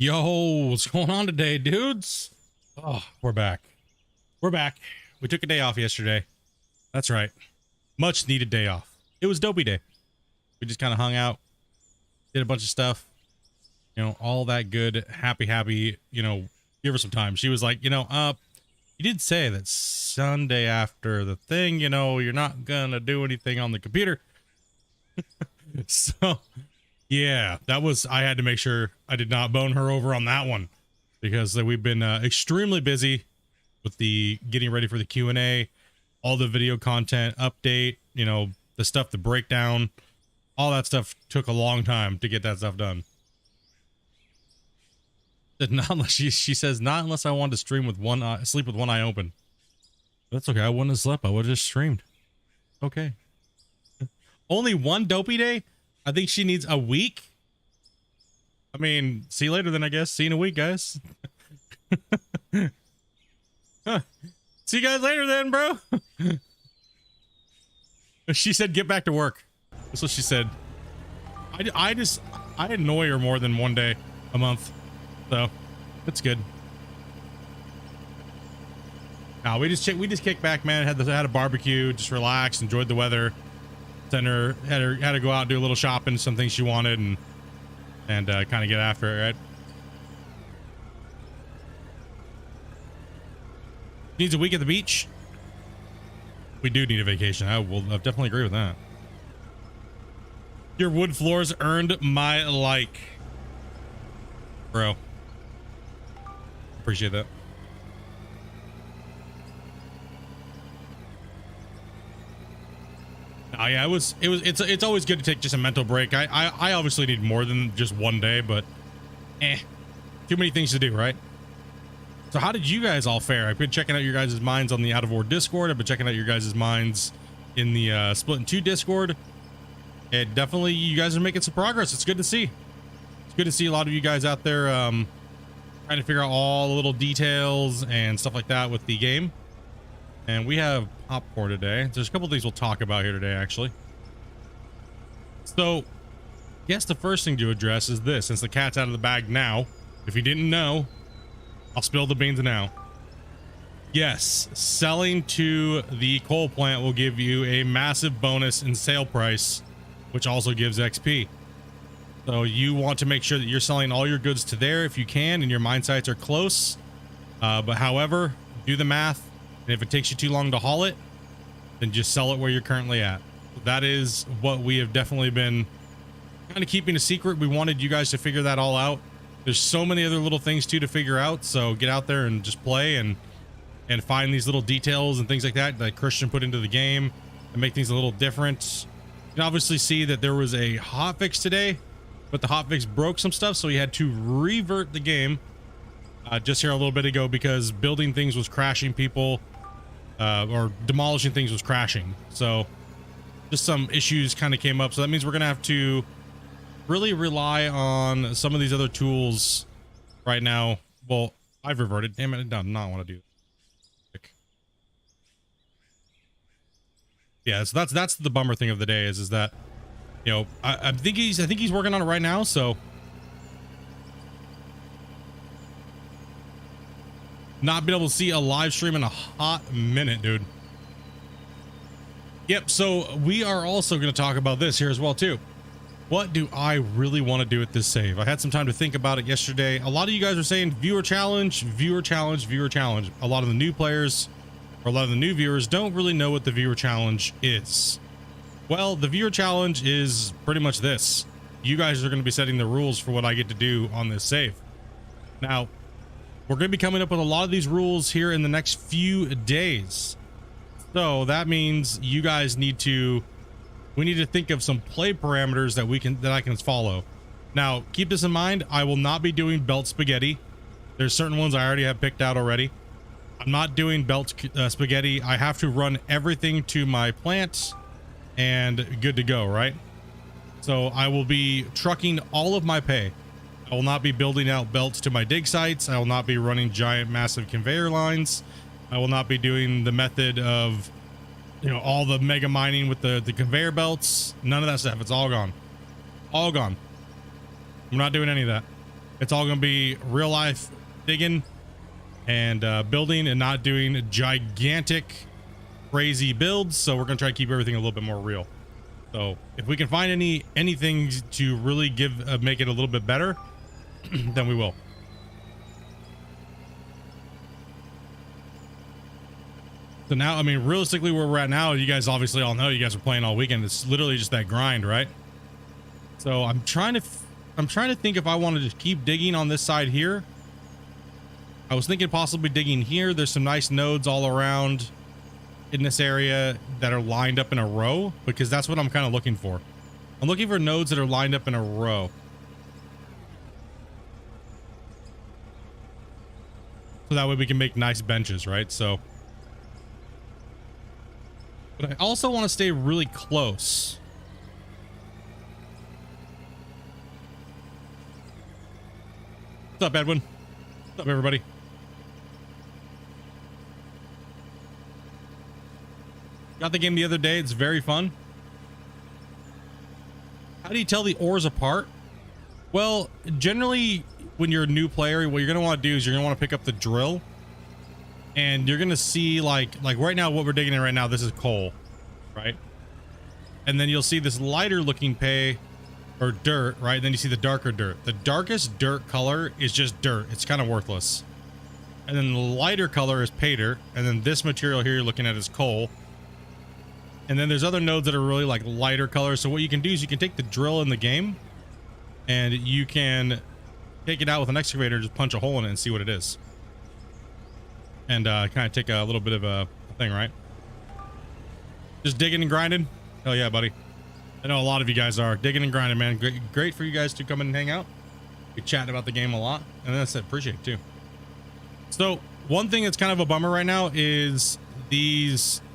Yo, what's going on today, dudes? Oh, we're back. We're back. We took a day off yesterday. That's right. Much needed day off. It was dopey day. We just kind of hung out, did a bunch of stuff, you know, all that good, happy, you know, give her some time. She was like, you did say that Sunday after the thing, you know, you're not gonna do anything on the computer. So yeah, I had to make sure I did not bone her over on that one, because we've been extremely busy with the getting ready for the Q&A, all the video content update, you know, the stuff, the breakdown, all that stuff took a long time to get that stuff done. Not unless she says, not unless I wanted to stream with one eye, sleep with one eye open. That's okay. I wouldn't have slept. I would have just streamed. Okay. Only one dopey day? I think she needs a week. I mean, see you later then, I guess. See you in a week, guys. Huh. See you guys later then, bro. She said, get back to work. That's what she said. I annoy her more than one day a month. So that's good. No, we just kicked back, man. Had a barbecue, just relaxed, enjoyed the weather. Had to go out and do a little shopping, some things she wanted, and kind of get after it, right? Needs a week at the beach. We do need a vacation. I definitely agree with that. Your wood floors earned my like, bro. Appreciate that. Oh yeah, it's always good to take just a mental break. I obviously need more than just one day, but too many things to do, right? So how did you guys all fare? I've been checking out your guys' minds on the Out of War Discord. I've been checking out your guys' minds in the Splitintwo Tee Discord. And definitely you guys are making some progress. It's good to see. It's good to see a lot of you guys out there trying to figure out all the little details and stuff like that with the game. And we have popcorn today. There's a couple things we'll talk about here today, actually. So, I guess the first thing to address is this. Since the cat's out of the bag now, if you didn't know, I'll spill the beans now. Yes, selling to the coal plant will give you a massive bonus in sale price, which also gives XP. So you want to make sure that you're selling all your goods to there if you can, and your mine sites are close. But however, do the math. And if it takes you too long to haul it, then just sell it where you're currently at. That is what we have definitely been kind of keeping a secret. We wanted you guys to figure that all out. There's so many other little things too to figure out. So get out there and just play and find these little details and things like that that Christian put into the game and make things a little different. You can obviously see that there was a hotfix today, but the hotfix broke some stuff. So he had to revert the game just here a little bit ago because building things was crashing people. Or demolishing things was crashing. So just some issues kind of came up. So that means we're going to have to really rely on some of these other tools right now. Well, I've reverted. Damn it. I do not want to do that. Yeah, so that's the bummer thing of the day is that, you know, I think he's working on it right now. So not been able to see a live stream in a hot minute, dude. Yep, so we are also going to talk about this here as well too. What do I really want to do with this save? I had some time to think about it yesterday. A lot of you guys are saying viewer challenge, viewer challenge, viewer challenge. A lot of the new players or a lot of the new viewers don't really know what the viewer challenge is. Well, the viewer challenge is pretty much this. You guys are going to be setting the rules for what I get to do on this save. Now, we're going to be coming up with a lot of these rules here in the next few days. So that means you guys we need to think of some play parameters that I can follow. Now, keep this in mind. I will not be doing belt spaghetti. There's certain ones I already have picked out already. I'm not doing belt spaghetti. I have to run everything to my plant and good to go, right? So I will be trucking all of my pay. I will not be building out belts to my dig sites. I will not be running giant, massive conveyor lines. I will not be doing the method of, you know, all the mega mining with the conveyor belts. None of that stuff. It's all gone. All gone. I'm not doing any of that. It's all going to be real life digging and building and not doing gigantic, crazy builds. So we're going to try to keep everything a little bit more real. So if we can find anything to really make it a little bit better, then we will. So now, I mean, realistically, where we're at now, you guys obviously all know you guys are playing all weekend. It's literally just that grind, right? So I'm trying to think if I wanted to keep digging on this side here. I was thinking possibly digging here. There's some nice nodes all around in this area that are lined up in a row, because that's what I'm kind of looking for. I'm looking for nodes that are lined up in a row. So that way we can make nice benches, right? So, but I also want to stay really close. What's up, Edwin? What's up, everybody? Got the game the other day. It's very fun. How do you tell the ores apart? Well, generally, when you're a new player, what you're going to want to do is you're going to want to pick up the drill. And you're going to see, like right now, what we're digging in right now, this is coal, right? And then you'll see this lighter looking or dirt, right? And then you see the darker dirt. The darkest dirt color is just dirt. It's kind of worthless. And then the lighter color is pay dirt. And then this material here you're looking at is coal. And then there's other nodes that are really like lighter colors. So what you can do is you can take the drill in the game and you can take it out with an excavator, just punch a hole in it and see what it is. And kind of take a little bit of a thing, right? Just digging and grinding. Hell yeah, buddy. I know a lot of you guys are digging and grinding, man. Great for you guys to come in and hang out. We're chatting about the game a lot, and that's it. Appreciate it too. So one thing that's kind of a bummer right now is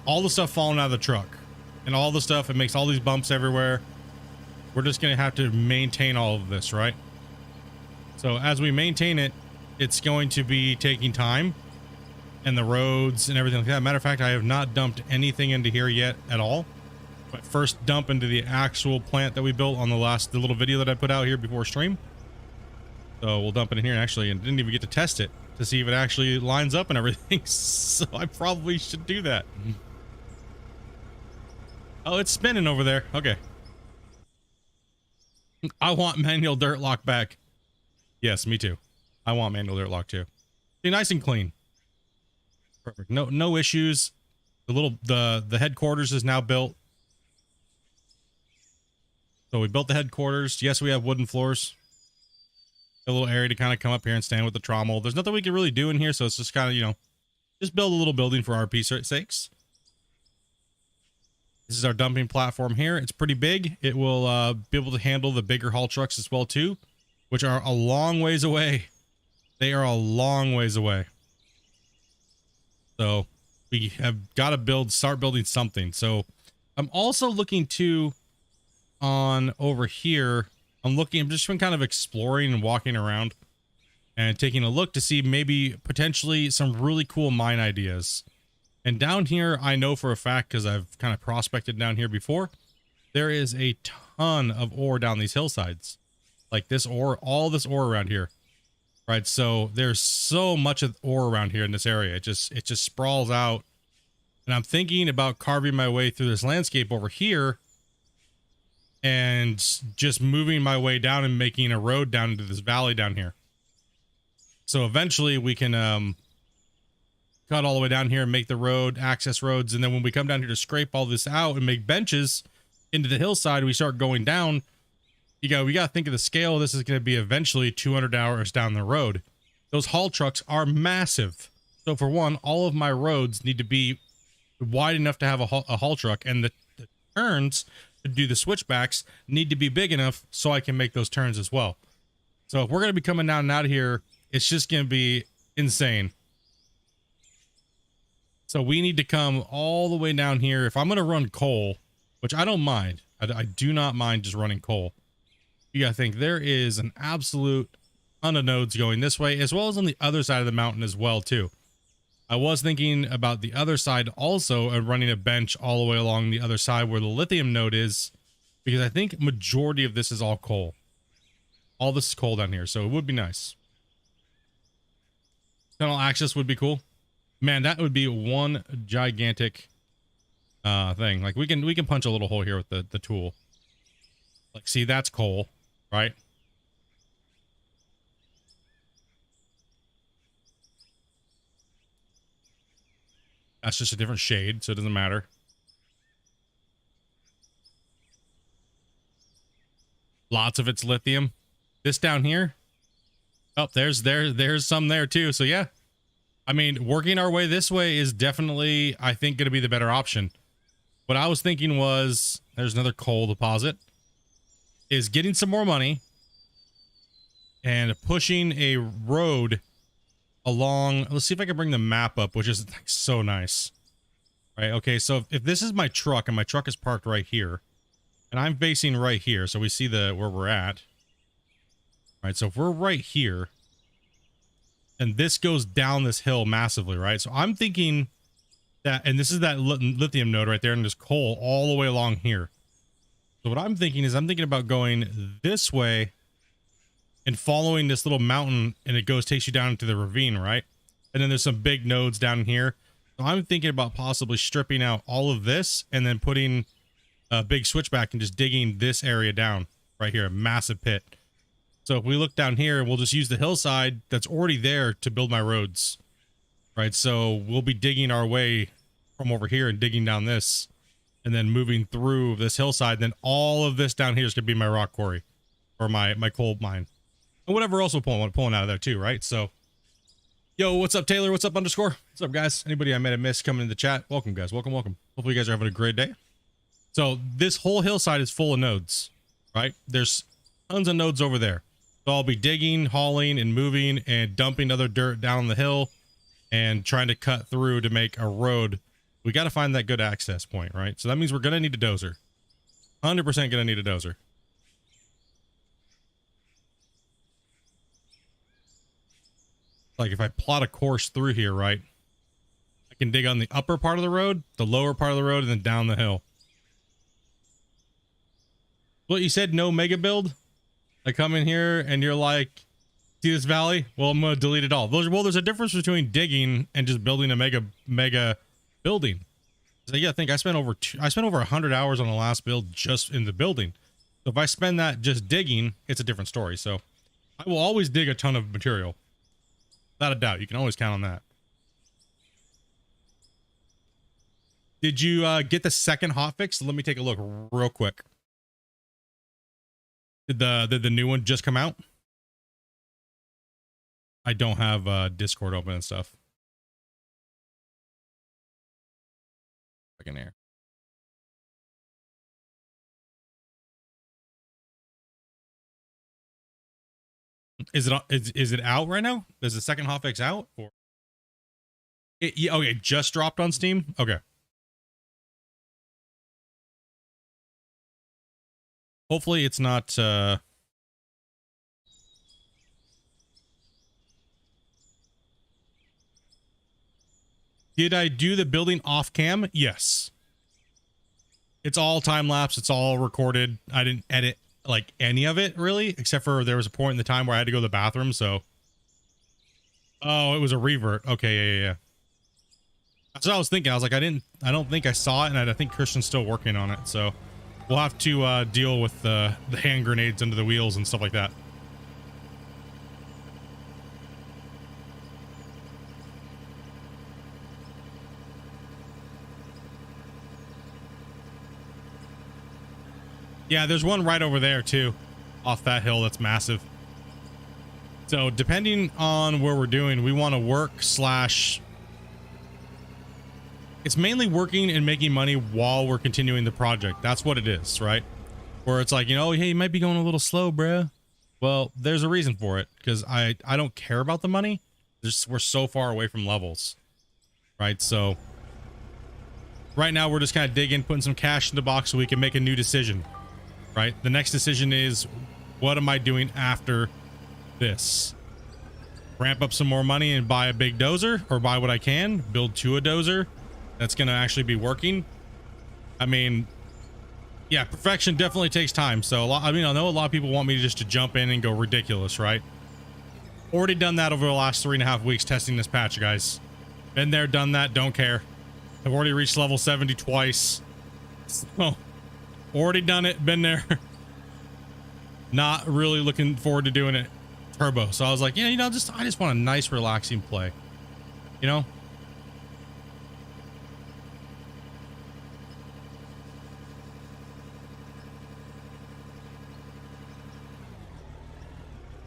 all the stuff falling out of the truck. And all the stuff, it makes all these bumps everywhere. We're just going to have to maintain all of this, right? So as we maintain it, it's going to be taking time, and the roads and everything like that. Matter of fact, I have not dumped anything into here yet at all. But first dump into the actual plant that we built on the little video that I put out here before stream. So we'll dump it in here actually, and didn't even get to test it to see if it actually lines up and everything. So I probably should do that. Oh, it's spinning over there. Okay. I want manual dirt lock back. Yes, me too. I want manual dirt lock too. Be nice and clean. Perfect. No issues. The headquarters is now built. So we built the headquarters. Yes, we have wooden floors. A little area to kind of come up here and stand with the trommel. There's nothing we can really do in here, so it's just kind of, just build a little building for RP sakes. This is our dumping platform here. It's pretty big. It will be able to handle the bigger haul trucks as well too, which are a long ways away. They are a long ways away. So we have got to start building something. So I'm also looking on over here. I'm just been kind of exploring and walking around and taking a look to see maybe potentially some really cool mine ideas. And down here, I know for a fact, because I've kind of prospected down here before, there is a ton of ore down these hillsides. Like this ore, all this ore around here. Right, so there's so much of ore around here in this area. It just sprawls out. And I'm thinking about carving my way through this landscape over here and just moving my way down and making a road down into this valley down here. So eventually we can cut all the way down here and make the road, access roads. And then when we come down here to scrape all this out and make benches into the hillside, we start going down. We got to think of the scale. This is going to be eventually 200 hours down the road. Those haul trucks are massive. So for one, all of my roads need to be wide enough to have a haul truck, and the turns to do the switchbacks need to be big enough so I can make those turns as well. So if we're going to be coming down and out of here, it's just going to be insane. So we need to come all the way down here. If I'm going to run coal, which I don't mind, I do not mind just running coal. You got to think there is an absolute ton of nodes going this way, as well as on the other side of the mountain as well too. I was thinking about the other side also, and running a bench all the way along the other side where the lithium node is, because I think majority of this is all coal. All this is coal down here, so it would be nice. Tunnel access would be cool. Man, that would be one gigantic thing. Like we can punch a little hole here with the tool. Like, see, that's coal, right? That's just a different shade, so it doesn't matter. Lots of it's lithium. This down here. Oh, there's some there too. So yeah, I mean, working our way this way is definitely, I think, going to be the better option. What I was thinking was, there's another coal deposit, is getting some more money and pushing a road along. Let's see if I can bring the map up, which is like so nice. Right. Okay. So if this is my truck and my truck is parked right here and I'm facing right here, so we see where we're at. Right. So if we're right here and this goes down this hill massively, right? So I'm thinking that, and this is that lithium node right there, and there's coal all the way along here. So what I'm thinking is I'm thinking about going this way and following this little mountain, and it takes you down into the ravine, right? And then there's some big nodes down here. So I'm thinking about possibly stripping out all of this and then putting a big switchback and just digging this area down right here, a massive pit. So if we look down here, we'll just use the hillside that's already there to build my roads, right? So we'll be digging our way from over here and digging down this and then moving through this hillside. Then all of this down here is going to be my rock quarry or my coal mine and whatever else we're pulling out of there too, right? So, yo, what's up, Taylor? What's up, underscore? What's up, guys? Anybody I might have missed coming in the chat? Welcome, guys. Welcome, welcome. Hopefully you guys are having a great day. So this whole hillside is full of nodes, right? There's tons of nodes over there. So I'll be digging, hauling, and moving and dumping other dirt down the hill and trying to cut through to make a road. We got to find that good access point, right? So that means we're going to need a dozer. 100% going to need a dozer. Like if I plot a course through here, right? I can dig on the upper part of the road, the lower part of the road, and then down the hill. What you said, no mega build? I come in here and you're like, see this valley? Well, I'm going to delete it all. Well, there's a difference between digging and just building a mega building. So yeah, I think I spent over 100 hours on the last build just in the building. So if I spend that just digging, it's a different story. So I will always dig a ton of material. Without a doubt. You can always count on that. Did you get the second hotfix? Let me take a look real quick. Did the new one just come out? I don't have Discord open and stuff. Second here. Is it out right now? Is the second hotfix out? Or okay, it just dropped on Steam? Okay. Hopefully it's not Did I do the building off cam? Yes. It's all time lapse, it's all recorded. I didn't edit like any of it really, except for there was a point in the time where I had to go to the bathroom, so. Oh, it was a revert. Okay, yeah. That's what I was thinking. I was like, I don't think I saw it, and I think Christian's still working on it, so we'll have to deal with the hand grenades under the wheels and stuff like that. Yeah, there's one right over there too, off that hill. That's massive. So depending on where we're doing, we want to work / it's mainly working and making money while we're continuing the project. That's what it is, right? Where it's like, you know, hey, you might be going a little slow, bruh. Well, there's a reason for it, because I don't care about the money. We're so far away from levels, right? So right now we're just kind of digging, putting some cash in the box so we can make a new decision, right? The next decision is, what am I doing after this? Ramp up some more money and buy a big dozer, or buy what I can, build to a dozer that's going to actually be working. I mean, Yeah, perfection definitely takes time. So I mean, I know a lot of people want me just to jump in and go ridiculous, right? Already done that over the last 3.5 weeks testing this patch, guys. Been there, done that, don't care. I've already reached level 70 twice. So, already done it, been there. Not really looking forward to doing it turbo. So I was like, yeah, you know, I just want a nice relaxing play. You know?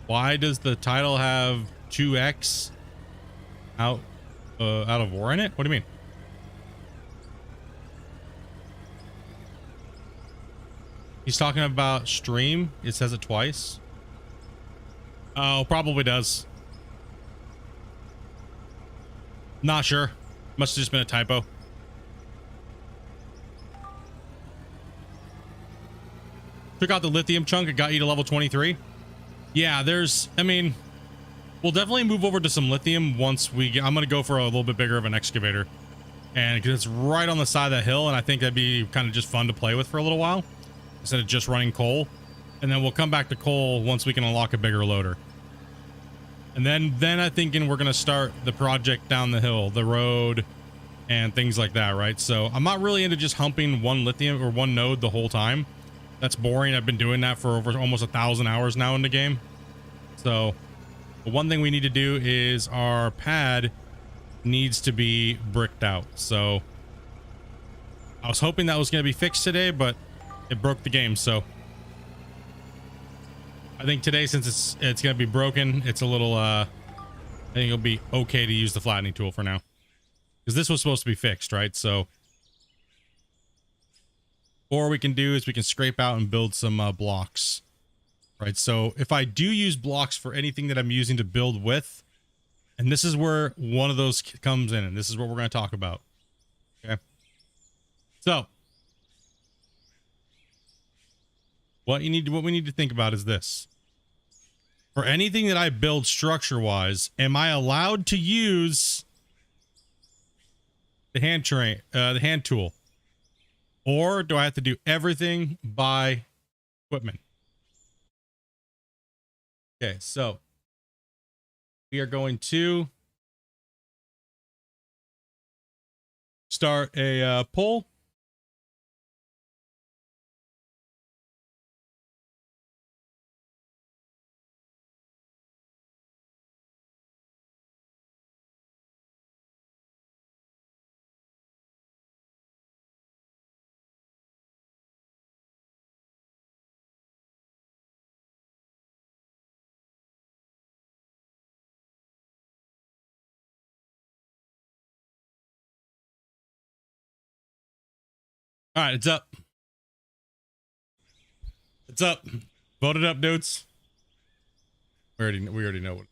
Why does the title have 2x out of war in it? What do you mean? He's talking about stream. It says it twice. Oh, probably does. Not sure. Must have just been a typo. Took out the lithium chunk. It got you to level 23. Yeah, I mean, we'll definitely move over to some lithium once I'm going to go for a little bit bigger of an excavator. And because it's right on the side of that hill, and I think that'd be kind of just fun to play with for a little while instead of just running coal. And then we'll come back to coal once we can unlock a bigger loader. And then I'm thinking we're going to start the project down the hill, the road and things like that, right? So I'm not really into just humping one lithium or one node the whole time. That's boring. I've been doing that for over almost 1,000 hours now in the game. So the one thing we need to do is our pad needs to be bricked out. So I was hoping that was going to be fixed today, but it broke the game. So I think today, since it's going to be broken, it's a little, I think it'll be okay to use the flattening tool for now. Because this was supposed to be fixed, right? So, or we can do is we can scrape out and build some blocks, right? So if I do use blocks for anything that I'm using to build with, and this is where one of those comes in, and this is what we're going to talk about. Okay. So what we need to think about is this. For anything that I build structure wise, am I allowed to use the hand tool? Or do I have to do everything by equipment? Okay, so we are going to start a poll. All right, it's up. It's up. Vote it up, dudes. We already know what.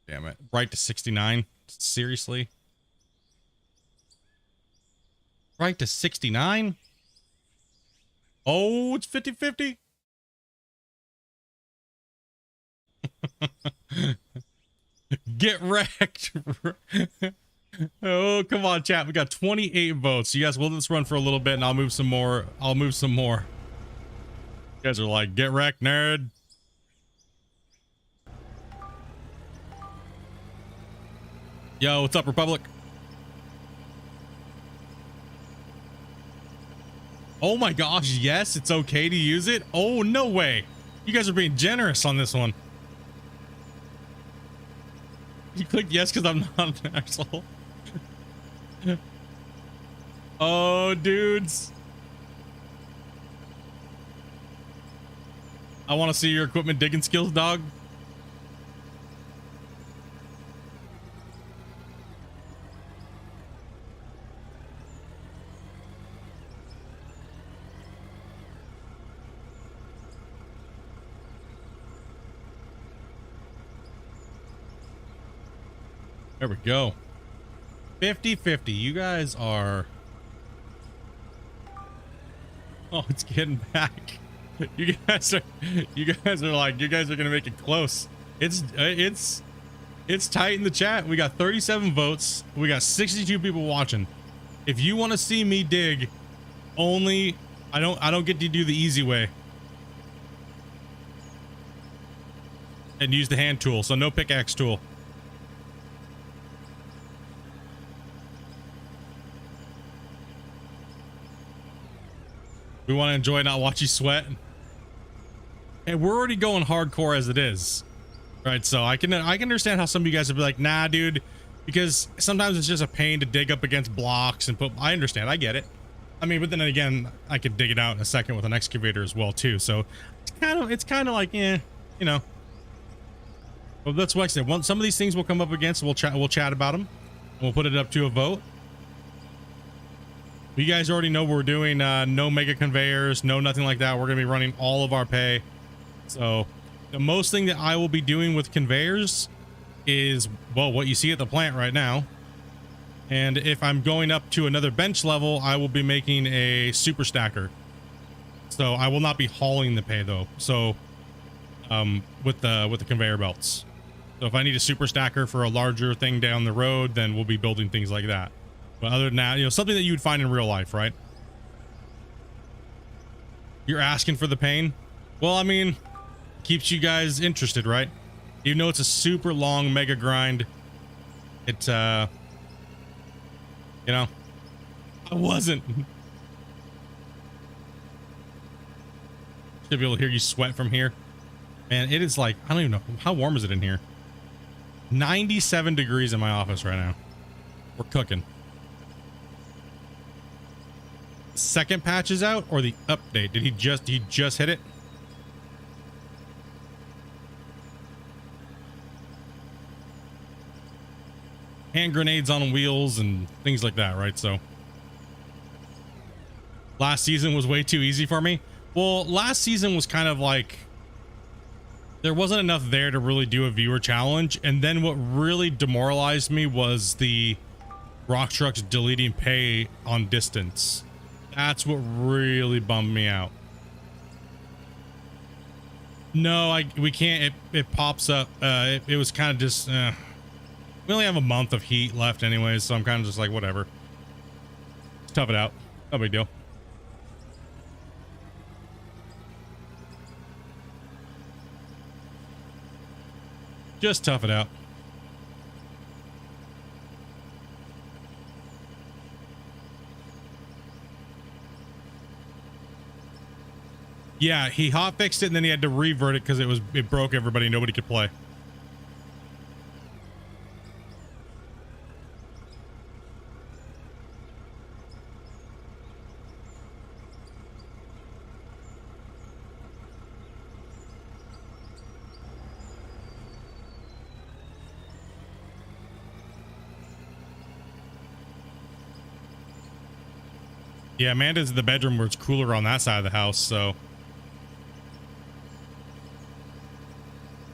Damn it. Right to 69. Seriously? Right to 69? Oh, it's 50-50. Get wrecked. Oh, come on, chat. We got 28 votes. You guys, we'll just run for a little bit and I'll move some more. You guys are like, get wrecked, nerd. Yo, what's up, Republic? Oh my gosh, yes, it's okay to use it. Oh, no way. You guys are being generous on this one. You clicked yes because I'm not an asshole. Oh, dudes. I want to see your equipment digging skills, dog. There we go. 50-50. You guys are... Oh, it's getting back. You guys are like, you guys are gonna make it close. It's tight in the chat. We got 37 votes. We got 62 people watching. If you want to see me dig, only I don't get to do the easy way and use the hand tool, so no pickaxe tool. We want to enjoy, not watch you sweat. And we're already going hardcore as it is, right? So I can understand how some of you guys would be like, nah, dude, because sometimes it's just a pain to dig up against blocks and put. I understand, I get it. I mean, but then again, I could dig it out in a second with an excavator as well too. So it's kind of like, yeah, you know. Well, that's what I said. Some of these things will come up against. We'll chat about them. And we'll put it up to a vote. You guys already know we're doing no mega conveyors, no nothing like that. We're gonna be running all of our pay. So the most thing that I will be doing with conveyors is, well, what you see at the plant right now. And if I'm going up to another bench level, I will be making a super stacker. So I will not be hauling the pay though. So with the conveyor belts. So if I need a super stacker for a larger thing down the road, then we'll be building things like that. But other than that, you know, something that you would find in real life, right? You're asking for the pain. Well, I mean, keeps you guys interested, right? Even though it's a super long mega grind, it's you know, I wasn't. Should be able to hear you sweat from here. Man, it is like, I don't even know, how warm is it in here? 97 degrees in my office right now. We're cooking. Second patch is out, or the update? Did he just hit it? Hand grenades on wheels and things like that, right? So last season was way too easy for me. Well, last season was kind of like there wasn't enough there to really do a viewer challenge, and then what really demoralized me was the rock trucks deleting pay on distance. That's what really bummed me out. No, we can't. It pops up. It was kind of just we only have a month of heat left anyways, so I'm kind of just like, whatever. Just tough it out. No big deal. Just tough it out. Yeah, he hot fixed it and then he had to revert it because it broke everybody. Nobody could play. Yeah, Amanda's in the bedroom where it's cooler on that side of the house, so.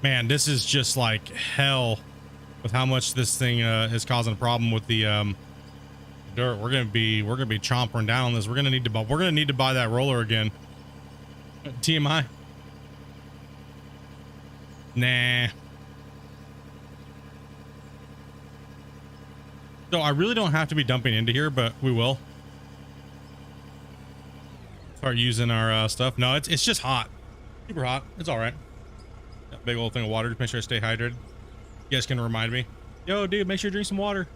Man, this is just like hell with how much this thing is causing a problem with the dirt. We're gonna be chomping down on this. We're gonna need to buy that roller again. TMI. Nah. So I really don't have to be dumping into here, but we will. Start using our stuff. No, it's just hot. Super hot. It's all right. Got a big old thing of water. Just make sure I stay hydrated. You guys can remind me. Yo, dude, make sure you drink some water.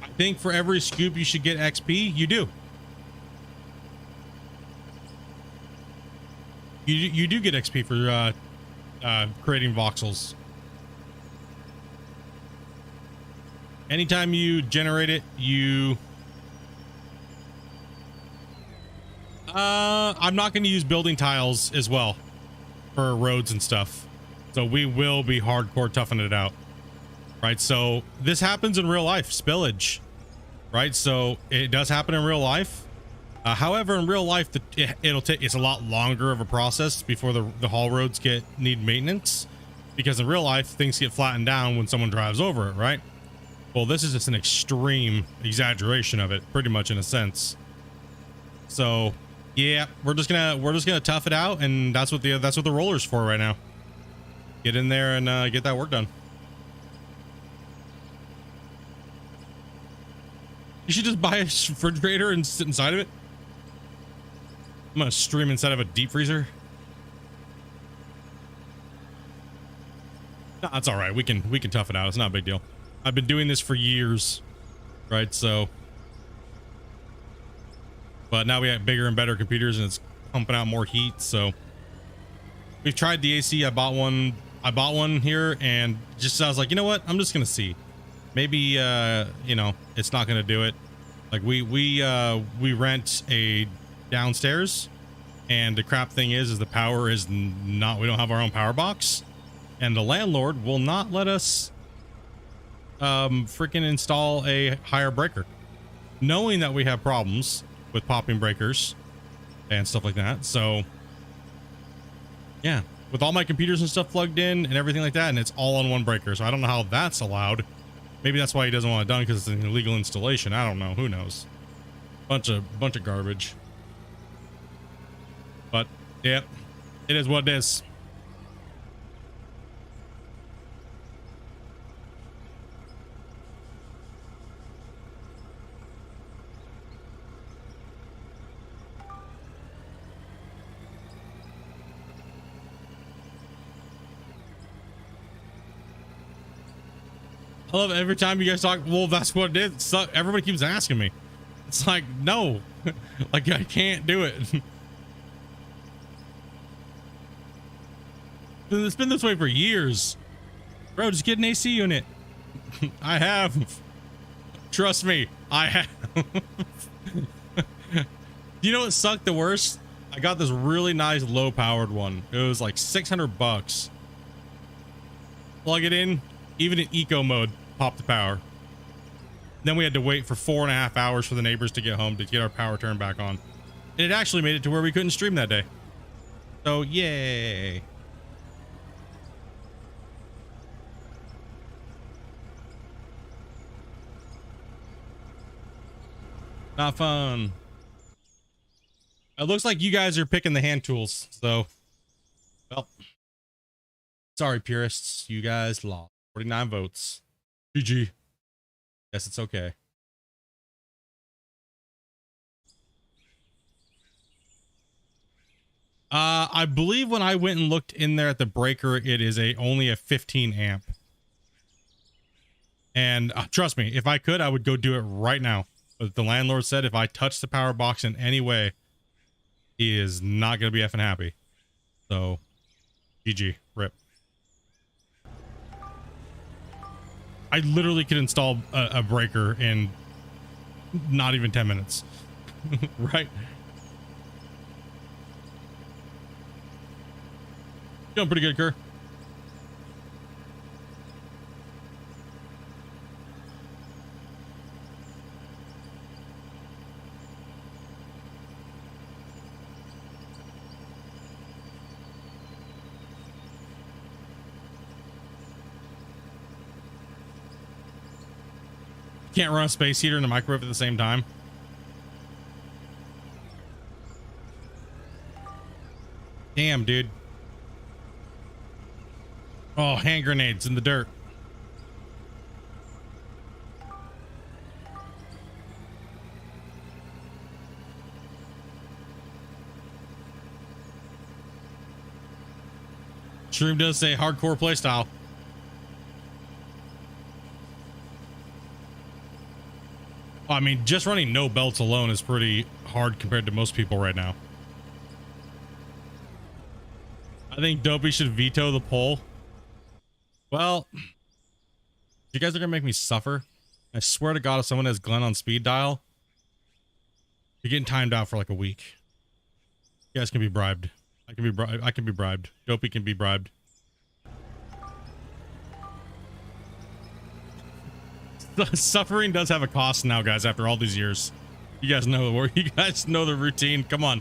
I think for every scoop you should get XP. You do. You do get XP for creating voxels. Anytime you generate it, you I'm not going to use building tiles as well for roads and stuff. So we will be hardcore toughing it out. Right? So this happens in real life, spillage. Right? So it does happen in real life. However, in real life, it's a lot longer of a process before the haul roads need maintenance, because in real life things get flattened down when someone drives over it, right? Well, this is just an extreme exaggeration of it, pretty much in a sense. So yeah, we're just gonna tough it out, and that's what the roller's for right now. Get in there and get that work done. You should just buy a refrigerator and sit inside of it. I'm gonna stream inside of a deep freezer. No, that's all right. We can tough it out. It's not a big deal. I've been doing this for years, right? So, but now we have bigger and better computers, and it's pumping out more heat. So we've tried the AC. I bought one here, and just I was like, you know what? I'm just gonna see. Maybe you know, it's not gonna do it. Like we rent a downstairs, and the crap thing is the power is not. We don't have our own power box. And the landlord will not let us freaking install a higher breaker, knowing that we have problems with popping breakers and stuff like that. So yeah, with all my computers and stuff plugged in and everything like that, and it's all on one breaker. So I don't know how that's allowed. Maybe that's why he doesn't want it done, because it's an illegal installation. I don't know. Who knows? Bunch of garbage. But yeah, it is what it is. I love every time you guys talk. Well, that's what it is. So everybody keeps asking me. It's like, no, like I can't do it. It's been this way for years, bro. Just get an AC unit. I have. Trust me, I have. You know what sucked the worst? I got this really nice low powered one. It was like $600. Plug it in, even in eco mode, pop the power. Then we had to wait for 4.5 hours for the neighbors to get home to get our power turned back on. And it actually made it to where we couldn't stream that day. So yay. Not fun. It looks like you guys are picking the hand tools, so well, sorry purists, you guys lost. 49 votes. GG. Yes, it's okay. I believe when I went and looked in there at the breaker, it is only a 15 amp. And trust me, if I could, I would go do it right now. But the landlord said if I touch the power box in any way, he is not going to be effing happy. So, GG. Rip. I literally could install a breaker in not even 10 minutes. Right? Doing pretty good, Kerr. Can't run a space heater and a microwave at the same time. Damn, dude. Oh, hand grenades in the dirt. Stream does say hardcore playstyle. I mean, just running no belts alone is pretty hard compared to most people right now. I think Dopey should veto the poll. Well, you guys are gonna make me suffer. I swear to God, if someone has Glenn on speed dial, you're getting timed out for like a week. You guys can be bribed. I can be bribed. Dopey can be bribed. Suffering does have a cost now, guys, after all these years. You guys know the word. You guys know the routine. Come on.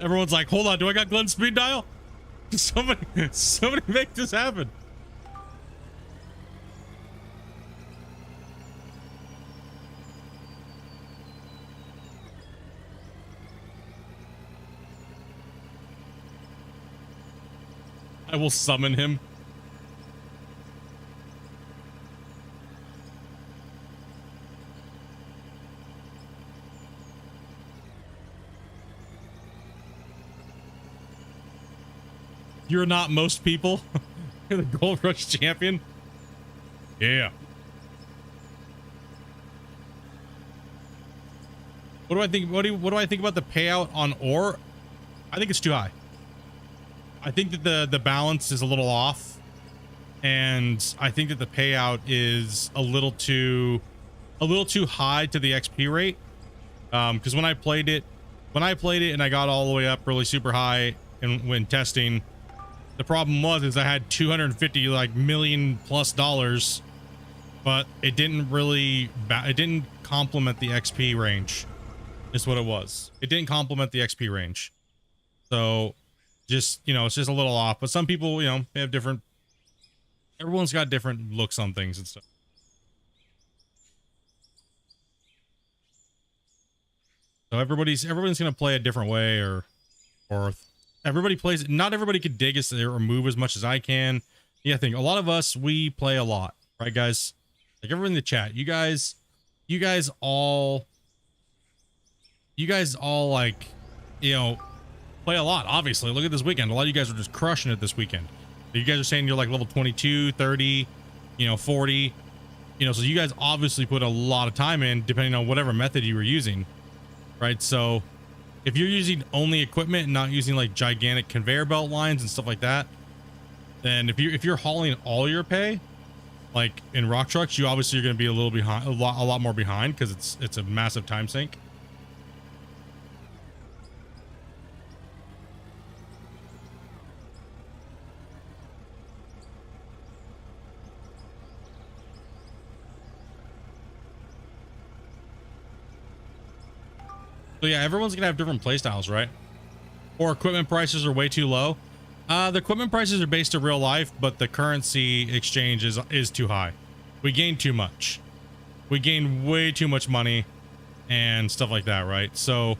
Everyone's like, hold on, do I got Glenn's speed dial? Somebody make this happen. I will summon him. You're not most people. You're the Gold Rush champion. Yeah. What do I think? What do I think about the payout on ore? I think it's too high. I think that the balance is a little off, and I think that the payout is a little too high to the XP rate. Because when I played it and I got all the way up really super high, and when testing, the problem was I had 250 like million plus dollars, but it didn't complement the XP range. Is what it was. It didn't complement the XP range. So just, you know, it's just a little off. But some people, you know, they have different, everyone's got different looks on things and stuff. So everybody's gonna play a different way, or everybody plays. Not everybody can dig us or move as much as I can. Yeah, I think a lot of us, we play a lot, right, guys? Like everyone in the chat, you guys all like, you know, play a lot. Obviously, look at this weekend. A lot of you guys are just crushing it this weekend. You guys are saying you're like level 22, 30, you know, 40, you know, so you guys obviously put a lot of time in, depending on whatever method you were using, right? So if you're using only equipment and not using like gigantic conveyor belt lines and stuff like that, then if you're hauling all your pay, like in rock trucks, you obviously are going to be a little behind, a lot more behind, because it's a massive time sink. So yeah, everyone's gonna have different playstyles, right? Or equipment prices are way too low. The equipment prices are based to real life, but the currency exchange is too high. We gain too much. We gain way too much money and stuff like that, right? So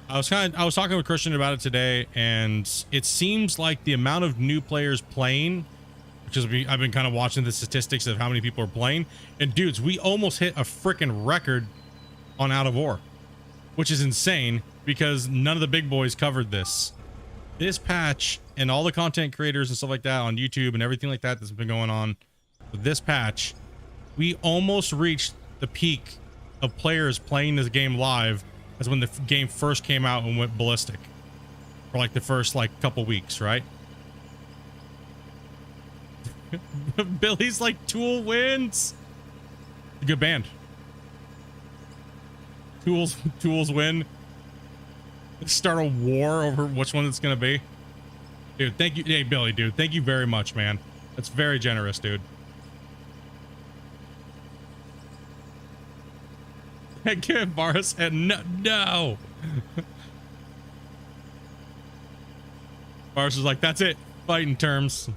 I was talking with Christian about it today, and it seems like the amount of new players playing, because I've been kind of watching the statistics of how many people are playing, and dudes, we almost hit a freaking record on Out of Ore, which is insane because none of the big boys covered this patch, and all the content creators and stuff like that on YouTube and everything like that that's been going on with this patch. We almost reached the peak of players playing this game live as when the game first came out and went ballistic for like the first like couple weeks, right? Billy's like, Tool wins. Good band. Tools win. Start a war over which one it's gonna be. Dude, thank you. Hey, Billy, dude, thank you very much, man. That's very generous, dude. Give Boris and no. Boris is like, that's it. Fighting terms.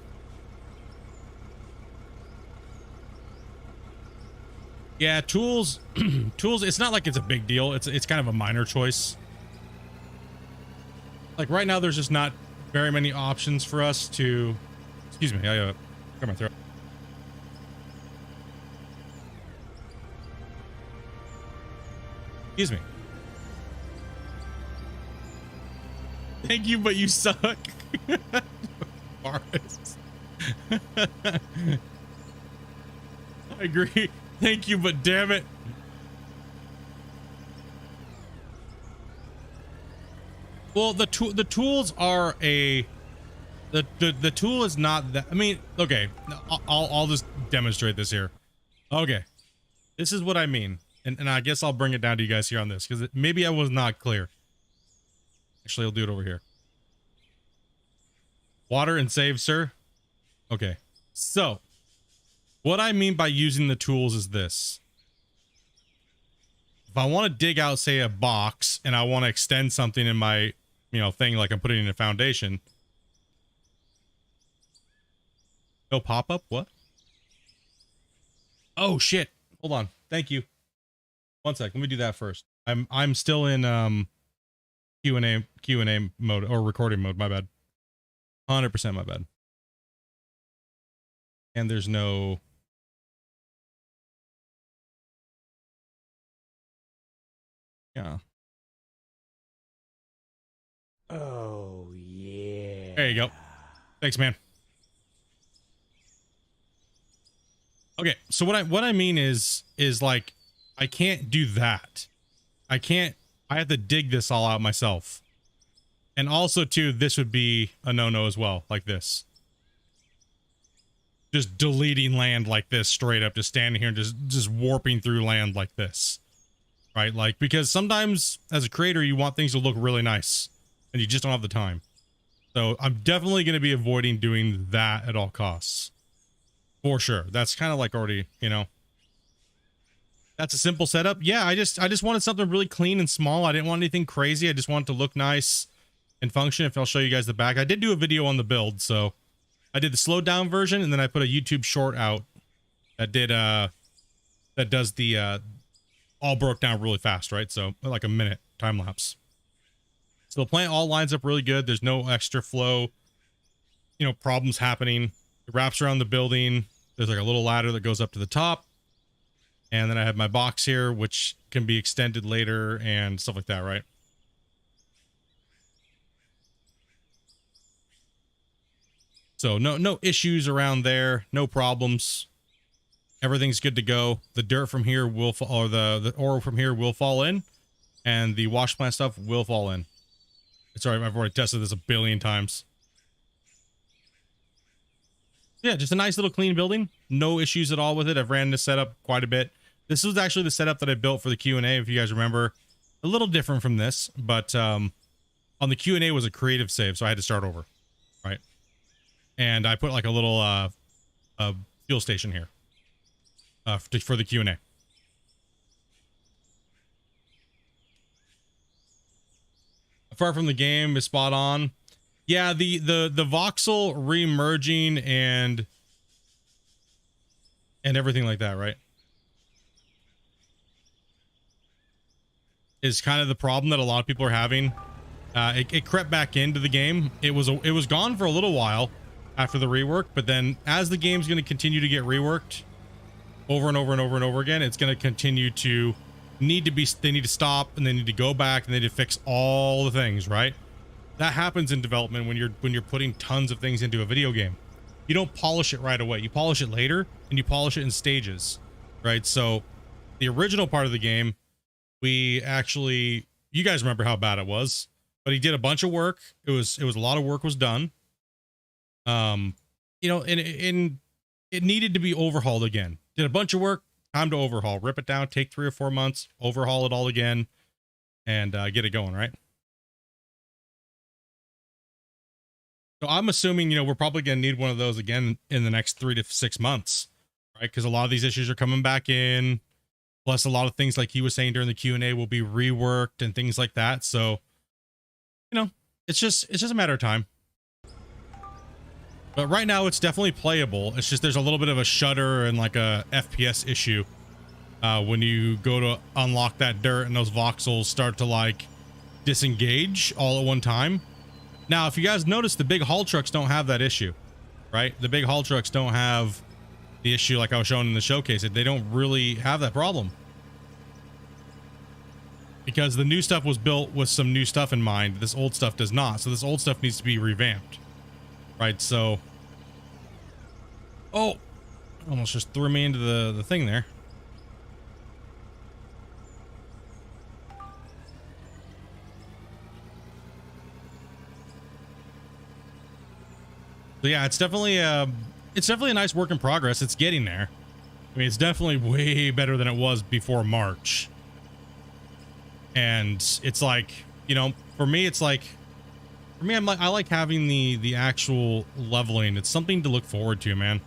Yeah, tools. Tools. It's not like it's a big deal. It's kind of a minor choice. Like right now, there's just not very many options for us to. Excuse me. I got my throat. Excuse me. Thank you, but you suck. Boris. I agree. Thank you, but damn it. Well, the tools are the tool is not that. I mean, okay, I'll just demonstrate this here. Okay, this is what I mean, and I guess I'll bring it down to you guys here on this, because maybe I was not clear. Actually, I'll do it over here. Water and save, sir. Okay, so what I mean by using the tools is this. If I want to dig out, say, a box, and I want to extend something in my, you know, thing, like I'm putting in a foundation. No pop-up? What? Oh, shit. Hold on. Thank you. One sec. Let me do that first. I'm still in Q&A mode, or recording mode. My bad. 100% my bad. And there's no... Yeah. Oh, yeah. There you go. Thanks, man. Okay, so what I mean is like, I can't do that. I have to dig this all out myself. And also too, this would be a no-no as well, like this. Just deleting land like this straight up, just standing here and just warping through land like this. Right? Like, because sometimes as a creator, you want things to look really nice and you just don't have the time. So I'm definitely going to be avoiding doing that at all costs. For sure. That's kind of like already, you know, that's a simple setup. Yeah, I just wanted something really clean and small. I didn't want anything crazy. I just wanted to look nice and function. If I'll show you guys the back, I did do a video on the build. So I did the slowed down version, and then I put a YouTube short out that did, that does the, all broke down really fast, right? So like a minute time lapse. So the plant all lines up really good. There's no extra flow, you know, problems happening. It wraps around the building. There's like a little ladder that goes up to the top. And then I have my box here, which can be extended later and stuff like that, right? So no issues around there, no problems. Everything's good to go. The dirt from here will fall, or the ore from here will fall in, and the wash plant stuff will fall in. Sorry, I've already tested this a billion times. Yeah, just a nice little clean building. No issues at all with it. I've ran this setup quite a bit. This was actually the setup that I built for the Q&A, if you guys remember. A little different from this, but on the Q&A was a creative save, so I had to start over, right? And I put like a little fuel station here for the Q&A. Apart from the game is spot on. Yeah, the voxel re-merging and everything like that, right? Is kind of the problem that a lot of people are having. It crept back into the game. It was gone for a little while after the rework, but then as the game's going to continue to get reworked over and over and over and over again, it's going to continue to they need to stop, and they need to go back, and they need to fix all the things, right? That happens in development when you're putting tons of things into a video game. You don't polish it right away. You polish it later, and you polish it in stages, right? So the original part of the game, we actually, you guys remember how bad it was, but he did a bunch of work. It was a lot of work was done. You know, and it needed to be overhauled again. Did a bunch of work, time to overhaul, rip it down, take 3 or 4 months, overhaul it all again, and get it going, right? So I'm assuming, you know, we're probably going to need one of those again in the next 3 to 6 months, right? Because a lot of these issues are coming back in. Plus, a lot of things, like he was saying during the Q&A, will be reworked and things like that. So, you know, it's just a matter of time. But right now, it's definitely playable. It's just there's a little bit of a stutter and like a FPS issue when you go to unlock that dirt and those voxels start to like disengage all at one time. Now, if you guys notice, the big haul trucks don't have that issue, right? The big haul trucks don't have the issue like I was showing in the showcase. They don't really have that problem. Because the new stuff was built with some new stuff in mind. This old stuff does not. So this old stuff needs to be revamped. Right, so... Oh! Almost just threw me into the thing there. So yeah, it's definitely a nice work in progress. It's getting there. I mean, it's definitely way better than it was before March. And it's like, you know, for me, it's like, for me, I like having the actual leveling. It's something to look forward to, man.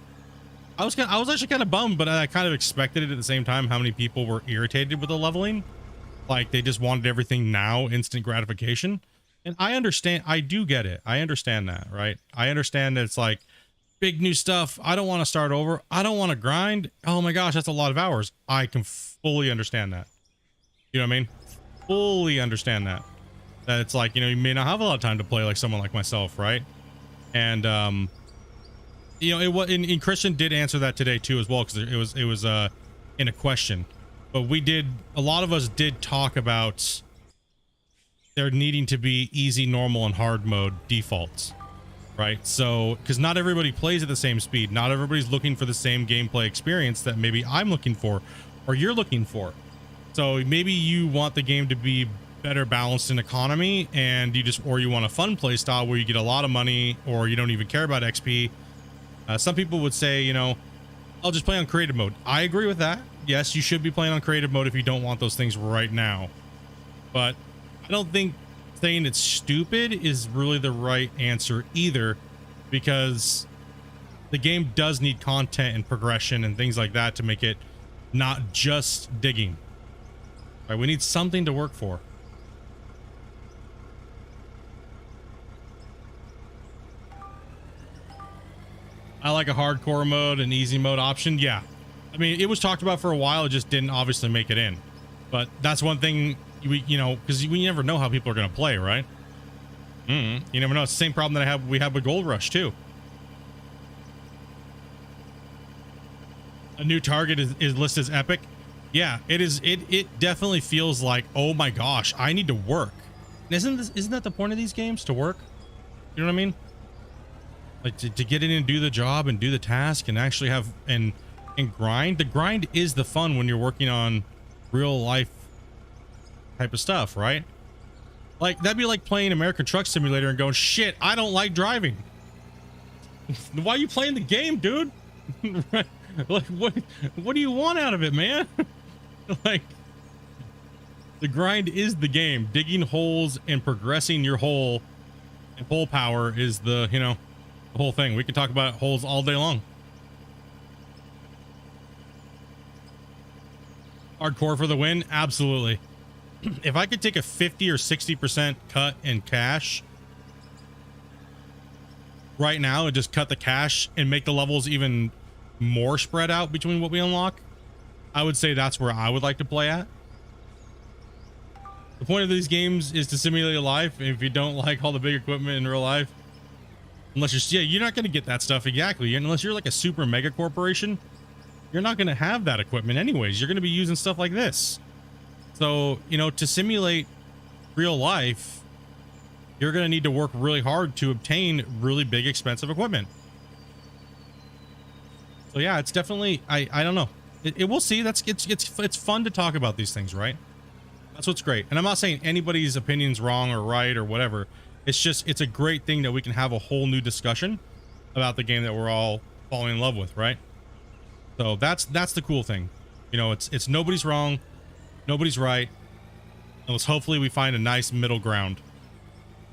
I was actually kind of bummed, but I kind of expected it at the same time, how many people were irritated with the leveling. Like, they just wanted everything now, instant gratification. And I understand, I do get it. I understand that, right? I understand that it's like big new stuff. I don't want to start over. I don't want to grind. Oh my gosh, that's a lot of hours. I can fully understand that. You know what I mean? Fully understand that. That it's like, you know, you may not have a lot of time to play like someone like myself, right? And You know, it was, and Christian did answer that today too as well, because it was in a question. But a lot of us did talk about there needing to be easy, normal, and hard mode defaults, right? So, because not everybody plays at the same speed. Not everybody's looking for the same gameplay experience that maybe I'm looking for or you're looking for. So maybe you want the game to be better balanced in economy, and or you want a fun play style where you get a lot of money, or you don't even care about XP. Some people would say, you know, I'll just play on creative mode. I agree with that. Yes, you should be playing on creative mode if you don't want those things right now. But I don't think saying it's stupid is really the right answer either, because the game does need content and progression and things like that to make it not just digging. Right? We need something to work for. I like a hardcore mode and easy mode option. Yeah. I mean, it was talked about for a while. It just didn't obviously make it in. But that's one thing you know, because we never know how people are going to play, right? You never know. It's the same problem that we have with Gold Rush too. A new target is listed as epic. Yeah, it is. It definitely feels like, oh my gosh, I need to work. Isn't that the point of these games, to work? You know what I mean? Like to get in and do the job and do the task and actually have and grind. The grind is the fun when you're working on real life type of stuff, right? Like that'd be like playing American Truck Simulator and going, shit, I don't like driving. Why are you playing the game, dude? Like what do you want out of it, man? Like the grind is the game. Digging holes and progressing your hole and hole power is the, you know, the whole thing. We can talk about holes all day long. Hardcore for the win? Absolutely. If I could take a 50 or 60% cut in cash right now and just cut the cash and make the levels even more spread out between what we unlock, I would say that's where I would like to play at. The point of these games is to simulate life. If you don't like all the big equipment in real life, unless you're not going to get that stuff exactly, unless you're like a super mega corporation, you're not going to have that equipment anyways. You're going to be using stuff like this. So, you know, to simulate real life, you're going to need to work really hard to obtain really big, expensive equipment. So yeah, it's definitely, I don't know. It we'll see. It's fun to talk about these things, right? That's what's great. And I'm not saying anybody's opinion's wrong or right or whatever. It's just, it's a great thing that we can have a whole new discussion about the game that we're all falling in love with, right? So that's the cool thing. You know, it's nobody's wrong, nobody's right. And let's hopefully we find a nice middle ground,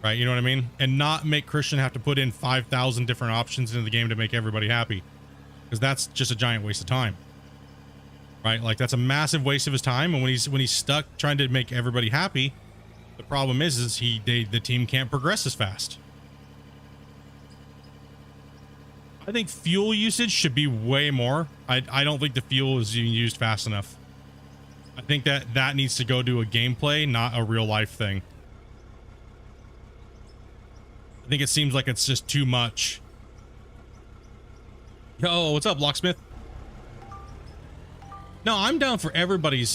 right? You know what I mean? And not make Christian have to put in 5,000 different options into the game to make everybody happy, because that's just a giant waste of time, right? Like that's a massive waste of his time. And when he's stuck trying to make everybody happy, the problem is the team can't progress as fast. I think fuel usage should be way more. I don't think the fuel is even used fast enough. I think that needs to go to a gameplay, not a real life thing. I think it seems like it's just too much. Yo, what's up, Locksmith? No, I'm down for everybody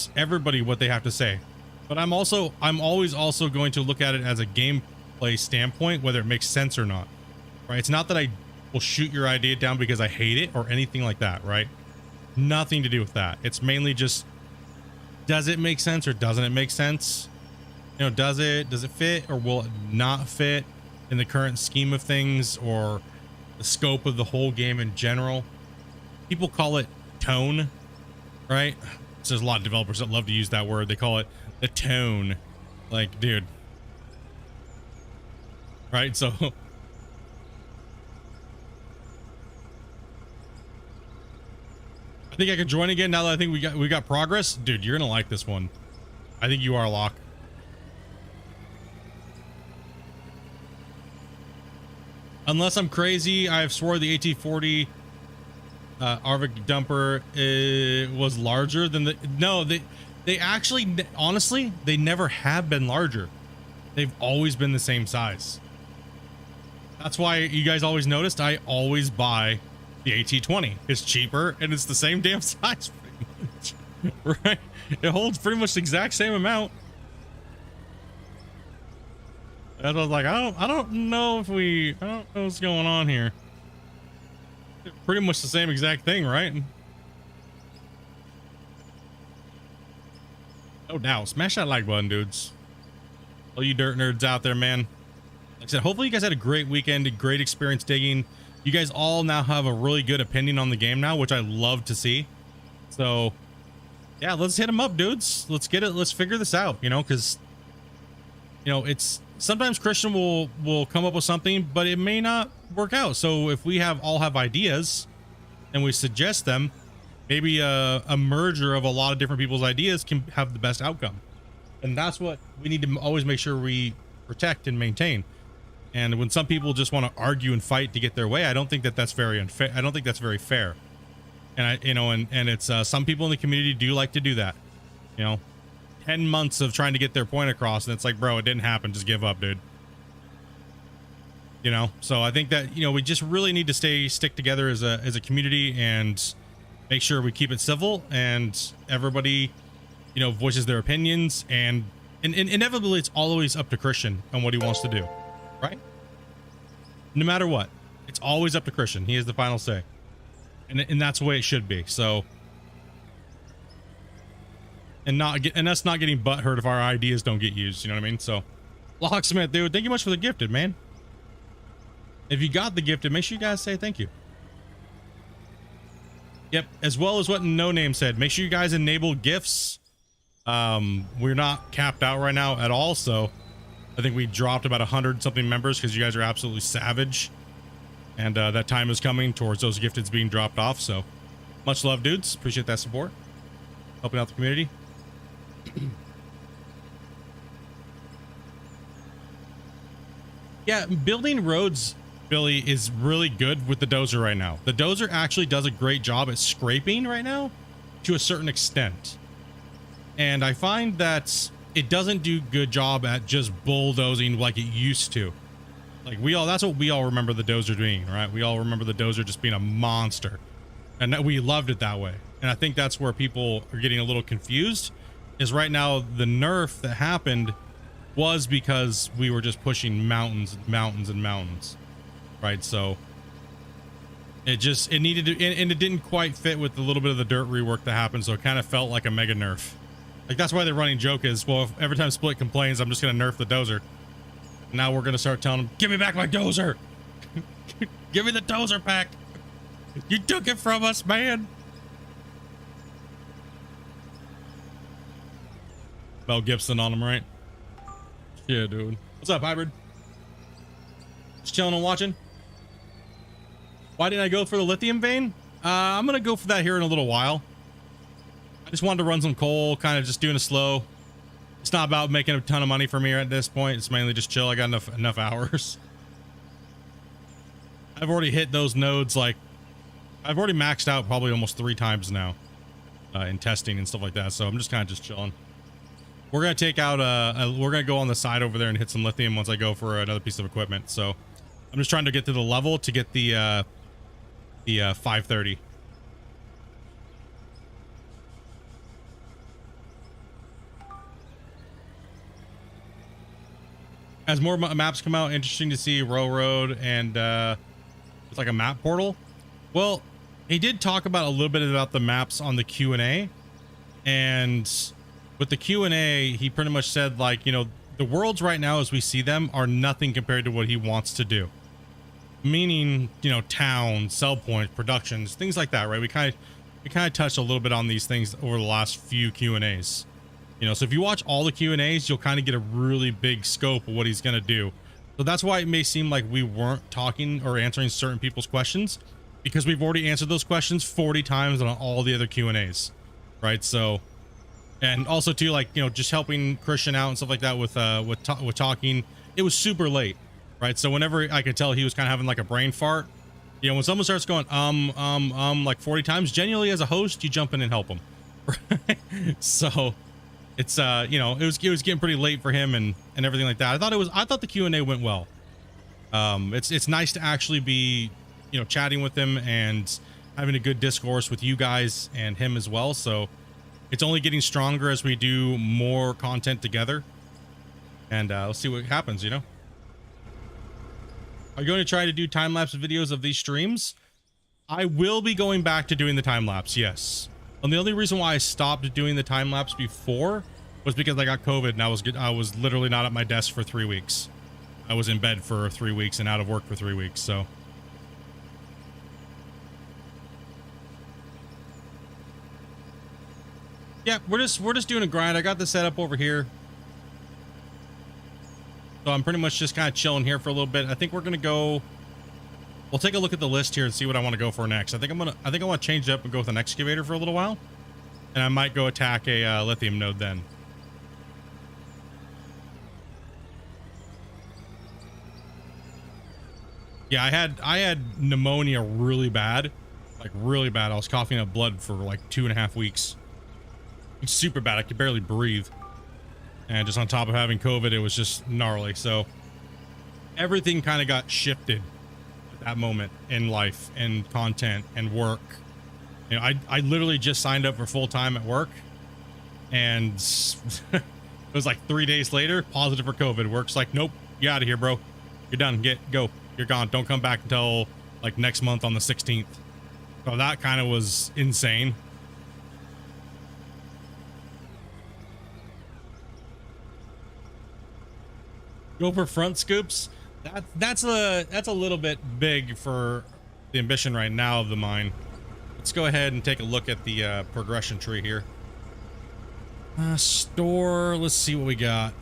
what they have to say. But I'm always also going to look at it as a gameplay standpoint, whether it makes sense or not. Right? It's not that I will shoot your idea down because I hate it or anything like that, right? Nothing to do with that. It's mainly just, does it make sense or doesn't it make sense? You know, does it fit or will it not fit in the current scheme of things or the scope of the whole game in general? People call it tone, right? So there's a lot of developers that love to use that word. They call it the tone. Like, dude. Right? So I think I could join again now that I think we got progress. Dude, you're gonna like this one. I think you are, Locke. Unless I'm crazy, I have swore the AT40 Arvik dumper was larger than the... No, they actually, honestly, they never have been larger. They've always been the same size. That's why you guys always noticed I always buy The AT20 is cheaper and it's the same damn size pretty much. Right? It holds pretty much the exact same amount. And I was like, I don't know what's going on here. Pretty much the same exact thing, right? No doubt. Smash that like button, dudes. All you dirt nerds out there, man. Like I said, hopefully you guys had a great weekend, a great experience digging. You guys all now have a really good opinion on the game now, which I love to see. So yeah, let's hit them up, dudes. Let's get it. Let's figure this out, you know, because, you know, it's sometimes Christian will come up with something, but it may not work out. So if we all have ideas and we suggest them, maybe a merger of a lot of different people's ideas can have the best outcome. And that's what we need to always make sure we protect and maintain. And when some people just want to argue and fight to get their way, I don't think that's very unfair. I don't think that's very fair. And and it's some people in the community do like to do that. You know, 10 months of trying to get their point across, and it's like, bro, it didn't happen. Just give up, dude. You know, so I think that, you know, we just really need to stick together as a community and make sure we keep it civil and everybody, you know, voices their opinions, and inevitably it's always up to Christian on what he wants to do, right? No matter what, it's always up to Christian. He has the final say, and that's the way it should be. So, and us not getting butthurt if our ideas don't get used. You know what I mean? So, Locksmith, dude, thank you much for the gifted, man. If you got the gifted, make sure you guys say thank you. Yep, as well as what No Name said. Make sure you guys enable gifts. We're not capped out right now at all, so I think we dropped about 100 something members because you guys are absolutely savage, and that time is coming towards those gifteds being dropped off. So much love, dudes. Appreciate that support, helping out the community. Yeah, building roads, Billy, is really good with the dozer right now. The dozer actually does a great job at scraping right now to a certain extent. And I find that it doesn't do good job at just bulldozing like it used to. Like that's what we all remember the dozer being, right? We all remember the dozer just being a monster, and that we loved it that way. And I think that's where people are getting a little confused, is right now the nerf that happened was because we were just pushing mountains and mountains and mountains, right? So it needed to, and it didn't quite fit with the little bit of the dirt rework that happened. So it kind of felt like a mega nerf. Like, that's why the running joke is, well, if every time Split complains, I'm just going to nerf the dozer. Now we're going to start telling him, give me back my dozer. Give me the dozer pack. You took it from us, man. Mel Gibson on him, right? Yeah, dude. What's up, Hybrid? Just chilling and watching. Why didn't I go for the lithium vein? I'm going to go for that here in a little while. I just wanted to run some coal, kind of just doing it slow. It's not about making a ton of money for me at this point. It's mainly just chill. I got enough hours. I've already hit those nodes, like, I've already maxed out probably almost 3 times now in testing and stuff like that. So I'm just kind of just chilling. We're going to take out we're going to go on the side over there and hit some lithium once I go for another piece of equipment. So I'm just trying to get to the level to get the 530. As more maps come out, interesting to see Railroad and it's like a map portal. Well, he did talk about a little bit about the maps on the Q&A, and with the Q&A, he pretty much said, like, you know, the worlds right now as we see them are nothing compared to what he wants to do. Meaning, you know, towns, sell points, productions, things like that, right? We kind of touched a little bit on these things over the last few Q&As. You know, so if you watch all the Q&As, you'll kind of get a really big scope of what he's going to do. So that's why it may seem like we weren't talking or answering certain people's questions, because we've already answered those questions 40 times on all the other Q&As, right? So, and also too, like, you know, just helping Christian out and stuff like that with talking. It was super late, right? So whenever I could tell he was kind of having like a brain fart, you know, when someone starts going like 40 times, genuinely as a host, you jump in and help them. Right? So it's you know, it was getting pretty late for him and everything like that. I thought the Q&A went well. It's nice to actually be you know, chatting with him and having a good discourse with you guys and him as well. So it's only getting stronger as we do more content together. And let's see what happens, you know. Are you going to try to do time-lapse videos of these streams? I will be going back to doing the time-lapse, yes. And the only reason why I stopped doing the time-lapse before was because I got COVID and I was literally not at my desk for 3 weeks. I was in bed for 3 weeks and out of work for 3 weeks, so. Yeah, we're just doing a grind. I got the setup over here. So I'm pretty much just kind of chilling here for a little bit. I think we're gonna go. We'll take a look at the list here and see what I want to go for next. I think I want to change it up and go with an excavator for a little while, and I might go attack a lithium node then. Yeah, I had pneumonia really bad, like really bad. I was coughing up blood for like 2.5 weeks. It's super bad. I could barely breathe. And just on top of having COVID, it was just gnarly. So everything kind of got shifted at that moment in life and content and work. You know, I literally just signed up for full time at work, and it was like 3 days later, positive for COVID. Work's like, nope, you out of here, bro. You're done. Go. You're gone. Don't come back until like next month on the 16th. So that kind of was insane. Go for front scoops. That's a little bit big for the ambition right now of the mine. Let's go ahead and take a look at the progression tree here. Store. Let's see what we got.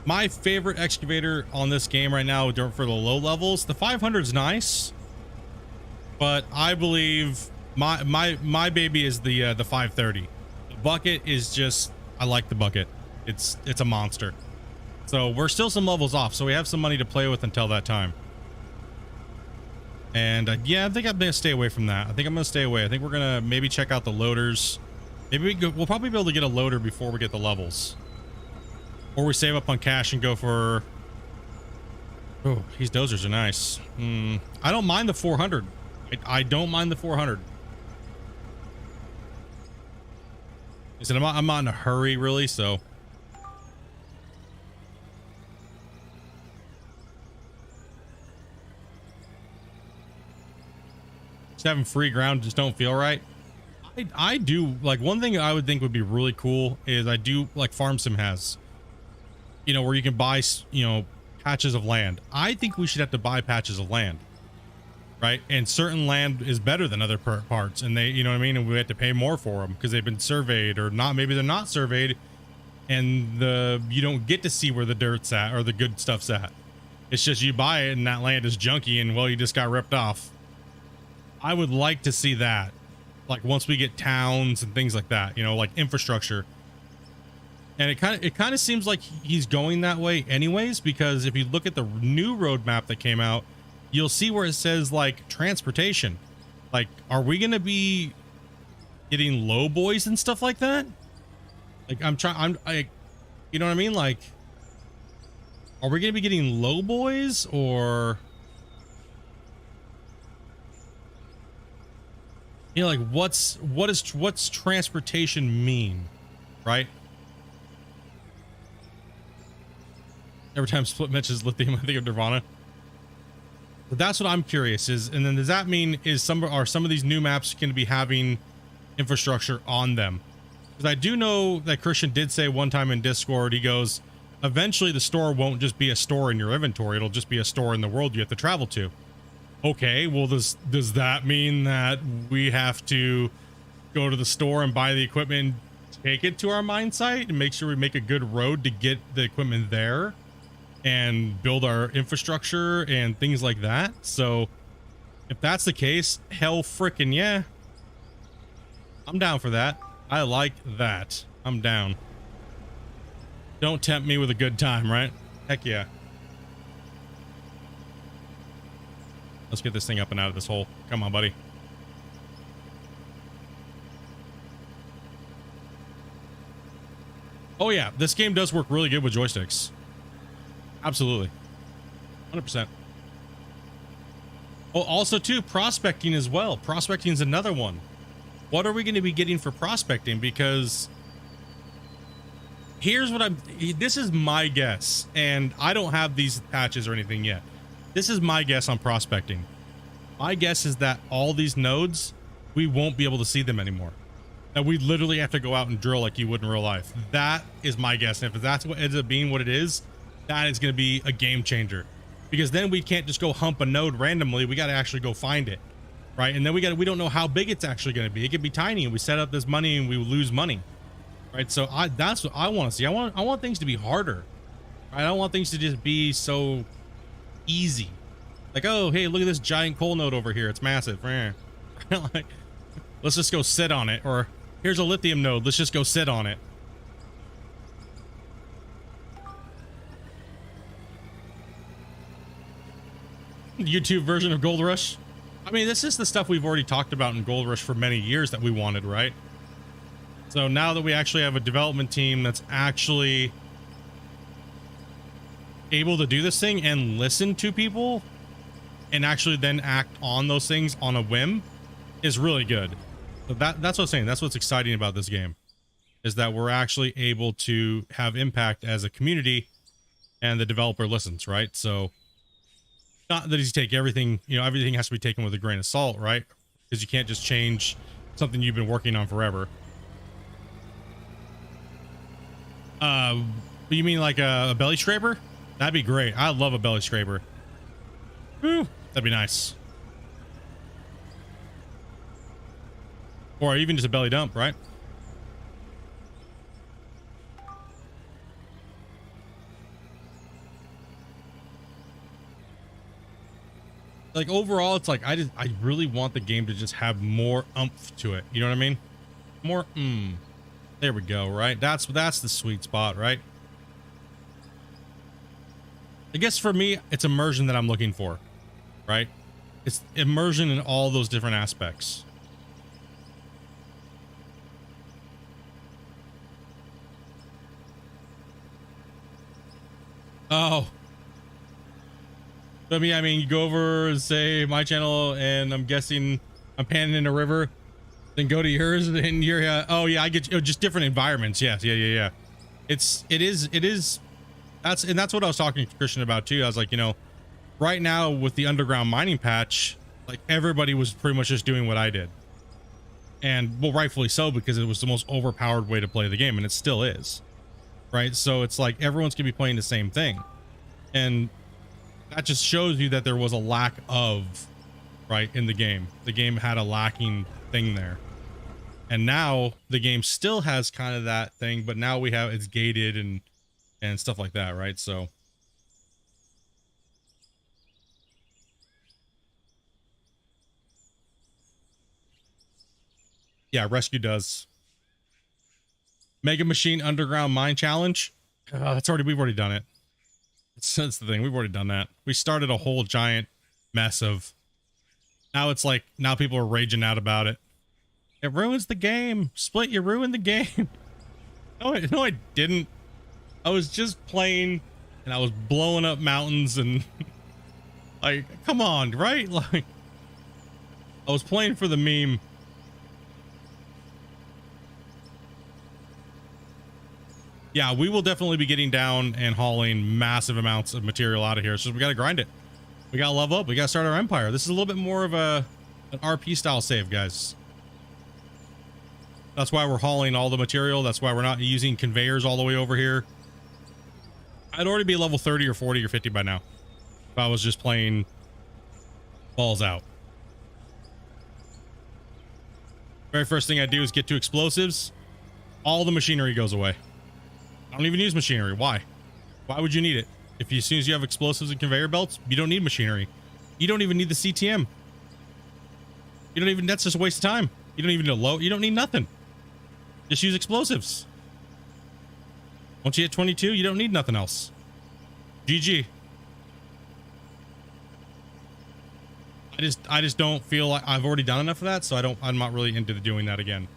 My favorite excavator on this game right now for the low levels. The 500 is nice, but I believe my baby is the 530. The bucket is just, I like the bucket. It's a monster. So we're still some levels off, so we have some money to play with until that time. And yeah, I think I'm gonna stay away from that. I think I'm gonna stay away. I think we're gonna maybe check out the loaders. Maybe we'll probably be able to get a loader before we get the levels, or we save up on cash and go for. Oh, these dozers are nice. I don't mind the 400. I don't mind the 400. I said I'm not in a hurry really, so. Just having free ground just don't feel right. I do like, one thing I would think would be really cool is I do like Farm Sim has, you know, where you can buy, you know, patches of land. I think we should have to buy patches of land, right? And certain land is better than other parts, and they, you know what I mean, and we have to pay more for them because they've been surveyed or not. Maybe they're not surveyed, and you don't get to see where the dirt's at or the good stuff's at. It's just you buy it and that land is junky and, well, you just got ripped off. I would like to see that, like once we get towns and things like that, you know, like infrastructure. And it kind of seems like he's going that way anyways, because if you look at the new roadmap that came out, you'll see where it says like transportation. Like, are we going to be getting low boys and stuff like that? Like, you know what I mean? Like, are we going to be getting low boys, or, you know, like what's transportation mean, right? Every time Split mentions lithium, I think of Nirvana. But that's what I'm curious is, and then does that mean are some of these new maps going to be having infrastructure on them? Because I do know that Christian did say one time in Discord, he goes, eventually the store won't just be a store in your inventory, it'll just be a store in the world you have to travel to. Okay, well, does that mean that we have to go to the store and buy the equipment, take it to our mine site, and make sure we make a good road to get the equipment there and build our infrastructure and things like that? So if that's the case, hell frickin' yeah, I'm down for that. I like that. I'm down. Don't tempt me with a good time, right? Heck yeah. Let's get this thing up and out of this hole. Come on, buddy. Oh yeah, this game does work really good with joysticks. Absolutely. 100%. Oh, also too, prospecting as well. Prospecting is another one. What are we going to be getting for prospecting? Because here's what this is my guess, and I don't have these patches or anything yet. This is my guess on prospecting. My guess is that all these nodes, we won't be able to see them anymore. That we literally have to go out and drill like you would in real life. That is my guess. And if that's what ends up being what it is, that is going to be a game changer. Because then we can't just go hump a node randomly. We got to actually go find it, right? And then we don't know how big it's actually going to be. It could be tiny, and we set up this money and we lose money. Right, so that's what I want to see. I want things to be harder. Right? I don't want things to just be so easy. Like, oh, hey, look at this giant coal node over here. It's massive. Like, let's just go sit on it. Or here's a lithium node. Let's just go sit on it. YouTube version of Gold Rush. I mean, this is the stuff we've already talked about in Gold Rush for many years that we wanted, right? So now that we actually have a development team that's actually able to do this thing and listen to people and actually then act on those things on a whim is really good. So that's what I'm saying. That's what's exciting about this game, is that we're actually able to have impact as a community and the developer listens, right? So not that you take everything, you know, everything has to be taken with a grain of salt, right? Because you can't just change something you've been working on forever. You mean like a belly scraper? That'd be great. I love a belly scraper. Whew, that'd be nice. Or even just a belly dump, right? Like overall, it's like I really want the game to just have more oomph to it. You know what I mean? More There we go, right? That's the sweet spot, right? I guess for me, it's immersion that I'm looking for, right? It's immersion in all those different aspects. Oh. So I mean, you go over and say my channel, and I'm guessing I'm panning in a river, then go to yours, and you're, oh yeah, I get you, just different environments. Yes, yeah. It is. That's what I was talking to Christian about too. I was like, you know, right now with the underground mining patch, like everybody was pretty much just doing what I did. And well, rightfully so, because it was the most overpowered way to play the game, and it still is. Right? So it's like everyone's gonna be playing the same thing. And that just shows you that there was a lack of, right, in the game. The game had a lacking thing there. And now the game still has kind of that thing, but now we have, it's gated and stuff like that, right? So yeah, Rescue does. Mega Machine Underground Mine Challenge. We've already done it. That's the thing. We've already done that. We started a whole giant mess of, now it's like, now people are raging out about it. It ruins the game. Split, you ruined the game. No, I didn't. I was just playing and I was blowing up mountains and like, come on, right? Like, I was playing for the meme. Yeah, we will definitely be getting down and hauling massive amounts of material out of here. So we got to grind it. We got to level up. We got to start our empire. This is a little bit more of an RP style save, guys. That's why we're hauling all the material. That's why we're not using conveyors all the way over here. I'd already be level 30 or 40 or 50 by now if I was just playing balls out. Very first thing I do is get to explosives. All the machinery goes away. I don't even use machinery. Why? Why would you need it? If as soon as you have explosives and conveyor belts, you don't need machinery. You don't even need the CTM. You don't even, that's just a waste of time. You don't even need a load. You don't need nothing. Just use explosives. Once you hit 22, you don't need nothing else. GG. I just don't feel like I've already done enough of that, so I'm not really into doing that again.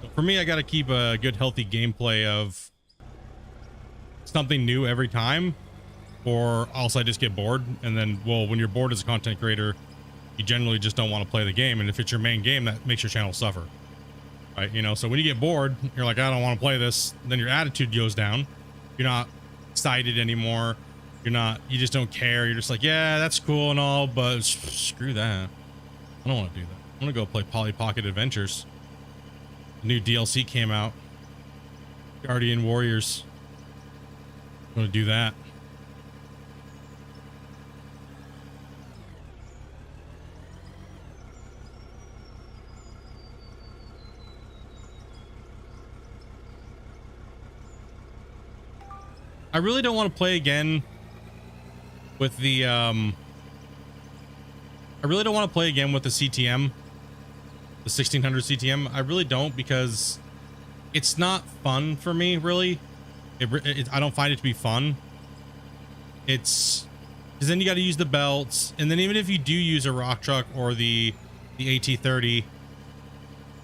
So for me, I got to keep a good, healthy gameplay of something new every time. or else I just get bored. And then, well, when you're bored as a content creator, you generally just don't want to play the game. And if it's your main game, that makes your channel suffer, right? You know, so when you get bored, you're like, I don't want to play this. Then your attitude goes down. You're not excited anymore. You just don't care. You're just like, yeah, that's cool and all, but screw that. I don't want to do that. I'm going to go play Polly Pocket Adventures. The new DLC came out. Guardian Warriors. I'm going to do that. I really don't want to play again with the I really don't want to play again with the CTM, the 1600 CTM. I really don't, because it's not fun for me, really. I don't find it to be fun. It's because then you got to use the belts, and then even if you do use a rock truck or the AT30,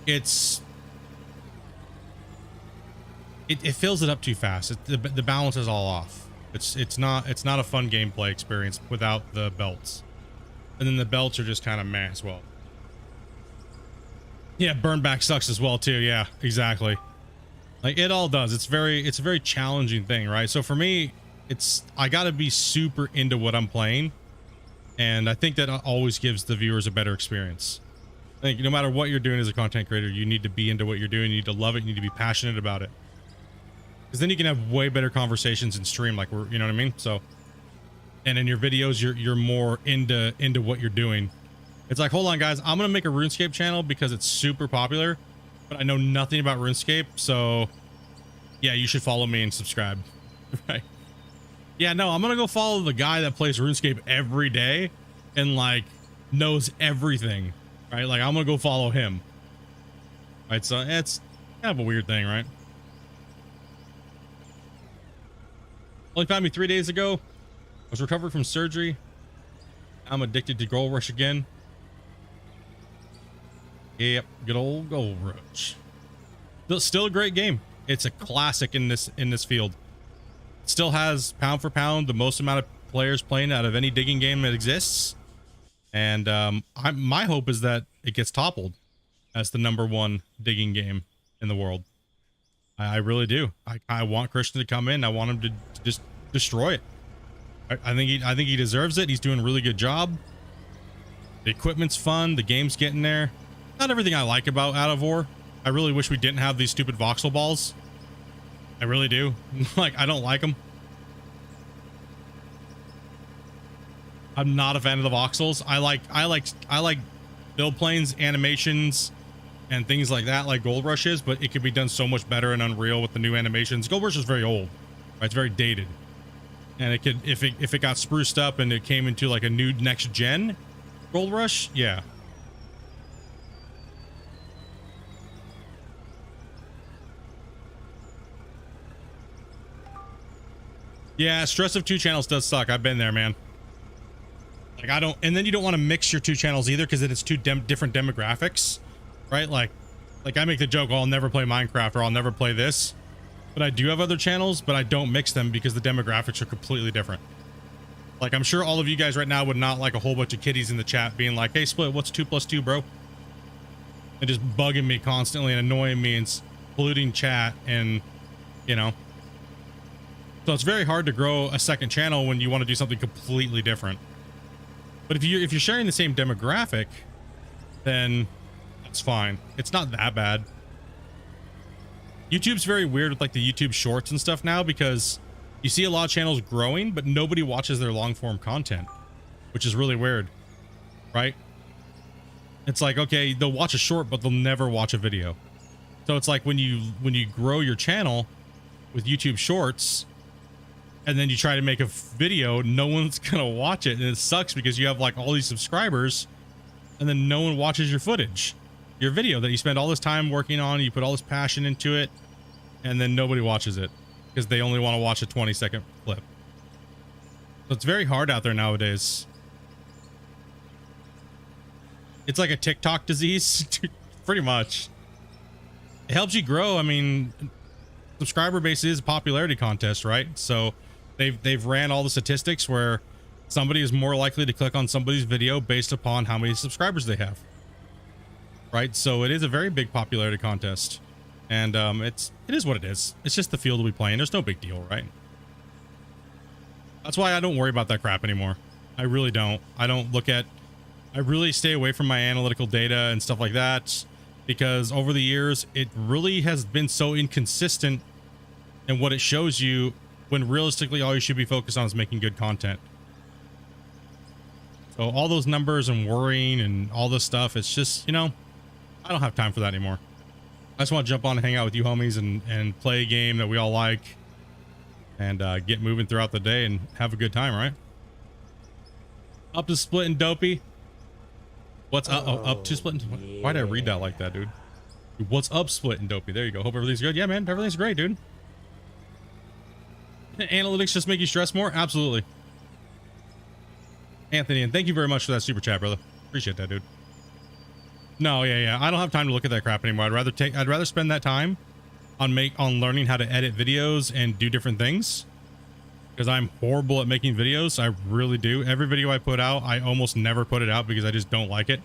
it fills it up too fast. The balance is all off. It's not a fun gameplay experience without the belts. And then the belts are just kind of meh as well. Yeah, burn back sucks as well too. Yeah, exactly. Like it all does. It's a very challenging thing, right? So for me, I gotta be super into what I'm playing. And I think that always gives the viewers a better experience. I think no matter what you're doing as a content creator, you need to be into what you're doing. You need to love it. You need to be passionate about it. Because then you can have way better conversations in stream, like you know what I mean? So, and in your videos, you're more into what you're doing. It's like, hold on, guys, I'm gonna make a RuneScape channel because it's super popular, but I know nothing about RuneScape, so yeah, you should follow me and subscribe, right? Yeah, no, I'm gonna go follow the guy that plays RuneScape every day and like knows everything, right? Like I'm gonna go follow him, right? So it's kind of a weird thing, right? Only found me 3 days ago. I was recovered from surgery. I'm addicted to Gold Rush again. Yep, good old Gold Rush. Still a great game. It's a classic in this field. It still has pound for pound the most amount of players playing out of any digging game that exists. And my hope is that it gets toppled as the =1 digging game in the world. I really do. I want Christian to come in. I want him to just destroy it. I think he deserves it. He's doing a really good job. The equipment's fun. The game's getting there. Not everything I like about Out of War. I really wish we didn't have these stupid voxel balls. I really do. Like, I don't like them. I'm not a fan of the voxels. I like build planes, animations, and things like that, like Gold Rush is, but it could be done so much better in Unreal with the new animations. Gold Rush is very old, right? It's very dated, and it could, if it got spruced up and it came into like a new next gen Gold Rush, yeah. Yeah, stress of 2 channels does suck. I've been there, man. Like and then you don't want to mix your 2 channels either, because then it's 2 different demographics. Right? Like I make the joke, oh, I'll never play Minecraft or I'll never play this, but I do have other channels, but I don't mix them because the demographics are completely different. Like, I'm sure all of you guys right now would not like a whole bunch of kiddies in the chat being like, hey, Split, what's 2 + 2, bro? And just bugging me constantly and annoying me and polluting chat, and you know. So it's very hard to grow a second channel when you want to do something completely different. But if you're sharing the same demographic, then it's fine. It's not that bad. YouTube's very weird with like the YouTube shorts and stuff now, because you see a lot of channels growing, but nobody watches their long form content, which is really weird, right? It's like, okay, they'll watch a short, but they'll never watch a video. So it's like when you grow your channel with YouTube shorts and then you try to make a video, no one's gonna watch it, and it sucks because you have like all these subscribers and then no one watches your footage. Your video that you spend all this time working on, you put all this passion into it, and then nobody watches it because they only want to watch a 20-second clip. So it's very hard out there nowadays. It's like a TikTok disease, pretty much. It helps you grow. I mean, subscriber base is a popularity contest, right? So They've ran all the statistics where somebody is more likely to click on somebody's video based upon how many subscribers they have. Right? So it is a very big popularity contest. And it is what it is. It's just the field we play in. There's no big deal, right? That's why I don't worry about that crap anymore. I really don't. I really stay away from my analytical data and stuff like that, because over the years, it really has been so inconsistent in what it shows you, when realistically all you should be focused on is making good content. So all those numbers and worrying and all this stuff, it's just, you know, I don't have time for that anymore. I just want to jump on and hang out with you homies and play a game that we all like, and get moving throughout the day and have a good time, right? Up to Splitintwo Tee. What's up? Oh, up to Splitintwo. Yeah. Why did I read that like that, dude? What's up, Splitintwo Tee? There you go. Hope everything's good. Yeah, man, everything's great, dude. Analytics just make you stress more? Absolutely. Anthony, and thank you very much for that super chat, brother. Appreciate that, dude. No, yeah. I don't have time to look at that crap anymore. I'd rather spend that time on learning how to edit videos and do different things, because I'm horrible at making videos. I really do. Every video I put out, I almost never put it out because I just don't like it.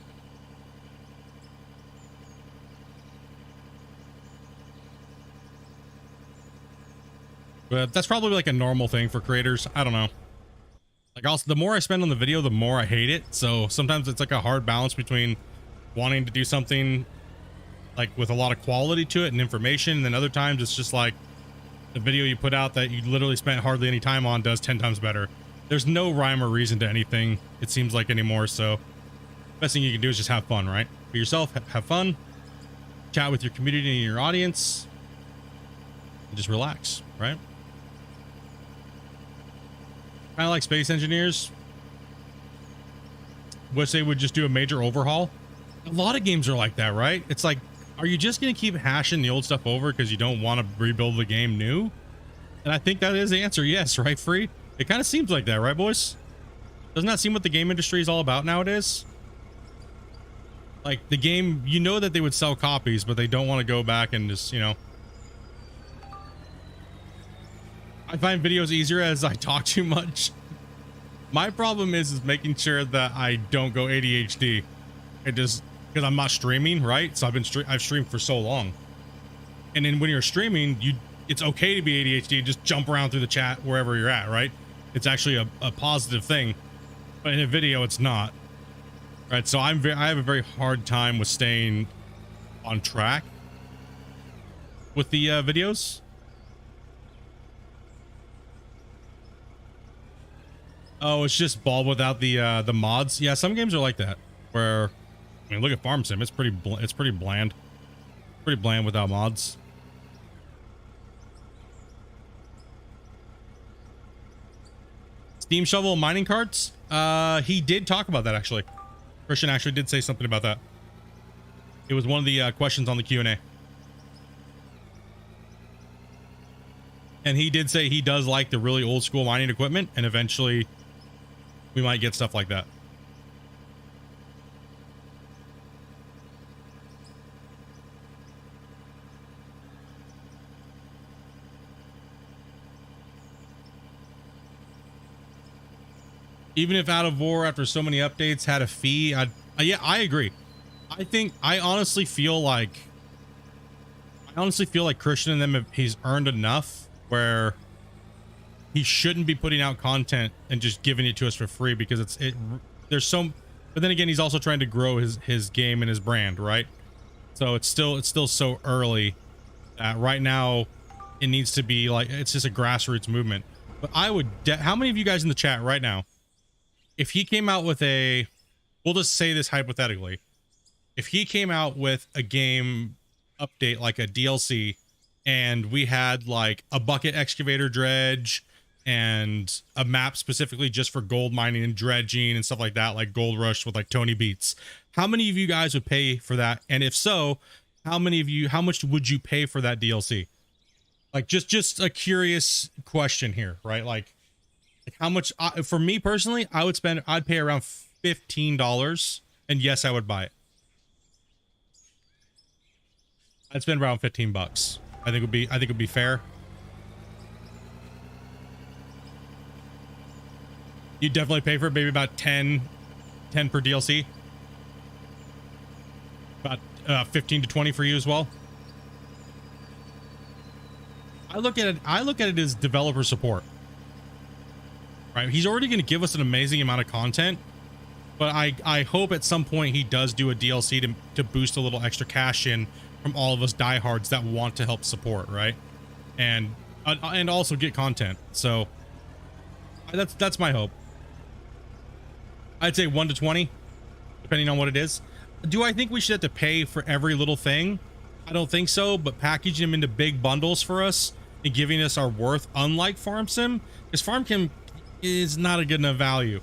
But that's probably like a normal thing for creators. I don't know. Like, also, the more I spend on the video, the more I hate it. So sometimes it's like a hard balance between wanting to do something like with a lot of quality to it and information, and then other times it's just like the video you put out that you literally spent hardly any time on does 10 times better. There's no rhyme or reason to anything, it seems like, anymore. So best thing you can do is just have fun, right? Be yourself, have fun, chat with your community and your audience, and just relax, right? Kind of like space engineers. Wish they would just do a major overhaul. A lot of games are like that, right? It's like, are you just going to keep hashing the old stuff over because you don't want to rebuild the game new? And I think that is the answer. Yes, right, Free? It kind of seems like that, right, boys? Doesn't that seem what the game industry is all about nowadays? Like, the game, you know that they would sell copies, but they don't want to go back and just, you know. I find videos easier as I talk too much. My problem is making sure that I don't go ADHD. It just, because I'm not streaming, right? So I've streamed for so long. And then when you're streaming, it's okay to be ADHD, just jump around through the chat wherever you're at, right? It's actually a positive thing. But in a video, it's not. Right? So I have a very hard time with staying on track with the videos. Oh, it's just Bulb without the mods. Yeah, some games are like that, where, I mean, look at Farm Sim. It's pretty bland. Pretty bland without mods. Steam Shovel mining carts? He did talk about that, actually. Christian actually did say something about that. It was one of the questions on the Q&A. And he did say he does like the really old school mining equipment, and eventually we might get stuff like that. Even if Out of War, after so many updates, had a fee, yeah, I agree. I honestly feel like Christian and them, he's earned enough where he shouldn't be putting out content and just giving it to us for free, because there's so, but then again, he's also trying to grow his game and his brand, right? So it's still so early that right now it needs to be like, it's just a grassroots movement. But I would, how many of you guys in the chat right now, if he came out with we'll just say this hypothetically, if he came out with a game update, like a DLC, and we had like a bucket excavator dredge and a map specifically just for gold mining and dredging and stuff like that, like Gold Rush with like Tony Beats, how many of you guys would pay for that? And if so, how much would you pay for that DLC? Like, just a curious question here, right? Like how much, for me personally, I'd pay around $15, and yes, I would buy it. I'd spend around 15 bucks. I think it would be fair. You definitely pay for it, maybe about 10 per DLC. About 15 to 20 for you as well. I look at it as developer support. Right? He's already going to give us an amazing amount of content, but I hope at some point he does do a DLC to boost a little extra cash in from all of us diehards that want to help support, right? And also get content. So that's my hope. I'd say 1 to 20, depending on what it is. Do I think we should have to pay for every little thing? I don't think so, but packaging them into big bundles for us and giving us our worth, unlike Farm Sim, because Farm Sim is not a good enough value.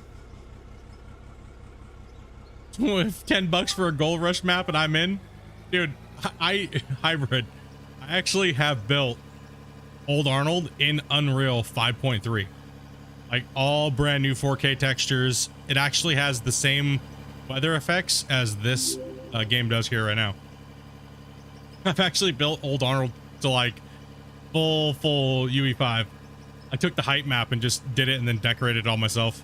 With $10 for a Gold Rush map and I'm in, dude. Hybrid. I actually have built Old Arnold in Unreal 5.3, like all brand new 4K textures. It actually has the same weather effects as this game does here right now. I've actually built Old Arnold to like full UE5. I took the height map and just did it and then decorated it all myself.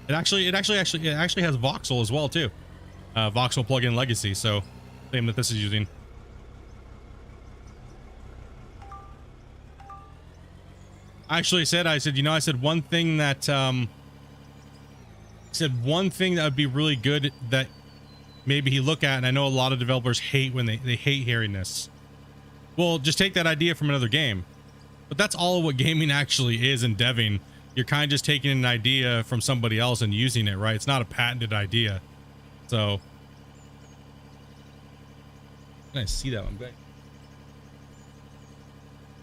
It actually has voxel as well too. Voxel plugin legacy, so same that this is using. I said one thing that would be really good that maybe he look at, and I know a lot of developers hate when they hate hearing this. Well, just take that idea from another game. But that's all of what gaming actually is in deving. You're kind of just taking an idea from somebody else and using it, right? It's not a patented idea. So I see that one.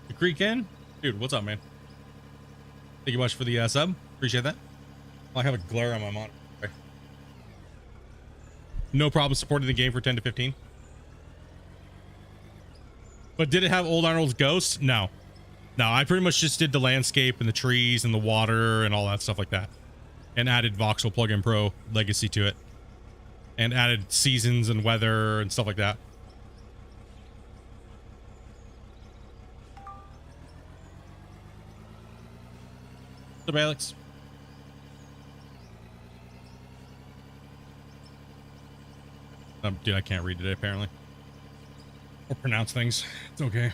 The Creek in? Dude, what's up, man? Thank you much for the sub. Appreciate that. I have a glare on my monitor. Okay. No problem supporting the game for 10 to 15. But did it have Old Arnold's ghost? No. No, I pretty much just did the landscape and the trees and the water and all that stuff like that. And added Voxel Plugin Pro legacy to it. And added seasons and weather and stuff like that. What's up, Alex? Dude, I can't read today, apparently. Or pronounce things. It's okay.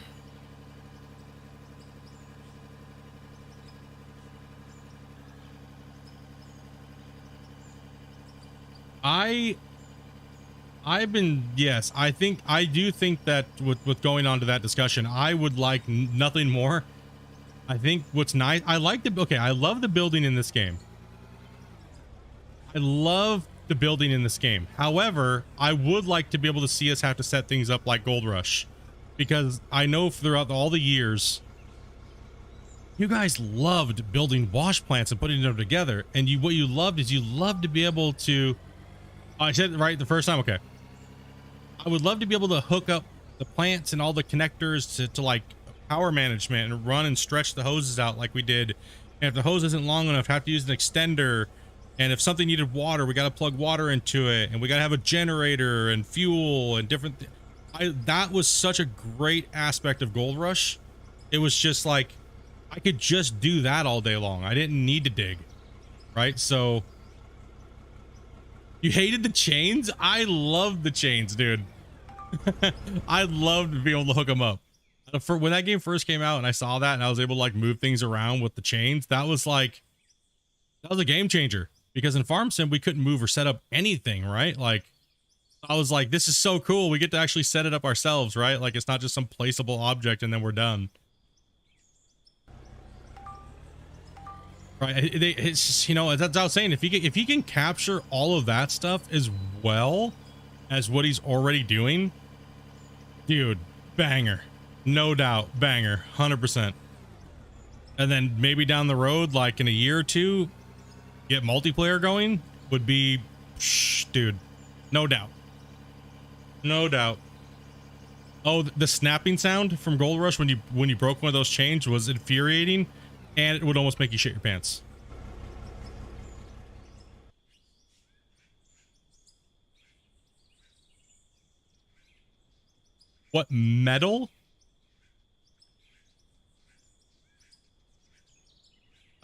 I do think that with going on to that discussion, I would like nothing more. I think what's nice, I love the building in this game. I love the building in this game. However, I would like to be able to see us have to set things up like Gold Rush, because I know throughout all the years, you guys loved building wash plants and putting them together. And what you loved is you loved to be able to, I said it right the first time. Okay. I would love to be able to hook up the plants and all the connectors to like power management and run and stretch the hoses out like we did. And if the hose isn't long enough, have to use an extender. And if something needed water, we got to plug water into it, and we got to have a generator and fuel and different. That was such a great aspect of Gold Rush. It was just like, I could just do that all day long. I didn't need to dig, right? So you hated the chains? I loved the chains, dude. I loved to be able to hook them up. When that game first came out and I saw that and I was able to like move things around with the chains, that was a game changer. Because in Farm Sim, we couldn't move or set up anything, right? Like, I was like, this is so cool. We get to actually set it up ourselves, right? Like, it's not just some placeable object and then we're done. Right? It's just, you know, that's what I was saying. If he can capture all of that stuff as well as what he's already doing, dude, banger. No doubt, banger, 100%. And then maybe down the road, like in a year or two, get multiplayer going would be, dude, no doubt. No doubt. Oh, the snapping sound from Gold Rush when you broke one of those chains was infuriating, and it would almost make you shit your pants. What, metal?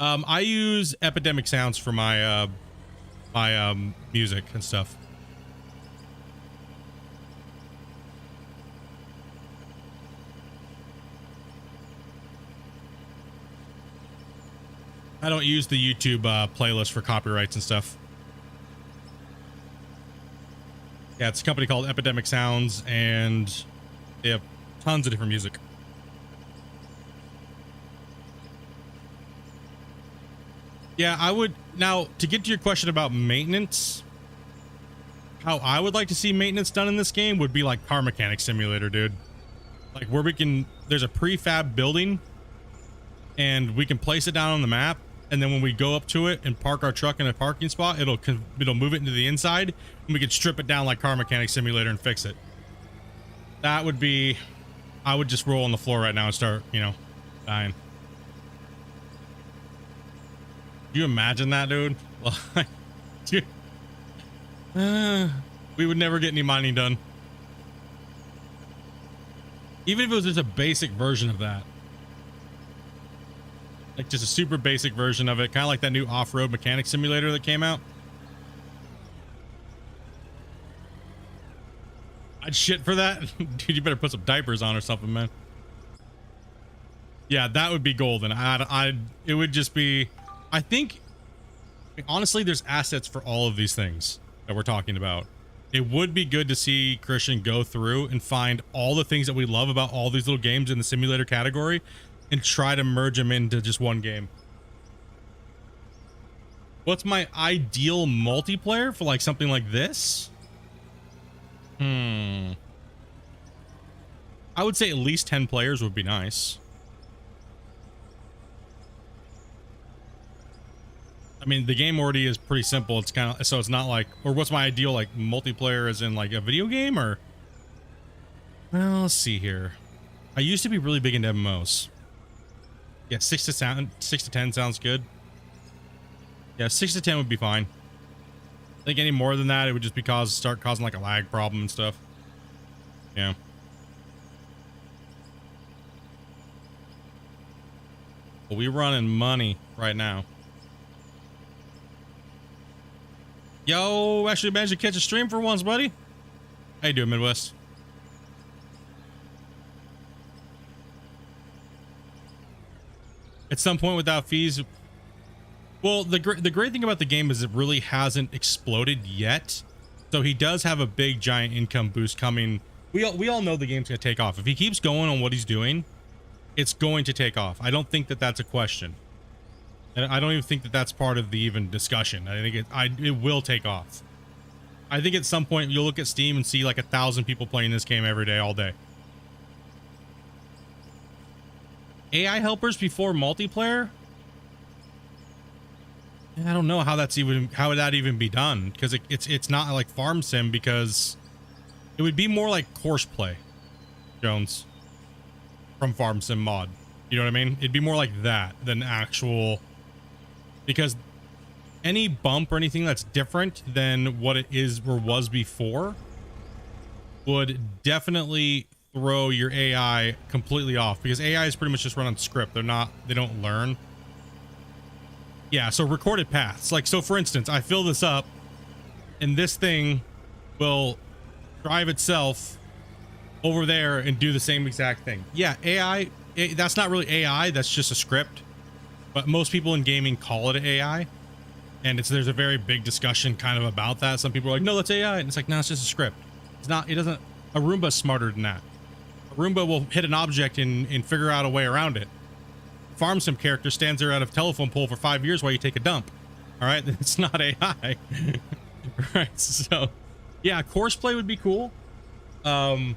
I use Epidemic Sounds for my music and stuff. I don't use the YouTube playlist for copyrights and stuff. Yeah, it's a company called Epidemic Sounds, and they have tons of different music. Yeah, I would. Now, to get to your question about maintenance, how I would like to see maintenance done in this game would be like Car Mechanic Simulator, dude. Like where we can, there's a prefab building, and we can place it down on the map, and then when we go up to it and park our truck in a parking spot, it'll move it into the inside, and we can strip it down like Car Mechanic Simulator and fix it. That would be, I would just roll on the floor right now and start, you know, dying. Do you imagine that, dude? Like, dude, we would never get any mining done. Even if it was just a basic version of that. Like just a super basic version of it, kind of like that new off-road mechanic simulator that came out. I'd shit for that. Dude, you better put some diapers on or something, man. Yeah, that would be golden. It would just be, I think, honestly, there's assets for all of these things that we're talking about. It would be good to see Christian go through and find all the things that we love about all these little games in the simulator category and try to merge them into just one game. What's my ideal multiplayer for like something like this? I would say at least 10 players would be nice. I mean, the game already is pretty simple. It's kind of, so it's not like, or what's my ideal like multiplayer as in like a video game or? Well, let's see here. I used to be really big into MMOs. Yeah, 6 to 10 sounds good. Yeah, 6 to 10 would be fine. I think any more than that, it would just be start causing like a lag problem and stuff. Yeah. Well, we running money right now. Yo, actually managed to catch a stream for once, buddy. How you doing, Midwest? At some point without fees. Well, the great thing about the game is it really hasn't exploded yet. So he does have a big giant income boost coming. We all know the game's gonna take off. If he keeps going on what he's doing, it's going to take off. I don't think that that's a question. And I don't even think that that's part of the even discussion. I think it will take off. I think at some point you'll look at Steam and see like 1,000 people playing this game every day, all day. AI helpers before multiplayer? I don't know how how would that even be done, because it's not like farm sim, because it would be more like course play, Jones, from farm sim mod. You know what I mean? It'd be more like that than actual, because any bump or anything that's different than what it is or was before would definitely throw your AI completely off, because AI is pretty much just run on script. They don't learn. Yeah, so recorded paths. Like, so for instance, I fill this up and this thing will drive itself over there and do the same exact thing. Yeah, AI, that's not really AI, that's just a script. But most people in gaming call it AI. And there's a very big discussion kind of about that. Some people are like, no, that's AI. And it's like, no, it's just a script. It's not, it doesn't, a Roomba's smarter than that. A Roomba will hit an object and figure out a way around it. Farm sim character stands there at a telephone pole for 5 years while you take a dump. All right, it's not AI. Right, so yeah, course play would be cool. Some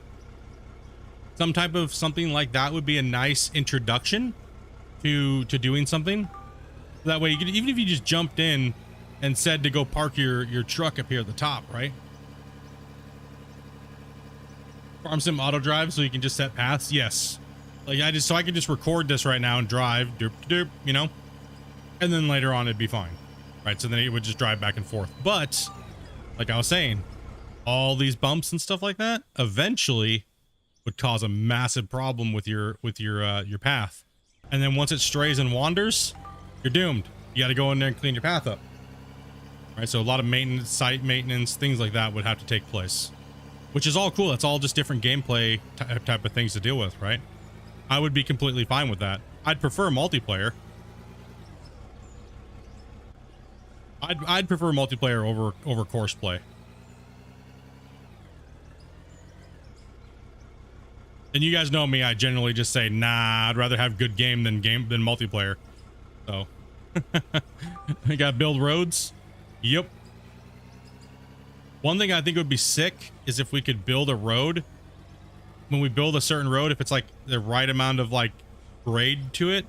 type of something like that would be a nice introduction to doing something. That way you could, even if you just jumped in and said to go park your truck up here at the top, right? Farm sim auto drive, so you can just set paths. Yes. Like I can just record this right now and drive, derp, derp, you know, and then later on it'd be fine, right? So then it would just drive back and forth. But like I was saying, all these bumps and stuff like that eventually would cause a massive problem with your path. And then once it strays and wanders, you're doomed. You got to go in there and clean your path up. Right, so a lot of maintenance, site maintenance, things like that would have to take place, which is all cool. That's all just different gameplay type of things to deal with, right? I would be completely fine with that. I'd prefer multiplayer. I'd prefer multiplayer over course play. And you guys know me, I generally just say, nah, I'd rather have good game than multiplayer. So I gotta build roads. Yep. One thing I think would be sick is if we could build a road. When we build a certain road, if it's like the right amount of like grade to it,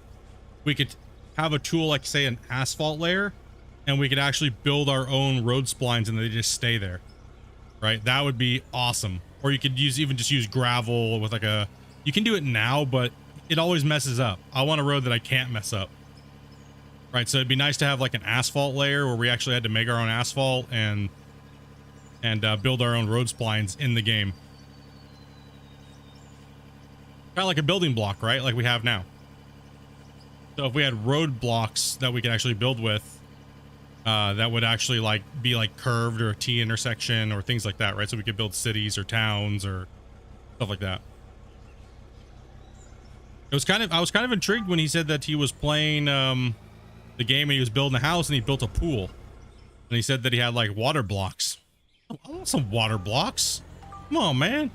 we could have a tool like say an asphalt layer, and we could actually build our own road splines and they just stay there. Right? That would be awesome. Or you could even just use gravel with like a, you can do it now, but it always messes up. I want a road that I can't mess up. Right, so it'd be nice to have like an asphalt layer where we actually had to make our own asphalt and build our own road splines in the game. Kind of like a building block, right? Like we have now. So if we had road blocks that we could actually build with, that would actually like be like curved or a T intersection or things like that, right? So we could build cities or towns or stuff like that. I was kind of intrigued when he said that he was playing the game and he was building a house and he built a pool, and he said that he had like water blocks. I want some water blocks. Come on, man.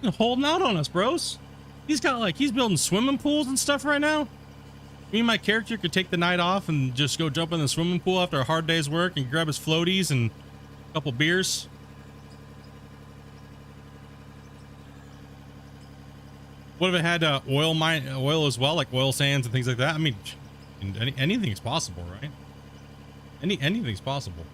You're holding out on us, bros. He's building swimming pools and stuff right now. Me and my character could take the night off and just go jump in the swimming pool after a hard day's work and grab his floaties and a couple beers. What if it had oil as well, like oil sands and things like that? I mean, anything's possible, right? Anything's possible.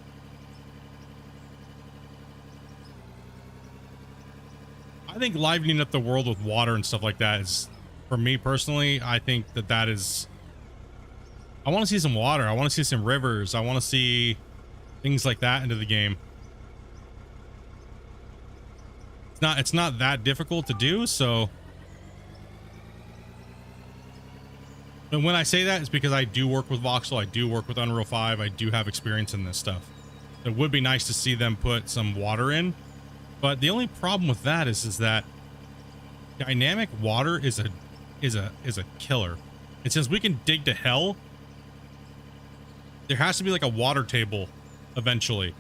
I think livening up the world with water and stuff like that is, for me personally, I think that is, I want to see some water. I want to see some rivers. I want to see things like that into the game. It's not that difficult to do, so. And when I say that, it's because I do work with voxel, I do work with Unreal 5, I do have experience in this stuff. It would be nice to see them put some water in, but the only problem with that is that dynamic water is a killer. And since we can dig to hell, there has to be like a water table eventually.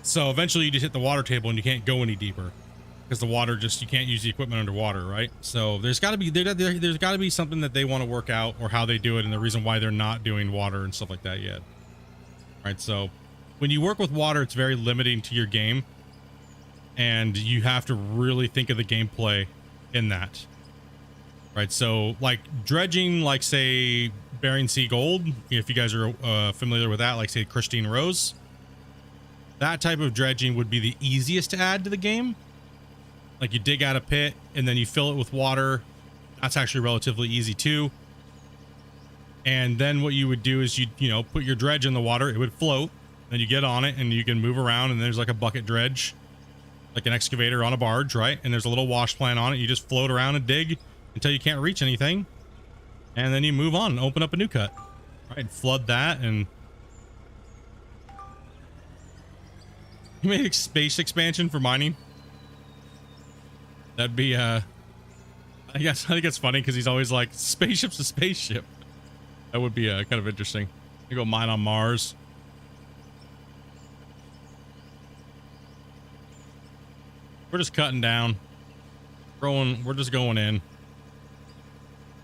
So eventually you just hit the water table and you can't go any deeper. Because the water you can't use the equipment underwater, right? So there's got to be something that they want to work out, or how they do it, and the reason why they're not doing water and stuff like that yet. Right, so when you work with water, it's very limiting to your game, and you have to really think of the gameplay in that. Right, so like dredging, like say Bering Sea Gold, if you guys are familiar with that, like say Christine Rose, that type of dredging would be the easiest to add to the game. Like you dig out a pit and then you fill it with water. That's actually relatively easy too. And then what you would do is you put your dredge in the water. It would float. Then you get on it and you can move around, and there's like a bucket dredge, like an excavator on a barge, right? And there's a little wash plant on it. You just float around and dig until you can't reach anything. And then you move on and open up a new cut, right? Flood that, and you made a space expansion for mining. That'd be, I think it's funny because he's always like, spaceship's a spaceship. That would be kind of interesting. You go mine on Mars. We're just cutting down. We're just going in.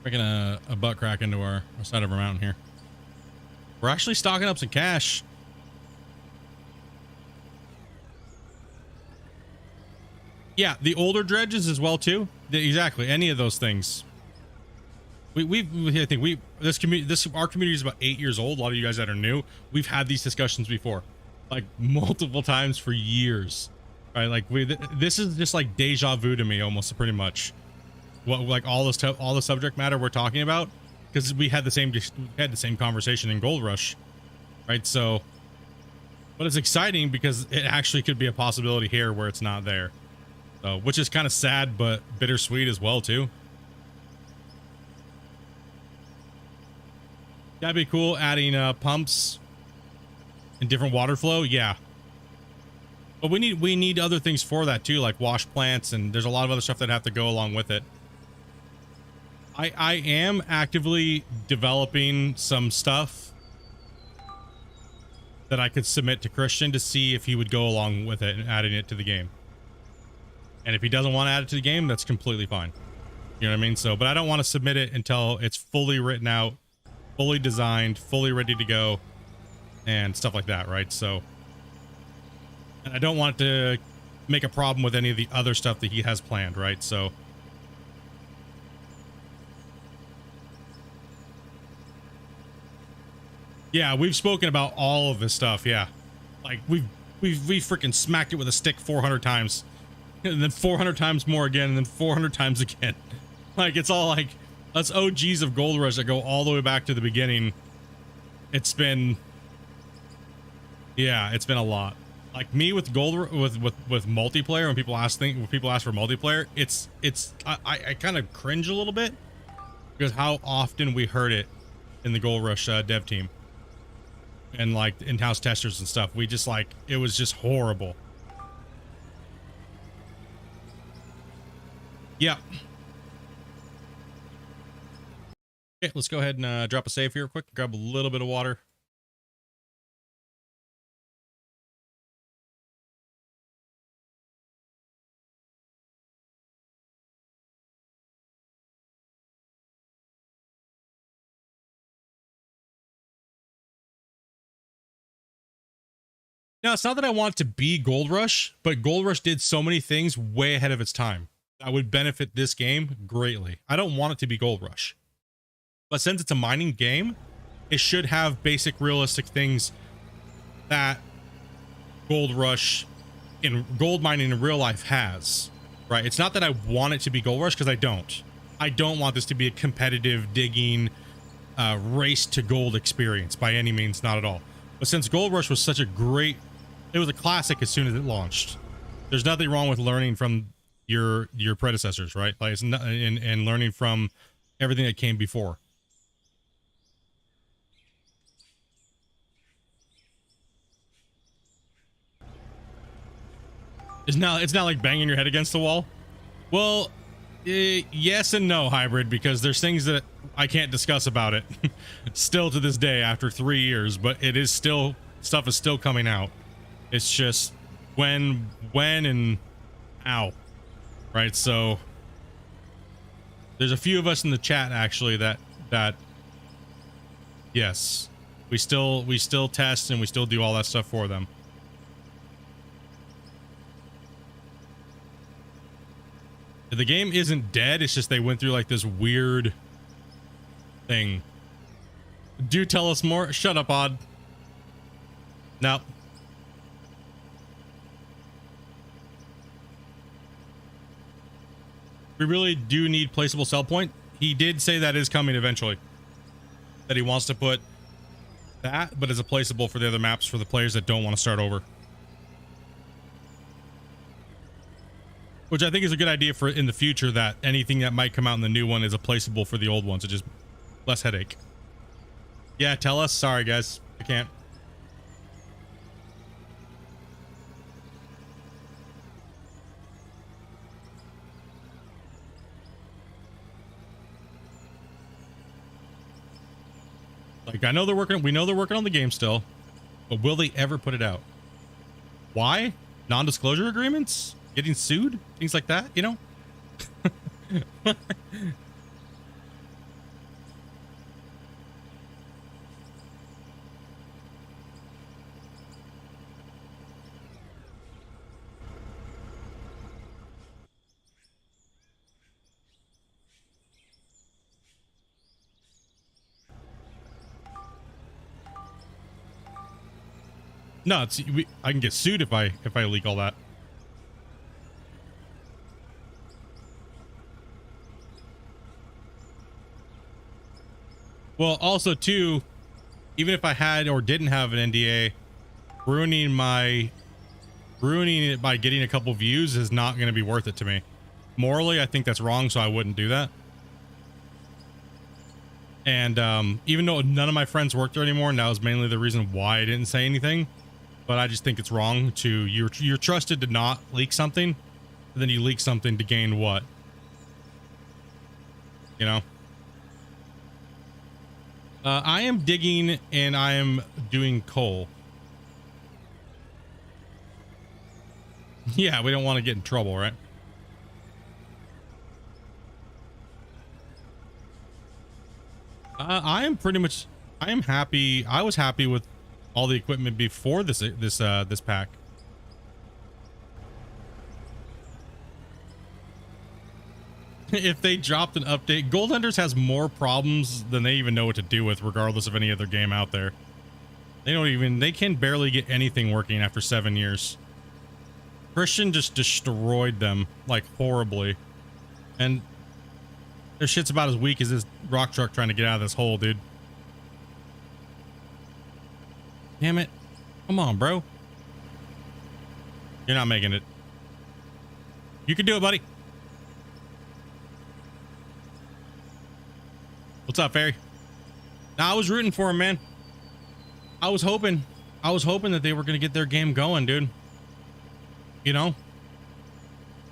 Making a butt crack into our side of our mountain here. We're actually stocking up some cash. Yeah, the older dredges as well too. Exactly, any of those things. Our community is about 8 years old. A lot of you guys that are new, we've had these discussions before, like multiple times for years, right? Like this is just like deja vu to me, almost, pretty much. What, like all the subject matter we're talking about, because we had the same conversation in Gold Rush, right? So, but it's exciting because it actually could be a possibility here where it's not there. So, which is kind of sad, but bittersweet as well too. That'd be cool. Adding pumps and different water flow. Yeah. But we need other things for that too, like wash plants, and there's a lot of other stuff that have to go along with it. I am actively developing some stuff that I could submit to Christian to see if he would go along with it and adding it to the game. And if he doesn't want to add it to the game, that's completely fine. You know what I mean? So, but I don't want to submit it until it's fully written out, fully designed, fully ready to go, and stuff like that, right? So, and I don't want to make a problem with any of the other stuff that he has planned, right? So, yeah, we've spoken about all of this stuff. Yeah, like we freaking smacked it with a stick 400 times, and then 400 times more again, and then 400 times again. Like, it's all like us OGs of Gold Rush that go all the way back to the beginning. It's been, yeah, it's been a lot. Like me with with multiplayer, when people ask for multiplayer, I kind of cringe a little bit because how often we heard it in the Gold Rush dev team. And like in-house testers and stuff, we just like, it was just horrible. Yeah. Okay, let's go ahead and drop a save here quick. Grab a little bit of water. Now, it's not that I want to be Gold Rush, but Gold Rush did so many things way ahead of its time that would benefit this game greatly. I don't want it to be Gold Rush. But since it's a mining game, it should have basic realistic things that Gold Rush in gold mining in real life has, right? It's not that I want it to be Gold Rush, because I don't. I don't want this to be a competitive digging race to gold experience by any means, not at all. But since Gold Rush was such a great, it was a classic as soon as it launched. There's nothing wrong with learning from your predecessors, right? Like, it's not, and learning from everything that came before. It's not like banging your head against the wall. Well, yes and no, Hybrid, because there's things that I can't discuss about it still to this day after 3 years, but it is still, stuff is still coming out. It's just when and how, right? So there's a few of us in the chat actually that yes, we still test and we still do all that stuff for them. The game isn't dead, it's just they went through like this weird thing. Do tell us more. Shut up, Odd. No. We really do need placeable sell point. He did say that is coming eventually. That he wants to put that, but as a placeable for the other maps for the players that don't want to start over. Which I think is a good idea for in the future, that anything that might come out in the new one is a placeable for the old ones. It's just less headache. Yeah, tell us. Sorry, guys. I can't. Like, I know they're working, we know they're working on the game still, but will they ever put it out? Why? Non-disclosure agreements? Getting sued? Things like that, you know? No, it's I can get sued if I leak all that. Well, also too, even if I had or didn't have an NDA, ruining it by getting a couple views is not going to be worth it to me. Morally, I think that's wrong, so I wouldn't do that. And even though none of my friends work there anymore, and that was mainly the reason why I didn't say anything, but I just think it's wrong to, you're trusted to not leak something, and then you leak something to gain what? You know? I am digging and I am doing coal. Yeah, we don't want to get in trouble, right? I am pretty much, I am happy. I was happy with all the equipment before this pack. If they dropped an update, Gold Hunters has more problems than they even know what to do with, regardless of any other game out there. They can barely get anything working after 7 years. Christian just destroyed them, like, horribly. And their shit's about as weak as this rock truck trying to get out of this hole, dude. Damn it. Come on, bro. You're not making it. You can do it, buddy. What's up, Fairy? Now, I was rooting for him, man. I was hoping that they were going to get their game going, dude. You know?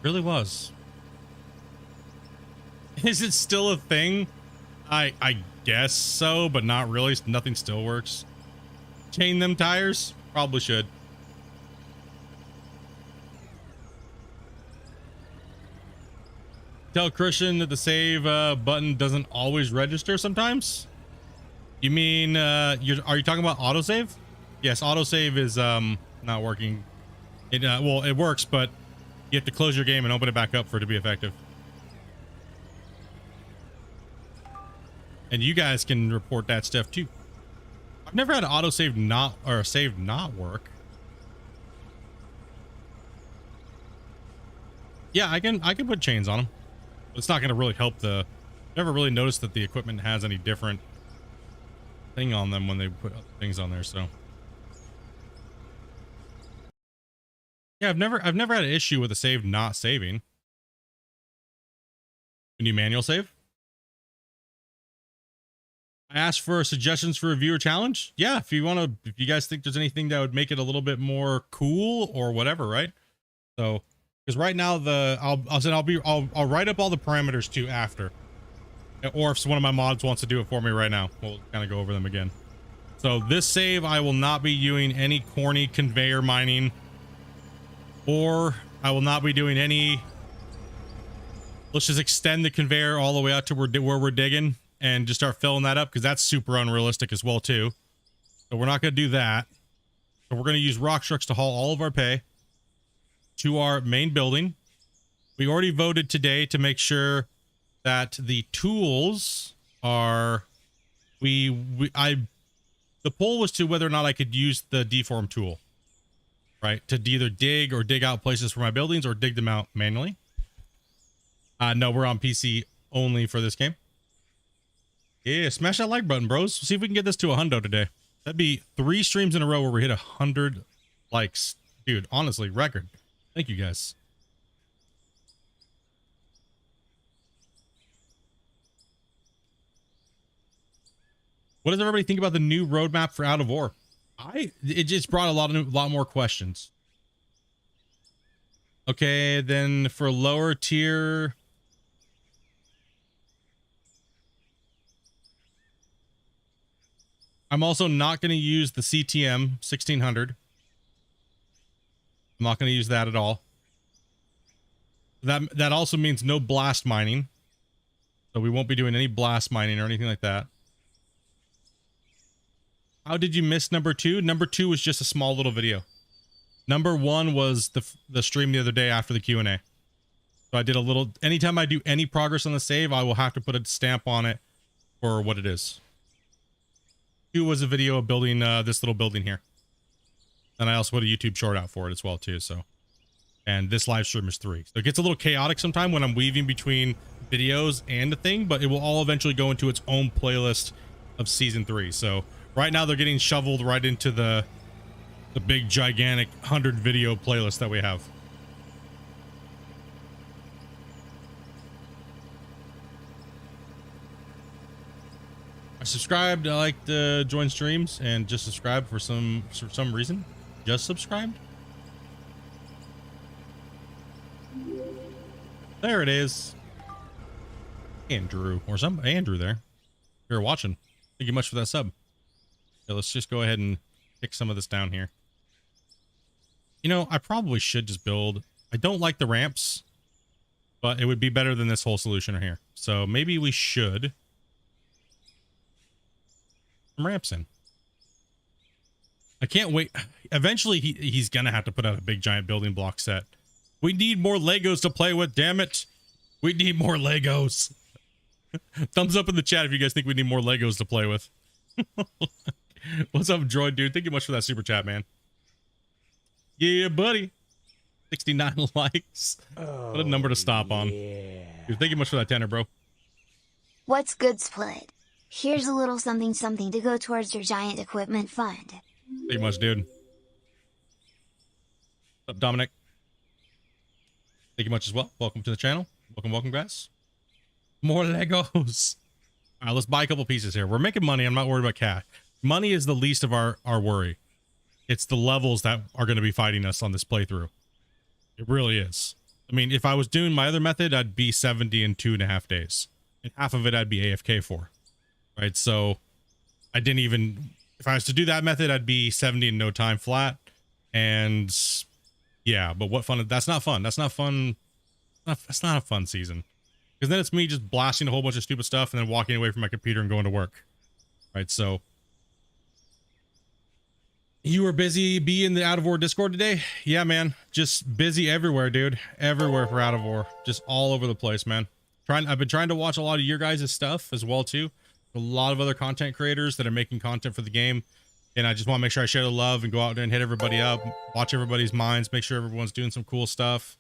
Really was. Is it still a thing? I guess so, but not really. Nothing still works. Chain them tires? Probably should. Tell Christian that the save button doesn't always register sometimes. You mean are you talking about autosave? Yes, autosave is not working. It well, it works, but you have to close your game and open it back up for it to be effective. And you guys can report that stuff too. I've never had an autosave not, or a save not work. Yeah, I can put chains on them. It's not going to really help the... Never really noticed that the equipment has any different thing on them when they put things on there, so... Yeah, I've never had an issue with a save not saving. Can you manual save? I asked for suggestions for a viewer challenge. Yeah, if you guys think there's anything that would make it a little bit more cool or whatever, right? So, because right now I'll write up all the parameters too after, or if one of my mods wants to do it for me right now, we'll kind of go over them again. So this save, I will not be doing any corny conveyor mining, or I will not be doing any. Let's just extend the conveyor all the way out to where we're digging and just start filling that up, because that's super unrealistic as well too. So we're not going to do that. So we're going to use rock trucks to haul all of our pay to our main building. We already voted today to make sure that the tools are the poll was to whether or not I could use the deform tool, right, to either dig or dig out places for my buildings or dig them out manually. No, we're on PC only for this game. Yeah, smash that like button, bros. See if we can get this to 100 today. That'd be 3 streams in a row where we hit 100 likes. Dude, honestly, record. Thank you, guys. What does everybody think about the new roadmap for Out of Ore? It just brought a lot more questions. Okay, then for lower tier... I'm also not going to use the CTM 1600. I'm not going to use that at all. That also means no blast mining. So we won't be doing any blast mining or anything like that. How did you miss number 2? Number 2 was just a small little video. Number 1 was the stream the other day after the Q&A. So I did a little... Anytime I do any progress on the save, I will have to put a stamp on it for what it is. 2 was a video of building this little building here. And I also put a YouTube short out for it as well too, so. And this live stream is 3. So it gets a little chaotic sometime when I'm weaving between videos and a thing, but it will all eventually go into its own playlist of season 3. So right now they're getting shoveled right into the big gigantic 100 video playlist that we have. I subscribed. I like to join streams and just subscribe for some reason. Just subscribed. There it is. Andrew or some Andrew there. You're watching. Thank you much for that sub. Okay, let's just go ahead and pick some of this down here. You know, I probably should just build. I don't like the ramps, but it would be better than this whole solution right here. So maybe we should some ramps in. I can't wait. Eventually he's gonna have to put out a big giant building block set. We need more Legos to play with, damn it. We need more Legos. Thumbs up in the chat if you guys think we need more Legos to play with. What's up, Droid dude? Thank you much for that super chat, man. Yeah, buddy. 69 likes. What a number to stop on. Dude, thank you much for that, Tanner, bro. What's good, Split? Here's a little something to go towards your giant equipment fund. Thank you much, dude. What's up, Dominic? Thank you much as well. Welcome to the channel. Welcome, guys. More Legos. All right, let's buy a couple pieces here. We're making money. I'm not worried about cash. Money is the least of our worry. It's the levels that are going to be fighting us on this playthrough. It really is. I mean, if I was doing my other method, I'd be 70 in 2.5 days. And half of it I'd be AFK for. Right? So I didn't even... If I was to do that method, I'd be 70 in no time flat. And yeah, but what fun... That's not fun. That's not fun. That's not a fun season. Because then it's me just blasting a whole bunch of stupid stuff and then walking away from my computer and going to work. Right? So... You were busy being the Out of War Discord today? Yeah, man. Just busy everywhere, dude. Everywhere for Out of War. Just all over the place, man. I've been trying to watch a lot of your guys' stuff as well, too. A lot of other content creators that are making content for the game. And I just want to make sure I share the love and go out there and hit everybody up. Watch everybody's minds. Make sure everyone's doing some cool stuff.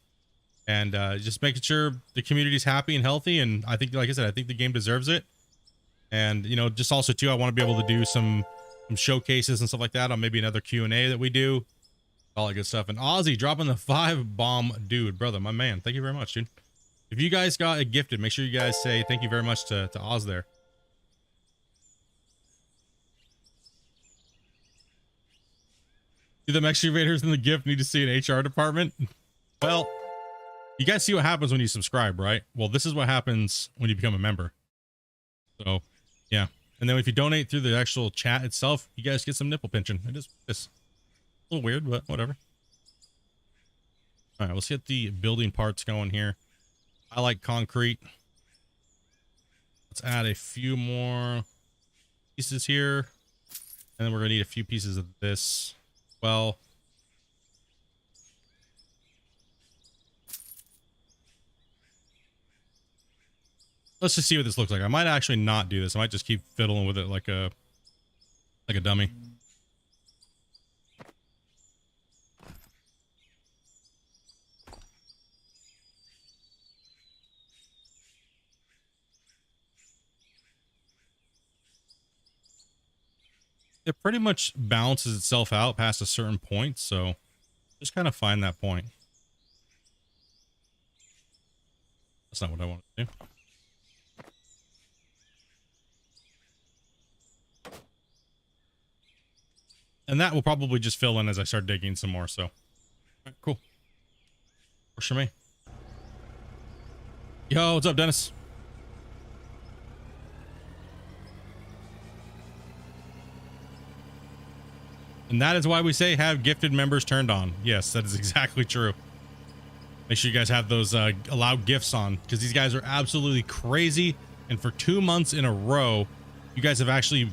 And just making sure the community's happy and healthy. And I think, like I said, I think the game deserves it. And, you know, just also, too, I want to be able to do some showcases and stuff like that on maybe another Q&A that we do, all that good stuff. And Ozzy dropping the 5-bomb dude, brother, my man, thank you very much, dude. If you guys got it gifted, make sure you guys say thank you very much to Oz there. Do the excavators in the gift need to see an HR department? Well, you guys see what happens when you subscribe, right? Well, this is what happens when you become a member. So yeah. And then if you donate through the actual chat itself, you guys get some nipple pinching. It's a little weird, but whatever. All right, let's get the building parts going here. I like concrete. Let's add a few more pieces here. And then we're going to need a few pieces of this. Well, let's just see what this looks like. I might actually not do this. I might just keep fiddling with it like a dummy. It pretty much balances itself out past a certain point, so just kind of find that point. That's not what I want to do. And that will probably just fill in as I start digging some more, so. All right, cool. Works for me. Yo, what's up, Dennis? And that is why we say have gifted members turned on. Yes, that is exactly true. Make sure you guys have those allowed gifts on, because these guys are absolutely crazy. And for 2 months in a row, you guys have actually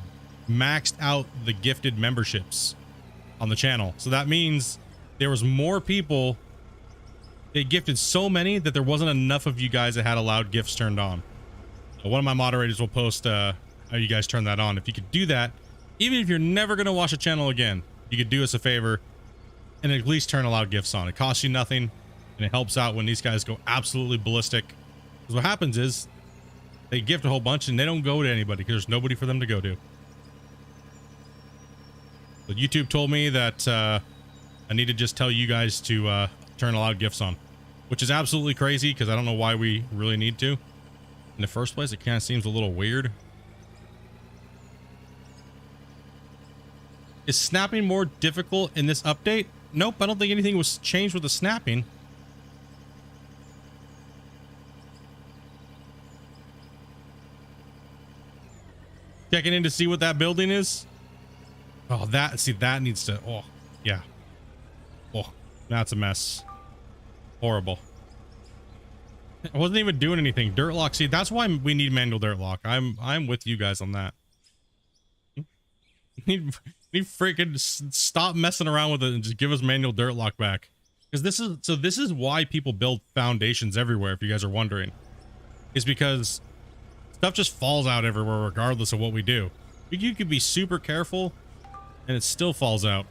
maxed out the gifted memberships on the channel. So that means there was more people. They gifted so many that there wasn't enough of you guys that had allowed gifts turned on. So one of my moderators will post how you guys turn that on. If you could do that, even if you're never going to watch a channel again, you could do us a favor and at least turn allowed gifts on. It costs you nothing, and it helps out when these guys go absolutely ballistic. Because what happens is they gift a whole bunch and they don't go to anybody because there's nobody for them to go to. But YouTube told me that I need to just tell you guys to turn allowed gifts on, which is absolutely crazy because I don't know why we really need to. In the first place, it kind of seems a little weird. Is snapping more difficult in this update? Nope, I don't think anything was changed with the snapping. Checking in to see what that building is. Oh, that needs to, oh, yeah. Oh, that's a mess. Horrible. I wasn't even doing anything. Dirt lock, see, that's why we need manual dirt lock. I'm with you guys on that. Need freaking stop messing around with it and just give us manual dirt lock back. Because this is why people build foundations everywhere, if you guys are wondering. Is because stuff just falls out everywhere regardless of what we do. You could be super careful and it still falls out.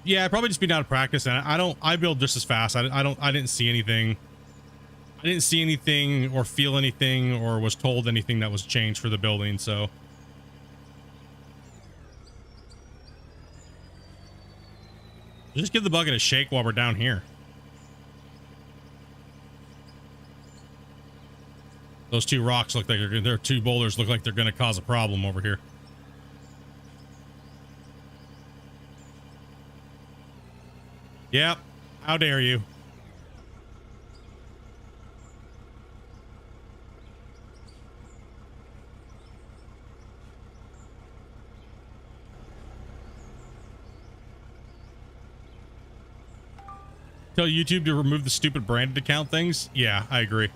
Yeah, probably just being out of practice, and I build just as fast. I didn't see anything. I didn't see anything or feel anything or was told anything that was changed for the building, so. Just give the bucket a shake while we're down here. Those two rocks look like they're two boulders look like they're going to cause a problem over here. Yep. How dare you? Tell YouTube to remove the stupid branded account things? Yeah, I agree.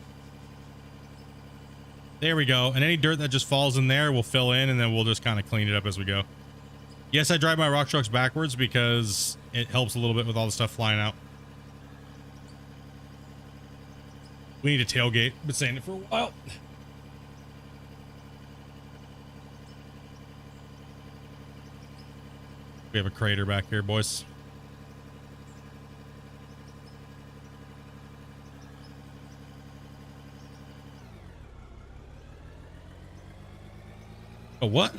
There we go. And any dirt that just falls in there, we'll fill in and then we'll just kind of clean it up as we go. Yes, I drive my rock trucks backwards because it helps a little bit with all the stuff flying out. We need a tailgate. Been saying it for a while. We have a crater back here, boys. A what?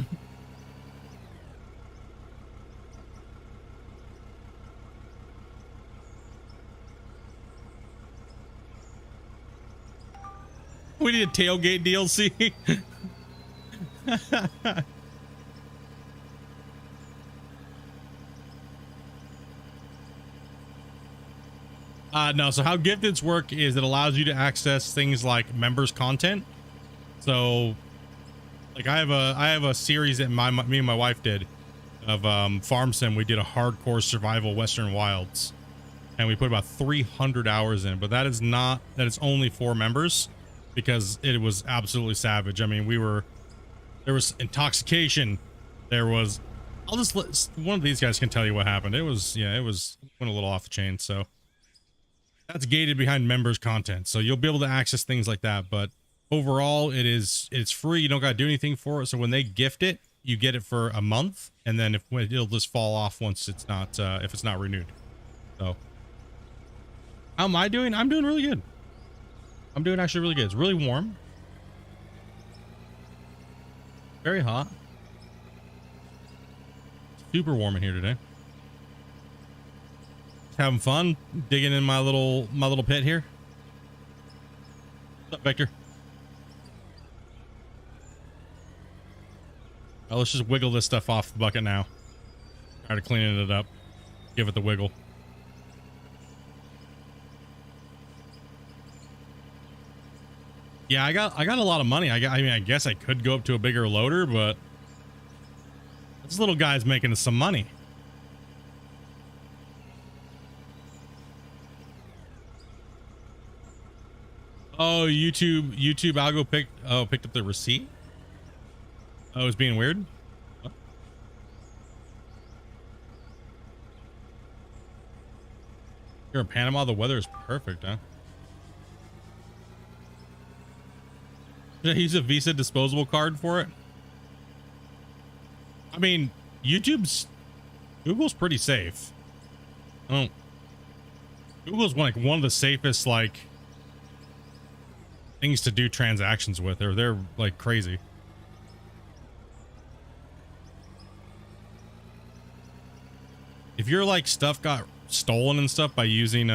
We need a tailgate DLC. No, so how gifteds work is it allows you to access things like members content. So like I have a series that me and my wife did of farm sim. We did a hardcore survival Western Wilds and we put about 300 hours in, but that is only for members because it was absolutely savage. I mean, there was intoxication. There was, one of these guys can tell you what happened. It was went a little off the chain. So that's gated behind members content. So you'll be able to access things like that. But overall it's free. You don't got to do anything for it. So when they gift it, you get it for a month. And then it'll just fall off once it's not, if it's not renewed. So how am I doing? I'm doing really good. I'm doing actually really good. It's really warm. Very hot. Super warm in here today. Having fun digging in my little pit here. What's up, Victor? Oh, let's just wiggle this stuff off the bucket now. Try to cleaning it up. Give it the wiggle. Yeah, I got a lot of money. I mean, I guess I could go up to a bigger loader, but this little guy's making us some money. Oh, YouTube algo picked up the receipt. Oh, it's being weird. Oh. You're in Panama. The weather is perfect, huh? Should I use a Visa disposable card for it? I mean, Google's pretty safe. Oh, Google's like one of the safest like things to do transactions with. They're like crazy. If your like stuff got stolen and stuff by using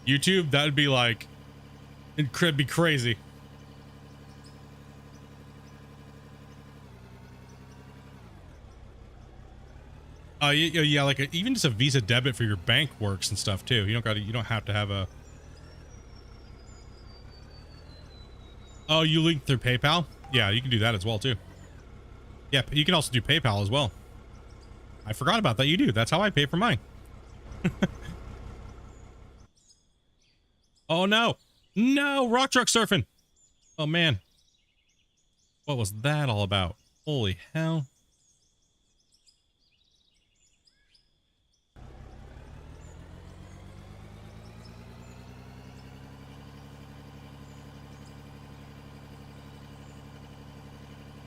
YouTube, that would be like, it could be crazy. Yeah, like even just a Visa debit for your bank works and stuff too. You don't have to have a. Oh, you link through PayPal? Yeah, you can do that as well too. Yeah, you can also do PayPal as well. I forgot about that. You do. That's how I pay for mine. Oh no, no, rock truck surfing. Oh man, what was that all about? Holy hell.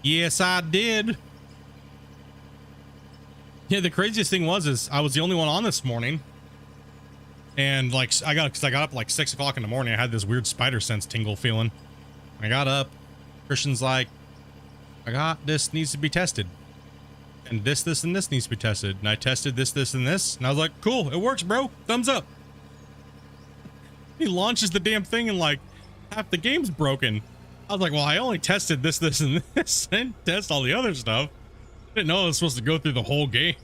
Yes, I did. Yeah, the craziest thing is I was the only one on this morning. And like, I got up like 6 o'clock in the morning. I had this weird spider sense tingle feeling. I got up. Christian's like, this needs to be tested. And this, and this needs to be tested. And I tested this, and this. And I was like, cool, it works, bro. Thumbs up. He launches the damn thing and like half the game's broken. I was like, well, I only tested this, and this. I didn't test all the other stuff. I didn't know I was supposed to go through the whole game.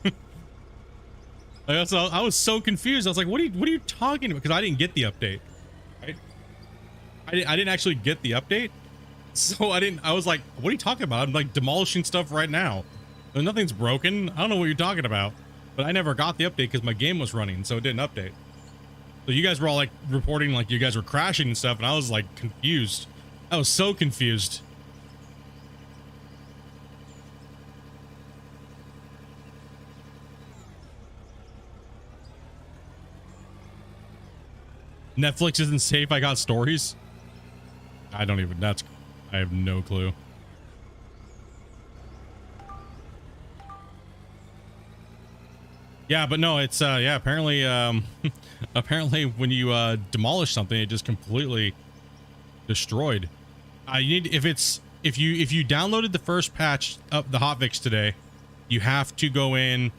I was so confused. I was like, what are you talking about? Because I didn't get the update. Right? I didn't actually get the update. So I was like, what are you talking about? I'm like demolishing stuff right now. Nothing's broken. I don't know what you're talking about. But I never got the update because my game was running, so it didn't update. So you guys were all like reporting like you guys were crashing and stuff, and I was like confused. I was so confused. Netflix isn't safe. I got stories. I have no clue. Yeah, but no, it's yeah, apparently apparently when you demolish something, it just completely destroyed. You need if you downloaded the first patch of the hotfix today, you have to go in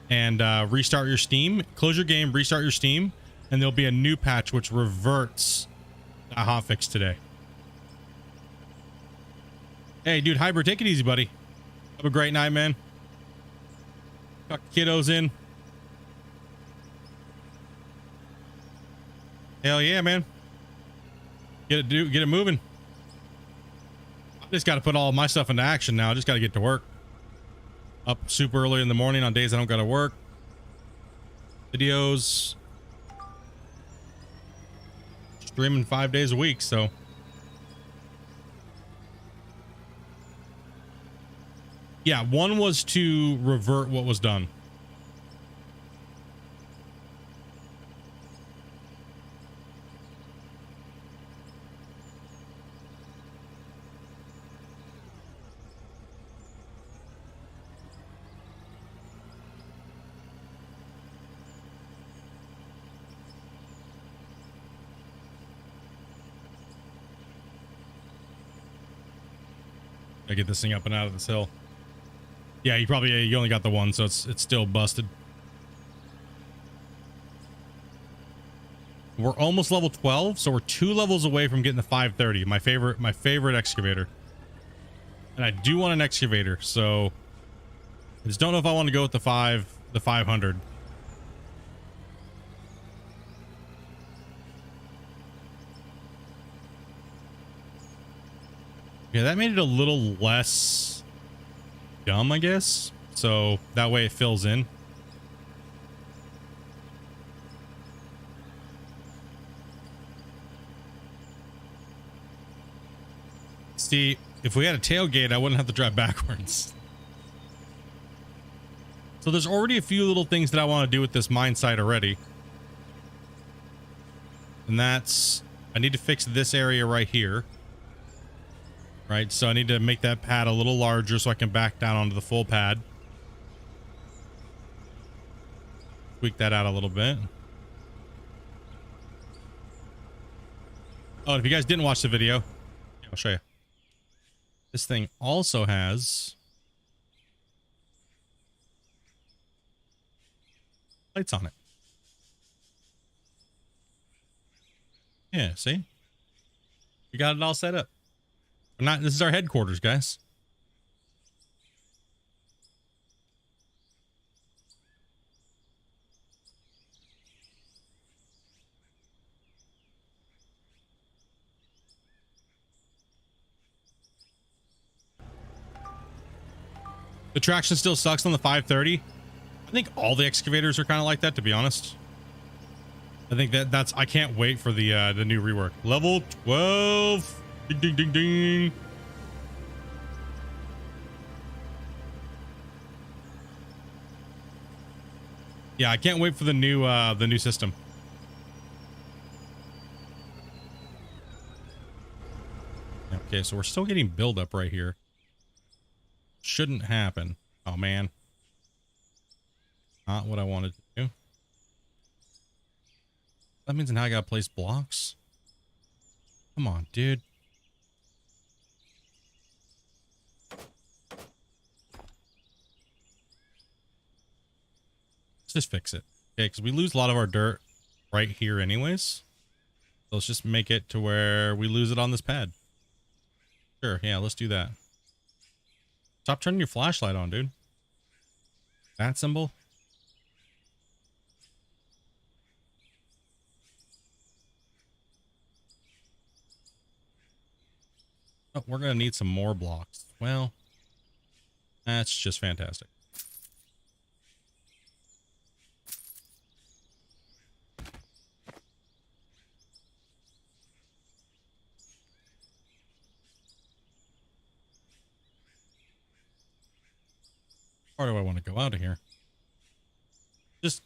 and restart your Steam, close your game, restart your Steam, and there'll be a new patch which reverts that hotfix today. Hey, dude, Hybrid, take it easy, buddy. Have a great night, man. Got kiddos in. Hell yeah, man. Get it moving. I just got to put all of my stuff into action now. I just got to get to work. Up super early in the morning on days I don't got to work. Videos. Streaming 5 days a week, so. Yeah, one was to revert what was done. I get this thing up and out of this hill. Yeah, you only got the one, so it's still busted. We're almost level 12, so we're 2 levels away from getting the 530. My favorite excavator. And I do want an excavator, so I just don't know if I want to go with the 500. Yeah, that made it a little less dumb, I guess. So that way it fills in. See, if we had a tailgate, I wouldn't have to drive backwards. So there's already a few little things that I want to do with this mine site already. And that's, I need to fix this area right here. Right, so I need to make that pad a little larger so I can back down onto the full pad. Tweak that out a little bit. Oh, if you guys didn't watch the video, I'll show you. This thing also has lights on it. Yeah, see? We got it all set up. This is our headquarters, guys. The traction still sucks on the 530. I think all the excavators are kind of like that, to be honest. I think that's, I can't wait for the new rework. Level 12. Ding, ding, ding, ding. Yeah, I can't wait for the new system. Okay, so we're still getting buildup right here. Shouldn't happen. Oh man. Not what I wanted to do. That means now I gotta place blocks. Come on, dude. Let's just fix it. Okay, because we lose a lot of our dirt right here anyways. So let's just make it to where we lose it on this pad. Sure, yeah, let's do that. Stop turning your flashlight on, dude. That symbol. Oh, we're gonna need some more blocks. Well, that's just fantastic. Or do I want to go out of here? Just,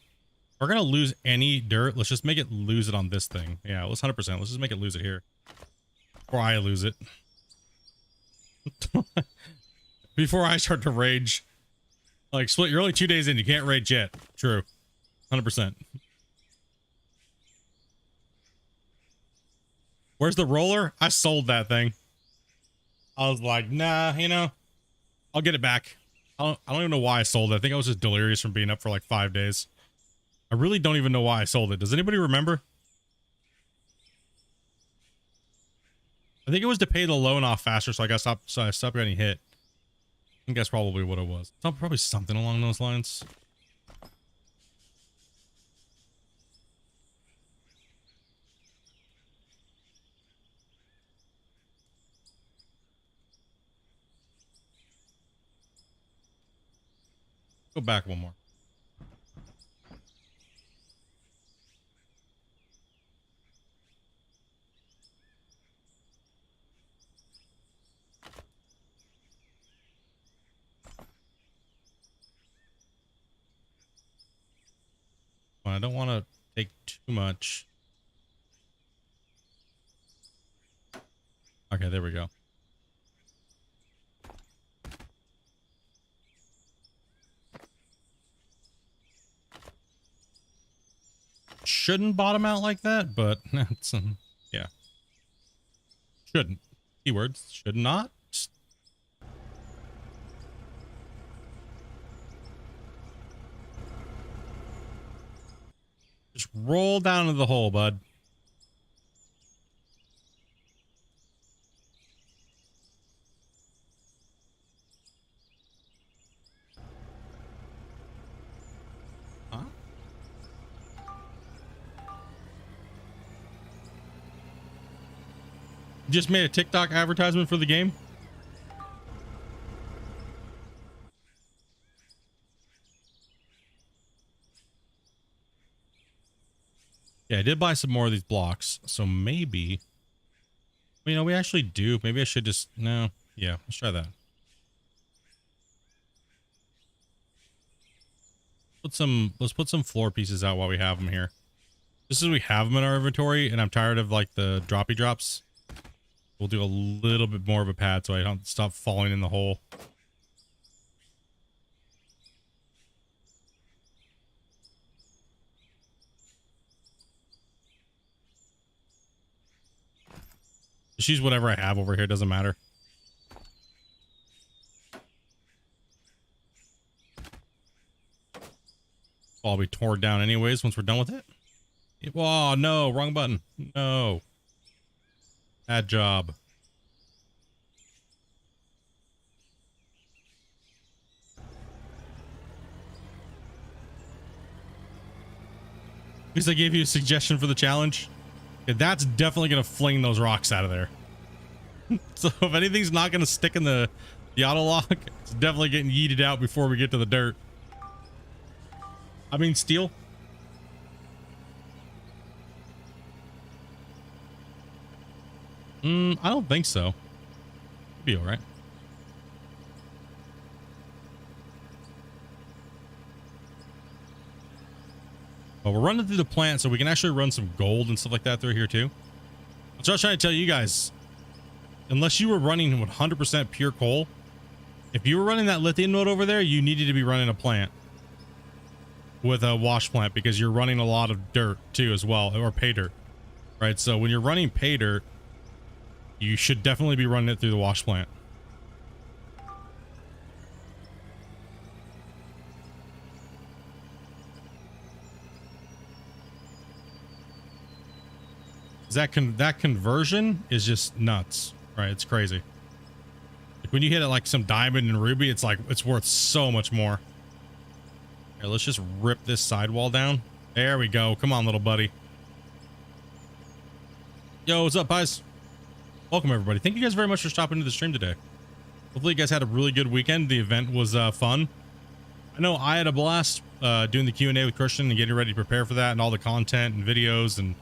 we're gonna lose any dirt. Let's just make it lose it on this thing. Yeah, let's 100%. Let's just make it lose it here. Or I lose it. Before I start to rage. Like, Split, you're only 2 days in. You can't rage yet. True. 100%. Where's the roller? I sold that thing. I was like, nah, you know, I'll get it back. I don't even know why I sold it. I think I was just delirious from being up for like 5 days. I really don't even know why I sold it. Does anybody remember? I think it was to pay the loan off faster, so I stopped getting hit. I think that's probably what it was. It's probably something along those lines. Go back one more. Well, I don't want to take too much. Okay, there we go. Shouldn't bottom out like that, but it's yeah. Shouldn't. Keywords. Should not. Just roll down into the hole, bud. Huh? Just made a TikTok advertisement for the game? Yeah, I did buy some more of these blocks, so maybe, you know, we actually do. Maybe I should just, no, yeah, let's try that. Let's put some floor pieces out while we have them here. Just as we have them in our inventory, and I'm tired of like the droppy drops. We'll do a little bit more of a pad so I don't stop falling in the hole. Just use whatever I have over here, doesn't matter. I'll be torn down anyways once we're done with it. Oh no, wrong button. No. Bad job. At least I gave you a suggestion for the challenge. Yeah, that's definitely gonna fling those rocks out of there. So if anything's not gonna stick in the The auto lock, it's definitely getting yeeted out before we get to the dirt. I mean, steel. I don't think so. Be all right. Well, we're running through the plant so we can actually run some gold and stuff like that through here too. So I was trying to tell you guys, unless you were running 100% pure coal, if you were running that lithium node over there, you needed to be running a plant with a wash plant because you're running a lot of dirt too as well, or pay dirt, right? So when you're running pay dirt, you should definitely be running it through the wash plant. That conversion is just nuts, right? It's crazy. Like when you hit it like some diamond and ruby, it's like it's worth so much more. Here, let's just rip this sidewall down. There we go. Come on, little buddy. Yo, what's up, guys? Welcome everybody. Thank you guys very much for stopping into the stream today. Hopefully you guys had a really good weekend. The event was fun. I know I had a blast doing the Q&A with Christian and getting ready to prepare for that and all the content and videos, and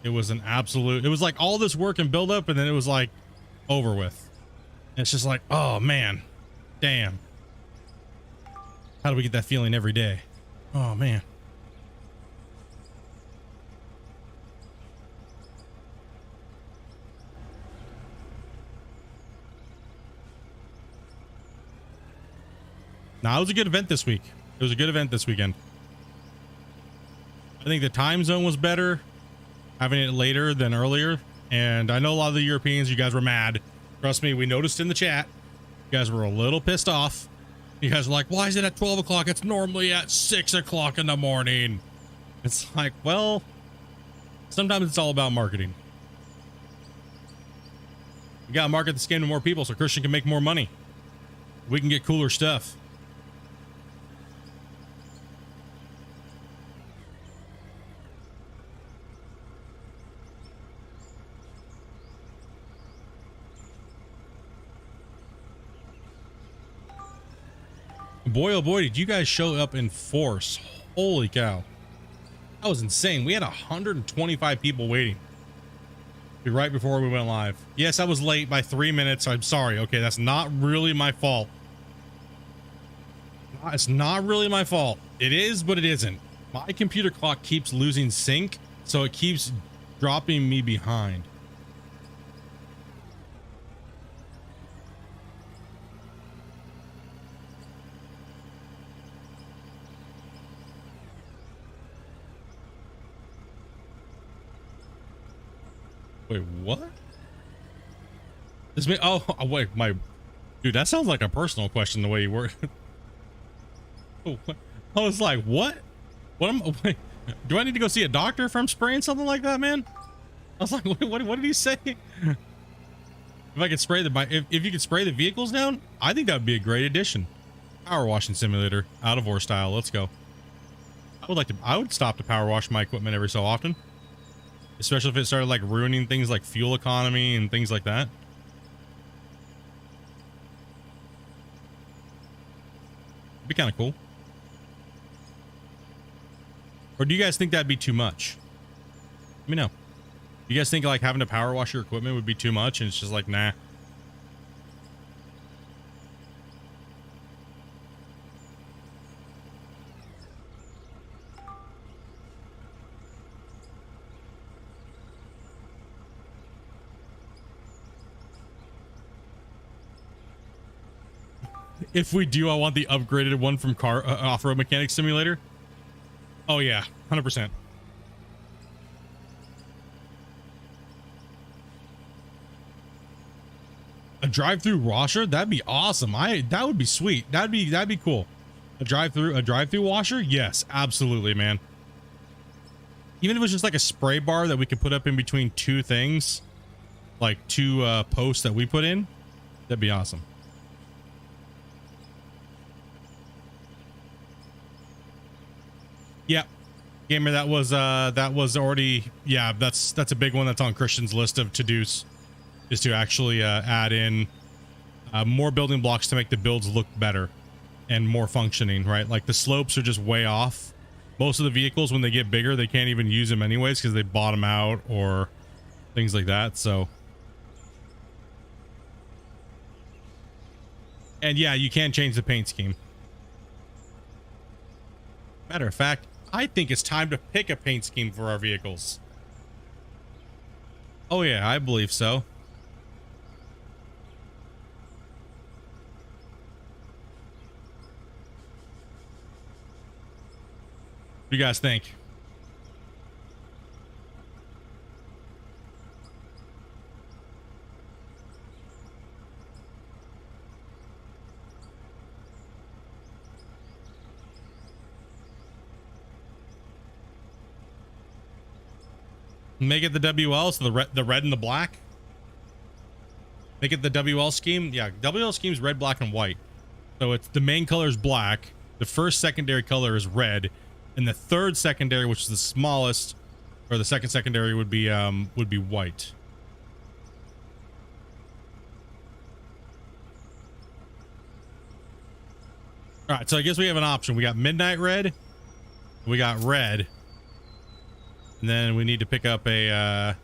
it was an absolute, it was like all this work and build up, and then it was like over with. And it's just like, oh man, damn. How do we get that feeling every day? Oh man. Now, it was a good event this week. It was a good event this weekend. I think the time zone was better, having it later than earlier. And I know a lot of the Europeans, you guys were mad. Trust me, we noticed in the chat. You guys were a little pissed off. You guys were like, why is it at 12 o'clock? It's normally at 6 o'clock in the morning. It's like, well, sometimes it's all about marketing. You gotta market this game to more people so Christian can make more money. We can get cooler stuff. Boy, oh boy, did you guys show up in force. Holy cow. That was insane. We had 125 people waiting right before we went live. Yes, I was late by 3 minutes. I'm sorry. Okay, that's not really my fault. It's not really my fault. It is, but it isn't. My computer clock keeps losing sync, so it keeps dropping me behind. Wait, what? This may, oh wait, my dude, that sounds like a personal question the way you word. I was like, what am wait, do I need to go see a doctor if I'm spraying something like that, man? I was like, what did he say? If I could spray if you could spray the vehicles down, I think that would be a great addition. Power washing simulator, out of war style. Let's go. I would stop to power wash my equipment every so often. Especially if it started like ruining things like fuel economy and things like that. It'd be kind of cool. Or do you guys think that'd be too much? Let me know. You guys think like having to power wash your equipment would be too much and it's just like, nah. If we do, I want the upgraded one from car off-road mechanic simulator. Oh yeah, 100%. A drive-through washer? That'd be awesome. That would be sweet. That'd be cool. A drive-through washer? Yes, absolutely, man. Even if it was just like a spray bar that we could put up in between two things, like two posts that we put in, that'd be awesome. Yep. Gamer, that was already, yeah, that's a big one that's on Christian's list of to-dos, is to actually add in more building blocks to make the builds look better and more functioning, right? Like the slopes are just way off. Most of the vehicles, when they get bigger, they can't even use them anyways because they bottom out or things like that. So, and yeah, you can change the paint scheme. Matter of fact, I think it's time to pick a paint scheme for our vehicles. Oh yeah, I believe so. What do you guys think? Make it the WL, so the red and the black. Make it the WL scheme. Yeah, WL scheme is red, black, and white. So it's the main color is black. The first secondary color is red, and the third secondary, which is the smallest, or the second secondary, would be white. All right, so I guess we have an option. We got midnight red, we got red. And then we need to pick up a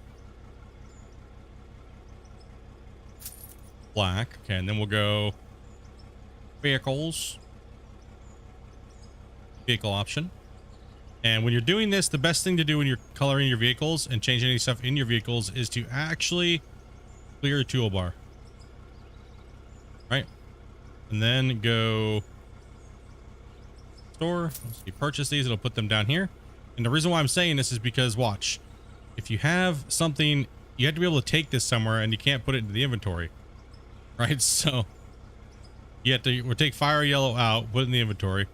black. Okay, and then we'll go vehicles. Vehicle option. And when you're doing this, the best thing to do when you're coloring your vehicles and changing any stuff in your vehicles is to actually clear your toolbar. Right? And then go store. Let's see, purchase these. It'll put them down here. And the reason why I'm saying this is because, watch, if you have something, you have to be able to take this somewhere and you can't put it into the inventory, right? So you have to, we'll take fire yellow out, put it in the inventory,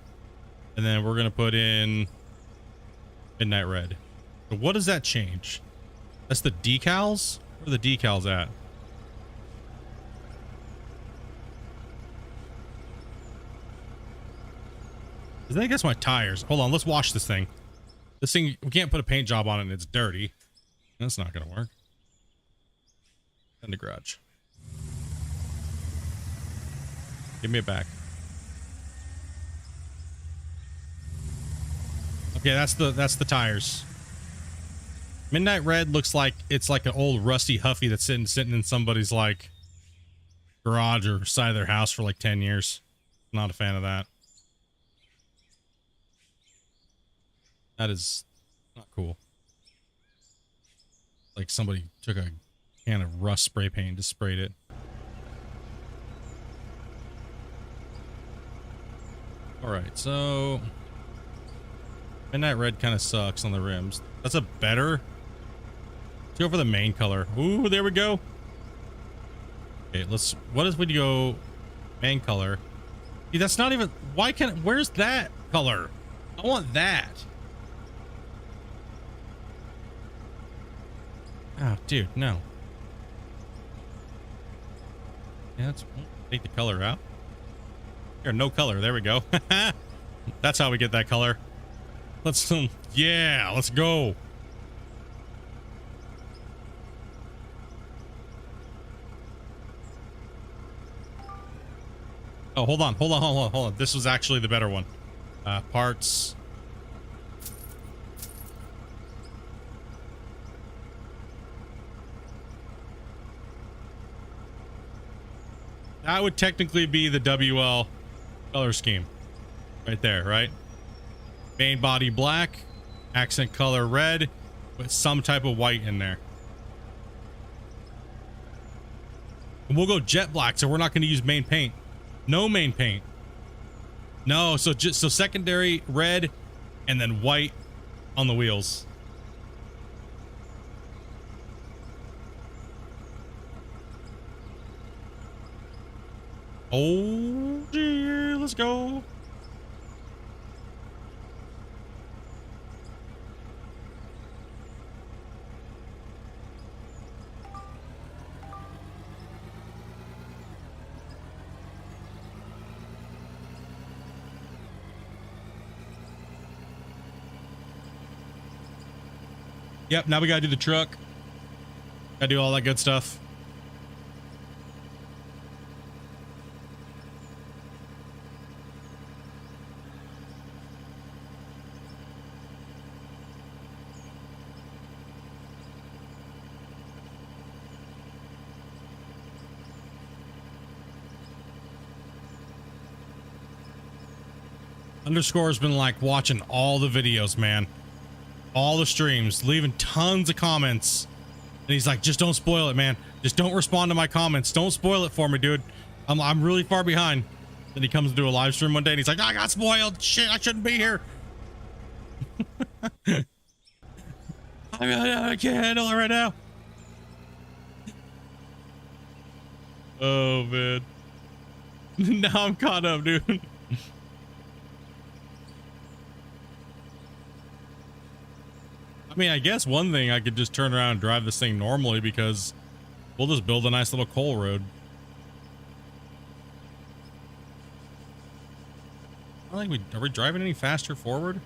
and then we're going to put in midnight red. So what does that change? That's the decals? Where are the decals at? I think that's my tires. Hold on, let's wash this thing. This thing, we can't put a paint job on it and it's dirty. That's not gonna work. In the garage. Give me it back. Okay, that's the tires. Midnight red looks like it's like an old rusty Huffy that's sitting in somebody's like garage or side of their house for like 10 years. Not a fan of that. That is not cool. Like somebody took a can of rust spray paint and just sprayed it. Alright, so midnight red kind of sucks on the rims. That's a better. Let's go for the main color. Ooh, there we go. Okay, let's, what if we go main color? See, that's not even, why can't, where's that color? I want that. Oh, dude, no. Yeah, let's take the color out. Here, no color. There we go. That's how we get that color. Let's, yeah, let's go. Oh, hold on. This was actually the better one. Parts. That would technically be the WL color scheme right there, right? Main body black, accent color red, with some type of white in there. And we'll go jet black, so we're not going to use main paint. No main paint. No, so just so secondary red and then white on the wheels. Oh dear, let's go. Yep, now we gotta do the truck. Gotta do all that good stuff. Underscore's been like watching all the videos, man. All the streams, leaving tons of comments. And he's like, just don't spoil it, man. Just don't respond to my comments. Don't spoil it for me, dude. I'm really far behind. Then he comes to do a live stream one day and he's like, I got spoiled. Shit, I shouldn't be here. I can't handle it right now. Oh, man. Now I'm caught up, dude. I mean, I guess one thing, I could just turn around and drive this thing normally because we'll just build a nice little coal road. I don't think are we driving any faster forward?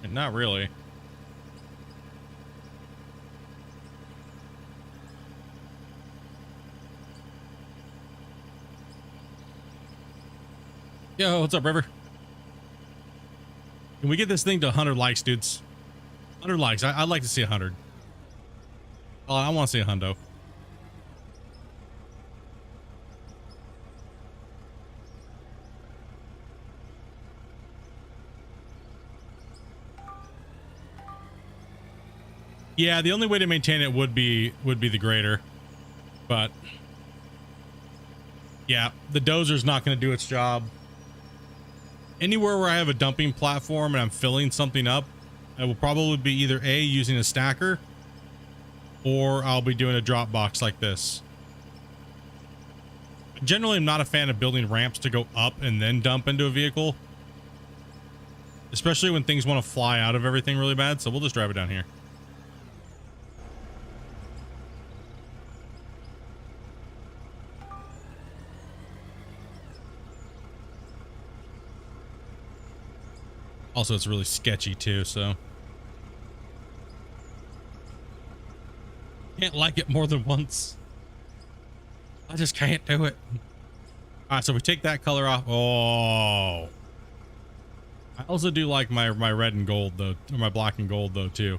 Not really. Yo, what's up, River? Can we get this thing to 100 likes, dudes? 100 likes. I'd like to see 100. Oh, I want to see a hundo. Yeah, the only way to maintain it would be the grader, but yeah, the dozer's not going to do its job. Anywhere where I have a dumping platform and I'm filling something up, I will probably be either A, using a stacker, or I'll be doing a drop box like this. Generally, I'm not a fan of building ramps to go up and then dump into a vehicle, especially when things want to fly out of everything really bad, so we'll just drive it down here. Also, it's really sketchy too, so can't like it more than once. I just can't do it. All right, so we take that color off. Oh, I also do like my red and gold though, or my black and gold though too.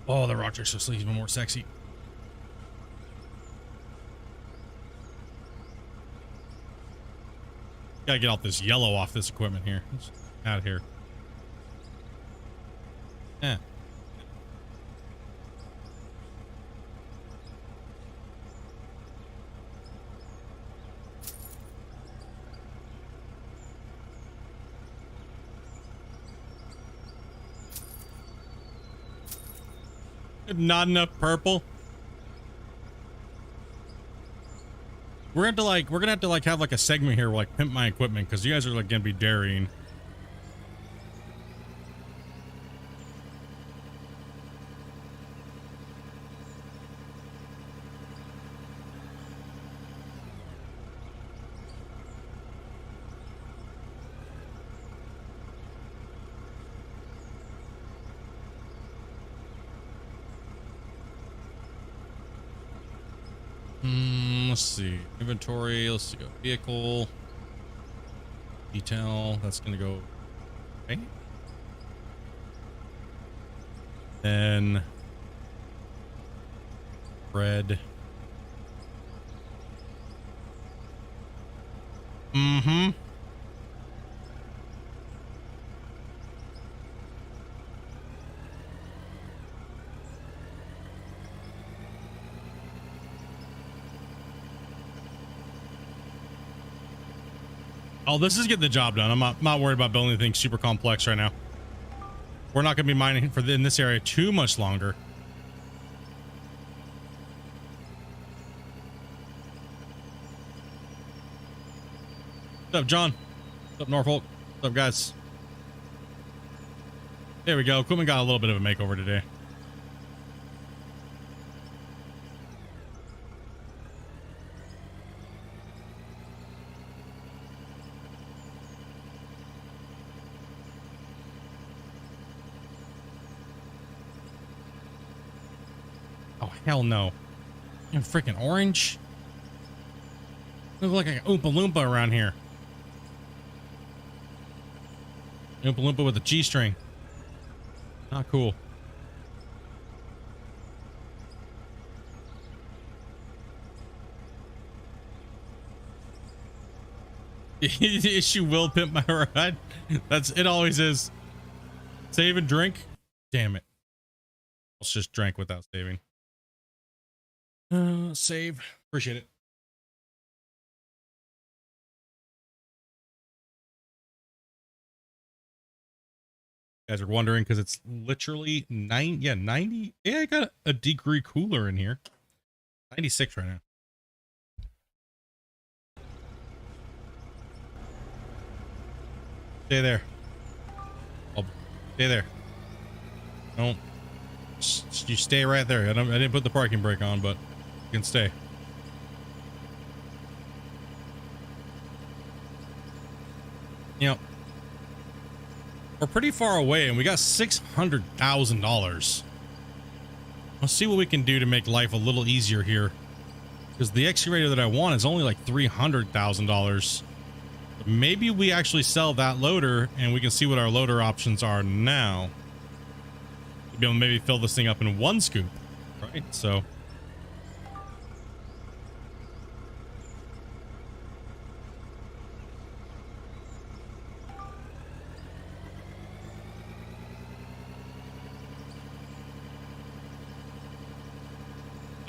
Oh, the Rochester sleeve is even more sexy. Gotta get all this yellow off this equipment here. It's out of here. Yeah. Not enough purple. We're gonna have to have like a segment here where like pimp my equipment, because you guys are like gonna be daring. Let's see. Inventory. Let's see. Go vehicle. Detail. That's going to go. Okay. Then. Red. Mm-hmm. Oh, this is getting the job done. I'm not worried about building anything super complex right now. We're not going to be mining in this area too much longer. What's up, John? What's up, Norfolk? What's up, guys? There we go. Equipment got a little bit of a makeover today. Hell no. You're freaking orange. Look like an Oompa Loompa around here. Oompa Loompa with a G-string. Not cool. The issue will pimp my ride. It always is. Save and drink. Damn it. Let's just drink without saving. Save. Appreciate it. You guys are wondering because it's literally 90. Yeah, I got a degree cooler in here. 96 right now. Stay there. I'll stay there. Don't. You stay right there. I didn't put the parking brake on, but you can stay. You know, we're pretty far away, and we got $600,000. Let's see what we can do to make life a little easier here, because the excavator that I want is only like $300,000. Maybe we actually sell that loader, and we can see what our loader options are now. Be able to maybe fill this thing up in one scoop, right? So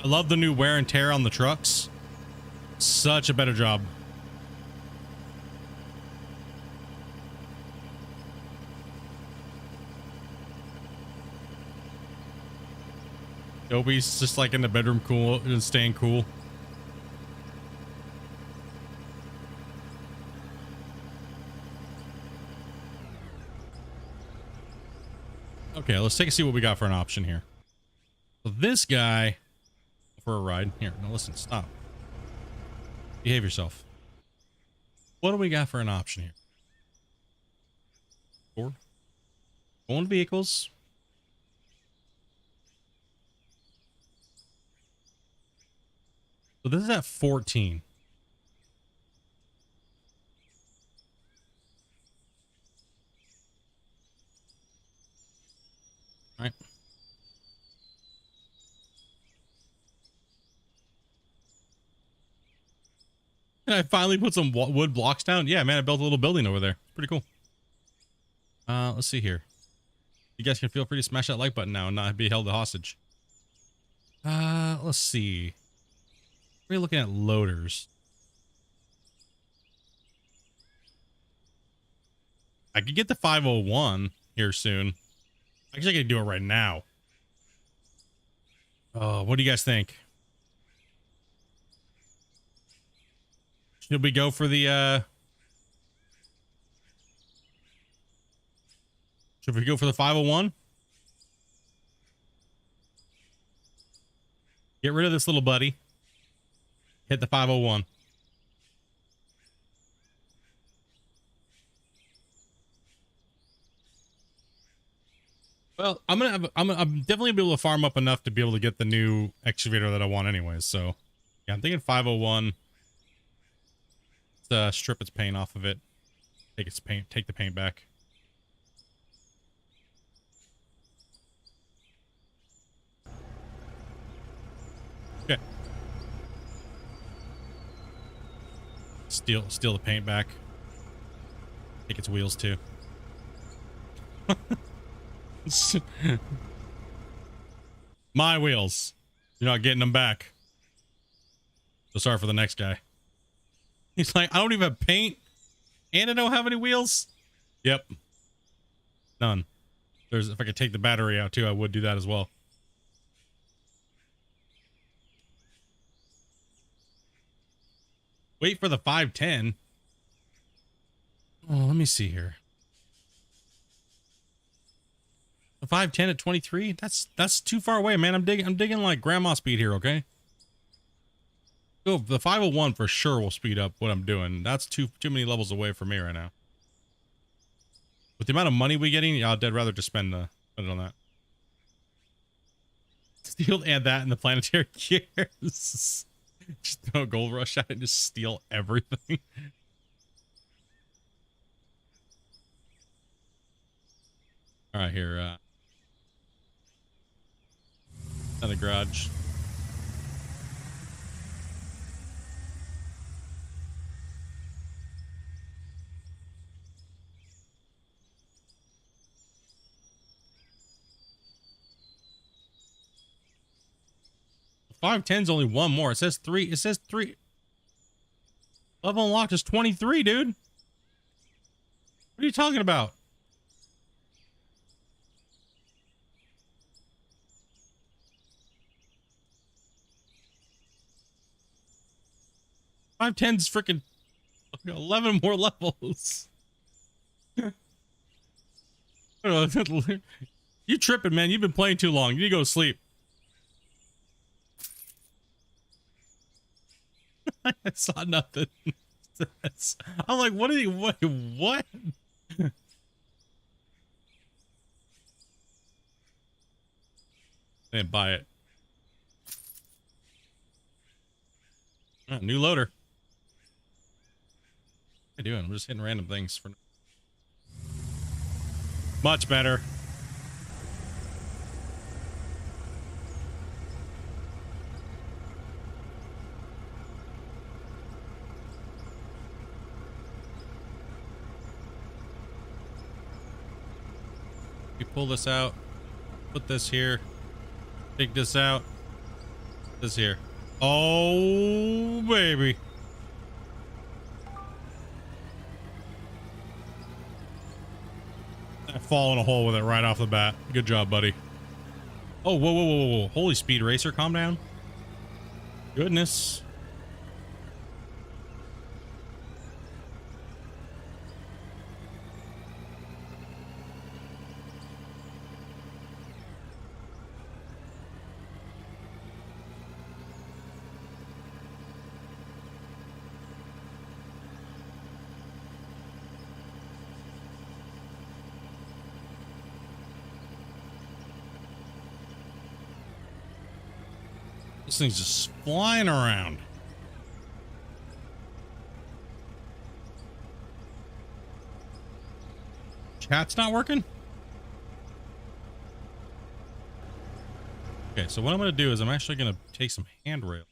I love the new wear and tear on the trucks. Such a better job. Dobie's just like in the bedroom cool and staying cool. Okay, let's take a see what we got for an option here. So this guy for a ride here. No, listen, stop. Behave yourself. What do we got for an option here? Four. Owned vehicles. So this is at 14. All right. And I finally put some wood blocks down. Yeah, man, I built a little building over there. Pretty cool. Let's see here. You guys can feel free to smash that like button now and not be held hostage. Let's see. We're looking at loaders. I could get the 501 here soon. Actually, I could do it right now. Oh, what do you guys think? Should we go for the should we go for the 501? Get rid of this little buddy. Hit the 501. Well, I'm definitely be able to farm up enough to be able to get the new excavator that I want anyways. So yeah, I'm thinking 501. Let's strip its paint off of it. Take the paint back. Okay. Steal the paint back. Take its wheels too. My wheels. You're not getting them back. So sorry for the next guy. He's like, I don't even have paint and I don't have any wheels. Yep. None. If I could take the battery out too, I would do that as well. Wait for the 510. Oh, let me see here. The 510 at 23? That's too far away, man. I'm digging like grandma speed here, okay? Oh, the 501 for sure will speed up what I'm doing. That's too many levels away from me right now. With the amount of money we're getting, yeah, I'd rather just spend it on that. Steal and that in the planetary gears. Just throw a gold rush at it and just steal everything. All right, here. At a garage. 510's only one more. It says three. It says three. Level unlocked is 23, dude. What are you talking about? Five ten's freaking 11 more levels. You tripping, man. You've been playing too long. You need to go to sleep. I saw nothing. I'm like, what are you, what? Didn't buy it. Oh, new loader. What are you doing? I'm just hitting random things for much better. You pull this out, put this here, take this out, this here. Oh, baby. I fall in a hole with it right off the bat. Good job, buddy. Oh, whoa, whoa, whoa, whoa, whoa. Holy Speed Racer, calm down. Goodness. This thing's just flying around. Chat's not working? Okay, so what I'm going to do is I'm actually going to take some handrail.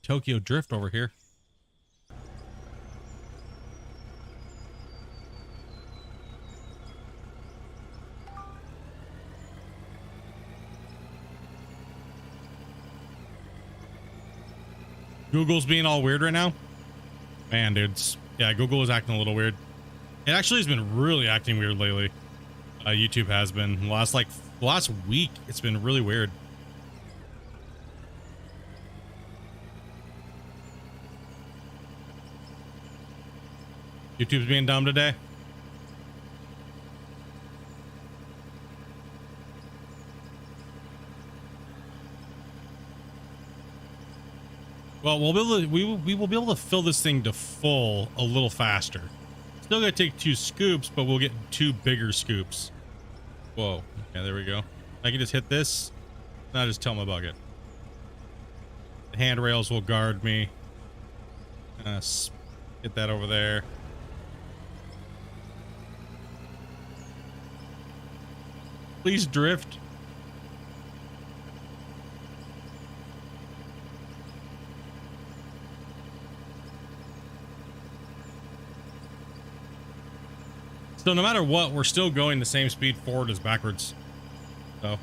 Tokyo Drift over here. Google's being all weird right now. Man, dudes. Yeah, Google is acting a little weird. It actually has been really acting weird lately. YouTube has been. Last week, it's been really weird. YouTube's being dumb today. Well, we will be able to fill this thing to full a little faster. Still gonna take 2 scoops, but we'll get 2 bigger scoops. Whoa. Okay, there we go. I can just hit this. Now just tell my bucket. The handrails will guard me. Get that over there. Please drift. So no matter what, we're still going the same speed forward as backwards. So.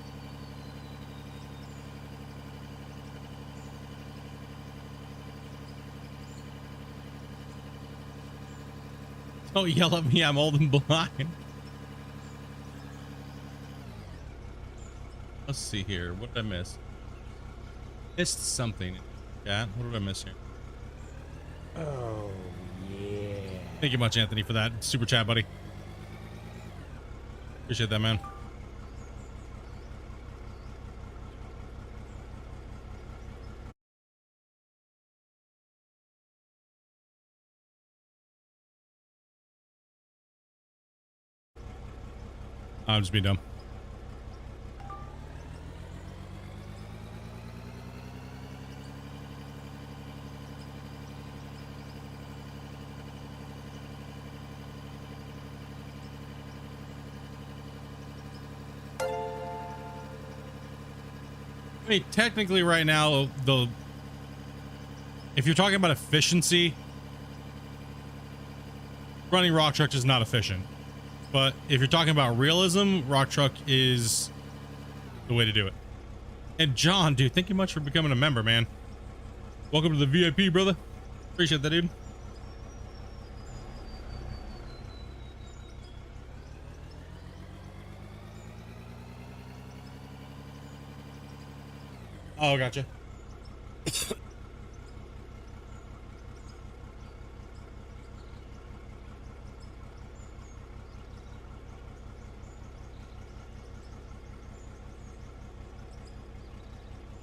Don't yell at me, I'm old and blind. Let's see here. What did I miss? Missed something. Yeah, what did I miss here? Oh, yeah. Thank you much, Anthony, for that super chat, buddy. Appreciate that, man. I'm just being dumb. I mean, technically right now, if you're talking about efficiency, running rock truck is not efficient. But if you're talking about realism, rock truck is the way to do it. And John, dude, thank you much for becoming a member, man. Welcome to the VIP, brother. Appreciate that, dude. Oh, gotcha.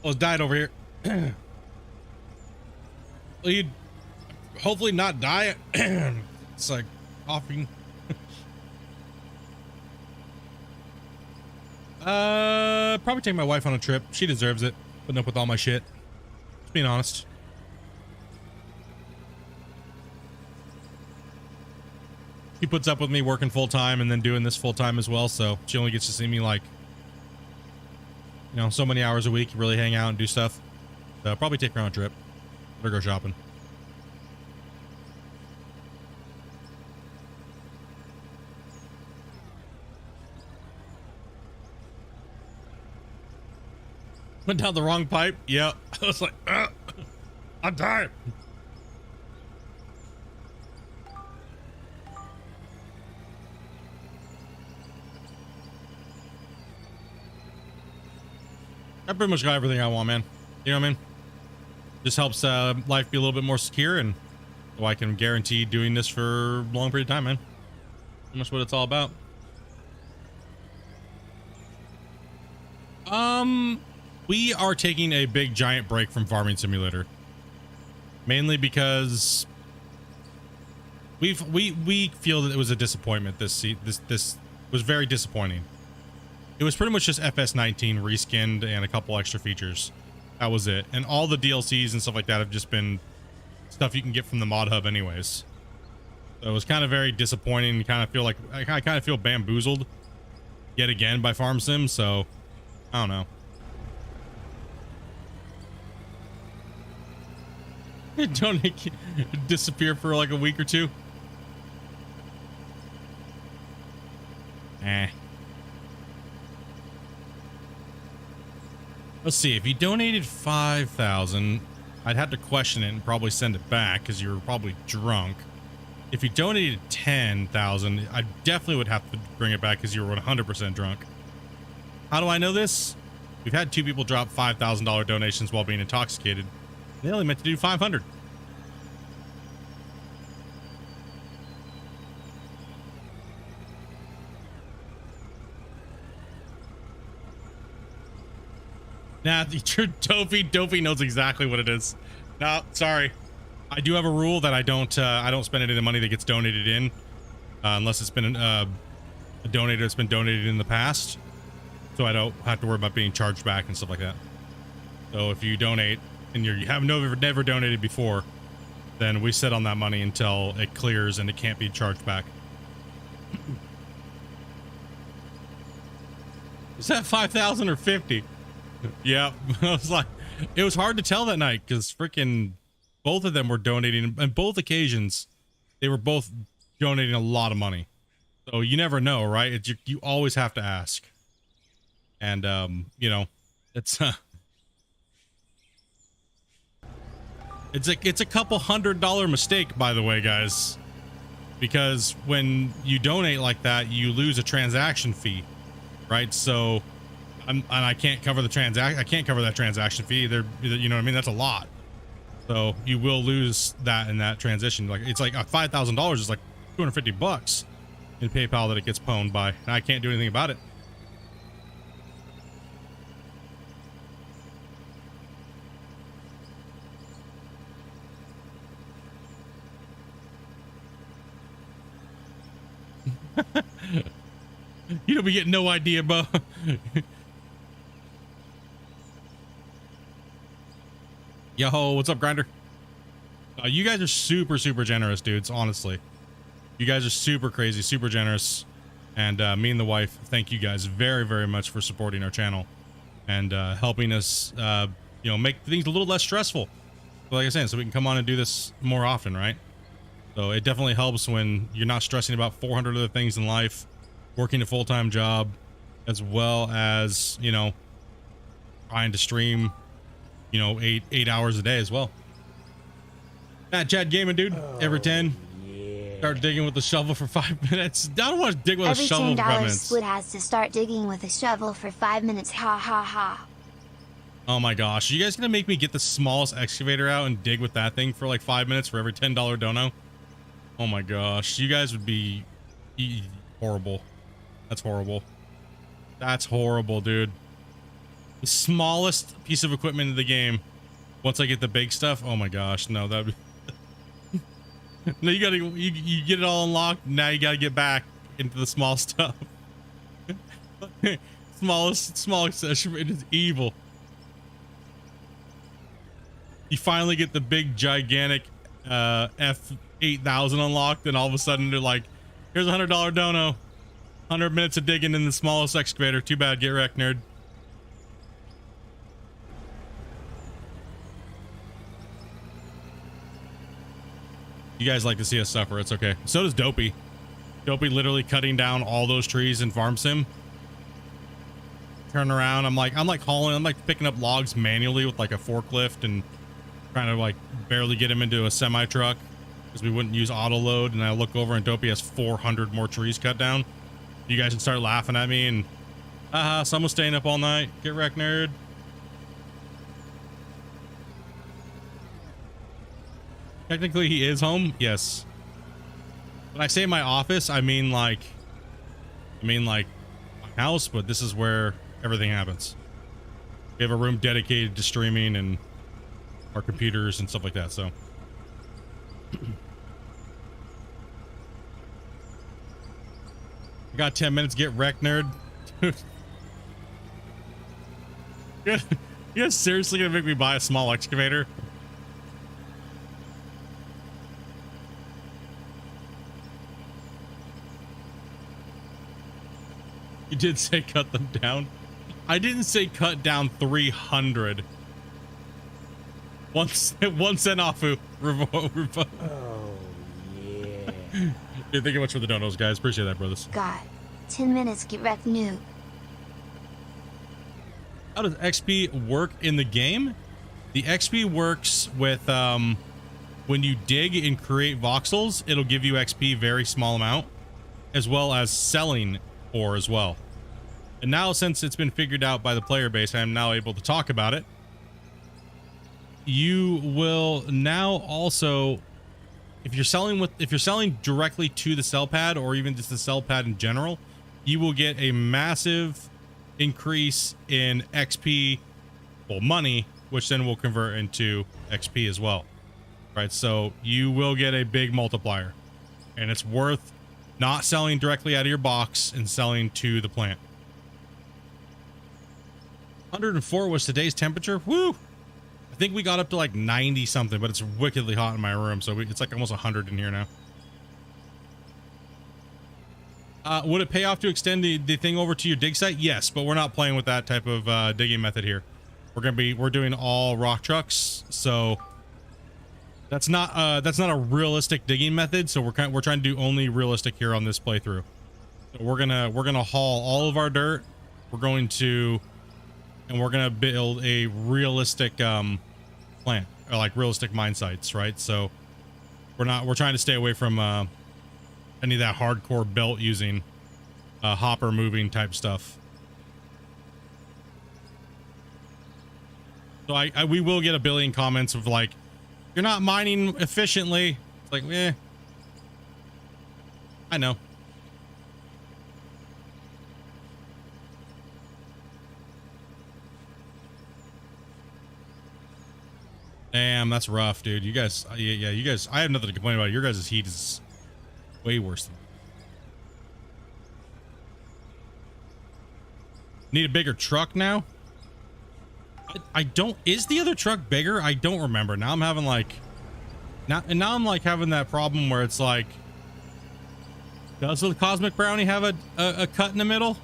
Well, it's died over here. Well, you'd hopefully not die. It's like coughing. Probably take my wife on a trip. She deserves it. Putting up with all my shit. Just being honest. She puts up with me working full time and then doing this full time as well. So she only gets to see me like, you know, so many hours a week, really hang out and do stuff. So I'll probably take her on a trip. Let her go shopping. Went down the wrong pipe. Yeah. I was like, I'm tired. I pretty much got everything I want, man. You know what I mean? Just helps life be a little bit more secure, and so I can guarantee doing this for a long period of time, man. Pretty much what it's all about. We are taking a big giant break from Farming Simulator, mainly because we feel that it was a disappointment. This was very disappointing. It was pretty much just FS19 reskinned and a couple extra features. That was it. And all the DLCs and stuff like that have just been stuff you can get from the mod hub anyways. So it was kind of very disappointing. Kind of feel like I kind of feel bamboozled yet again by Farm Sim. So I don't know. Don't disappear for like a week or two. Let's see, if you donated 5,000, I'd have to question it and probably send it back because you were probably drunk. If you donated 10,000, I definitely would have to bring it back because you were 100% drunk. How do I know this? We've had 2 people drop $5,000 donations while being intoxicated. They only meant to do 500. Nah, Dopey knows exactly what it is. No, sorry. I do have a rule that I don't spend any of the money that gets donated in, unless it's been a donator that's been donated in the past. So I don't have to worry about being charged back and stuff like that. So if you donate and you have never donated before, then we sit on that money until it clears and it can't be charged back. Is that 5,000 or 50? Yeah, I was like, it was hard to tell that night because freaking both of them were donating, and both occasions they were both donating a lot of money. So you never know, right? You always have to ask. And you know, it's a couple $100 mistake, by the way, guys, because when you donate like that, you lose a transaction fee, right? So and I can't cover the transaction. I can't cover that transaction fee. There, you know what I mean? That's a lot. So you will lose that in that transition. Like it's like $5,000 is like $250 in PayPal that it gets pwned by, and I can't do anything about it. You don't be getting no idea, Bo. Yo, what's up, Grinder? You guys are super generous, dudes. Honestly, you guys are super crazy, super generous, and me and the wife thank you guys very much for supporting our channel. and helping us, you know, make things a little less stressful. But like I said, so we can come on and do this more often, right? So it definitely helps when you're not stressing about 400 other things in life, working a full-time job, as well as, you know, trying to stream, you know, eight hours a day as well. Matt Chad Gaming, dude. Every 10. Yeah. Start digging with a shovel for 5 minutes. I don't want to dig with Every a shovel for 5 $10 minutes. split has to start digging with a shovel for 5 minutes. Ha ha ha. Oh my gosh. Are you guys gonna make me get the smallest excavator out and dig with that thing for like 5 minutes for every $10 dono? Oh my gosh. You guys would be horrible. That's horrible. That's horrible, dude. The smallest piece of equipment in the game. Once I get the big stuff, oh my gosh, no, that'd be no, you gotta you get it all unlocked. Now you gotta get back into the small stuff. smallest it is evil. You finally get the big gigantic F8000 unlocked, and all of a sudden they're like, here's a $100 dono, 100 minutes of digging in the smallest excavator. Too bad, get wrecked, nerd. You guys like to see us suffer. It's okay. So does Dopey. Dopey literally cutting down all those trees in Farm Sim. Turn around. I'm like hauling. I'm like picking up logs manually with like a forklift and trying to like barely get him into a semi truck because we wouldn't use auto load. And I look over and Dopey has 400 more trees cut down. You guys can start laughing at me and someone's staying up all night. Get wrecked, nerd. Technically, he is home. Yes. When I say my office, I mean like my house, but this is where everything happens. We have a room dedicated to streaming and our computers and stuff like that. So, I got 10 minutes. Get wrecked, nerd. You guys seriously gonna make me buy a small excavator? You did say cut them down. I didn't say cut down 300. One cent off. Oh yeah. Dude, thank you much for the donos, guys. Appreciate that, brothers. God. 10 minutes, get wrecked noob. How does XP work in the game? The XP works with when you dig and create voxels, it'll give you XP, very small amount, as well as selling ore as well. And now, since it's been figured out by the player base, I am now able to talk about it. You will now also, if you're selling directly to the sell pad or even just the sell pad in general, you will get a massive increase in XP, well, money, which then will convert into XP as well. Right? So you will get a big multiplier, and it's worth not selling directly out of your box and selling to the plant. 104 was today's temperature. Woo! I think we got up to like 90 something, but it's wickedly hot in my room, so it's like almost 100 in here now. Would it pay off to extend the thing over to your dig site? Yes, but we're not playing with that type of digging method here. We're doing all rock trucks, so that's not a realistic digging method. So we're trying to do only realistic here on this playthrough. So we're gonna haul all of our dirt. We're gonna build a realistic plant, or like realistic mine sites, right? So we're trying to stay away from any of that hardcore belt using hopper moving type stuff. So we will get a billion comments of like, you're not mining efficiently. It's like, eh, I know. Damn, that's rough, dude. You guys, yeah, you guys, I have nothing to complain about. Your guys' heat is way worse than. Need a bigger truck now? I don't. Is the other truck bigger? I don't remember. Now I'm having like, now I'm like having that problem where it's like, does the Cosmic Brownie have a cut in the middle?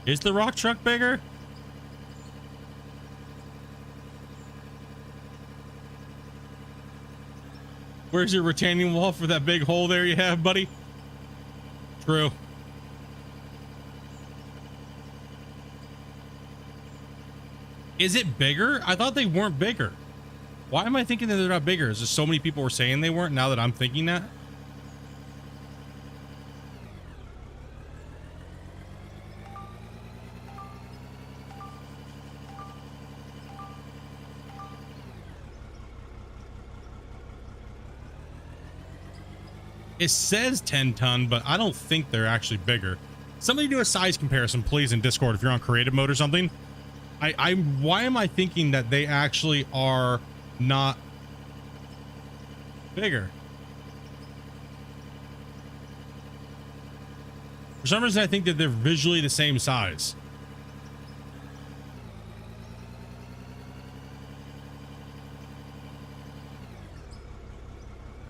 Is the rock truck bigger? Where's your retaining wall for that big hole there you have, buddy? True. Is it bigger? I thought they weren't bigger. Why am I thinking that they're not bigger? Is there so many people were saying they weren't now that I'm thinking that? It says 10 ton, but I don't think they're actually bigger. Somebody do a size comparison, please, in Discord if you're on creative mode or something. Why am I thinking that they actually are not bigger? For some reason, I think that they're visually the same size.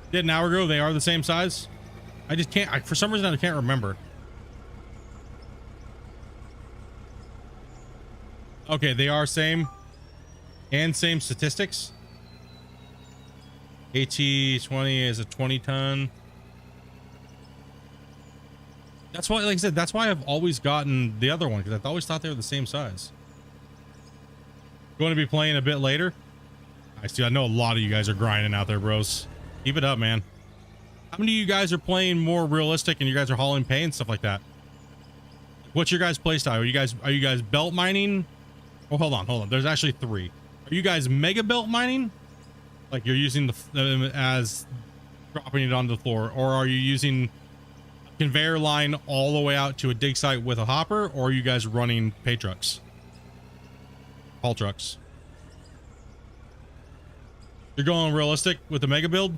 Did an hour ago, they are the same size? I just can't, for some reason, I can't remember. Okay, they are same and same statistics. AT20 is a 20 ton. That's why, like I said, that's why I've always gotten the other one, because I've always thought they were the same size. Going to be playing a bit later. I know a lot of you guys are grinding out there, bros. Keep it up, man. How many of you guys are playing more realistic and you guys are hauling pay and stuff like that? What's your guys' play style? Are you guys belt mining? Oh, hold on. There's actually 3. Are you guys mega belt mining? Like you're using the as dropping it onto the floor, or are you using a conveyor line all the way out to a dig site with a hopper, or are you guys running pay trucks? Haul trucks. You're going realistic with the mega build?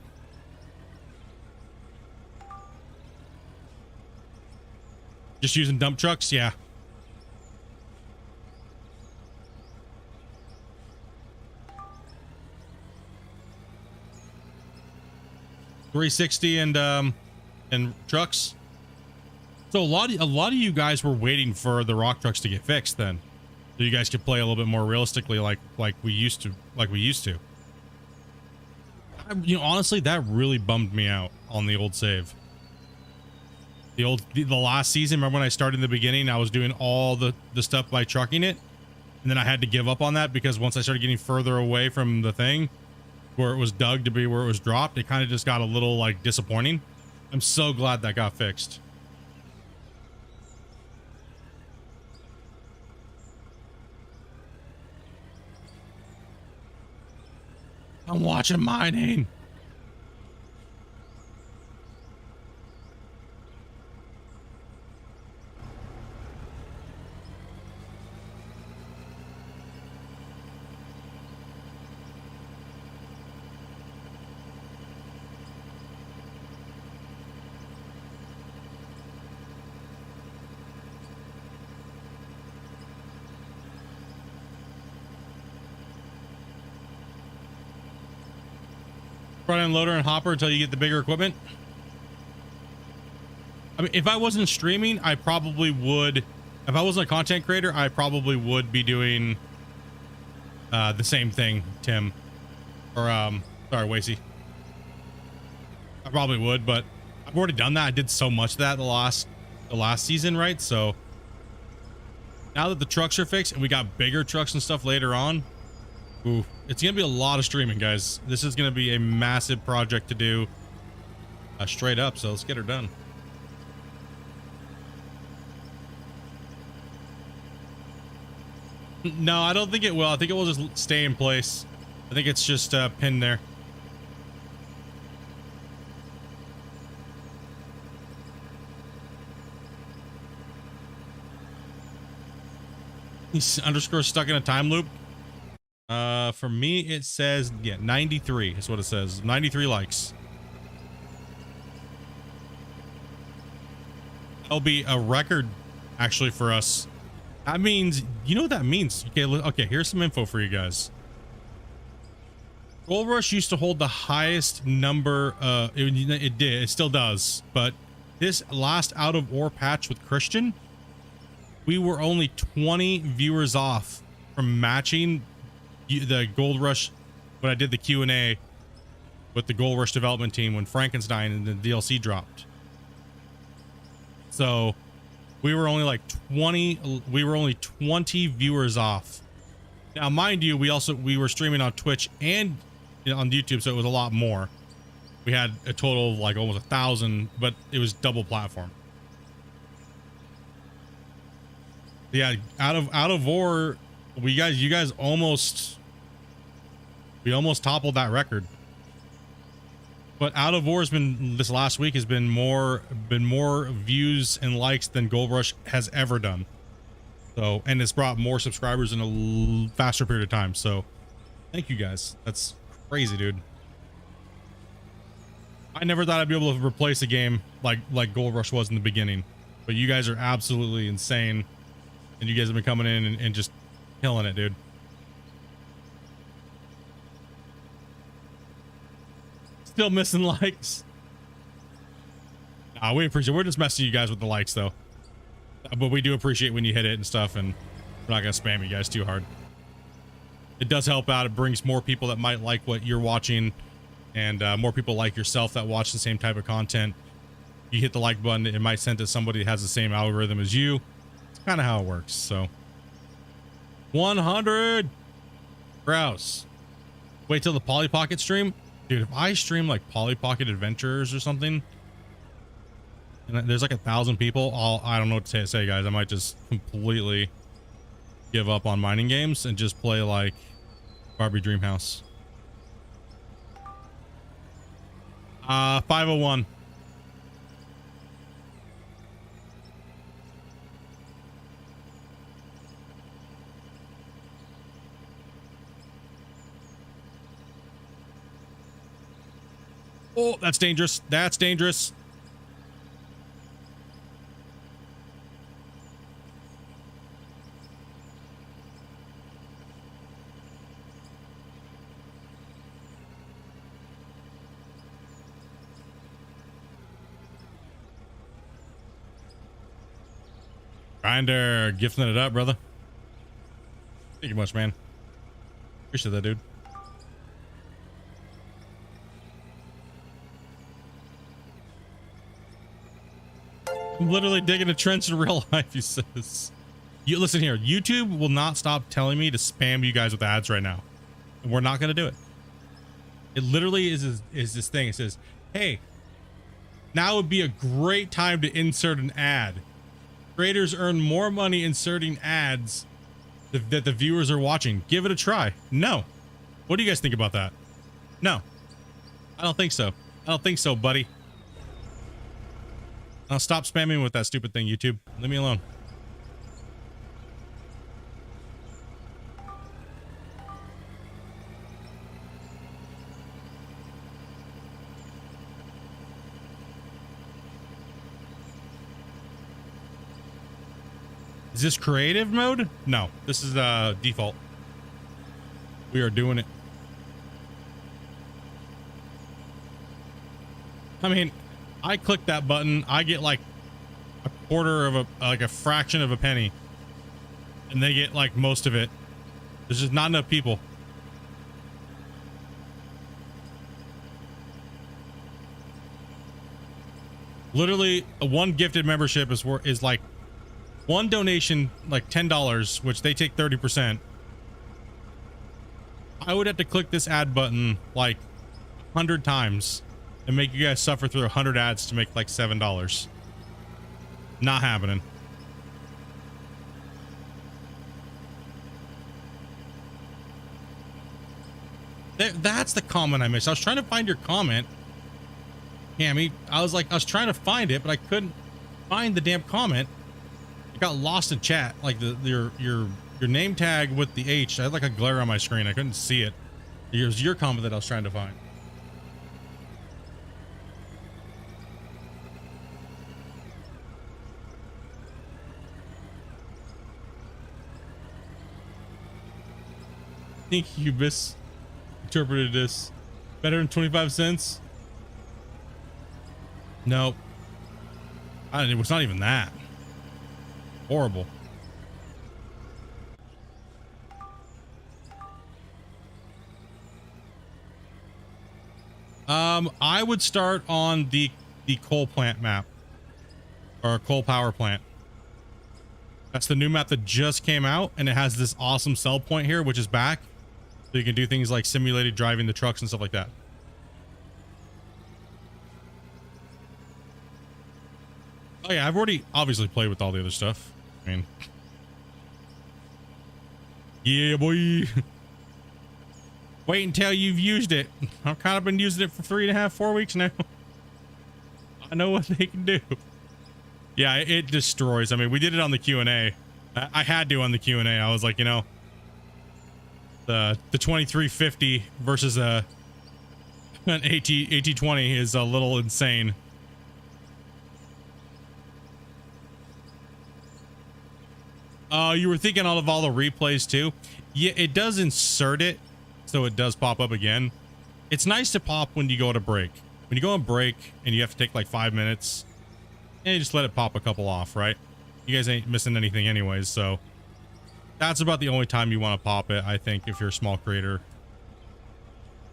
Just using dump trucks? Yeah. $360 and trucks. So a lot of you guys were waiting for the rock trucks to get fixed then, so you guys could play a little bit more realistically, like we used to. You know, honestly, that really bummed me out on the old save. The last season, remember when I started in the beginning, I was doing all the stuff by trucking it, and then I had to give up on that because once I started getting further away from the thing where it was dug to be where it was dropped, it kind of just got a little like disappointing. I'm so glad that got fixed. I'm watching mining. Front end loader and hopper until you get the bigger equipment. I mean, if I wasn't streaming, I probably would. If I wasn't a content creator, I probably would be doing the same thing, Tim. Or sorry, Wasey. I probably would, but I've already done that. I did so much of that the last season, right? So now that the trucks are fixed and we got bigger trucks and stuff later on, ooh, it's gonna be a lot of streaming, guys. This is gonna be a massive project to do straight up, so let's get her done. No, I don't think it will. I think it will just stay in place. I think it's just pinned there. He's underscore stuck in a time loop. For me, it says, yeah, 93 is what it says. 93 likes. That'll be a record, actually, for us. That means, you know what that means? Okay, here's some info for you guys. Gold Rush used to hold the highest number. It did. It still does. But this last out of ore patch with Christian, We were only 20 viewers off from matching the Gold Rush when I did the Q&A with the Gold Rush development team when Frankenstein and the DLC dropped. So we were only like 20 viewers off. Now, mind you, we were streaming on Twitch and on YouTube, so it was a lot more. We had a total of like almost 1,000, but it was double platform. Yeah, out of Vor, you guys almost toppled that record. But out of War has been, this last week has been more views and likes than Gold Rush has ever done. So, and it's brought more subscribers in a faster period of time. So thank you guys. That's crazy, dude. I never thought I'd be able to replace a game like Gold Rush was in the beginning, but you guys are absolutely insane. And you guys have been coming in and just killing it, dude. Still missing likes. We appreciate, we're just messing you guys with the likes though, but we do appreciate when you hit it and stuff, and we're not gonna spam you guys too hard. It does help out. It brings more people that might like what you're watching, and more people like yourself that watch the same type of content. You hit the like button, it might send to somebody that has the same algorithm as you. It's kind of how it works. So 100 Grouse. Wait till the Polly Pocket stream. Dude, if I stream like Polly Pocket Adventures or something, and there's like 1,000 people, I don't know what to say, guys. I might just completely give up on mining games and just play like Barbie Dreamhouse. 501. Oh, that's dangerous. That's dangerous. Grinder, gifting it up, brother. Thank you much, man. Appreciate that, dude. I'm literally digging a trench in real life, he says. You listen here, YouTube will not stop telling me to spam you guys with ads right now. And we're not gonna do it. It literally is this thing. It says, hey, now would be a great time to insert an ad. Creators earn more money inserting ads that the viewers are watching. Give it a try. No. What do you guys think about that? No. I don't think so. I don't think so, buddy. I'll stop spamming with that stupid thing, YouTube. Leave me alone. Is this creative mode? No, this is default. We are doing it. I mean, I click that button, I get like a quarter of a fraction of a penny, and they get like most of it. There's just not enough people. Literally, one gifted membership is like one donation, like $10, which they take 30%. I would have to click this ad button like 100 times and make you guys suffer through 100 ads to make like $7. Not happening. That's the comment I missed. I was trying to find your comment, Cammy. I was trying to find it, but I couldn't find the damn comment. It got lost in chat. Like your name tag with the H. I had like a glare on my screen. I couldn't see it. It was your comment that I was trying to find. I think you misinterpreted this. Better than 25 cents? No. It was not even that. Horrible. I would start on the coal plant map, or coal power plant. That's the new map that just came out, and it has this awesome sell point here, which is back, so you can do things like simulated driving the trucks and stuff like that. Oh yeah, I've already obviously played with all the other stuff. I mean, yeah, boy. Wait until you've used it. I've kind of been using it for 3.5, 4 weeks now. I know what they can do. Yeah, it destroys. I mean, we did it on the Q&A. I had to on the Q&A. I was like, you know, the 2350 versus an AT20 is a little insane. You were thinking of all the replays too? Yeah, it does insert it, so it does pop up again. It's nice to pop when you go to break. When you go on break and you have to take like 5 minutes, and you just let it pop a couple off, right? You guys ain't missing anything anyways, so that's about the only time you want to pop it, I think, if you're a small creator.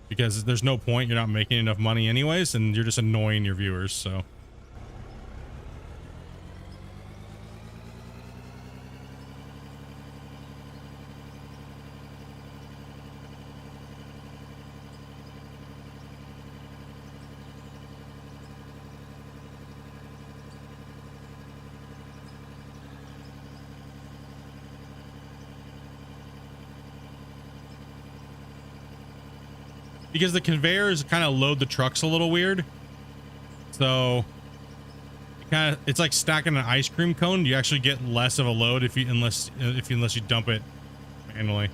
Because there's no point, you're not making enough money anyways, and you're just annoying your viewers, so. Because the conveyors kind of load the trucks a little weird, so it's like stacking an ice cream cone. You actually get less of a load unless you dump it manually.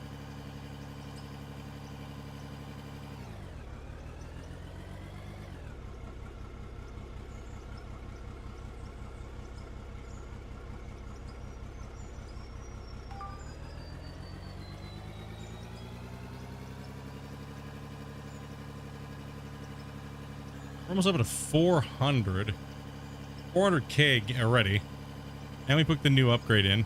Almost up to 400k already, and we put the new upgrade in.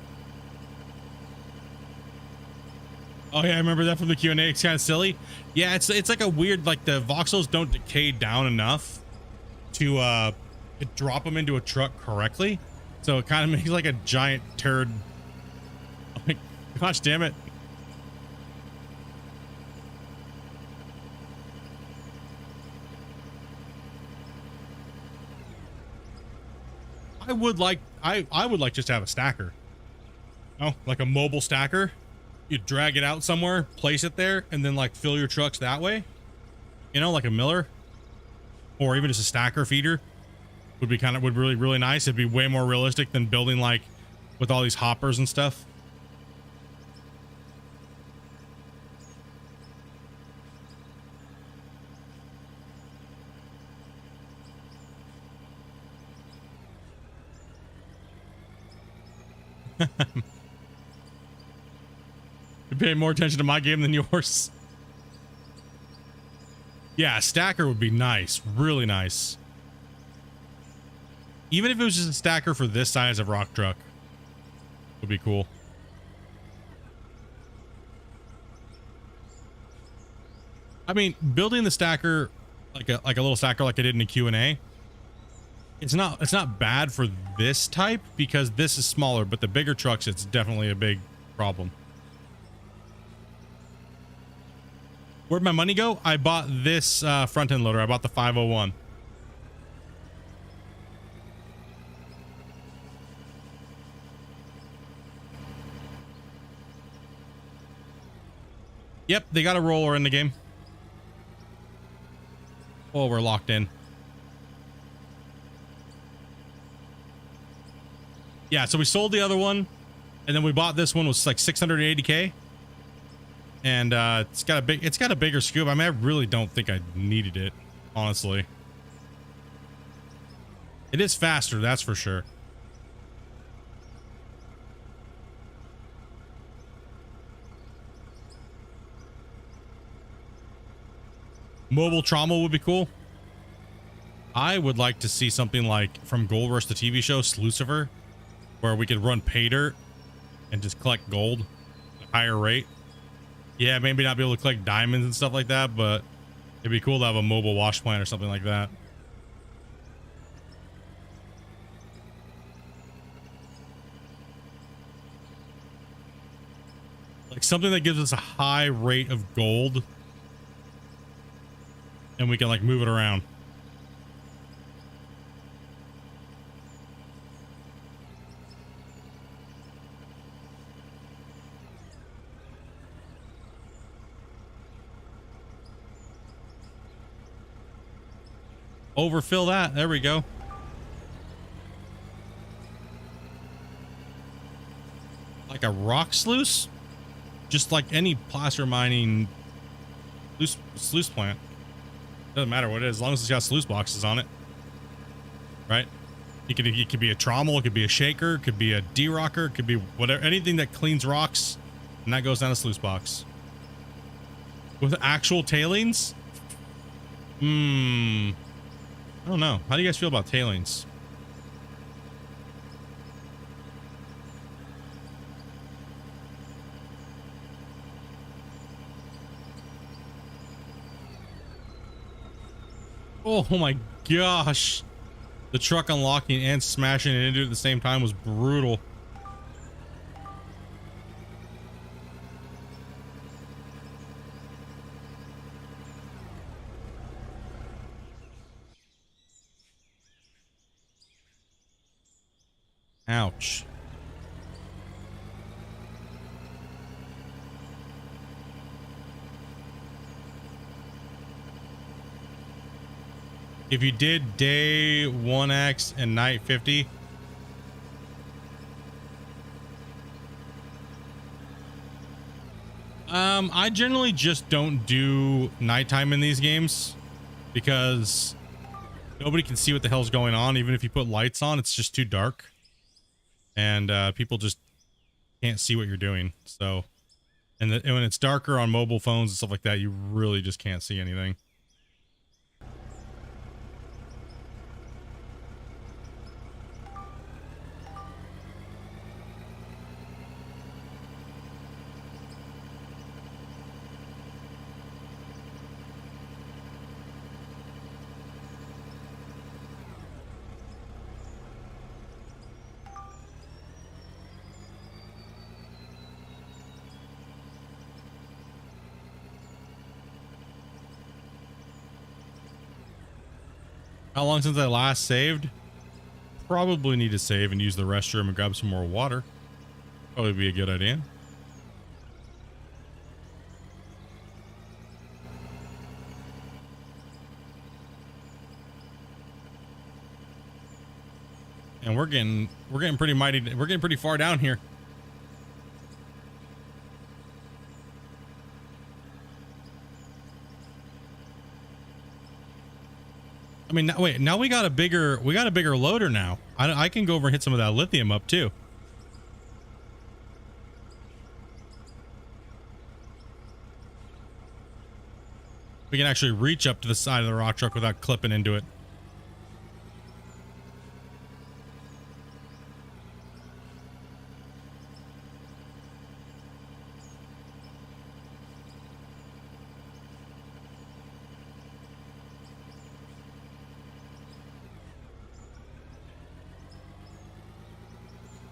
Oh yeah, I remember that from the Q&A. It's kind of silly. Yeah, it's like a weird, like the voxels don't decay down enough to drop them into a truck correctly, so it kind of makes like a giant turd. Like, gosh damn it. I would like just to have a stacker. Oh, like a mobile stacker. You drag it out somewhere, place it there, and then like fill your trucks that way. You know, like a miller, or even just a stacker feeder would be would really nice. It'd be way more realistic than building like with all these hoppers and stuff. You pay more attention to my game than yours. Yeah, a stacker would be nice, really nice. Even if it was just a stacker for this size of rock truck, would be cool. I mean, building the stacker like a little stacker like I did in the Q&A. It's not bad for this type because this is smaller, but the bigger trucks, it's definitely a big problem. Where'd my money go? I bought this front end loader. I bought the 501. Yep, they got a roller in the game. Oh, we're locked in. Yeah, so we sold the other one, and then we bought this one. It was like 680k, and it's got a bigger scoop. I mean, I really don't think I needed it, honestly. It is faster, that's for sure. Mobile trauma would be cool. I would like to see something like from Gold Rush, the TV show, Slucifer, where we could run pay dirt and just collect gold at a higher rate. Yeah, maybe not be able to collect diamonds and stuff like that, but It'd be cool to have a mobile wash plant or something like that. Like something that gives us a high rate of gold. And we can like move it around. Overfill that. There we go. Like a rock sluice? Just like any placer mining sluice plant. Doesn't matter what it is, as long as it's got sluice boxes on it. Right? It could be a trommel, it could be a shaker, it could be a D-rocker, it could be whatever, anything that cleans rocks, and that goes down a sluice box. With actual tailings? I don't know. How do you guys feel about tailings? Oh my gosh. The truck unlocking and smashing it into it at the same time was brutal. Ouch. If you did day 1x and night 50, I generally just don't do nighttime in these games because nobody can see what the hell's going on. Even if you put lights on, it's just too dark. And people just can't see what you're doing. So, and when it's darker on mobile phones and stuff like that, you really just can't see anything. How long since I last saved? Probably need to save and use the restroom and grab some more water. Probably be a good idea. And we're getting pretty far down here. I mean, wait, now we got a bigger loader now. I can go over and hit some of that lithium up too. We can actually reach up to the side of the rock truck without clipping into it.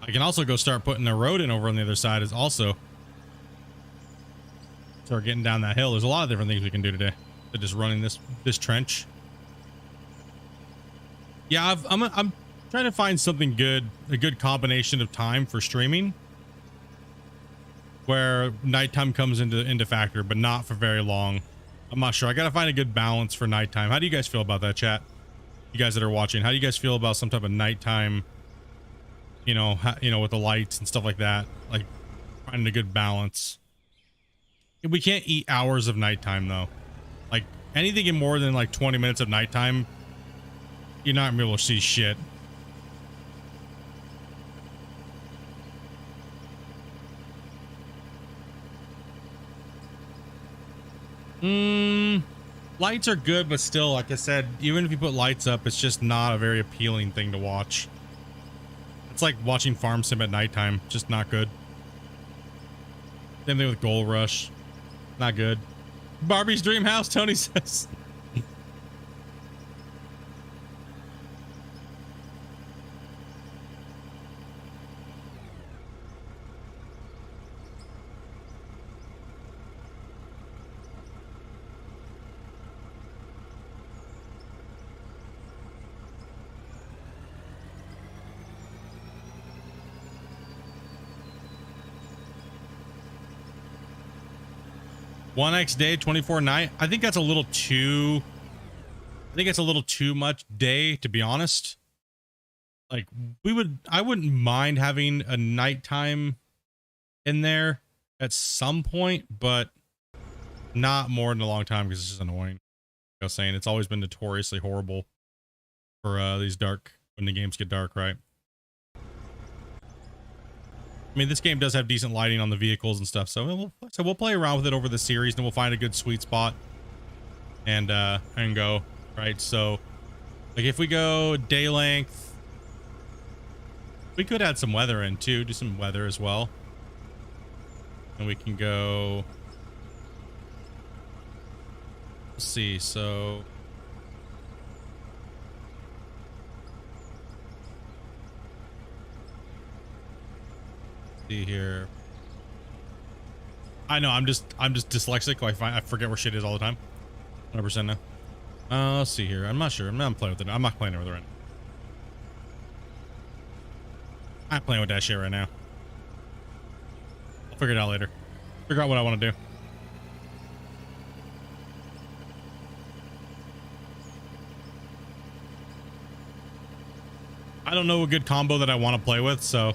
I can also go start putting a road in over on the other side is also start getting down that hill. There's a lot of different things we can do today. So just running this trench. Yeah, I'm trying to find something good, a good combination of time for streaming where nighttime comes into factor, but not for very long. I'm not sure. I gotta find a good balance for nighttime. How do you guys feel about that, chat? You guys that are watching, how do you guys feel about some type of nighttime, you know, with the lights and stuff like that, like finding a good balance? We can't eat hours of nighttime though. Like anything in more than like 20 minutes of nighttime, you're not gonna be able to see shit. Lights are good, but still, like I said, even if you put lights up, it's just not a very appealing thing to watch. It's like watching Farm Sim at nighttime, just not good. Same thing with Gold Rush, not good. Barbie's Dream House, Tony says. 1x day, 24 night. I think that's a little too, I think it's a little too much day, to be honest. Like I wouldn't mind having a nighttime in there at some point, but not more than a long time because it's just annoying. Like I was saying, it's always been notoriously horrible for these dark, when the games get dark, right? I mean, this game does have decent lighting on the vehicles and stuff, so we'll play around with it over the series, and we'll find a good sweet spot and go, right? So, like, if we go day length, we could add some weather in too, do some weather as well, and we can go. Let's see. So. See here. I know I'm just dyslexic. I forget where shit is all the time. 100% now. Let's see here. I'm not sure. I'm not playing with it. I'm not playing with it right now. I'm playing with that shit right now. I'll figure it out later. Figure out what I want to do. I don't know a good combo that I want to play with, so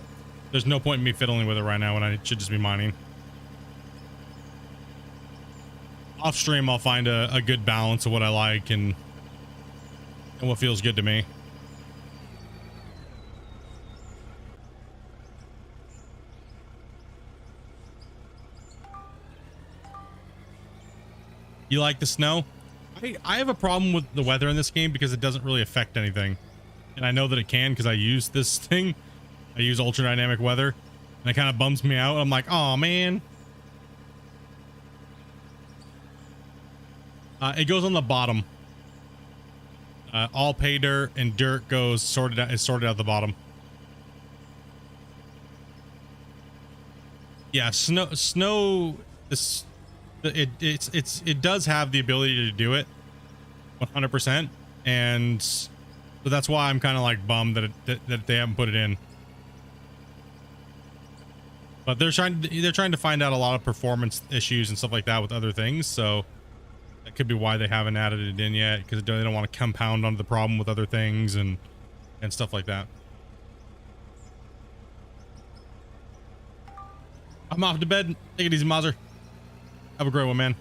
there's no point in me fiddling with it right now when I should just be mining. Off stream, I'll find a good balance of what I like and what feels good to me. You like the snow? I have a problem with the weather in this game because it doesn't really affect anything. And I know that it can because I use this thing. I use ultra dynamic weather, and it kind of bums me out. I'm like, oh man. It goes on the bottom. All pay dirt and dirt goes sorted out. Is sorted out the bottom. Yeah, snow. It does have the ability to do it, 100%, and so that's why I'm kind of like bummed that they haven't put it in. But they're trying to find out a lot of performance issues and stuff like that with other things, so that could be why they haven't added it in yet, because they don't want to compound on the problem with other things and stuff like that. I'm off to bed. Take it easy, Mazer. Have a great one, man.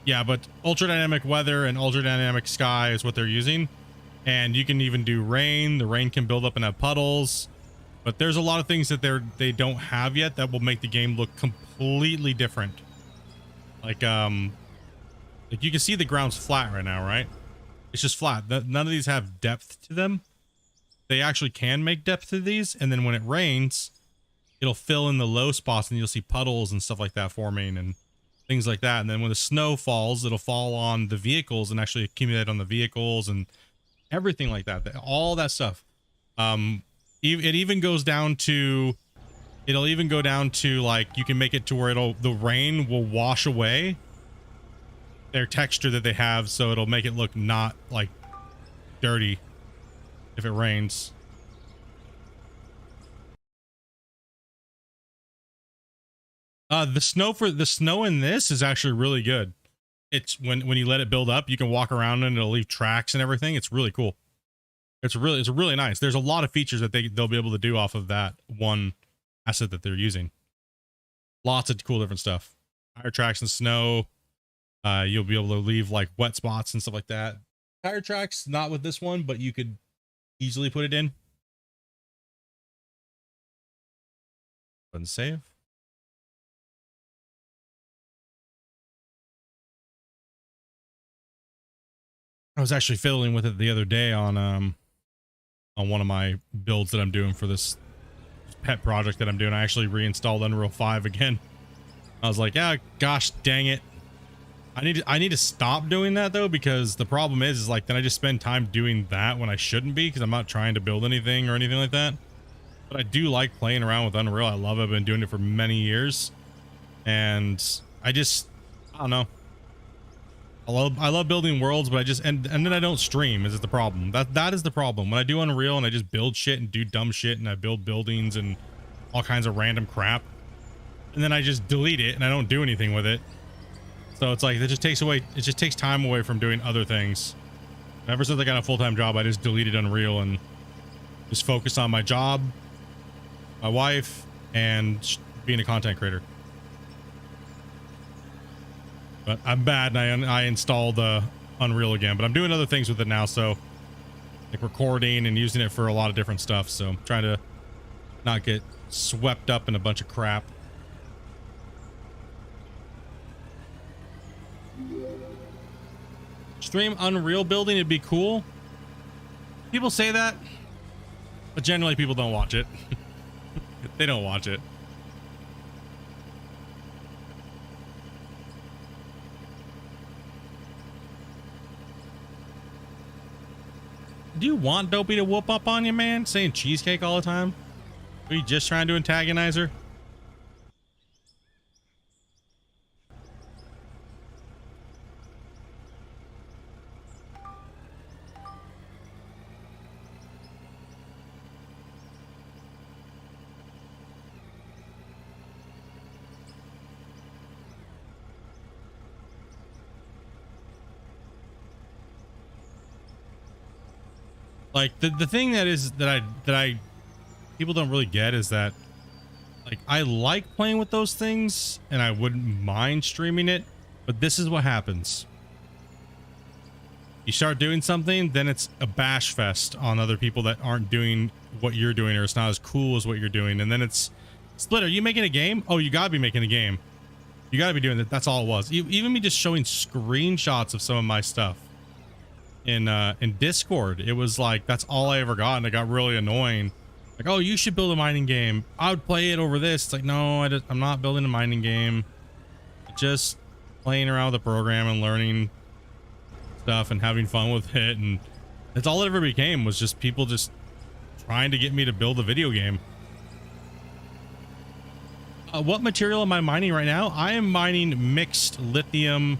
Yeah, but ultra dynamic weather and ultra dynamic sky is what they're using. And you can even do rain. The rain can build up and have puddles, but there's a lot of things that they don't have yet that will make the game look completely different. Like you can see the ground's flat right now, right? It's just flat. None of these have depth to them. They actually can make depth to these, and then when it rains, it'll fill in the low spots, and you'll see puddles and stuff like that forming and things like that. And then when the snow falls, it'll fall on the vehicles and actually accumulate on the vehicles and everything like that. All that stuff. It even goes down to, it'll even go down to, like, you can make it to where the rain will wash away their texture that they have, so it'll make it look not like dirty if it rains. The snow in this is actually really good. It's when you let it build up, you can walk around and it'll leave tracks and everything. It's really cool. It's really nice. There's a lot of features that they'll be able to do off of that one asset that they're using. Lots of cool different stuff. Tire tracks and snow. You'll be able to leave like wet spots and stuff like that. Tire tracks, not with this one, but you could easily put it in. Button save. I was actually fiddling with it the other day on one of my builds that I'm doing for this pet project that I'm doing. I actually reinstalled Unreal 5 again. I was like, yeah, gosh dang it. I need to stop doing that though, because the problem is like then I just spend time doing that when I shouldn't be, because I'm not trying to build anything or anything like that. But I do like playing around with Unreal. I love it. I've been doing it for many years, and I don't know. I love building worlds, but and then I don't stream. Is the problem? That is the problem. When I do Unreal and I just build shit and do dumb shit and I build buildings and all kinds of random crap, and then I just delete it and I don't do anything with it. So it's like, it just takes time away from doing other things. Ever since I got a full-time job, I just deleted Unreal and just focused on my job, my wife, and being a content creator. But I'm bad, and I installed Unreal again, but I'm doing other things with it now, so like recording and using it for a lot of different stuff. So I'm trying to not get swept up in a bunch of crap. Stream Unreal building, it'd be cool. People say that, but generally people don't watch it. They don't watch it. Do you want Dopey to whoop up on you, man? Saying cheesecake all the time? Are you just trying to antagonize her? Like the thing that I people don't really get is that, like, I like playing with those things and I wouldn't mind streaming it, but this is what happens. You start doing something, then it's a bash fest on other people that aren't doing what you're doing, or it's not as cool as what you're doing, and then it's Split, are you making a game? Oh, you gotta be making a game. You gotta be doing that. That's all it was. Even me just showing screenshots of some of my stuff in Discord, it was like, that's all I ever got, and it got really annoying. Like, oh, you should build a mining game. I would play it over this. It's like, no, I'm not building a mining game. Just playing around with the program and learning stuff and having fun with it, and that's all it ever became, was just people just trying to get me to build a video game. What material am I mining right now? I am mining mixed lithium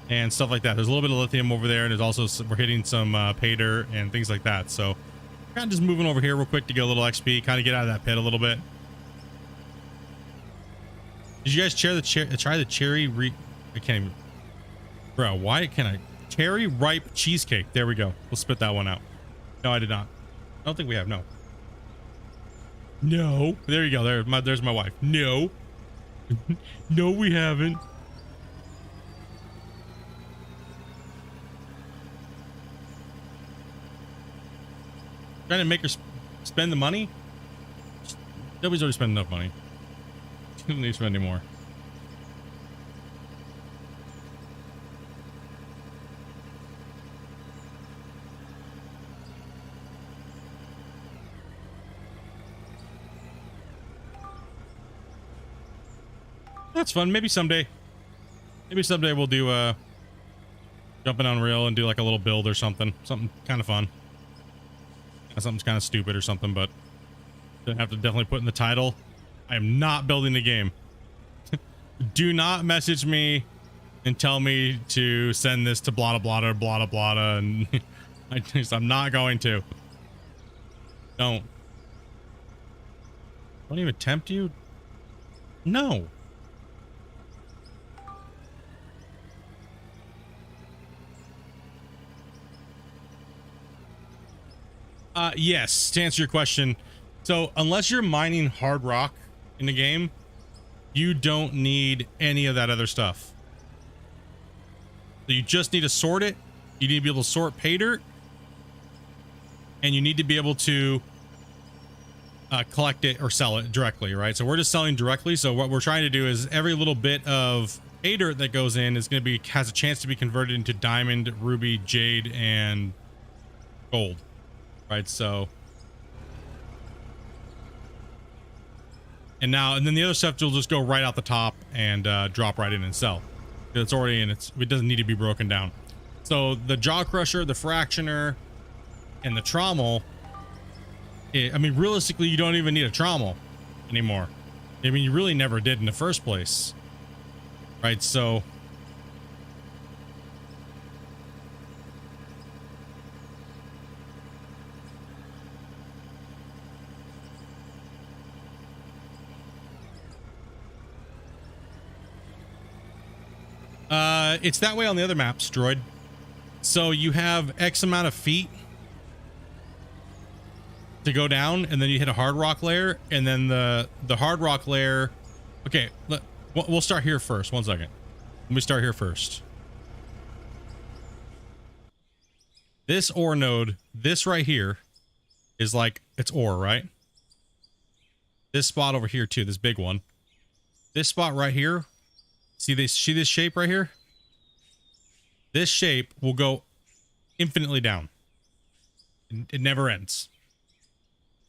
and stuff like that. There's a little bit of lithium over there, and there's also we're hitting some pay dirt and things like that. So kind of just moving over here real quick to get a little XP, kind of get out of that pit a little bit. Did you guys try the cherry I can't even, bro, why can I? Cherry ripe cheesecake. There we go. We'll spit that one out. No, I did not. I don't think we have. No. No. There you go. There's my wife. No. No, we haven't. Trying to make her spend the money. Nobody's already spent enough money. She doesn't need to spend any more. That's fun. Maybe someday. Maybe someday we'll do jumping on Unreal and do like a little build or something. Something kind of fun. Something's kind of stupid or something, but don't have to definitely put in the title. I am not building the game. Do not message me and tell me to send this to blah blah blah blah blah, and I'm not going to. Don't even tempt you. No. Yes, to answer your question. So unless you're mining hard rock in the game, you don't need any of that other stuff. So you just need to sort it. You need to be able to sort pay dirt, and you need to be able to collect it or sell it directly, right? So we're just selling directly. So what we're trying to do is every little bit of pay dirt that goes in is going to be, has a chance to be converted into diamond, ruby, jade, and gold. Right, so, and then the other stuff will just go right out the top and drop right in and sell. It's already in, it doesn't need to be broken down. So the jaw crusher, the fractioner, and the trommel, I mean, realistically, you don't even need a trommel anymore. I mean, you really never did in the first place, right? So It's that way on the other maps, Droid. So you have X amount of feet to go down, and then you hit a hard rock layer, and then the hard rock layer. Okay, we'll start here first. 1 second. Let me start here first. This ore node, this right here, is like, it's ore, right? This spot over here too, this big one. This spot right here, see this shape right here? This shape will go infinitely down. It never ends.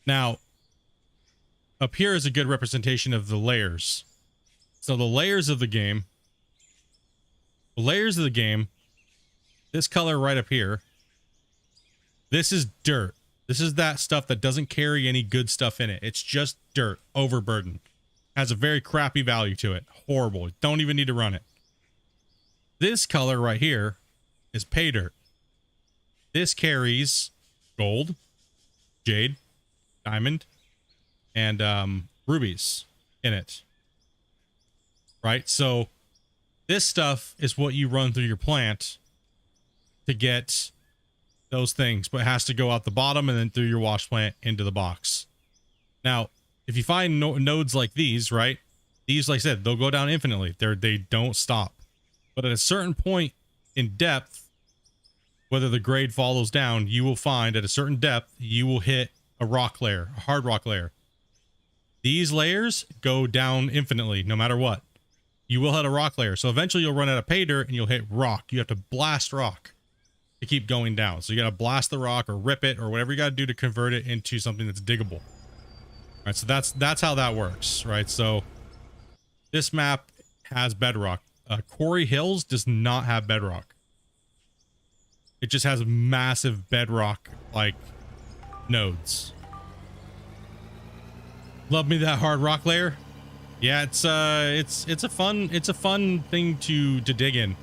Now, up here is a good representation of the layers. So the layers of the game, this color right up here, this is dirt. This is that stuff that doesn't carry any good stuff in it. It's just dirt, overburden. Has a very crappy value to it. Horrible. Don't even need to run it. This color right here is pay dirt. This carries gold, jade, diamond, and rubies in it. Right? So this stuff is what you run through your plant to get those things, but it has to go out the bottom and then through your wash plant into the box. Now, if you find nodes like these, right? These, like I said, they'll go down infinitely. They don't stop. But at a certain point in depth, whether the grade follows down, you will find at a certain depth, you will hit a rock layer, a hard rock layer. These layers go down infinitely, no matter what. You will hit a rock layer. So eventually you'll run out of pay dirt and you'll hit rock. You have to blast rock to keep going down. So you got to blast the rock or rip it or whatever you got to do to convert it into something that's diggable. All right, so that's how that works, right? So this map has bedrock. Quarry Hills does not have bedrock. It just has massive bedrock like nodes. Love me that hard rock layer. Yeah, it's a fun thing to dig in,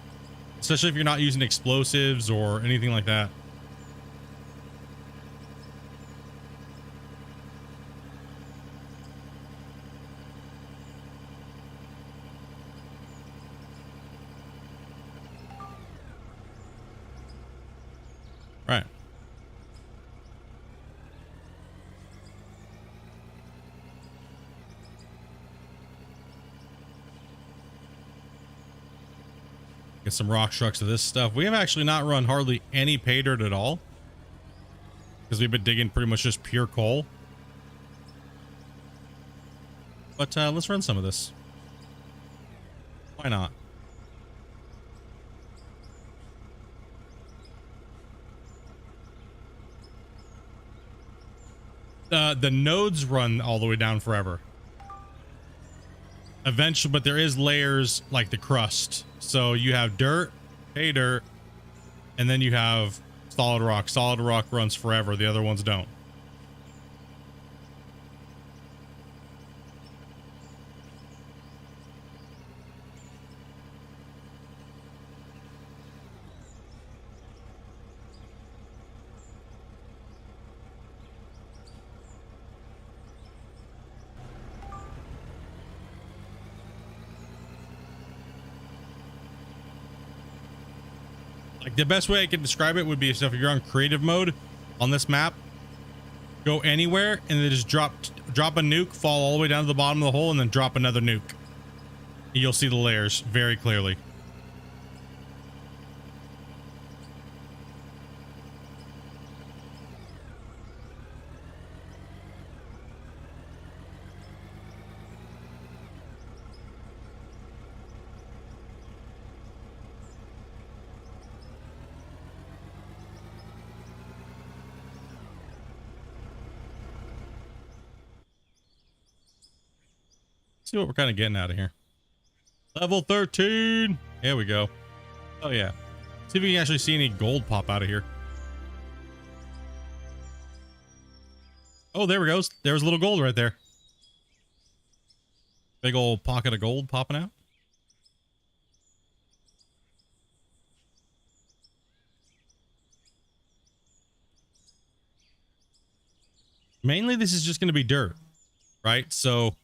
especially if you're not using explosives or anything like that. Right. Get some rock trucks of this stuff. We have actually not run hardly any pay dirt at all, because we've been digging pretty much just pure coal. But let's run some of this. Why not? The nodes run all the way down forever. Eventually, but there is layers like the crust. So you have dirt, pay dirt, and then you have solid rock. Solid rock runs forever. The other ones don't. Like the best way I can describe it would be if you're on creative mode on this map, go anywhere and then just drop a nuke, fall all the way down to the bottom of the hole, and then drop another nuke. You'll see the layers very clearly. See what we're kind of getting out of here. Level 13. There we go. Oh yeah. See if we can actually see any gold pop out of here. Oh, there we go. There's a little gold right there. Big old pocket of gold popping out. Mainly this is just going to be dirt, right? So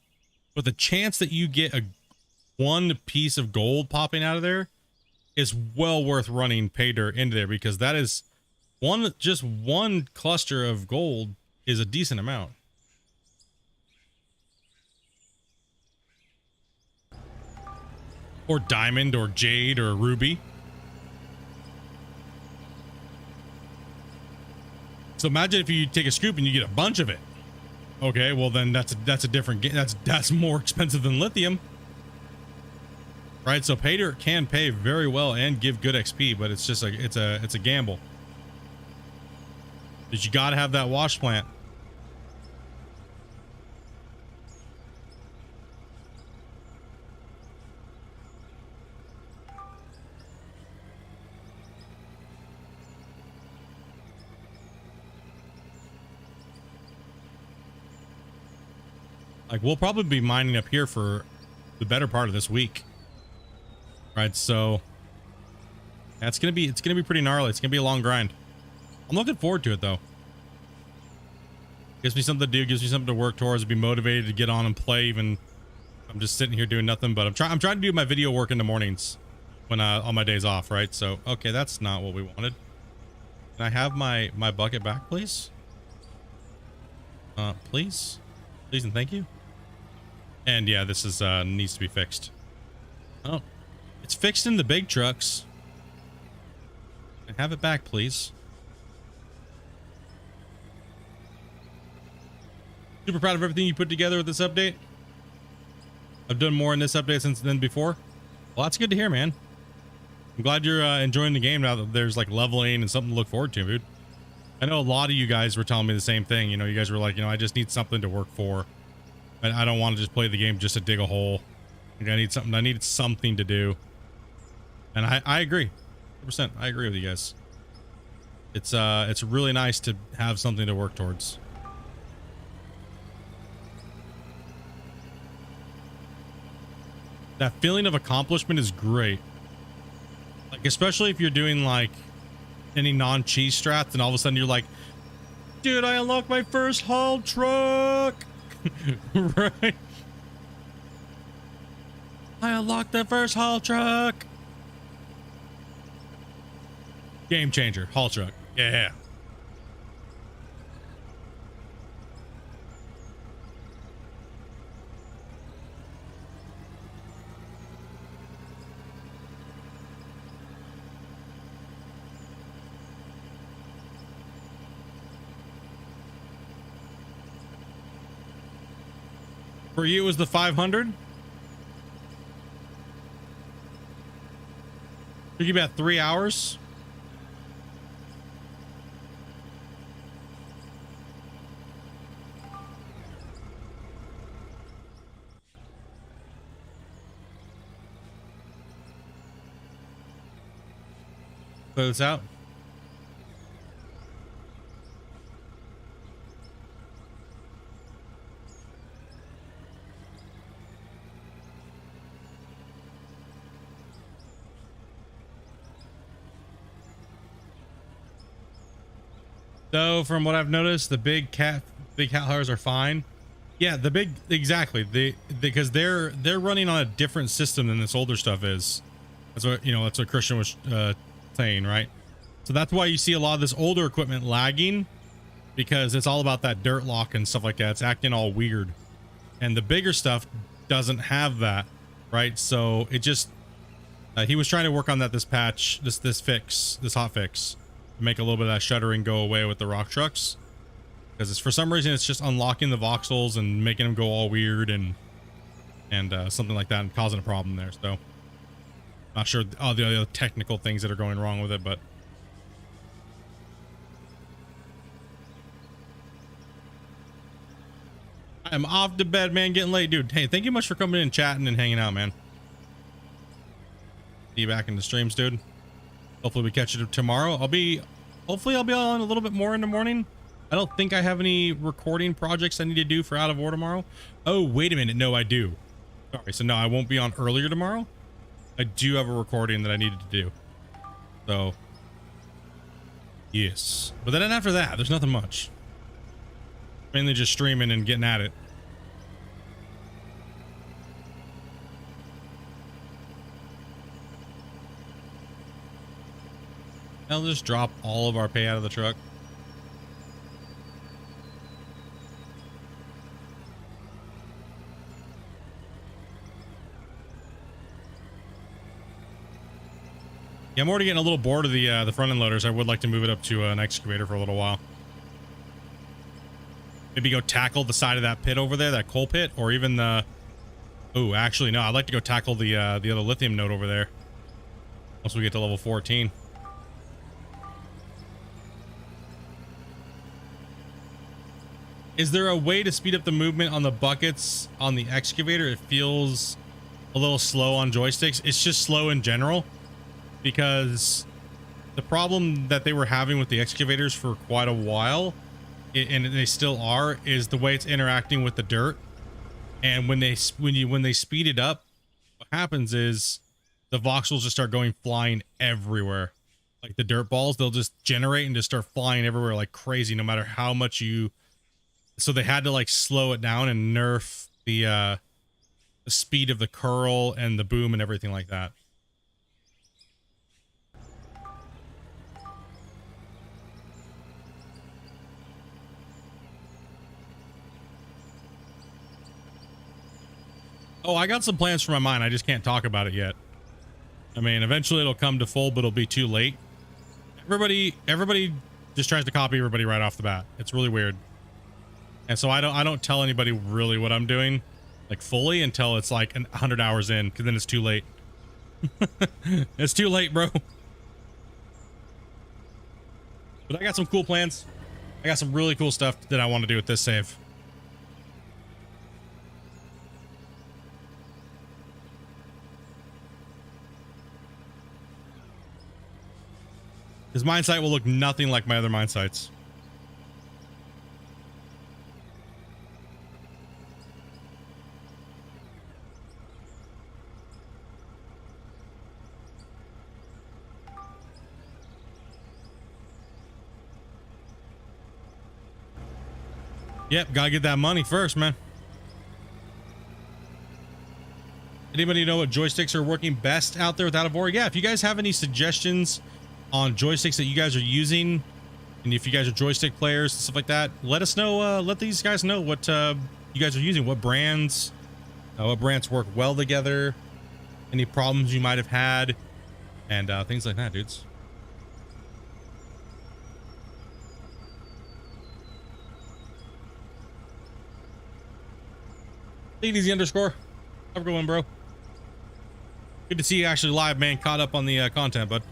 with the chance that you get one piece of gold popping out of there, is well worth running pay dirt into there, because that is just one cluster of gold is a decent amount. Or diamond or jade or ruby. So imagine if you take a scoop and you get a bunch of it. Okay, well then that's a different game. That's more expensive than lithium. Right? So pay dirt can pay very well and give good XP, but it's just like it's a gamble. Because you gotta have that wash plant. Like, we'll probably be mining up here for the better part of this week. Right, so yeah, it's gonna be pretty gnarly. It's gonna be a long grind. I'm looking forward to it though. Gives me something to do, gives me something to work towards, be motivated to get on and play, even I'm just sitting here doing nothing. But I'm trying to do my video work in the mornings when on my days off, right? So okay, that's not what we wanted. Can I have my bucket back, please? Please and thank you. And yeah, this is needs to be fixed. Oh, it's fixed in the big trucks. Can I have it back, please? Super proud of everything you put together with this update. I've done more in this update than before. Well, that's good to hear, man. I'm glad you're enjoying the game now that there's like leveling and something to look forward to, dude. I know a lot of you guys were telling me the same thing. You know, you guys were like, you know, I just need something to work for. I don't want to just play the game just to dig a hole. Like, I need something to do. And I agree. 100%. I agree with you guys. It's really nice to have something to work towards. That feeling of accomplishment is great. Like, especially if you're doing like any non-cheese strats and all of a sudden you're like, dude, I unlocked my first haul truck. Right? I unlocked the first haul truck. Game changer, haul truck. Yeah. For you, it was the 500? Took you about 3 hours? Clear this out. So from what I've noticed, the big cat haulers are fine. Yeah, exactly. Because they're running on a different system than this older stuff is. That's what, you know, that's what Christian was saying, right? So that's why you see a lot of this older equipment lagging, because it's all about that dirt lock and stuff like that. It's acting all weird. And the bigger stuff doesn't have that, right? So it just he was trying to work on that this patch, this hot fix. Make a little bit of that shuddering go away with the rock trucks, because it's for some reason it's just unlocking the voxels and making them go all weird and something like that, and causing a problem there. So not sure all the other technical things that are going wrong with it, but I'm off to bed, man. Getting late, dude. Hey, thank you much for coming in, chatting and hanging out, man. See you back in the streams, dude. Hopefully we catch you tomorrow. Hopefully I'll be on a little bit more in the morning. I don't think I have any recording projects I need to do for Out of War tomorrow. Oh, wait a minute. No, I do. Sorry. So no, I won't be on earlier tomorrow. I do have a recording that I needed to do. So yes. But then after that, there's nothing much. Mainly just streaming and getting at it. I'll just drop all of our pay out of the truck. Yeah, I'm already getting a little bored of the front end loaders. I would like to move it up to an excavator for a little while. Maybe go tackle the side of that pit over there, that coal pit, or even the... Oh, actually, no. I'd like to go tackle the other lithium node over there. Once we get to level 14. Is there a way to speed up the movement on the buckets on the excavator? It feels a little slow on joysticks. It's just slow in general, because the problem that they were having with the excavators for quite a while, and they still are, is the way it's interacting with the dirt. And when they speed it up, what happens is the voxels just start going flying everywhere. Like the dirt balls, they'll just generate and just start flying everywhere like crazy, no matter how much you... So they had to like slow it down and nerf the speed of the curl and the boom and everything like that. Oh, I got some plans for my mind. I just can't talk about it yet. I mean, eventually it'll come to full, but it'll be too late. Everybody just tries to copy everybody right off the bat. It's really weird. And so I don't tell anybody really what I'm doing, like fully, until it's like 100 hours in, because then it's too late. It's too late, bro. But I got some cool plans. I got some really cool stuff that I want to do with this save. This mine site will look nothing like my other mine sites. Yep, gotta get that money first, man. Anybody know what joysticks are working best out there without a board? Yeah, if you guys have any suggestions on joysticks that you guys are using, and if you guys are joystick players and stuff like that, let us know. Let these guys know what you guys are using, what brands work well together, any problems you might have had, and things like that, dudes. Take it easy underscore. Have a good one, bro. Good to see you actually live, man. Caught up on the content, bud.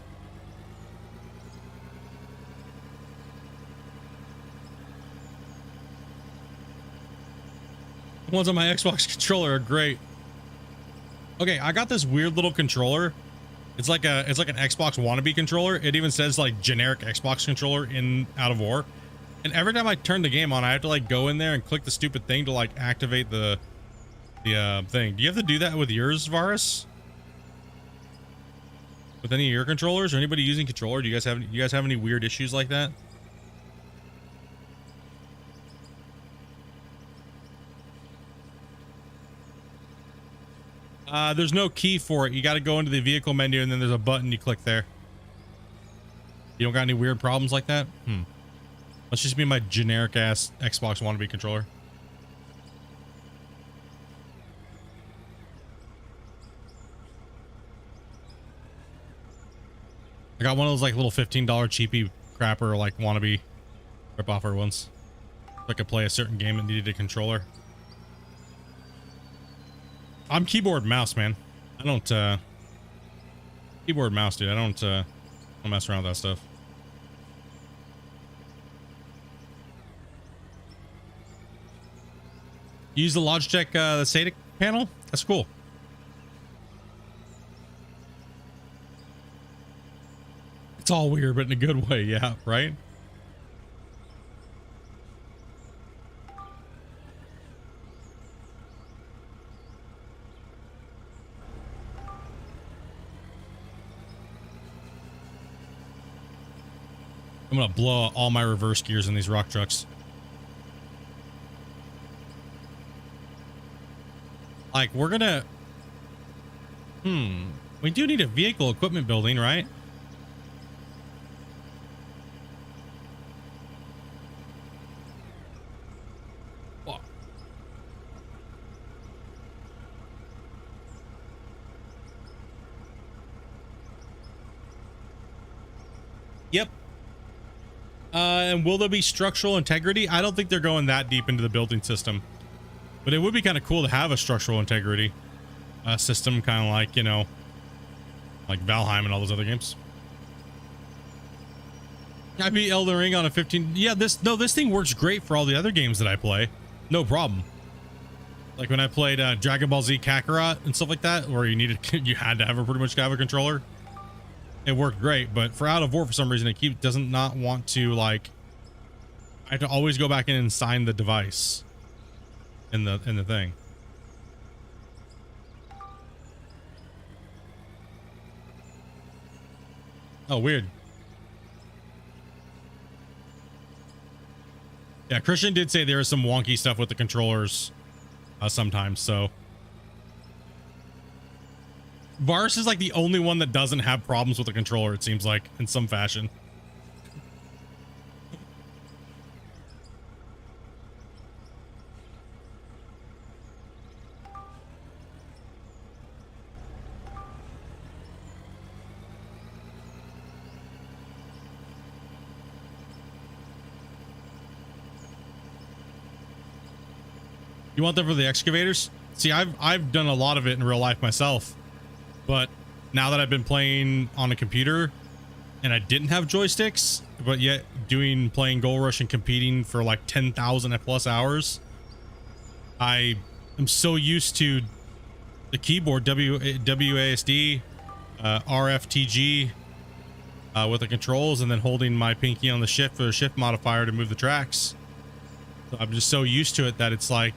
The ones on my Xbox controller are great. Okay, I got this weird little controller. It's like an Xbox wannabe controller. It even says like generic Xbox controller in Out of War. And every time I turn the game on, I have to like go in there and click the stupid thing to like activate the thing. Do you have to do that with yours, Varus? With any of your controllers, or anybody using controller? Do you guys have any weird issues like that? There's no key for it. You got to go into the vehicle menu, and then there's a button you click there. You don't got any weird problems like that? Let's just be my generic ass Xbox wannabe controller. I got one of those like little $15 cheapy crapper like wannabe rip-offer ones. If I could play a certain game and needed a controller. I'm keyboard mouse, man. I don't keyboard mouse, dude. I don't mess around with that stuff. Use the Logitech the SATA panel? That's cool. It's all weird, but in a good way, yeah, right? I'm gonna blow all my reverse gears in these rock trucks. Like, we're gonna... We do need a vehicle equipment building, right? And will there be structural integrity? I don't think they're going that deep into the building system, but it would be kind of cool to have a structural integrity system, kind of like, you know, like Valheim and all those other games. I beat Elden Ring on a 15. Yeah, this thing works great for all the other games that I play. No problem. Like when I played Dragon Ball Z Kakarot and stuff like that, where you had to have a pretty much have a controller. It worked great, but for Out of War, for some reason, it doesn't not want to, like, I have to always go back in and sign the device in the thing. Oh, weird. Yeah, Christian did say there is some wonky stuff with the controllers sometimes, so. Varus is like the only one that doesn't have problems with the controller, it seems like, in some fashion. You want them for the excavators? See, I've done a lot of it in real life myself. But now that I've been playing on a computer and I didn't have joysticks, but yet playing Gold Rush and competing for like 10,000 plus hours, I am so used to the keyboard, WASD, RFTG with the controls, and then holding my pinky on the shift for the shift modifier to move the tracks. So I'm just so used to it that it's like,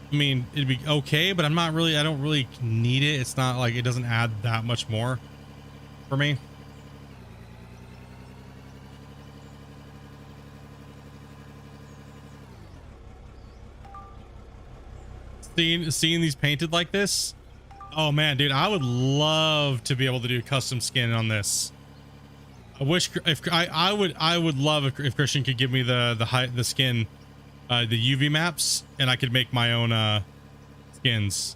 I mean, it'd be okay, but I don't really need it. It's not like it doesn't add that much more for me. Seeing these painted like this. Oh man, dude, I would love to be able to do custom skin on this. I wish I would love if Christian could give me the skin, the UV maps, and I could make my own skins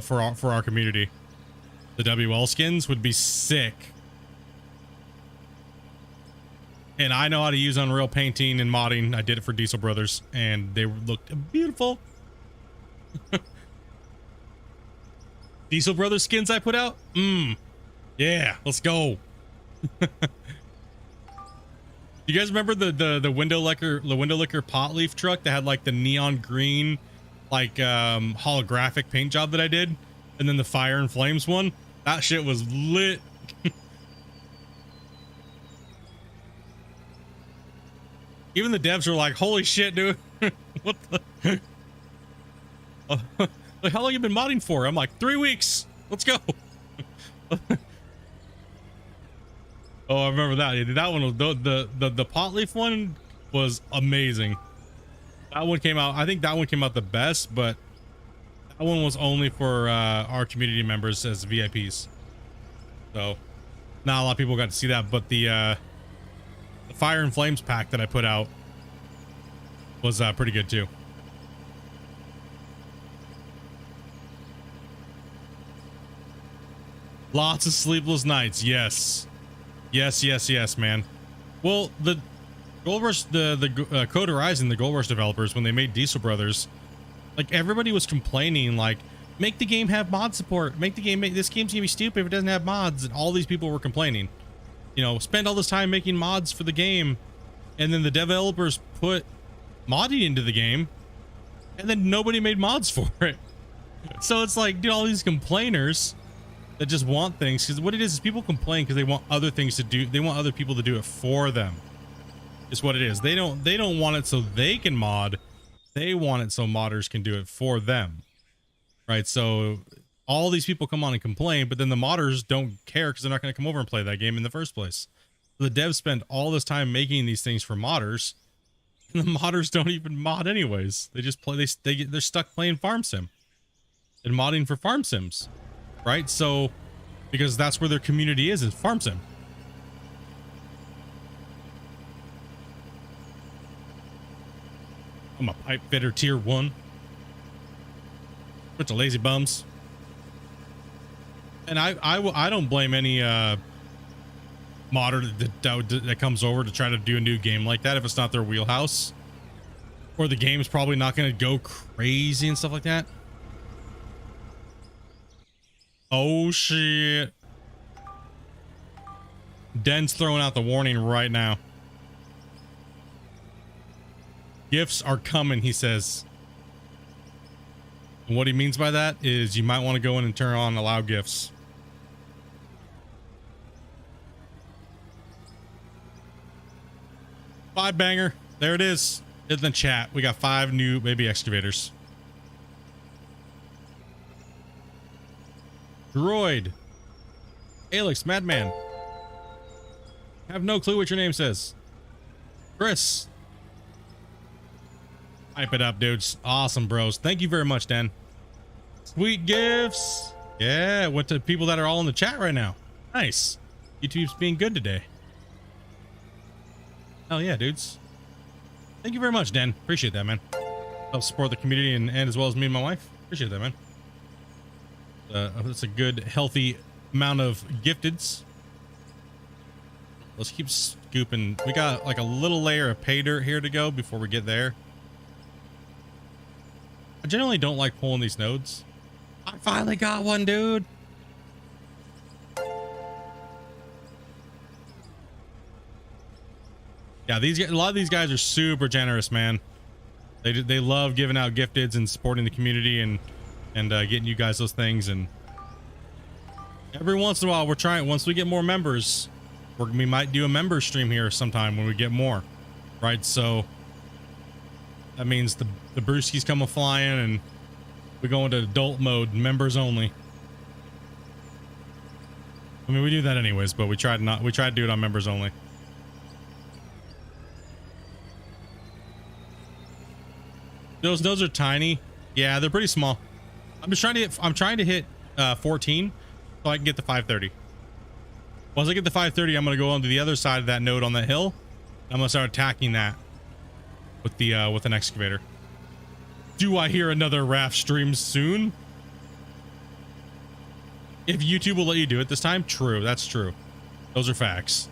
for our community. The WL skins would be sick. And I know how to use Unreal painting and modding. I did it for Diesel Brothers, and they looked beautiful. Diesel Brothers skins I put out? Yeah, let's go. You guys remember the window licker pot leaf truck that had like the neon green, like holographic paint job that I did, and then the fire and flames one? That shit was lit. Even the devs were like, "Holy shit, dude! What the?" Like, how long you been modding for? I'm like, 3 weeks. Let's go. Oh, I remember that. That one was the pot leaf one was amazing. That one came out. I think that one came out the best, but that one was only for our community members as VIPs. So not a lot of people got to see that, but the Fire and Flames pack that I put out was pretty good too. Lots of sleepless nights. Yes. Yes, man. Well, the Gold Rush, the Code Horizon, the Gold Rush developers, when they made Diesel Brothers, like, everybody was complaining, like, make the game have mod support. Make the game, this game's gonna be stupid if it doesn't have mods. And all these people were complaining. You know, spend all this time making mods for the game, and then the developers put modding into the game, and then nobody made mods for it. So it's like, dude, all these complainers that just want things, because what it is people complain because they want other things to do. They want other people to do it for them. Is what it is. They don't want it so they can mod. They want it so modders can do it for them. Right? So all these people come on and complain, but then the modders don't care because they're not going to come over and play that game in the first place. So the devs spend all this time making these things for modders, and the modders don't even mod anyways. They just play. They're stuck playing farm sim and modding for farm sims. Right? So, because that's where their community is farm sim. I'm a pipe fitter tier 1. Bunch of lazy bums. And I don't blame any modder that comes over to try to do a new game like that if it's not their wheelhouse, or the game's probably not going to go crazy and stuff like that. Oh shit. Den's throwing out the warning right now. Gifts are coming, he says. And what he means by that is you might want to go in and turn on allow gifts. Five banger. There it is. In the chat, we got 5 new baby excavators. Droid. Alex, Madman. I have no clue what your name says. Chris. Hype it up, dudes. Awesome, bros. Thank you very much, Dan. Sweet gifts. Yeah, went to people that are all in the chat right now. Nice. YouTube's being good today. Hell yeah, dudes. Thank you very much, Dan. Appreciate that, man. Help support the community and as well as me and my wife. Appreciate that, man. That's a good, healthy amount of gifteds. Let's keep scooping. We got like a little layer of pay dirt here to go before we get there. I generally don't like pulling these nodes. I finally got one, dude. Yeah, a lot of these guys are super generous, man. They love giving out gifteds and supporting the community and getting you guys those things. And every once in a while, we're trying. Once we get more members, we might do a member stream here sometime when we get more, right? So that means the brewskis come flying and we go into adult mode, members only. I mean, we do that anyways, but we try to do it on members only. Those are tiny. Yeah, they're pretty small. I'm trying to hit 14 so I can get the 530. Once I get the 530, I'm gonna go onto the other side of that node on that hill. I'm gonna start attacking that with an excavator. Do I hear another raft stream soon? If YouTube will let you do it this time, true. That's true. Those are facts.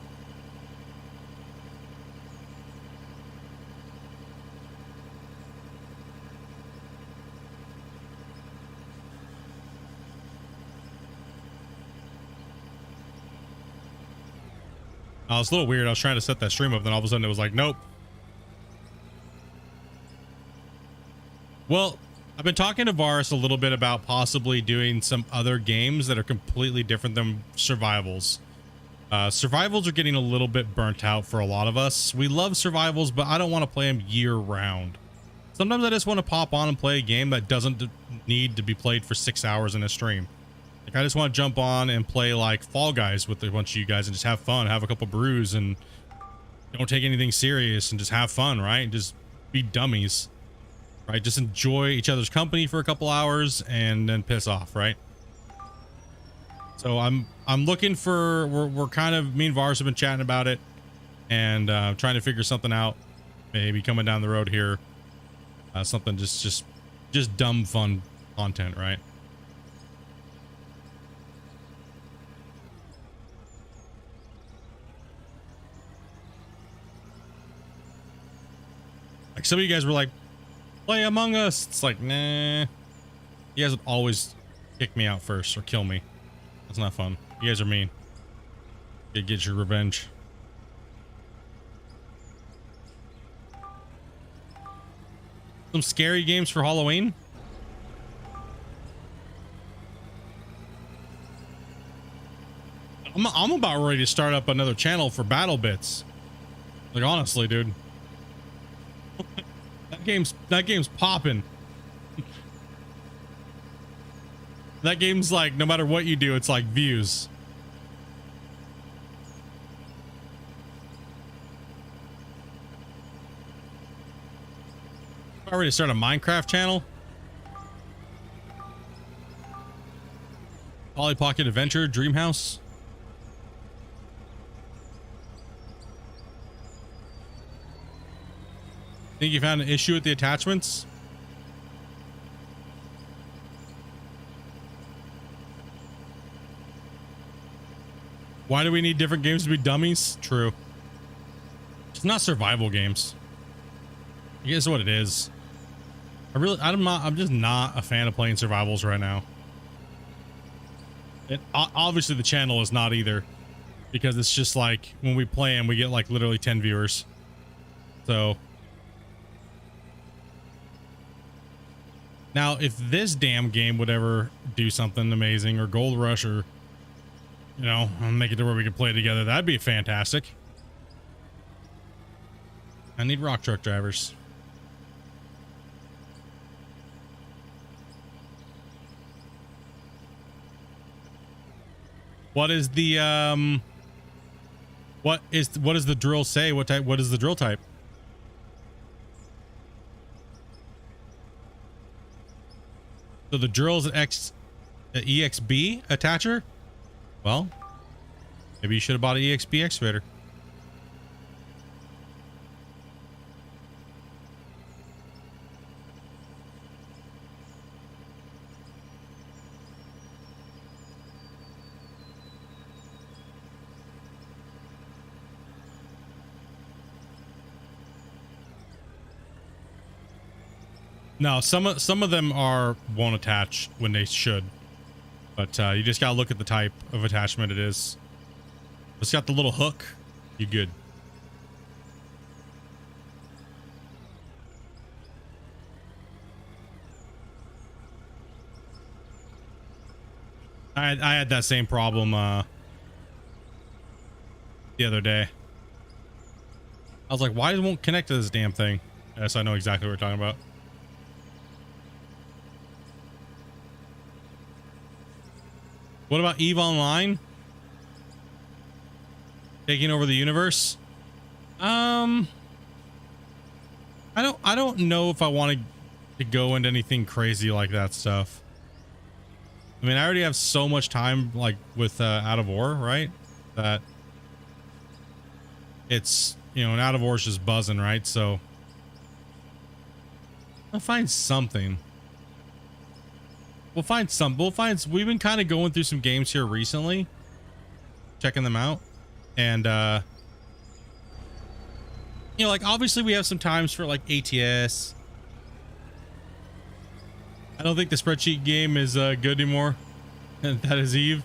Oh, it's a little weird. I was trying to set that stream up, then all of a sudden it was like, nope. Well, I've been talking to Varus a little bit about possibly doing some other games that are completely different than survivals. Survivals are getting a little bit burnt out for a lot of us. We love survivals, but I don't want to play them year round. Sometimes I just want to pop on and play a game that doesn't need to be played for 6 hours in a stream. Like, I just want to jump on and play like Fall Guys with a bunch of you guys and just have fun, have a couple brews and don't take anything serious and just have fun, right? Just be dummies, right? Just enjoy each other's company for a couple hours and then piss off, right? So I'm looking for, we're kind of, me and Vars have been chatting about it and trying to figure something out, maybe coming down the road here. Something just dumb fun content, right? Like some of you guys were like, play Among Us. It's like, nah. You guys would always kick me out first or kill me. That's not fun. You guys are mean. You get your revenge. Some scary games for Halloween. I'm about ready to start up another channel for Battle Bits. Like, honestly, dude. That game's popping. That game's like, no matter what you do, it's like views. Already start a Minecraft channel. Polly Pocket Adventure, Dreamhouse. Think you found an issue with the attachments? Why do we need different games to be dummies? True. It's not survival games. I guess what it is. I'm just not a fan of playing survivals right now. And obviously the channel is not either, because it's just like when we play them, we get like literally 10 viewers. So now if this damn game would ever do something amazing, or Gold Rush, or, you know, make it to where we could play together, that'd be fantastic. I need rock truck drivers. What is the what does the drill say? What is the drill type? So the drill's an EXB attacher? Well, maybe you should have bought an EXB excavator. No, some of them won't attach when they should, but you just gotta look at the type of attachment it is. If it's got the little hook, you good. I had that same problem the other day. I was like, why it won't connect to this damn thing? Yes, I know exactly what we're talking about. What about EVE Online? Taking over the universe? I don't know if I want to go into anything crazy like that stuff. I mean, I already have so much time, like, with Out of War, right? That it's, you know, and Out of War's just buzzing, right? So I'll find something. We'll find some. We've been kind of going through some games here recently, checking them out, and you know, like, obviously we have some times for like ATS. I don't think the spreadsheet game is good anymore. And that is EVE.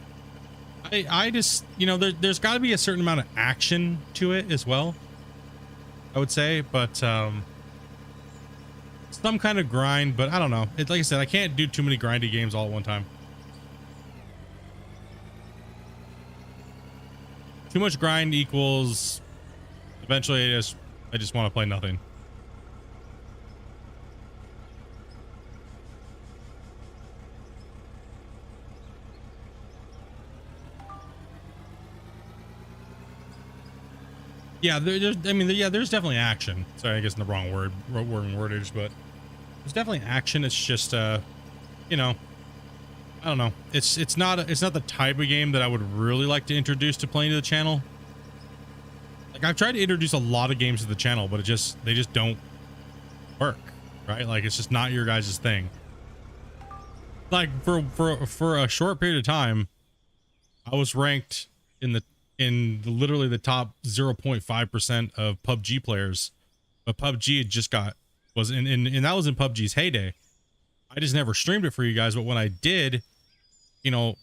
I just, you know, there's got to be a certain amount of action to it as well, I would say, but some kind of grind. But I don't know. It's like I said, I can't do too many grindy games all at one time. Too much grind equals eventually I just want to play nothing. Yeah, there's definitely action. Sorry, I guess in the wrong wordage, but there's definitely action. It's just you know, I don't know. It's not the type of game that I would really like to introduce to playing to the channel. Like, I've tried to introduce a lot of games to the channel, but they just don't work, right? Like, it's just not your guys' thing. Like, for a short period of time, I was ranked in literally the top 0.5% of PUBG players, but PUBG had just was in that was in PUBG's heyday. I just never streamed it for you guys, but when I did, you know,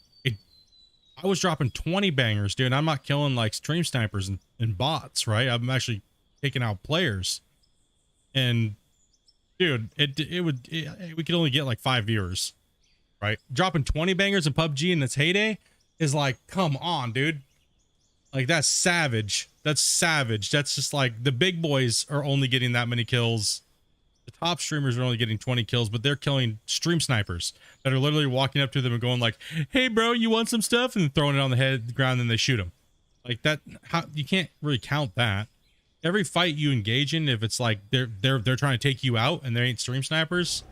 I was dropping 20 bangers, dude. I'm not killing like stream snipers and bots, right? I'm actually taking out players, and dude, we could only get like 5 viewers, right? Dropping 20 bangers in PUBG in its heyday is like, come on, dude. Like, that's savage. That's savage. That's just like, the big boys are only getting that many kills. The top streamers are only getting 20 kills, but they're killing stream snipers that are literally walking up to them and going like, hey bro, you want some stuff? And throwing it on the ground, and they shoot them. Like that, how you can't really count that. Every fight you engage in, if it's like they're trying to take you out and they ain't stream snipers,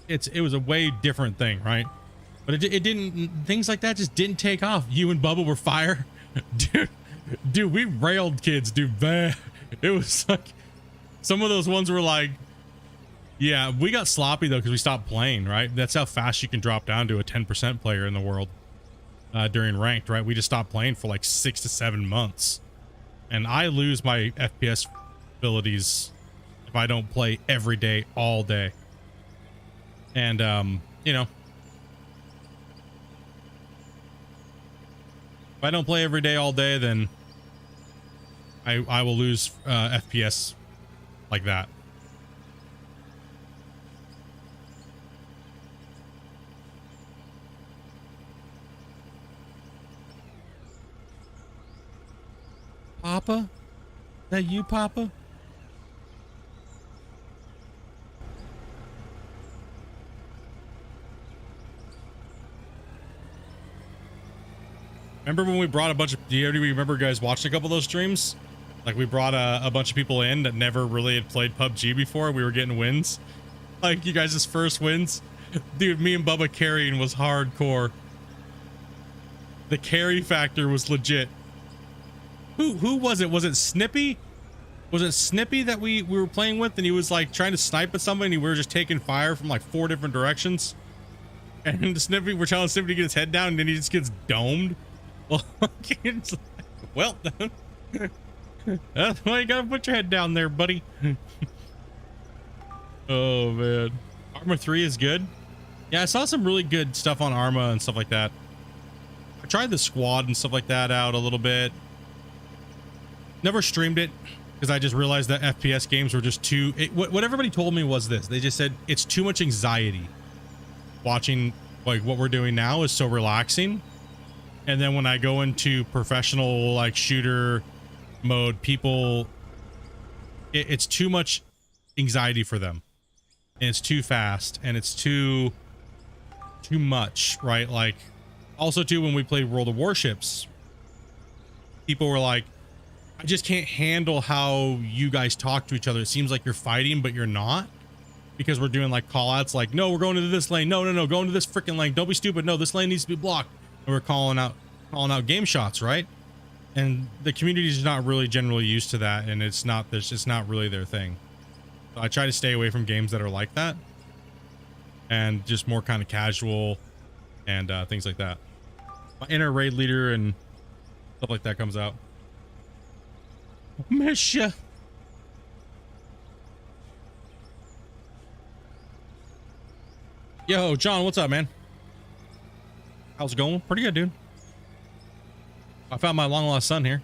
it was a way different thing, right? But it didn't, things like that just didn't take off. You and Bubba were fire. Dude, we railed kids, dude. Man, it was like, some of those ones were like, yeah, we got sloppy though because we stopped playing, right? That's how fast you can drop down to a 10% player in the world. during ranked, right? We just stopped playing for like 6 to 7 months, and I lose my FPS abilities if I don't play every day, all day. And you know, if I don't play every day, all day, then I will lose FPS like that. Papa? Is that you, Papa? Remember when we brought a bunch of... Do you remember guys watching a couple of those streams? Like, we brought a bunch of people in that never really had played PUBG before. We were getting wins. Like, you guys' first wins. Dude, me and Bubba carrying was hardcore. The carry factor was legit. Who was it? Was it Snippy? Was it Snippy that we were playing with, and he was like trying to snipe at somebody, and we were just taking fire from like 4 different directions? And Snippy, we're telling Snippy to get his head down, and then he just gets domed. Well, well done. That's why you gotta put your head down there, buddy. Oh man, Arma 3 is good. Yeah, I saw some really good stuff on Arma and stuff like that. I tried the squad and stuff like that out a little bit. Never streamed it because I just realized that FPS games were just too... what everybody told me was this. They just said it's too much anxiety. Watching like what we're doing now is so relaxing. And then when I go into professional like shooter mode, people... It's too much anxiety for them. And it's too fast. And it's too much, right? Like, also too, when we played World of Warships, people were like, I just can't handle how you guys talk to each other. It seems like you're fighting, but you're not, because we're doing like call outs like, no, we're going into this lane. No, go into this freaking lane. Don't be stupid. No, this lane needs to be blocked. And we're calling out game shots, right? And the community is not really generally used to that. And it's not really their thing. So I try to stay away from games that are like that, and just more kind of casual and things like that. My inner raid leader and stuff like that comes out. Miss ya. Yo, John, what's up, man? How's it going? Pretty good, dude. I found my long lost son here,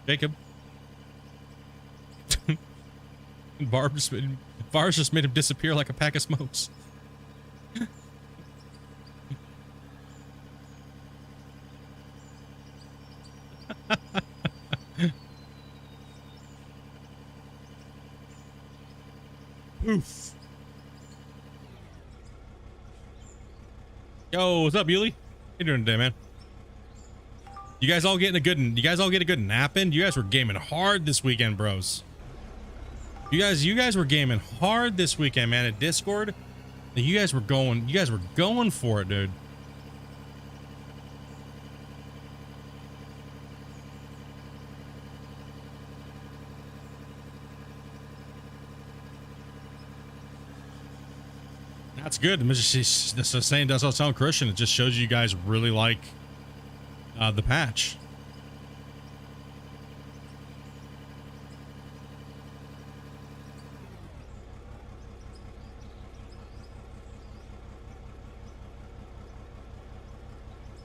Jacob. Barb's just made him disappear like a pack of smokes. Oof. Yo, what's up, Yuli? How you doing today, man? You guys all get a good nap in? You guys were gaming hard this weekend, bros. You guys were gaming hard this weekend, man, at Discord. You guys were going for it, dude. That's good. This is saying does not sound Christian. It just shows you guys really like the patch.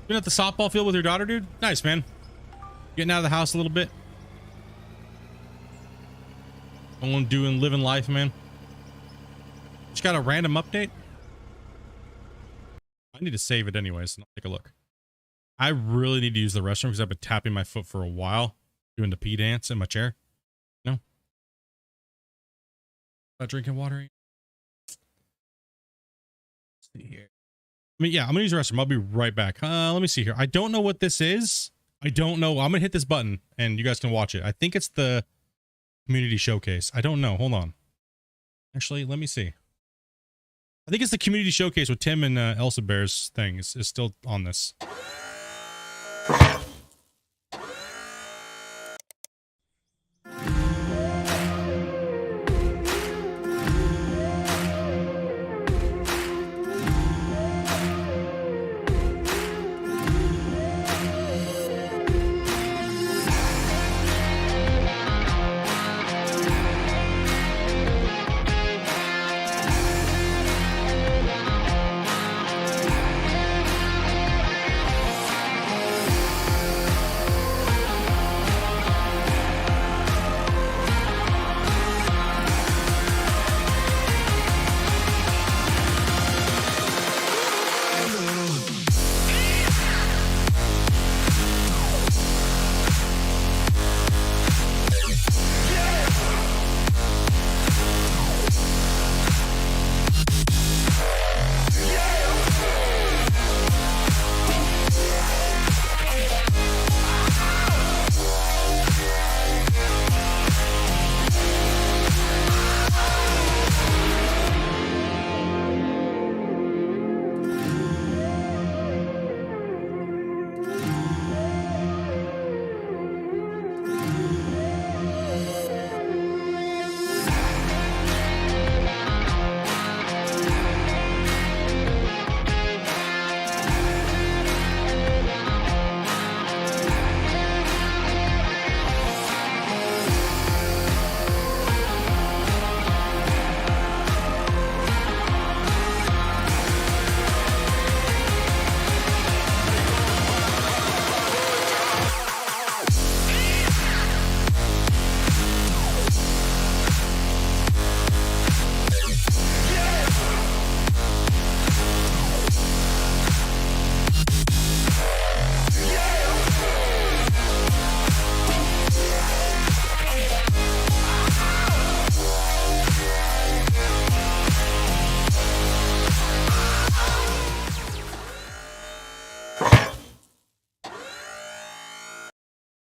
Been at the softball field with your daughter, dude? Nice, man. Getting out of the house a little bit. Living life, man. Just got a random update. I need to save it anyways. And I'll take a look. I really need to use the restroom because I've been tapping my foot for a while, doing the pee dance in my chair. No. Not drinking water. Let's see here. I mean, yeah, I'm gonna use the restroom. I'll be right back. Let me see here. I don't know what this is. I don't know. I'm gonna hit this button and you guys can watch it. I think it's the community showcase. I don't know. Hold on. Actually, let me see. I think it's the community showcase with Tim and Elsa Bear's thing is still on this.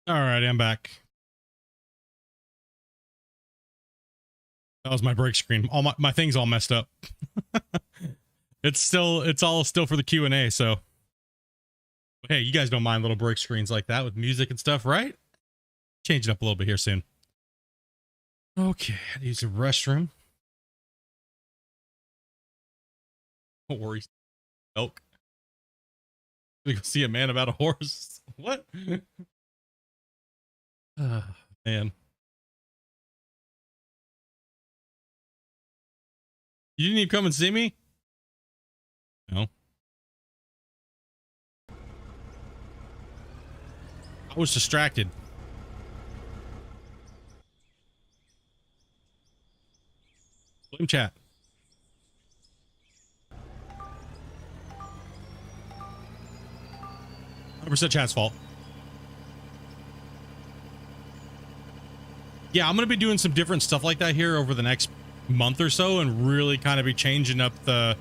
All right, I'm back. That was my break screen. All my things all messed up. It's all still for the Q&A, so hey, you guys don't mind little break screens like that with music and stuff, right? Change it up a little bit here soon. Okay, I use the restroom. Don't worry. Elk. We go see a man about a horse. What? Man. You didn't even come and see me? No. I was distracted. Blame chat. % chat's fault. Yeah, I'm gonna be doing some different stuff like that here over the next month or so, and really kind of be changing up the,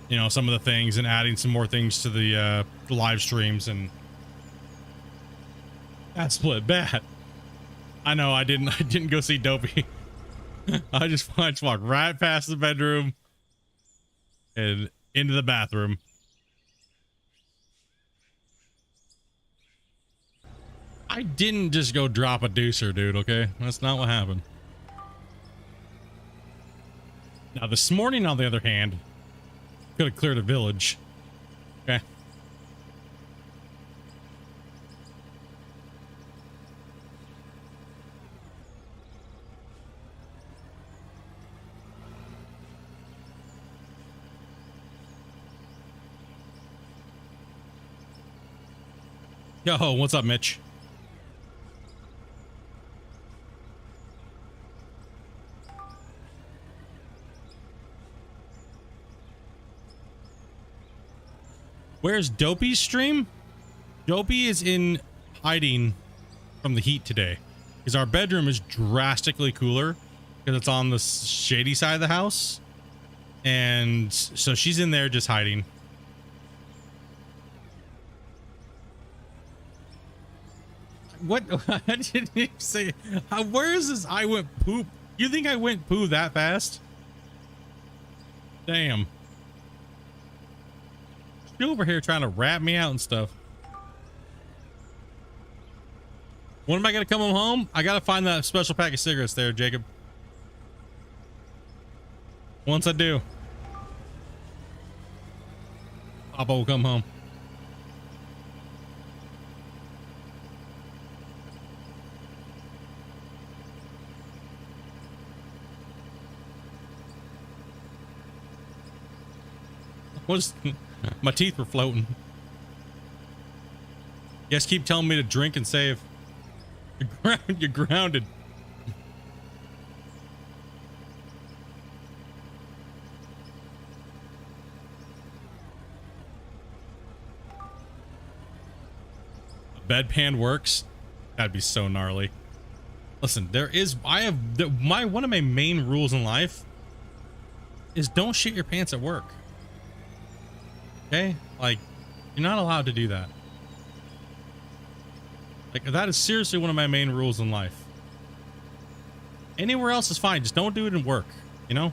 you know, some of the things and adding some more things to the live streams. And that split bad. I know I didn't go see Dopey. I just walked right past the bedroom and into the bathroom. I didn't just go drop a dozer, dude, okay? That's not what happened. Now, this morning, on the other hand, could have cleared a village. Okay. Yo, what's up, Mitch? Where's Dopey's stream? Dopey is in hiding from the heat today because our bedroom is drastically cooler because it's on the shady side of the house. And so she's in there just hiding. What? I didn't even say. Where is this? I went poop. You think I went poo that fast? Damn. You're over here trying to rat me out and stuff. When am I gonna come home? I gotta find that special pack of cigarettes there, Jacob. Once I do, Papa will come home. What's my teeth were floating. You guys keep telling me to drink and save. You're grounded. A bedpan works. That'd be so gnarly. Listen, one of my main rules in life is don't shit your pants at work. Okay, like, you're not allowed to do that. Like, that is seriously one of my main rules in life. Anywhere else is fine, just don't do it in work, you know?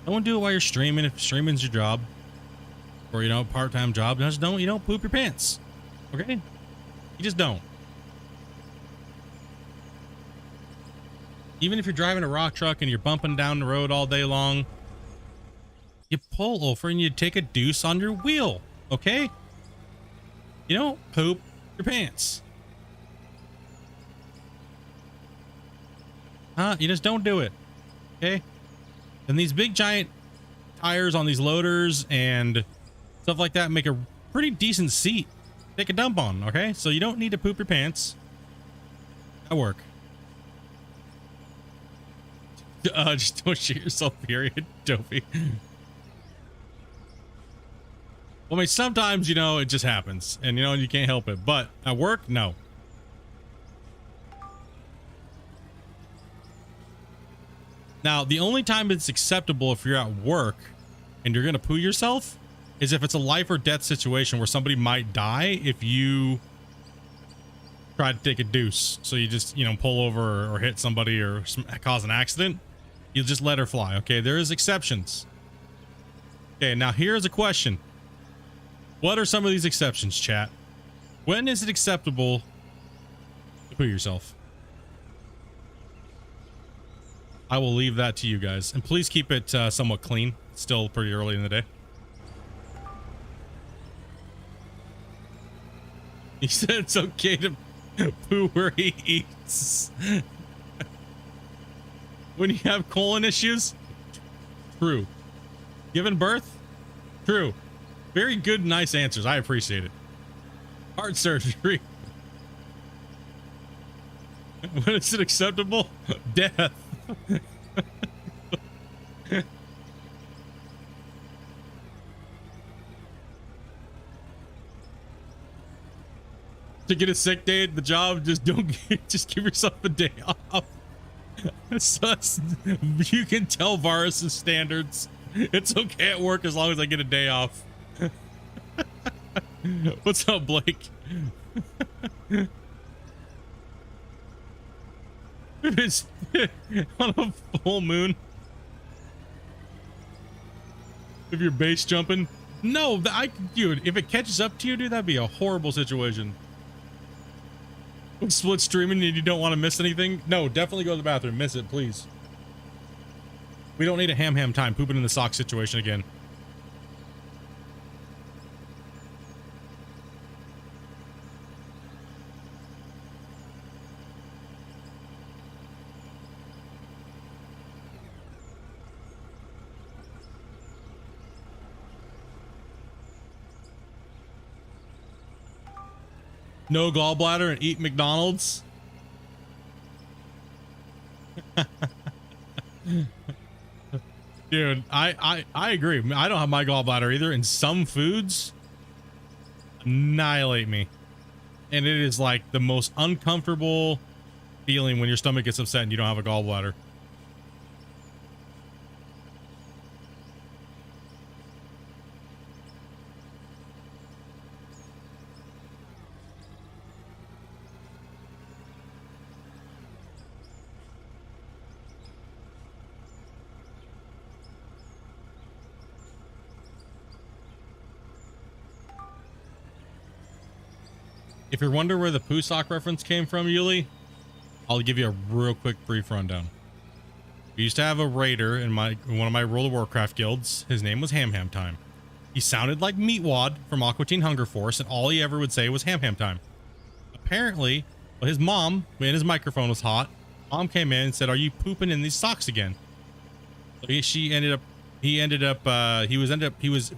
Don't do it while you're streaming if streaming's your job, or, you know, part-time job. Just don't, you don't poop your pants, okay? You just don't. Even if you're driving a rock truck and you're bumping down the road all day long, you pull over and you take a deuce on your wheel, okay? You don't poop your pants. You just don't do it, okay? And these big giant tires on these loaders and stuff like that make a pretty decent seat to take a dump on, okay? So you don't need to poop your pants at work. Just don't shoot yourself, period, Dopey. Well, I mean, sometimes, you know, it just happens and, you know, you can't help it, but at work, no. Now, the only time it's acceptable if you're at work and you're going to poo yourself is if it's a life or death situation where somebody might die if you try to take a deuce. So you just, you know, pull over or hit somebody or cause an accident. You'll just let her fly. Okay, there is exceptions. Okay, now here's a question. What are some of these exceptions, chat? When is it acceptable to poo yourself? I will leave that to you guys. And please keep it somewhat clean. It's still pretty early in the day. He said it's okay to poo where he eats. When you have colon issues? True. Given birth? True. Very good, nice answers. I appreciate it. Heart surgery. When is it acceptable? Death. To get a sick day at the job, just just give yourself a day off. Sus, you can tell Varus's standards. It's okay at work as long as I get a day off. What's up, Blake? It's on a full moon. If you're base jumping, no, dude, if it catches up to you, dude, that'd be a horrible situation. Split streaming and you don't want to miss anything? No, definitely go to the bathroom. Miss it, please. We don't need a ham time pooping in the sock situation again. No gallbladder and eat McDonald's. Dude, I agree. I don't have my gallbladder either, and some foods annihilate me. And it is like the most uncomfortable feeling when your stomach gets upset and you don't have a gallbladder. If you're wondering where the poo sock reference came from, Yuli, I'll give you a real quick brief rundown. We used to have a raider in one of my World of Warcraft guilds. His name was Ham Time. He sounded like Meatwad from Aqua Teen Hunger Force, and all he ever would say was Ham Time. Apparently, well, his mom, when his microphone was hot, mom came in and said, "Are you pooping in these socks again?" So he was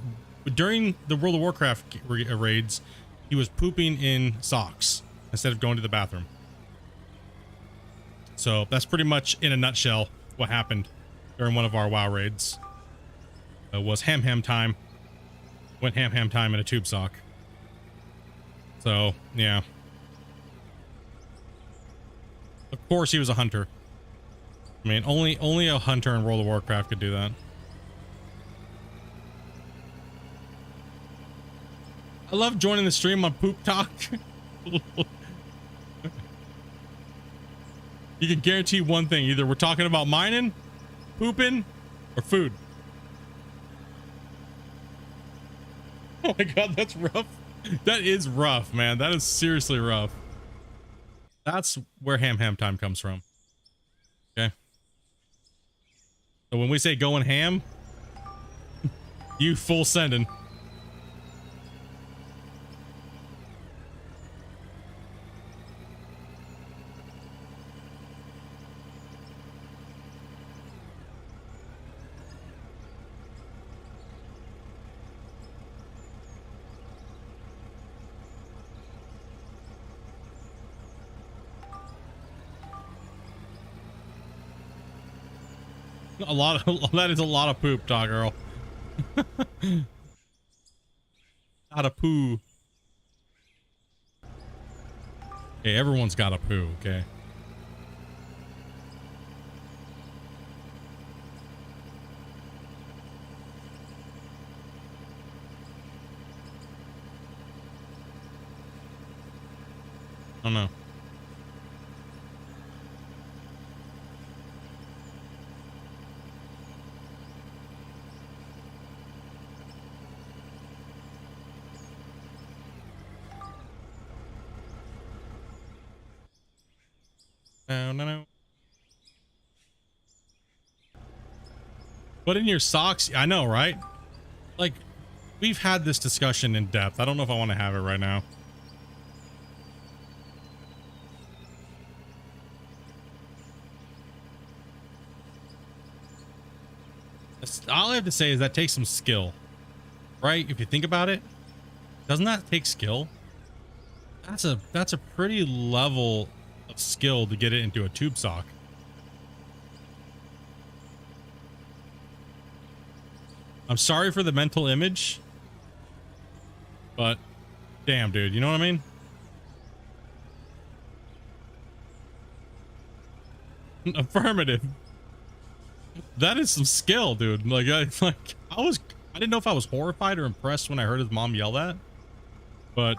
during the World of Warcraft raids. He was pooping in socks instead of going to the bathroom. So that's pretty much in a nutshell what happened during one of our WoW raids. It was ham time. Went ham time in a tube sock. So yeah. Of course he was a hunter. I mean, only a hunter in World of Warcraft could do that. I love joining the stream on Poop Talk. You can guarantee one thing. Either we're talking about mining, pooping, or food. Oh my god, that's rough. That is rough, man. That is seriously rough. That's where ham time comes from. Okay. So when we say going ham, you full sending. That is a lot of poop, dog girl. Not a poo. Hey, everyone's got a poo, okay? I don't know. No, no, no. Put in your socks. I know, right? Like, we've had this discussion in depth. I don't know if I want to have it right now. All I have to say is that takes some skill, right? If you think about it, doesn't that take skill? That's a pretty level of skill to get it into a tube sock. I'm sorry for the mental image, but damn, dude, you know what I mean? Affirmative. That is some skill, dude. Like I didn't know if I was horrified or impressed when I heard his mom yell that, but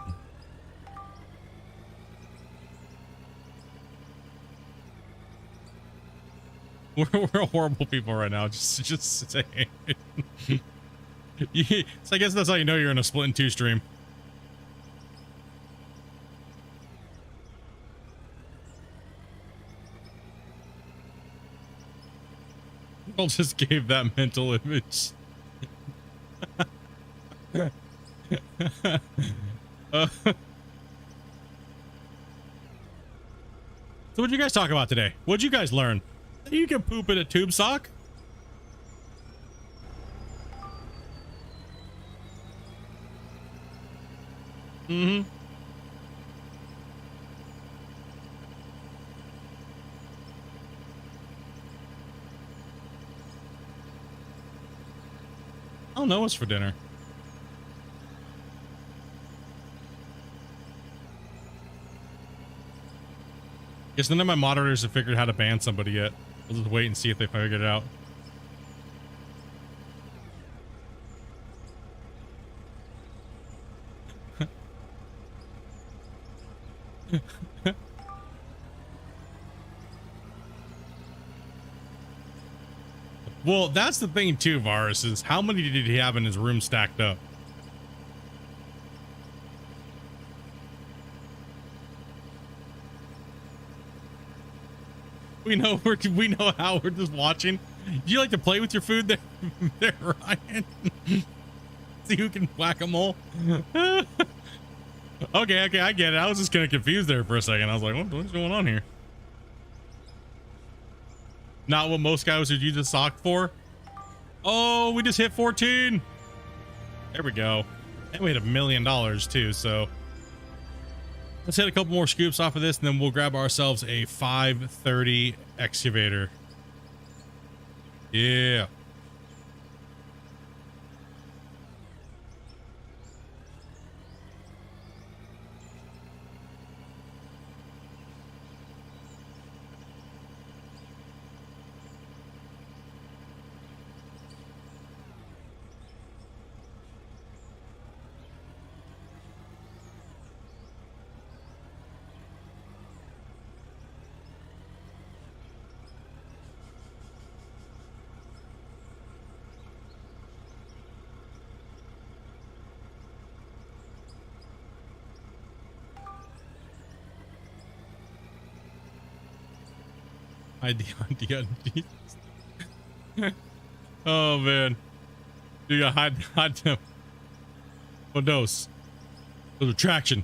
we're horrible people right now. Just saying. So I guess that's how you know you're in a Splitintwo stream. I'll just gave that mental image. So what'd you guys talk about today? What'd you guys learn? You can poop in a tube sock? Mm-hmm. I don't know what's for dinner. Guess none of my moderators have figured out how to ban somebody yet. We'll just wait and see if they figure it out. Well, that's the thing too, Varus, is how many did he have in his room stacked up? We know how we're just watching. Do you like to play with your food there, Ryan? See who can whack them all. Okay, I get it. I was just kind of confused there for a second. I was like, what's going on here? Not what most guys would use a sock for. Oh, we just hit 14. There we go. And we hit $1 million too, so let's hit a couple more scoops off of this, and then we'll grab ourselves a 530 excavator. Yeah. Idea. Oh man, you got hot temp. Oh, dose. Little traction.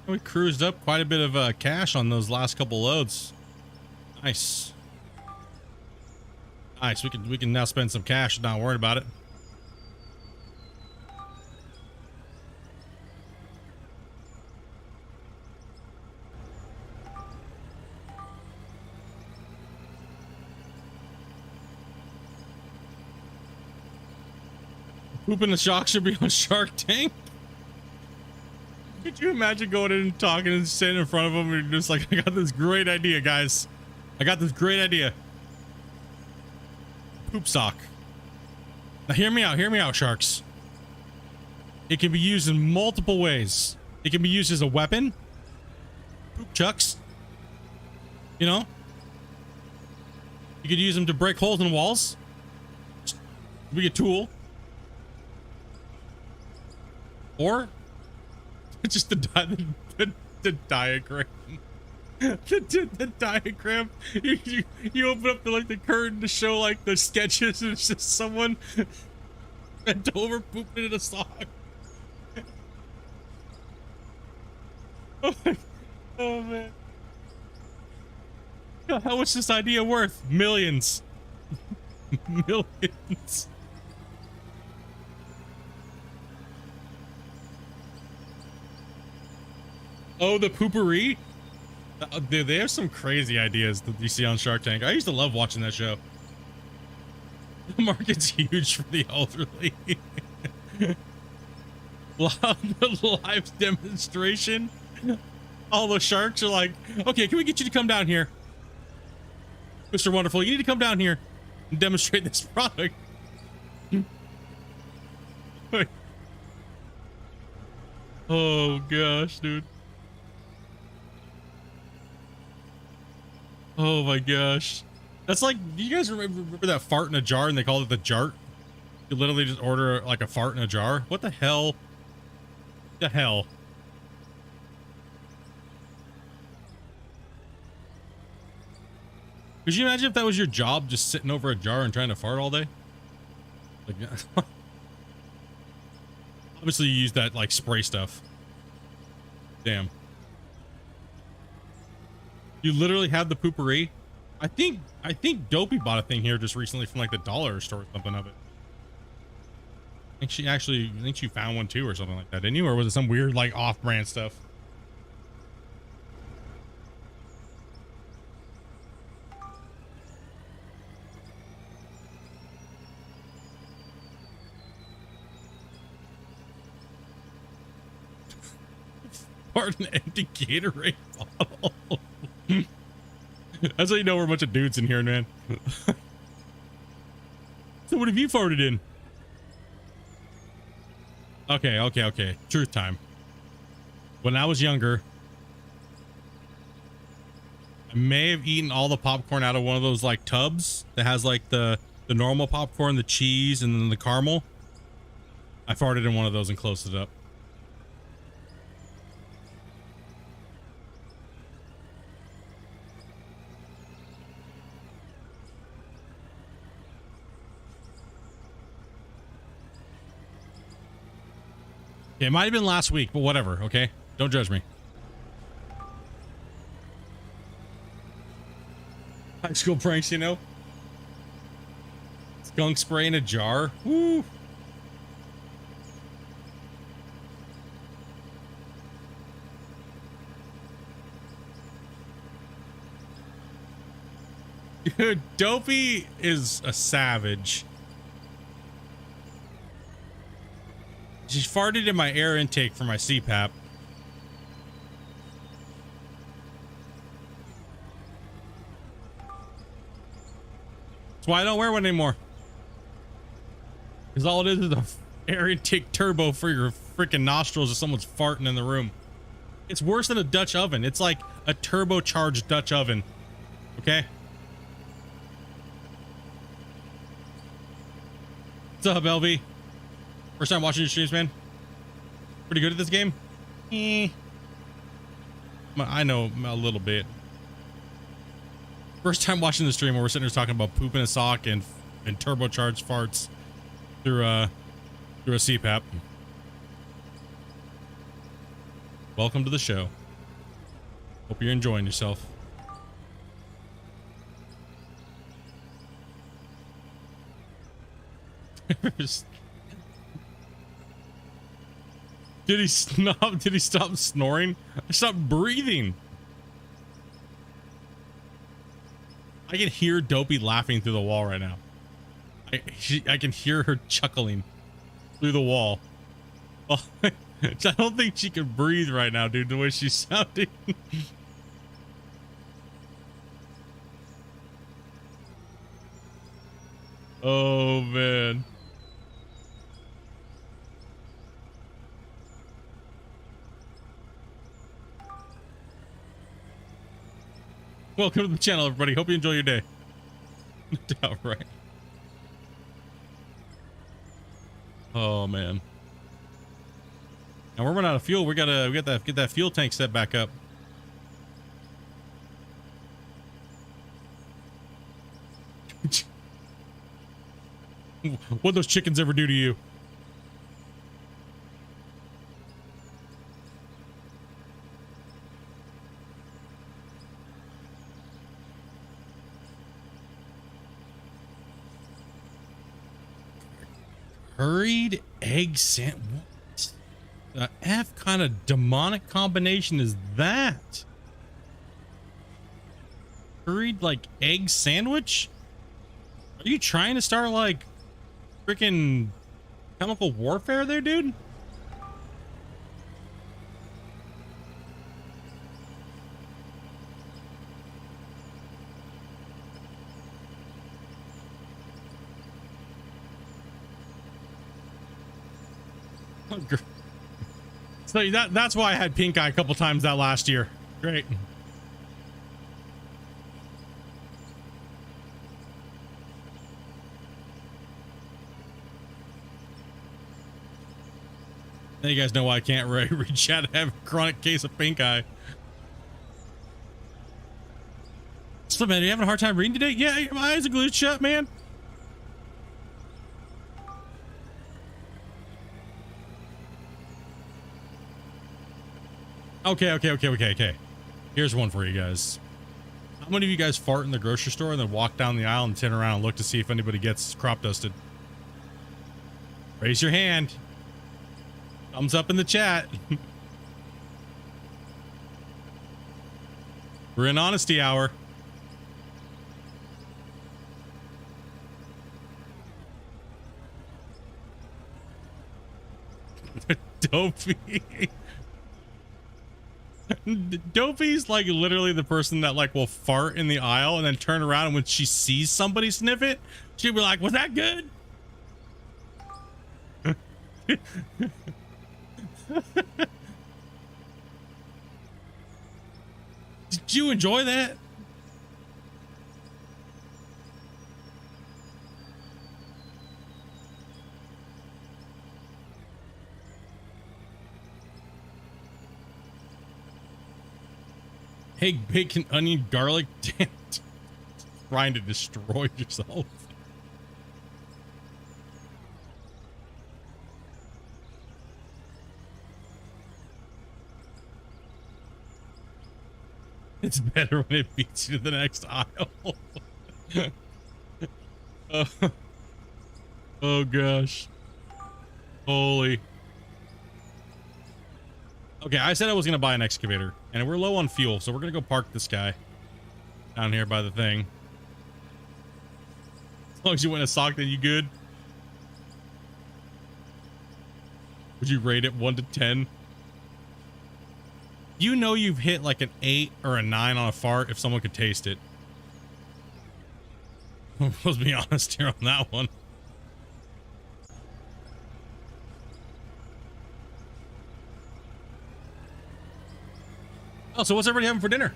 We cruised up quite a bit of cash on those last couple loads. Nice. Nice. We can now spend some cash and not worry about it. Pooping the Shock should be on Shark Tank. Could you imagine going in and talking and standing in front of them and just like, I got this great idea, guys. I got this great idea. Poop sock. Now hear me out, sharks. It can be used in multiple ways. It can be used as a weapon. Poop chucks. You know? You could use them to break holes in walls. Be a tool. Or just the diagram. the diagram. You open up the curtain to show like the sketches, and it's just someone bent over pooping in a sock. Oh man. How much is this idea worth? Millions. Millions. Oh, the poopery? Dude, they have some crazy ideas that you see on Shark Tank. I used to love watching that show. The market's huge for the elderly. Live demonstration. All the sharks are like, okay, can we get you to come down here? Mr. Wonderful, you need to come down here and demonstrate this product. Oh gosh, dude. Oh my gosh. That's like, do you guys remember that fart in a jar and they called it the jart? You literally just order like a fart in a jar. What the hell? The hell? Could you imagine if that was your job, just sitting over a jar and trying to fart all day? Like, obviously you use that like spray stuff. Damn. You literally have the poopery. I think Dopey bought a thing here just recently from like the dollar store or something of it. I think she found one too or something like that, didn't you? Or was it some weird like off-brand stuff? An empty Gatorade bottle. That's how you know we're a bunch of dudes in here, man. So what have you farted in? Okay. Truth time. When I was younger, I may have eaten all the popcorn out of one of those like tubs that has like the normal popcorn, the cheese, and then the caramel. I farted in one of those and closed it up. Yeah, it might have been last week, but whatever, okay? Don't judge me. High school pranks, you know? Skunk spray in a jar. Woo! Dude, Dopey is a savage. She farted in my air intake for my CPAP. That's why I don't wear one anymore. Because all it is a air intake turbo for your freaking nostrils if someone's farting in the room. It's worse than a Dutch oven. It's like a turbocharged Dutch oven. Okay? What's up, LV? First time watching your streams, man. Pretty good at this game? I know a little bit. First time watching the stream where we're sitting here talking about poop in a sock and turbocharged farts through a CPAP. Welcome to the show. Hope you're enjoying yourself. Did he stop snoring? I stopped breathing. I can hear Dopey laughing through the wall right now. I can hear her chuckling through the wall. Well, I don't think she can breathe right now, dude, the way she's sounding. Oh, man. Welcome to the channel, everybody. Hope you enjoy your day. doubt, right? Oh man. And we're running out of fuel. We gotta get that fuel tank set back up. What'd those chickens ever do to you? Hurried egg sandwich. What the F kind of demonic combination is that? Hurried like egg sandwich? Are you trying to start like freaking chemical warfare there, dude? So that's why I had pink eye a couple times that last year. Great. Now you guys know why I can't reach out and have a chronic case of pink eye. So man, are you having a hard time reading today? Yeah, my eyes are glued shut, man. Okay. Here's one for you guys. How many of you guys fart in the grocery store and then walk down the aisle and turn around and look to see if anybody gets crop dusted? Raise your hand. Thumbs up in the chat. We're in honesty hour. Dopey. Dopey's like literally the person that like will fart in the aisle and then turn around, and when she sees somebody sniff it, she'll be like, was that good? Did you enjoy that? Egg, bacon, onion, garlic. Damn. Trying to destroy yourself. It's better when it beats you to the next aisle. Oh gosh. Holy. Okay, I said I was gonna buy an excavator, and we're low on fuel, so we're gonna go park this guy down here by the thing. As long as you win a sock, then you good. Would you rate it 1 to 10? You know you've hit like an 8 or a 9 on a fart if someone could taste it. Let's be honest here on that one. Oh, so what's everybody having for dinner?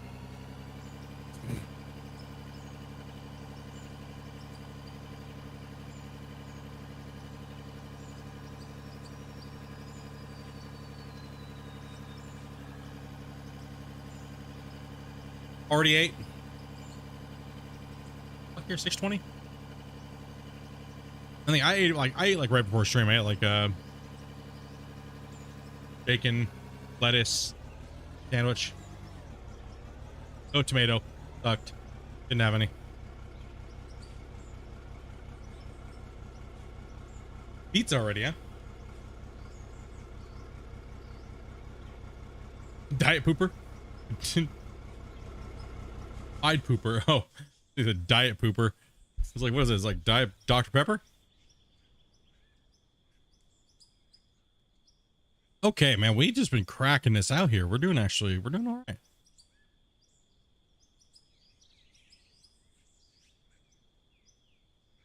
Already ate. Fuck, here 6:20. I think I ate like right before stream. I ate like bacon, lettuce, sandwich. No tomato. Sucked. Didn't have any. Pizza already, huh? Diet pooper? I'd pooper. Oh, he's a diet pooper. It's like, what is this? Like Diet Dr. Pepper? Okay, man, we just been cracking this out here. We're doing all right.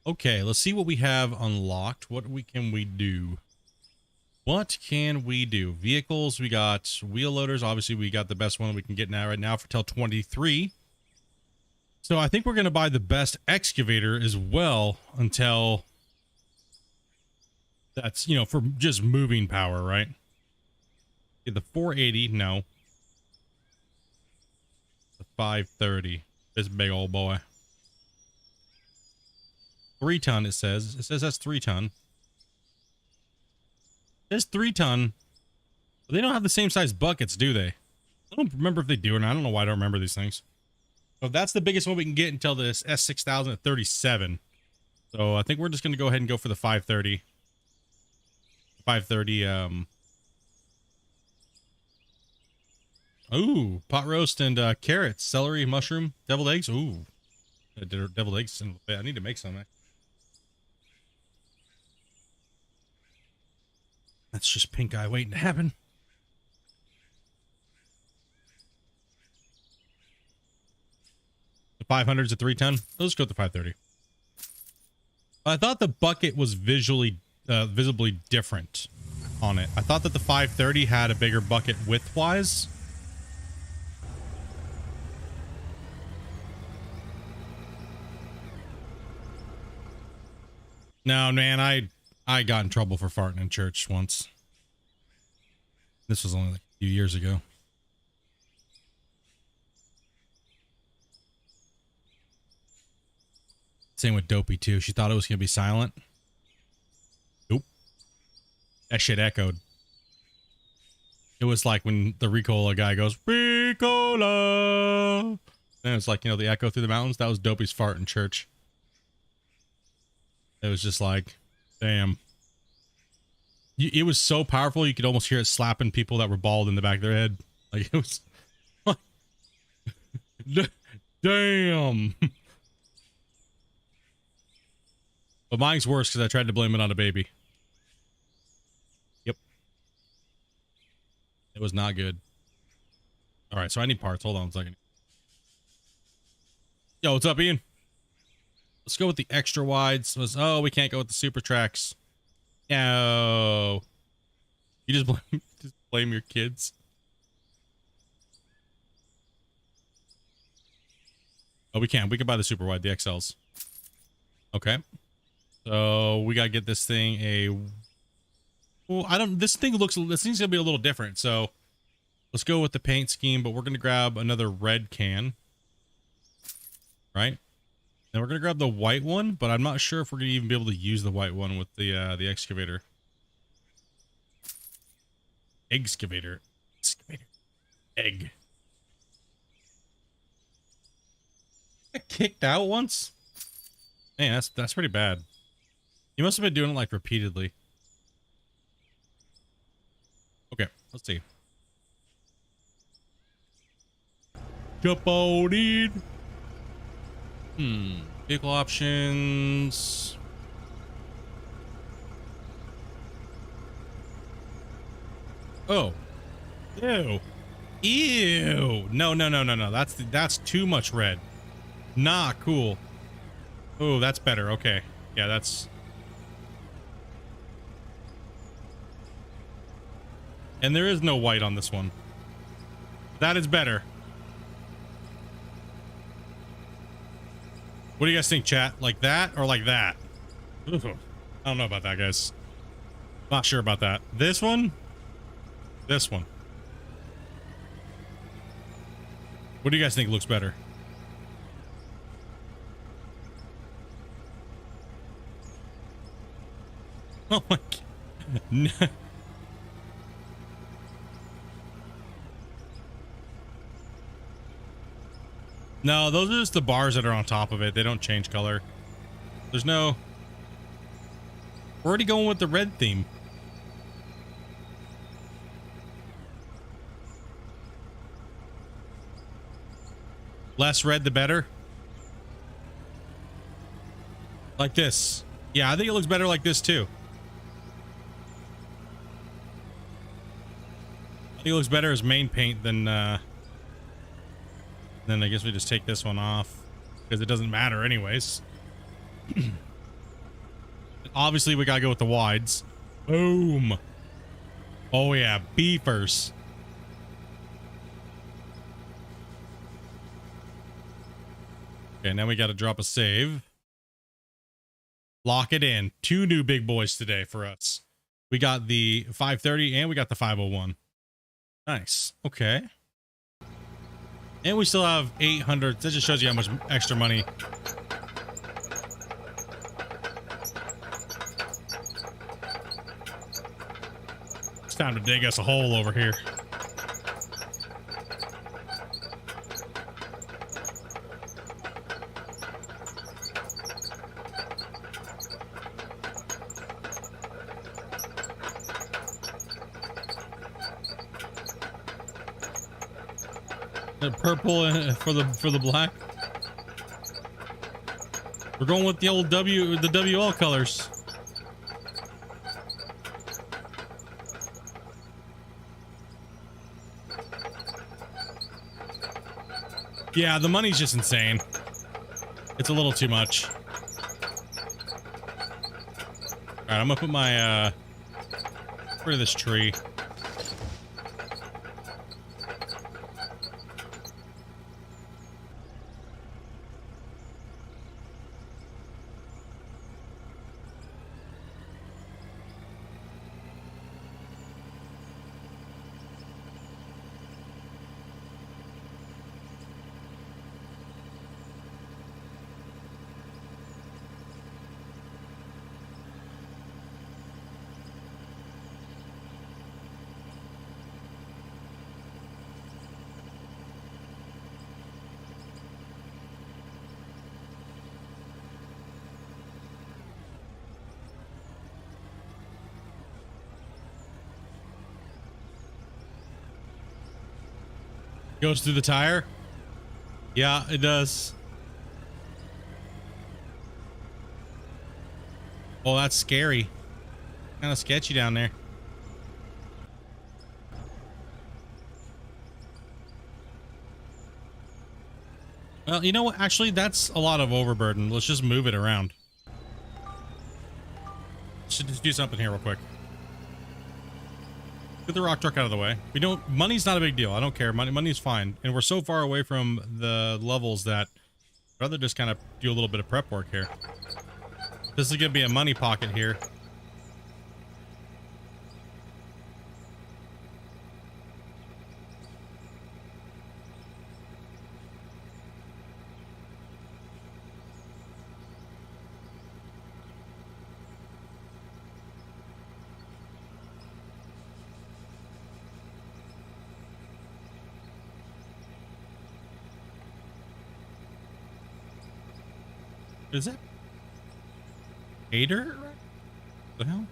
Okay, let's see what we have unlocked. What can we do? What can we do? Vehicles, we got wheel loaders. Obviously, we got the best one we can get now right now for till 23. So I think we're going to buy the best excavator as well until that's, you know, for just moving power, right? Okay, the 480, no. The 530, this big old boy. 3 ton, it says. It says that's 3 ton. It says 3 ton. But they don't have the same size buckets, do they? I don't remember if they do or not. I don't know why I don't remember these things. So that's the biggest one we can get until this S6000 at 37. So I think we're just going to go ahead and go for the 530. 530, ooh, pot roast and carrots, celery, mushroom, deviled eggs. Ooh, deviled eggs. I need to make some. That's just pink eye waiting to happen. The 500's a 3 ton. Let's go with the 530. I thought the bucket was visibly different on it. I thought that the 530 had a bigger bucket width-wise. No, man, I got in trouble for farting in church once. This was only like a few years ago. Same with Dopey too. She thought it was gonna be silent. Nope. That shit echoed. It was like when the Ricola guy goes, Ricola. And it's like, you know, the echo through the mountains. That was Dopey's fart in church. It was just like, damn. It was so powerful, you could almost hear it slapping people that were bald in the back of their head. Like, it was... damn. But mine's worse because I tried to blame it on a baby. Yep. It was not good. All right, so I need parts. Hold on a second. Yo, what's up, Ian? Let's go with the extra wides. Oh, we can't go with the super tracks. No. You just blame your kids. Oh, we can. We can buy the super wide, the XLs. Okay. So we gotta get this thing a. Well, I don't. This thing's gonna be a little different. So let's go with the paint scheme, but we're gonna grab another red can. Right. Then we're gonna grab the white one, but I'm not sure if we're gonna even be able to use the white one with the excavator. Excavator. Egg. I kicked out once? Man, that's pretty bad. You must have been doing it like repeatedly. Okay, let's see. Jump on in. Vehicle options. Oh. Ew. Ew. No. That's too much red. Nah, cool. Oh, that's better. Okay. Yeah, that's... And there is no white on this one. That is better. What do you guys think, chat? Like that or like that? Ooh, I don't know about that, guys. Not sure about that. This one? This one. What do you guys think looks better? Oh my god. No, those are just the bars that are on top of it. They don't change color. There's no... We're already going with the red theme. Less red, the better. Like this. Yeah, I think it looks better like this, too. I think it looks better as main paint than, then I guess we just take this one off because it doesn't matter anyways. Obviously, we gotta go with the wides. Boom. Oh yeah, beefers. Okay, now we got to drop a save. Lock it in. 2 new big boys today for us. We got the 530 and we got the 501. Nice. Okay. And we still have 800. That just shows you how much extra money. It's time to dig us a hole over here. The purple for the black. We're going with the old the WL colors. Yeah, the money's just insane. It's a little too much. All right, I'm gonna put my rid of this tree. Goes through the tire? Yeah, it does. Oh, that's scary. Kind of sketchy down there. Well, you know what? Actually, that's a lot of overburden. Let's just move it around. Should just do something here real quick. Get the rock truck out of the way. We don't. Money's not a big deal. I don't care. Money's fine. And we're so far away from the levels that I'd rather just kind of do a little bit of prep work here. This is gonna be a money pocket here. Is that hater? What the hell?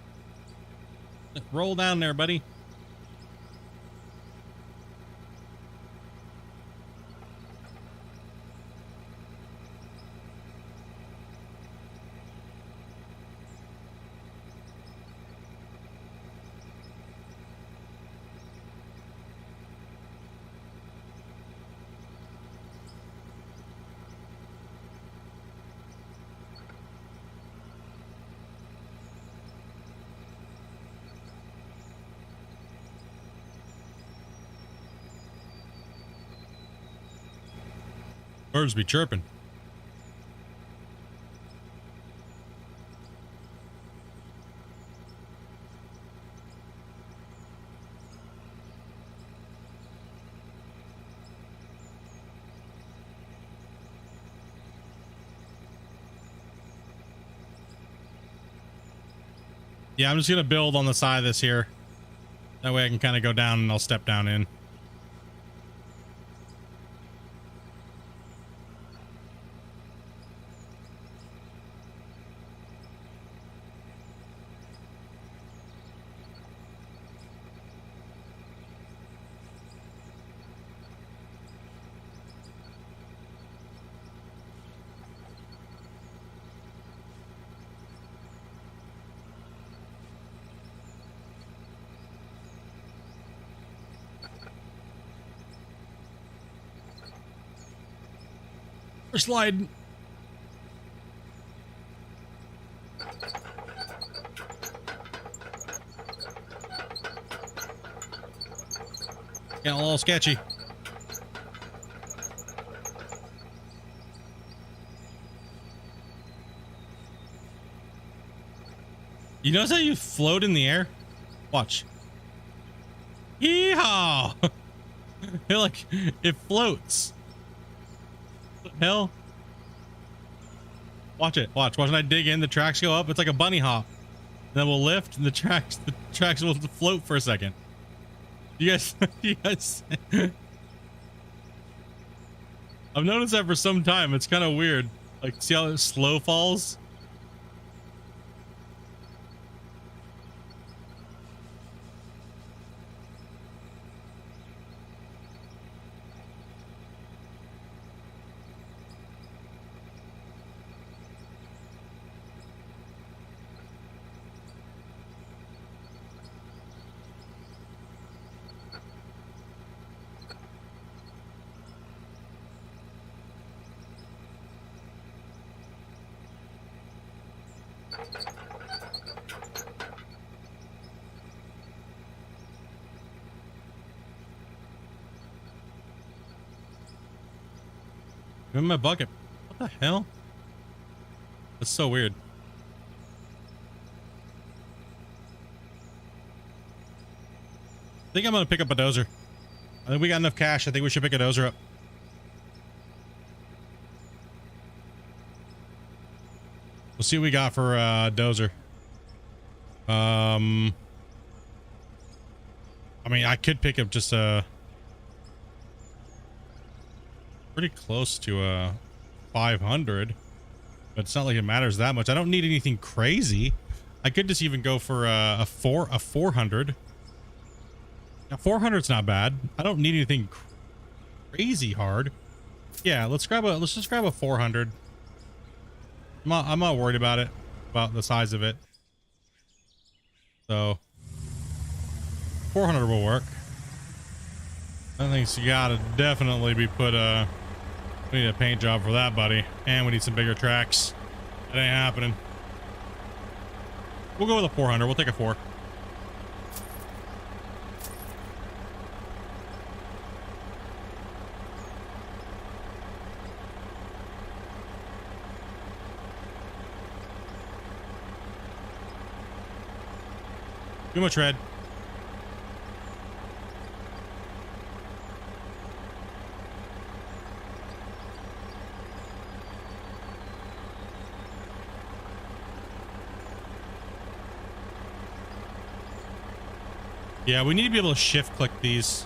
Roll down there, buddy. Birds be chirping. Yeah, I'm just gonna build on the side of this here. That way I can kind of go down and I'll step down in. We're sliding. Getting a little sketchy. You notice how you float in the air? Watch. Yeehaw! It like it floats. What the hell? Watch it. Watch. Watch when I dig in, the tracks go up. It's like a bunny hop. And then we'll lift and the tracks will float for a second. You guys you guys I've noticed that for some time. It's kind of weird. Like, see how it slow falls? In my bucket. What the hell? That's so weird. I think I'm gonna pick up a dozer. I think we got enough cash. I think we should pick a dozer up. We'll see what we got for dozer. I mean, I could pick up just a pretty close to 500, but it's not like it matters that much. I don't need anything crazy. I could just even go for a 400. Now 400's not bad. I don't need anything crazy hard. Yeah, let's just grab a 400. I'm not worried about it, about the size of it. So 400 will work. I think you gotta definitely be put we need a paint job for that, buddy, and we need some bigger tracks. That ain't happening. We'll go with a 400. We'll take a 4. Too much red. Yeah, we need to be able to shift click these.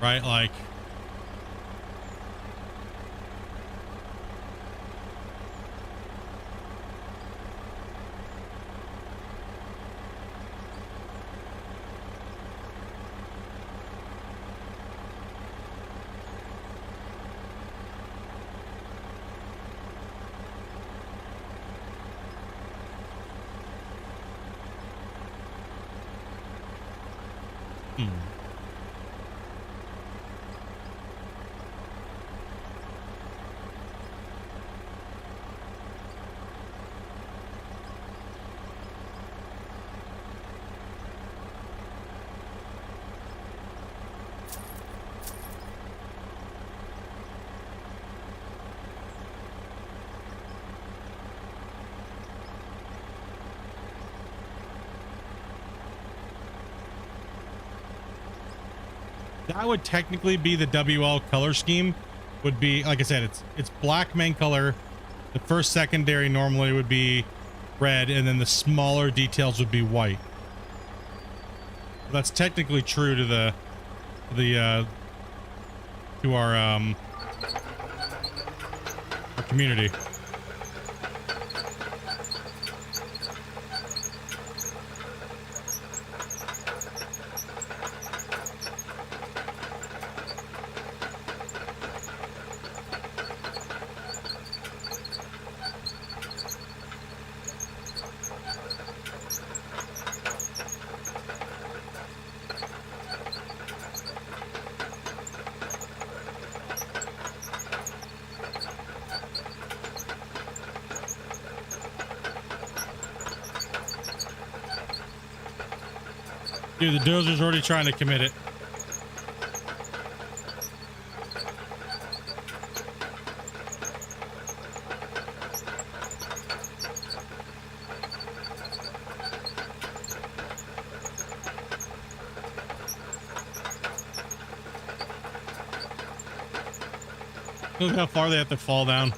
Right, like. That would technically be the WL color scheme. Would be, like I said, it's black main color. The first secondary normally would be red, and then the smaller details would be white. That's technically true to our community. Dude, the dozer's already trying to commit it. Look how far they have to fall down.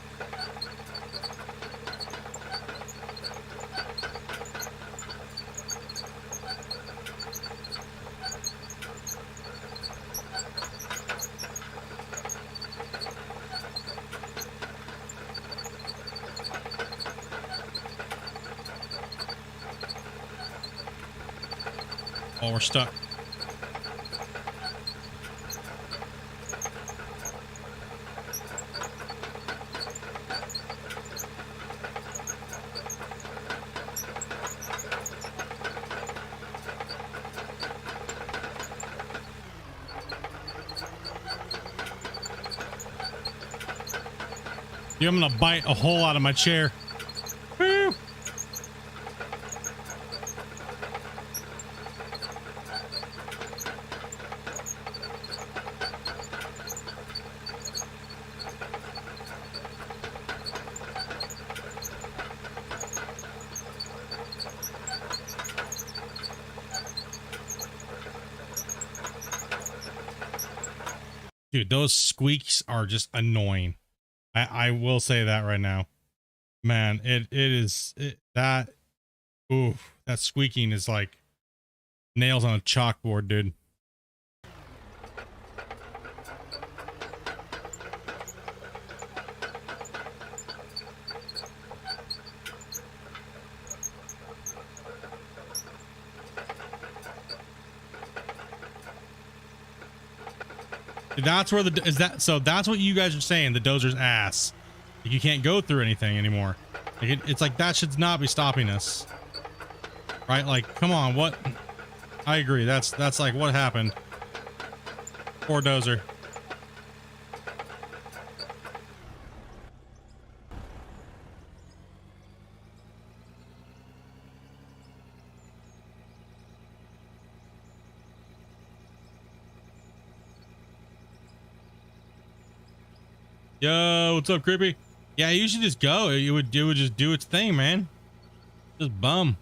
Oh, we're stuck. Dude, I'm gonna bite a hole out of my chair. Woo! Dude, those squeaks are just annoying. I will say that right now, man. That oof, that squeaking is like nails on a chalkboard, dude. That's where the is that so that's what you guys are saying, the dozer's ass. Like, you can't go through anything anymore. Like it's like that should not be stopping us, right? Like, come on, what? I agree, that's like what happened. Poor dozer. Yo, what's up, creepy? Yeah, you should just go. It would just do its thing, man. Just bum.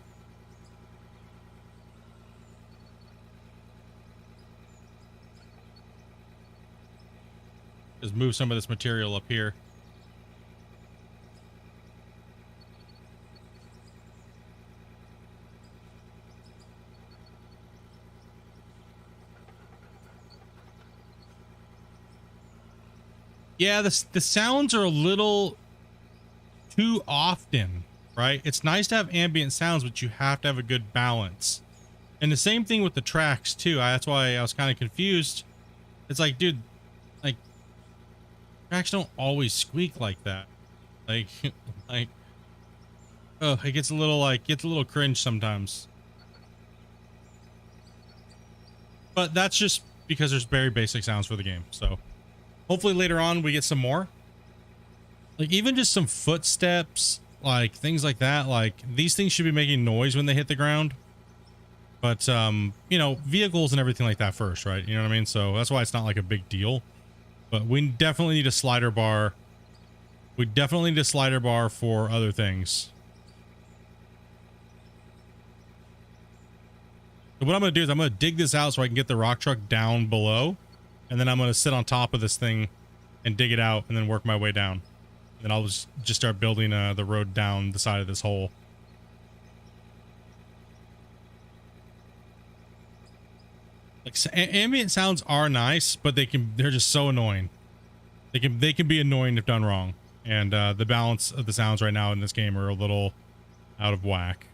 Just move some of this material up here. Yeah, the sounds are a little too often, right? It's nice to have ambient sounds, but you have to have a good balance. And the same thing with the tracks too. That's why I was kind of confused. It's like, dude, like tracks don't always squeak like that. Like, like, oh, it gets a little cringe sometimes. But that's just because there's very basic sounds for the game. So hopefully later on we get some more. Like even just some footsteps, like things like that. Like these things should be making noise when they hit the ground. But you know, vehicles and everything like that first, right? You know what I mean? So that's why it's not like a big deal. But we definitely need a slider bar. We definitely need a slider bar for other things. So what I'm going to do is I'm going to dig this out so I can get the rock truck down below. And then I'm going to sit on top of this thing and dig it out and then work my way down. And then I'll just start building the road down the side of this hole. Like ambient sounds are nice, but they're just so annoying. They can be annoying if done wrong. And the balance of the sounds right now in this game are a little out of whack.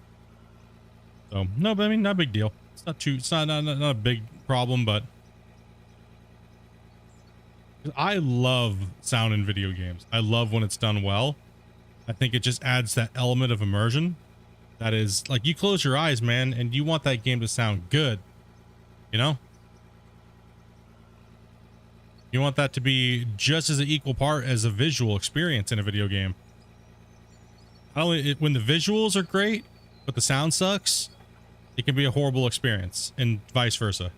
So no, but I mean, not a big deal. It's not a big problem, but I love sound in video games. I love when it's done well. I think it just adds that element of immersion. That is like, you close your eyes, man, and you want that game to sound good. You know? You want that to be just as an equal part as a visual experience in a video game. Not only when the visuals are great, but the sound sucks, it can be a horrible experience, and vice versa.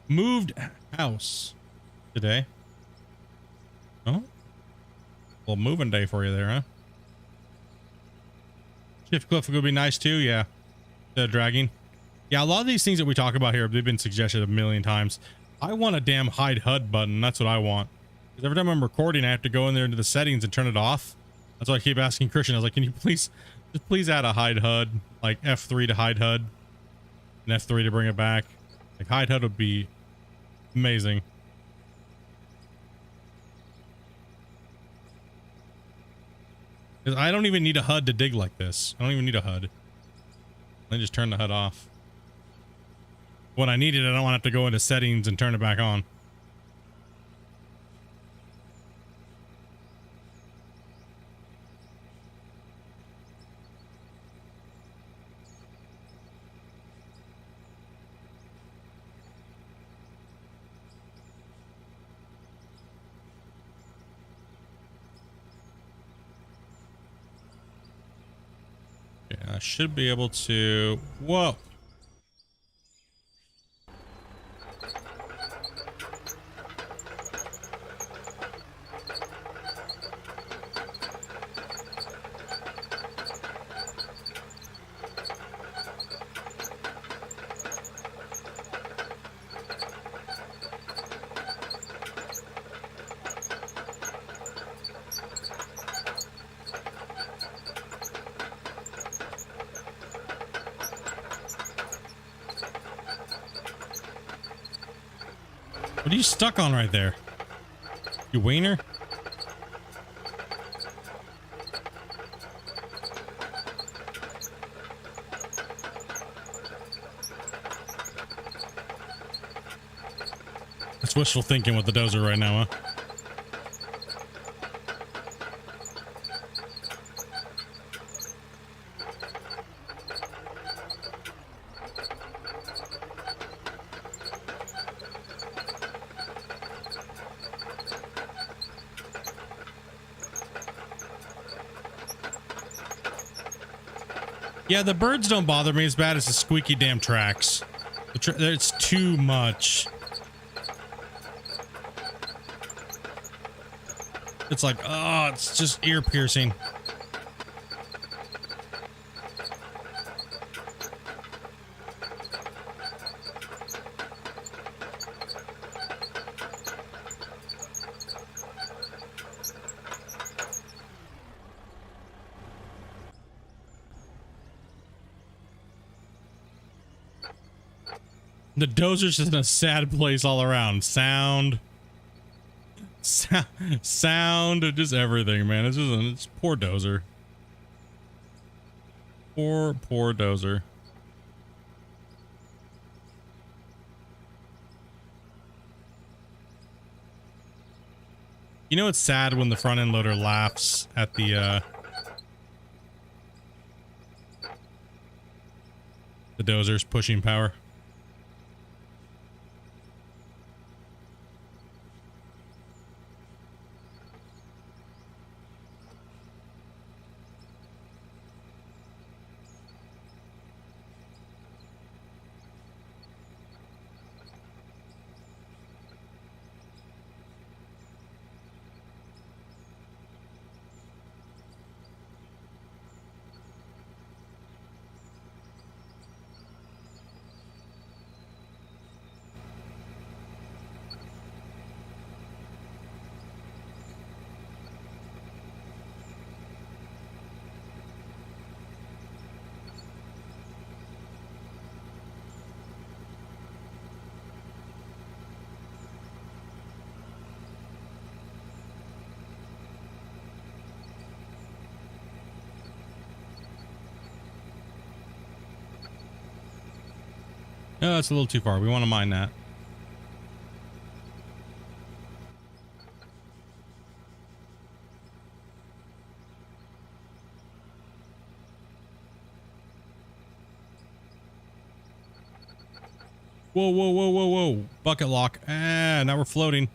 Moved house today. Oh, well, moving day for you there, huh? Shift cliff would be nice too. Yeah, the dragging. Yeah, a lot of these things that we talk about here, they've been suggested a million times. I want a damn hide HUD button. That's what I want. Because every time I'm recording, I have to go in there into the settings and turn it off. That's why I keep asking Christian. I was like, can you please add a hide HUD, like F3 to hide HUD and F3 to bring it back. Like hide HUD would be amazing. Because I don't even need a HUD to dig like this. I don't even need a HUD. I just turn the HUD off. When I need it, I don't want to have to go into settings and turn it back on. Yeah, I should be able to... Whoa! What are you stuck on right there? You wiener? That's wishful thinking with the dozer right now, huh? Yeah, the birds don't bother me as bad as the squeaky damn tracks. It's too much. It's like, oh, it's just ear piercing. The dozer's just in a sad place all around. Sound, just everything, man. It's poor dozer. Poor dozer. You know it's sad when the front end loader laughs at the dozer's pushing power. No, that's a little too far. We want to mine that. Whoa, whoa, whoa, whoa, whoa. Bucket lock. Ah, now we're floating.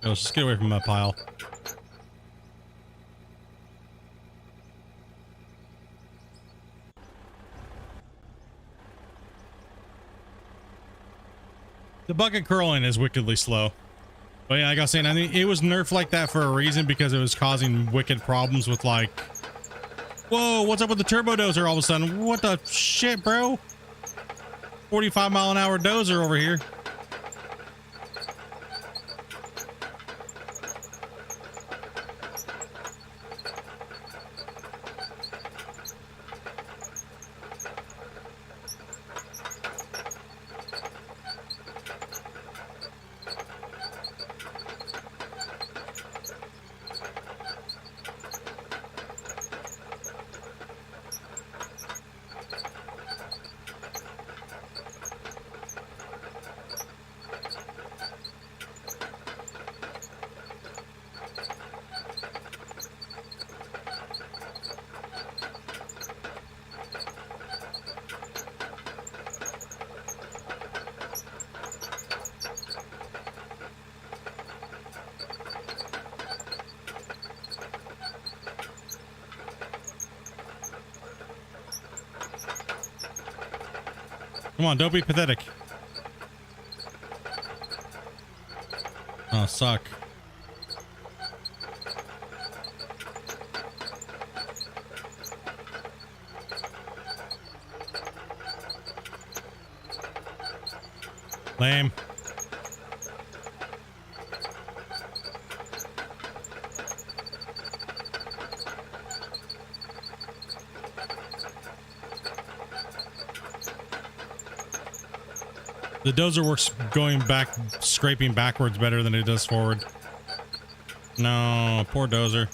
Let's just get away from that pile. The bucket curling is wickedly slow. But yeah, like I was saying, I think it was nerfed like that for a reason, because it was causing wicked problems with like, whoa, what's up with the turbo dozer all of a sudden? What the shit, bro? 45-mile-an-hour dozer over here. Come on, don't be pathetic. Oh, suck. Lame. The dozer works going back, scraping backwards better than it does forward. No, poor dozer.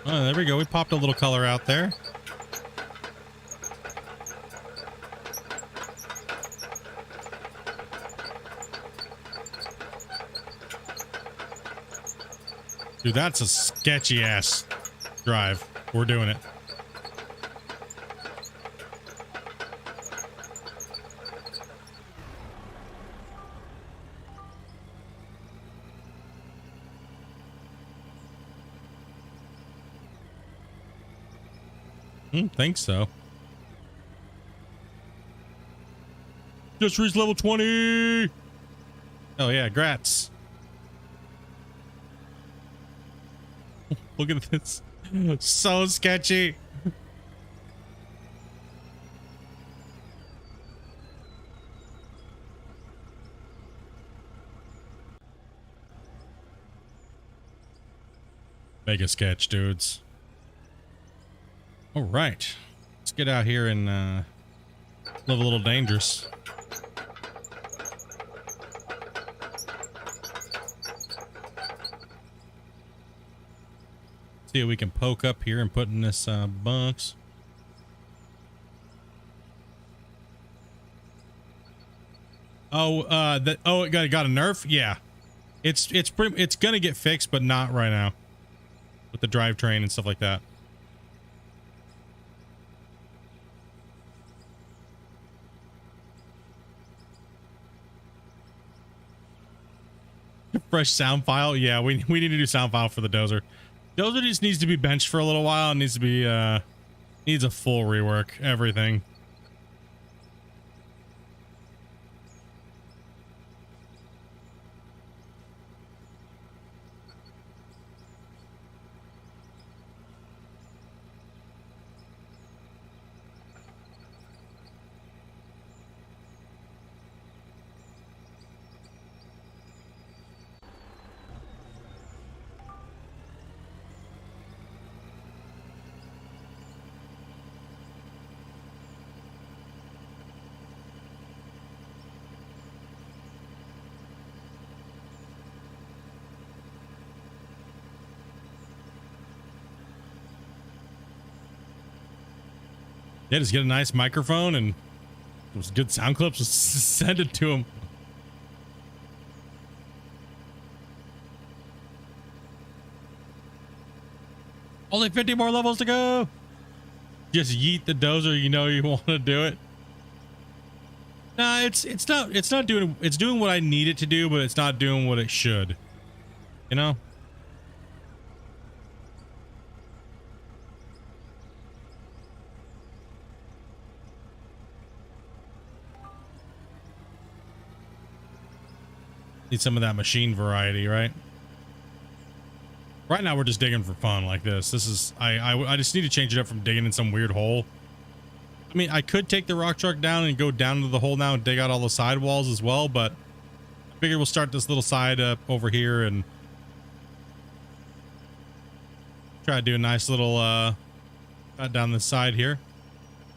Oh, there we go. We popped a little color out there. Dude, that's a sketchy ass drive. We're doing it. Think so. Just reached level 20. Oh yeah, grats. Look at this. So sketchy. Mega sketch, dudes. All right. Let's get out here and live a little dangerous. See if we can poke up here and put in this bunks. Oh, it got a nerf? Yeah. It's gonna get fixed, but not right now. With the drivetrain and stuff like that. Fresh sound file? Yeah, we need to do sound file for the dozer. Dozer just needs to be benched for a little while. It needs to be needs a full rework. Everything. Yeah, just get a nice microphone and those good sound clips. Just send it to him. Only 50 more levels to go. Just yeet the dozer. You know you want to do it. Nah, it's not doing. It's doing what I need it to do, but it's not doing what it should. You know. Need some of that machine variety, right? Right now we're just digging for fun like this. This is I just need to change it up from digging in some weird hole. I mean, I could take the rock truck down and go down into the hole now and dig out all the side walls as well, but I figured we'll start this little side up over here and try to do a nice little cut down the side here.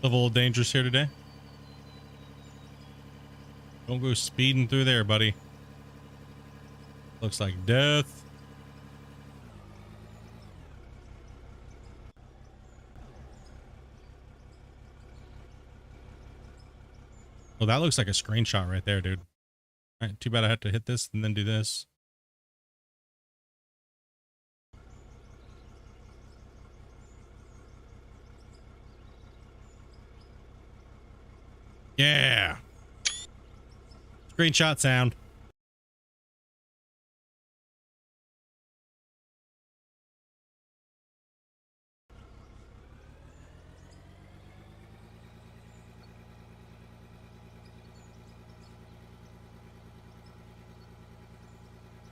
A little dangerous here today. Don't go speeding through there, buddy. Looks like death. Well, that looks like a screenshot right there, dude. All right, too bad I have to hit this and then do this. Yeah. Screenshot sound.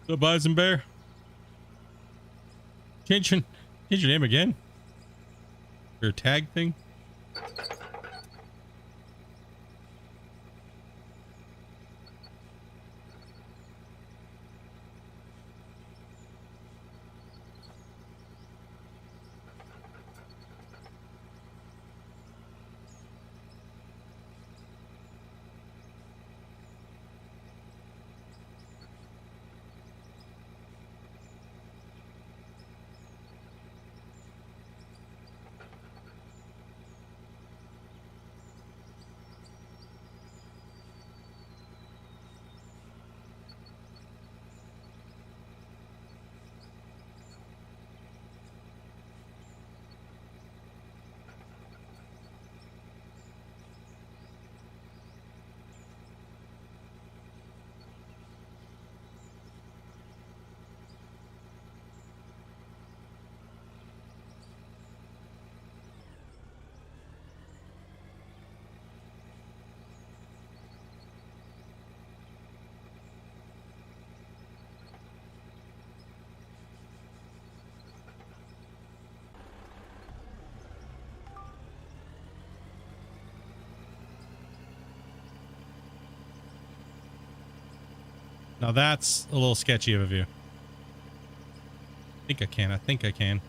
The Bison Bear. Change your name again. Your tag thing. Now that's a little sketchy of a view. I think I can.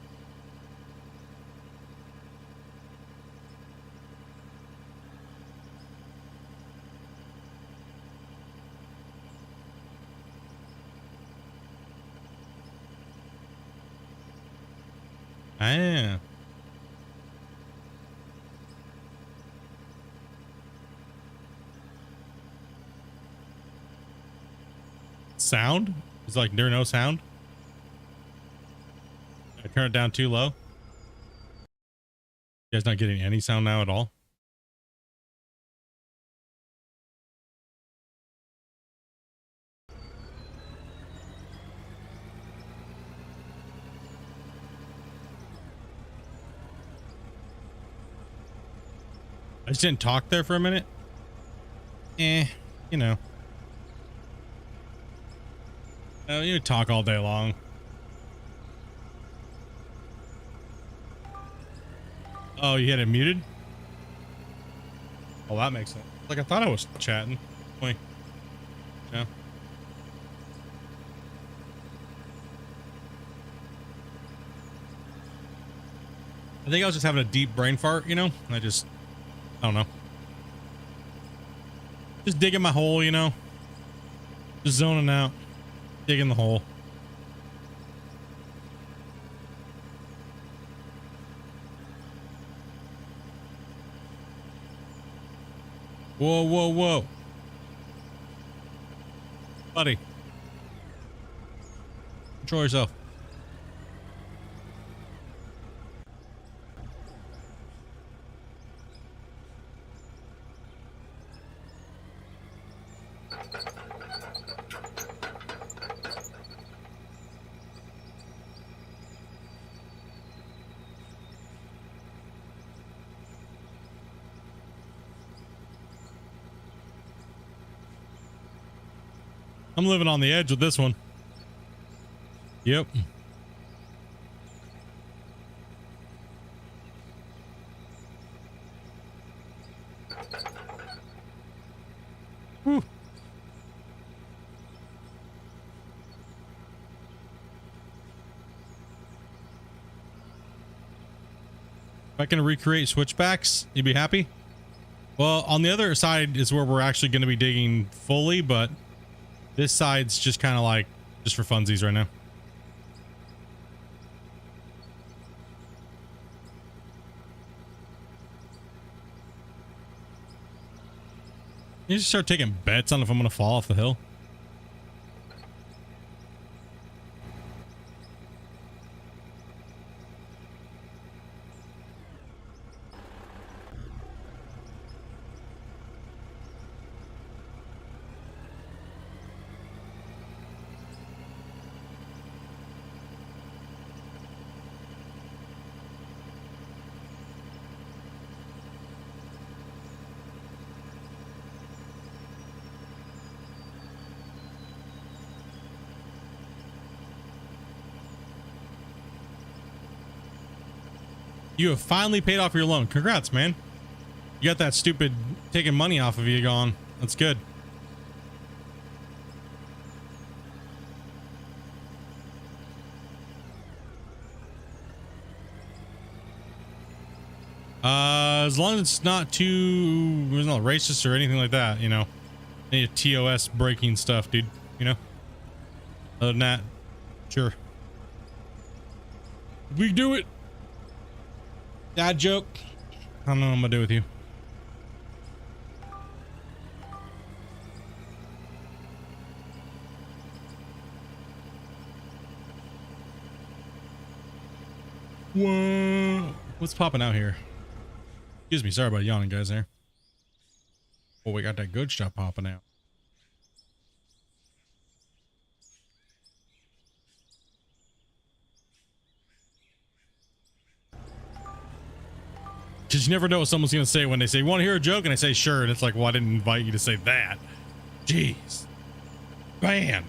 Ah. Sound? Is like there no sound? I turn it down too low. You guys not getting any sound now at all? I just didn't talk there for a minute. You know. You talk all day long. Oh, you had it muted? Oh, that makes sense. Like, I thought I was chatting. Wait. Yeah. I think I was just having a deep brain fart, you know? I don't know. Just digging my hole, you know? Just zoning out. Digging the hole. Whoa, whoa, whoa. Buddy. Control yourself. I'm living on the edge with this one. Yep. Whew. If I can recreate switchbacks, you'd be happy? Well, on the other side is where we're actually going to be digging fully, but this side's just kind of like just for funsies right now. You just start taking bets on if I'm going to fall off the hill. You have finally paid off your loan. Congrats, man. You got that stupid taking money off of you gone. That's good. As long as it's not too, it's not racist or anything like that, you know. Any TOS breaking stuff, dude, you know. Other than that, sure. We do it. Dad joke. I don't know what I'm gonna do with you. Whoa. What's popping out here? Excuse me. Sorry about yawning, guys, there. Oh, we got that good stuff popping out. Because you never know what someone's going to say when they say, want to hear a joke? And I say, sure. And it's like, well, I didn't invite you to say that. Jeez. Banned.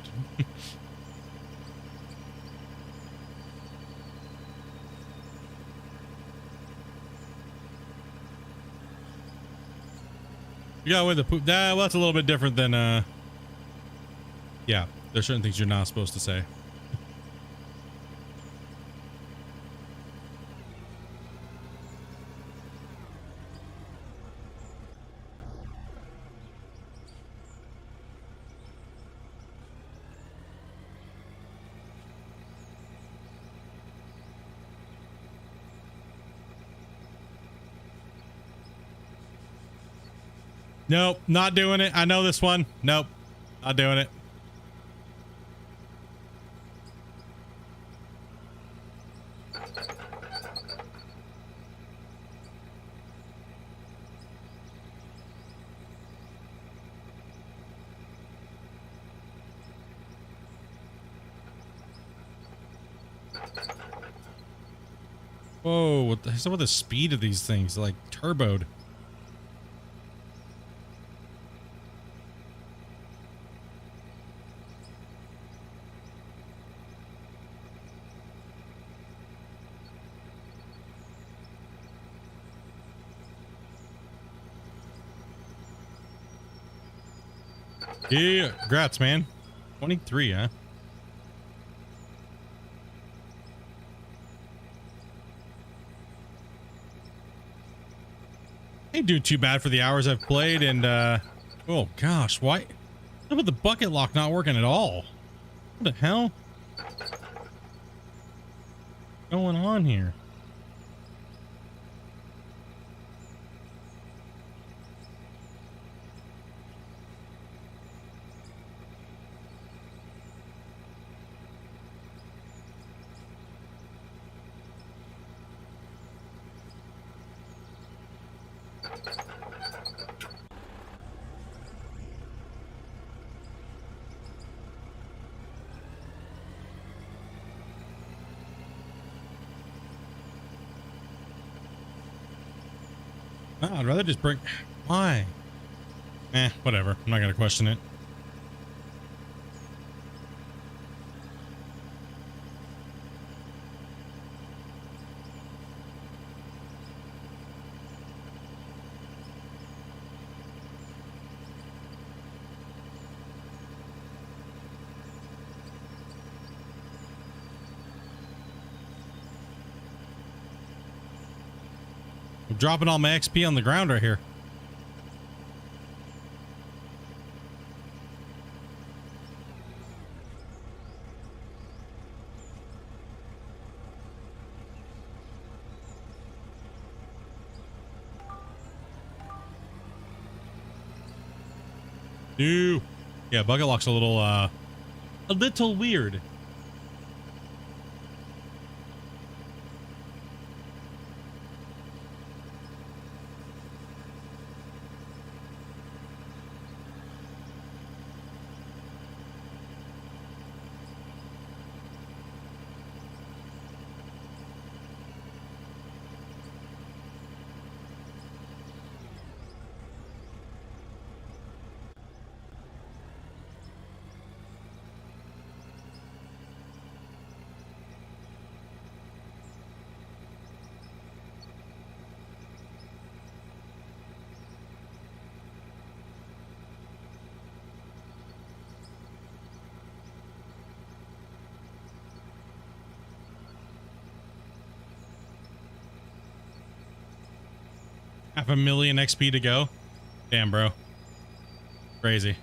You got away the poop. Well, that's a little bit different than, yeah, there's certain things you're not supposed to say. Nope, not doing it. I know this one. Nope, not doing it. Whoa, what the hell's with the speed of these things? Like turboed. Yeah, congrats, man. 23, huh? Ain't doing too bad for the hours I've played, and oh gosh, why? Look about the bucket lock not working at all. What the hell? What's going on here? Oh, I'd rather just bring... Why? Eh, whatever. I'm not gonna question it. I'm dropping all my XP on the ground right here. Ew. Yeah, bucket lock's a little weird. Half a million XP to go. Damn, bro. Crazy.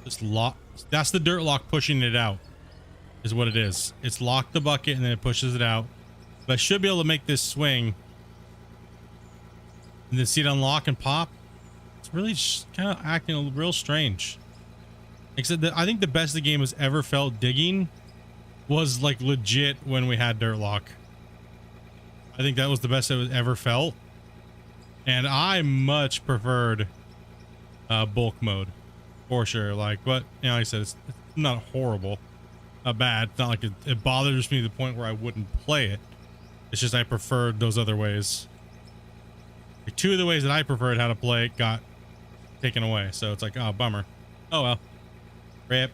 Just lock. That's the dirt lock pushing it out. Is what it is. It's locked the bucket and then it pushes it out. But I should be able to make this swing. And then see it unlock and pop. It's really just kind of acting real strange. Except that I think the best the game has ever felt digging was like legit when we had dirt lock. I think that was the best it was ever felt. And I much preferred bulk mode for sure. Like, but you know, like I said, it's not horrible. Not bad. It's not like it bothers me to the point where I wouldn't play it. It's just I preferred those other ways. Like, two of the ways that I preferred how to play it got taken away. So it's like, oh, bummer. Oh, well. Rip.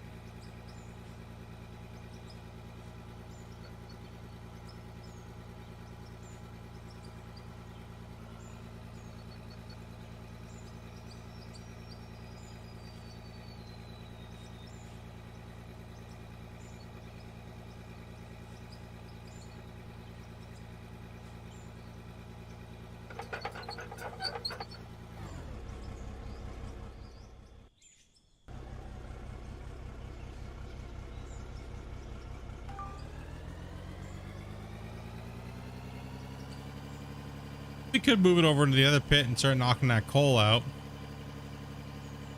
We could move it over into the other pit and start knocking that coal out.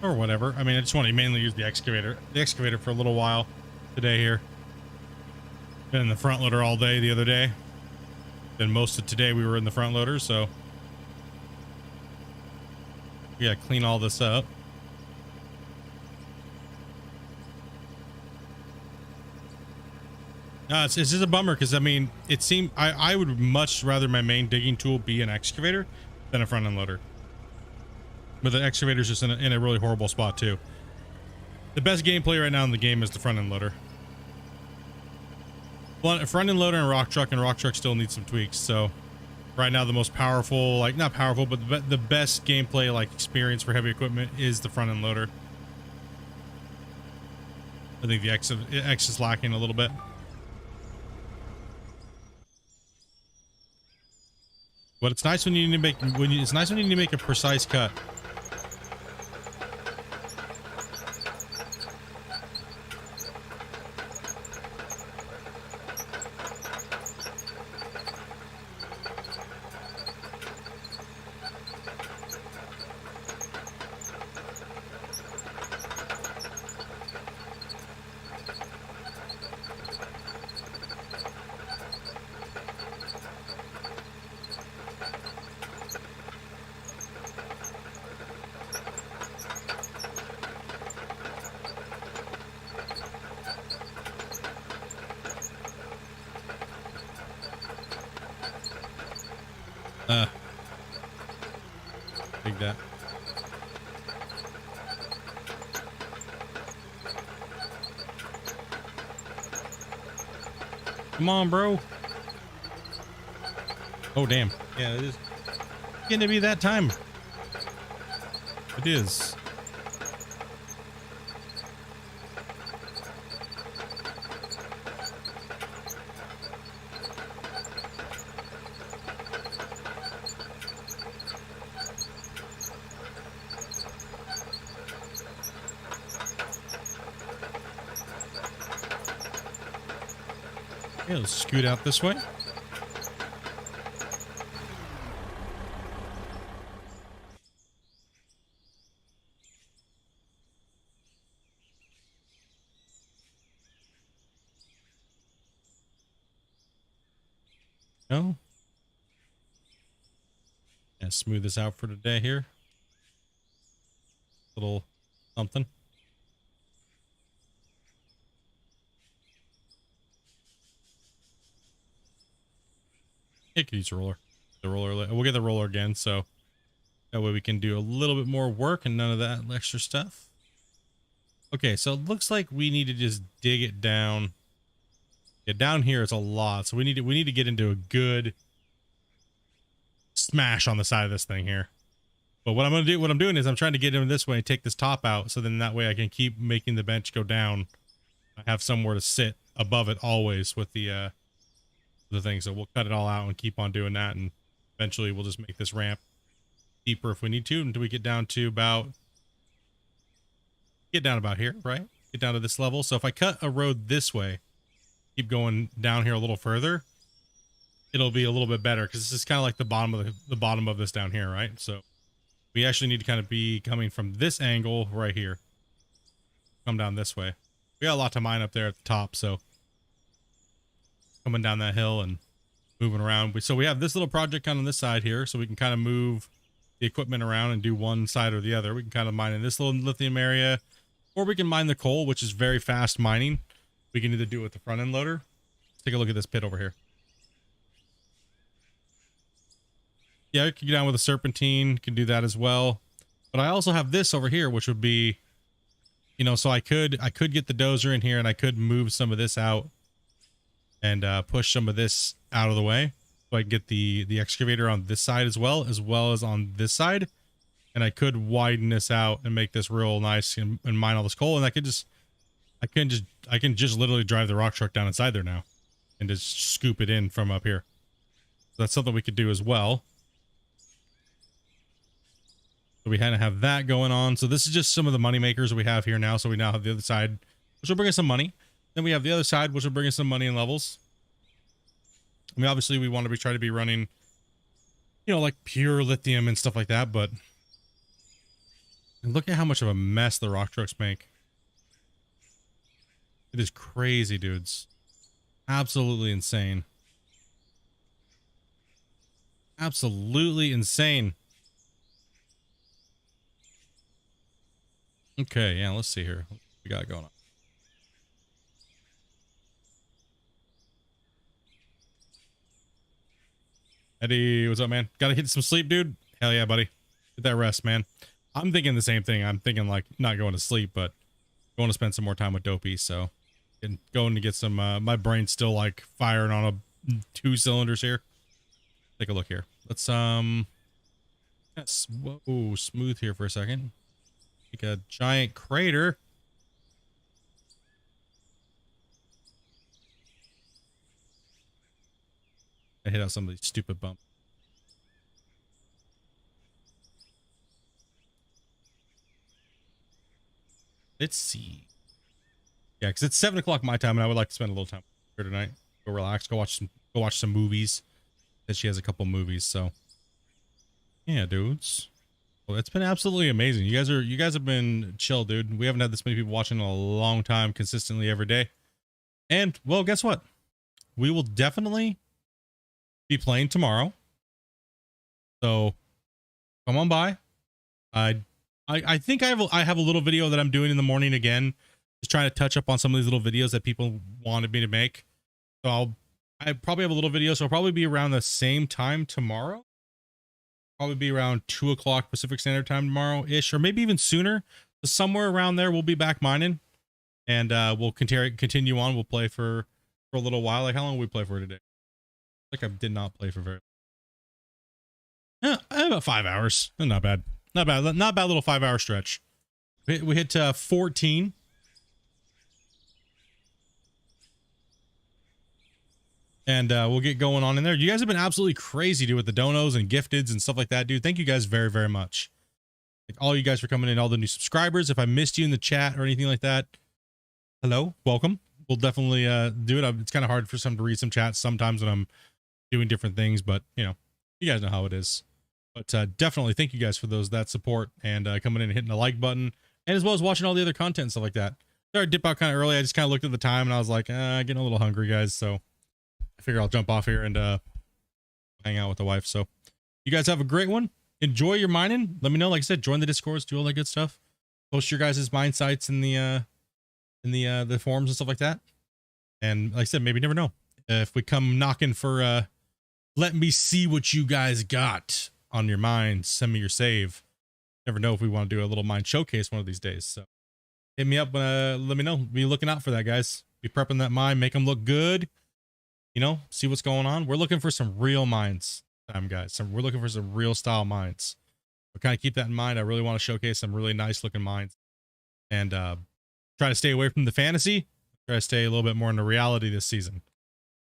Or whatever. I mean, I just want to mainly use the excavator for a little while today here. Been in the front loader all day the other day. Then most of today we were in the front loader, so we gotta clean all this up. It's just a bummer because I mean, it seemed I would much rather my main digging tool be an excavator than a front end loader. But the excavator's just in a really horrible spot too. The best gameplay right now in the game is the front end loader. Well, front end loader and rock truck still needs some tweaks. So right now the most powerful, like not powerful, but the best gameplay like experience for heavy equipment is the front end loader. I think the X is lacking a little bit. But it's nice when you need to make it's nice when you need to make a precise cut. Dig that. Come on, bro. Oh, damn. Yeah, it is getting to be that time. It is. Okay, let's scoot out this way. No. Yeah, smooth this out for today here. Little something. It could use a roller. The roller. We'll get the roller again, so that way we can do a little bit more work and none of that extra stuff. Okay, so it looks like we need to just dig it down. Yeah, down here it's a lot, so we need to get into a good smash on the side of this thing here. But what I'm doing is I'm trying to get in this way and take this top out, so then that way I can keep making the bench go down. I have somewhere to sit above it always with the thing. So we'll cut it all out and keep on doing that, and eventually we'll just make this ramp deeper if we need to until we get down to about here, right? Get down to this level. So if I cut a road this way, keep going down here a little further, it'll be a little bit better because this is kind of like the bottom of this down here, right? So we actually need to kind of be coming from this angle right here. Come down this way. We got a lot to mine up there at the top, so coming down that hill and moving around. So we have this little project kind of on this side here, so we can kind of move the equipment around and do one side or the other. We can kind of mine in this little lithium area, or we can mine the coal, which is very fast mining. We can either do it with the front end loader. Let's take a look at this pit over here. Yeah, I can get down with a serpentine, can do that as well. But I also have this over here, which would be, you know, so I could get the dozer in here and I could move some of this out and push some of this out of the way. So I can get the excavator on this side as well as on this side. And I could widen this out and make this real nice and mine all this coal. And I can just literally drive the rock truck down inside there now and just scoop it in from up here. So that's something we could do as well. So we kind of have that going on. So this is just some of the money makers that we have here now. So we now have the other side, which will bring us some money. Then we have the other side, which will bring us some money and levels. I mean, obviously we want to try to be running, you know, like pure lithium and stuff like that. But look at how much of a mess the rock trucks make. It is crazy, dudes. Absolutely insane. Absolutely insane. Okay, yeah, let's see here. What we got going on. Eddie, what's up, man? Gotta get some sleep, dude? Hell yeah, buddy. Get that rest, man. I'm thinking the same thing. I'm thinking like not going to sleep, but going to spend some more time with Dopey, so and going to get some my brain's still like firing on 2 cylinders here. Take a look here. Let's yes, whoa, smooth here for a second. Like a giant crater. I hit out some of these stupid bumps. Let's see. Yeah, because it's 7 o'clock my time, and I would like to spend a little time here tonight. Go relax, go watch some movies. And she has a couple movies, so yeah, dudes. Well, it's been absolutely amazing. You guys have been chill, dude. We haven't had this many people watching in a long time, consistently every day. And well, guess what? We will definitely be playing tomorrow. So come on by. I think I have a little video that I'm doing in the morning again, just trying to touch up on some of these little videos that people wanted me to make. So I probably have a little video, so I'll probably be around the same time tomorrow. Probably be around 2 o'clock Pacific Standard Time tomorrow-ish, or maybe even sooner. So somewhere around there, we'll be back mining, and we'll continue on. We'll play for for a little while. Like, how long did we play for today? Like, I did not play for very long. Yeah, about 5 hours. Not bad. Not bad. Not bad little 5 hour stretch. We hit 14. And we'll get going on in there. You guys have been absolutely crazy, dude, with the donos and gifteds and stuff like that, dude. Thank you guys very, very much. Like, all you guys for coming in, all the new subscribers. If I missed you in the chat or anything like that, hello, welcome. We'll definitely do it. It's kind of hard for some to read some chats sometimes when I'm doing different things, but you know, you guys know how it is. But definitely thank you guys for that support and coming in and hitting the like button, and as well as watching all the other content and stuff like that. Sorry, I dip out kind of early. I just kind of looked at the time and I was like, getting a little hungry, guys. So I figure I'll jump off here and hang out with the wife. So you guys have a great one. Enjoy your mining. Let me know. Like I said, join the discords, do all that good stuff. Post your guys' mine sites in the forums and stuff like that. And like I said, maybe never know if we come knocking for let me see what you guys got on your mines. Send me your save. Never know if we want to do a little mine showcase one of these days. So hit me up. Let me know. Be looking out for that, guys. Be prepping that mine. Make them look good. You know, see what's going on. We're looking for some real mines, guys. We're looking for some real style mines. But kind of keep that in mind. I really want to showcase some really nice looking mines, and try to stay away from the fantasy. Try to stay a little bit more in the reality this season.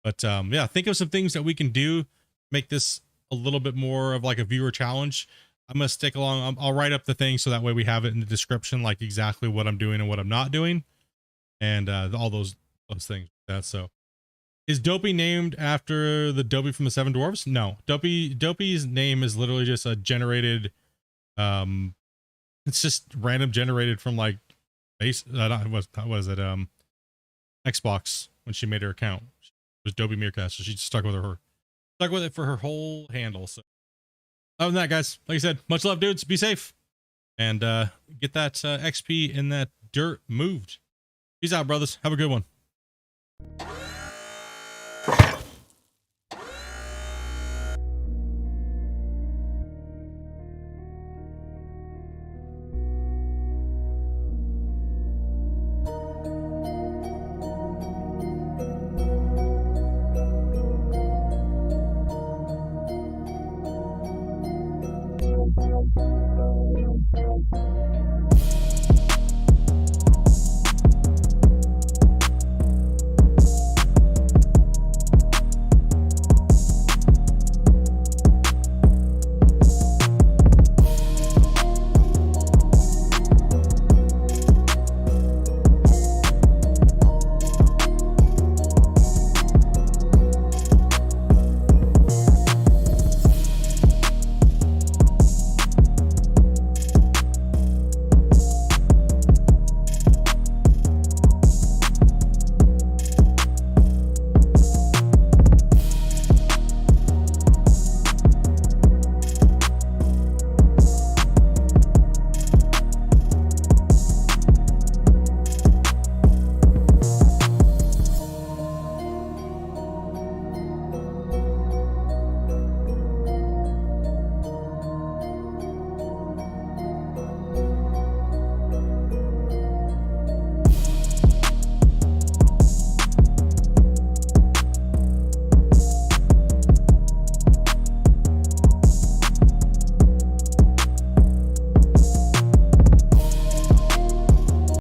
But yeah, think of some things that we can do. Make this a little bit more of like a viewer challenge. I'm gonna stick along. I'll write up the thing so that way we have it in the description, like exactly what I'm doing and what I'm not doing, and all those things. That's so. Is Dopey named after the Dopey from the Seven Dwarfs? No, Dopey's name is literally just a generated. It's just random generated from like base. What was it? Xbox when she made her account. It was Dopey Meerkat, so she just stuck with it for her whole handle. So other than that, guys, like I said, much love, dudes. Be safe and get that XP in that dirt moved. Peace out, brothers. Have a good one.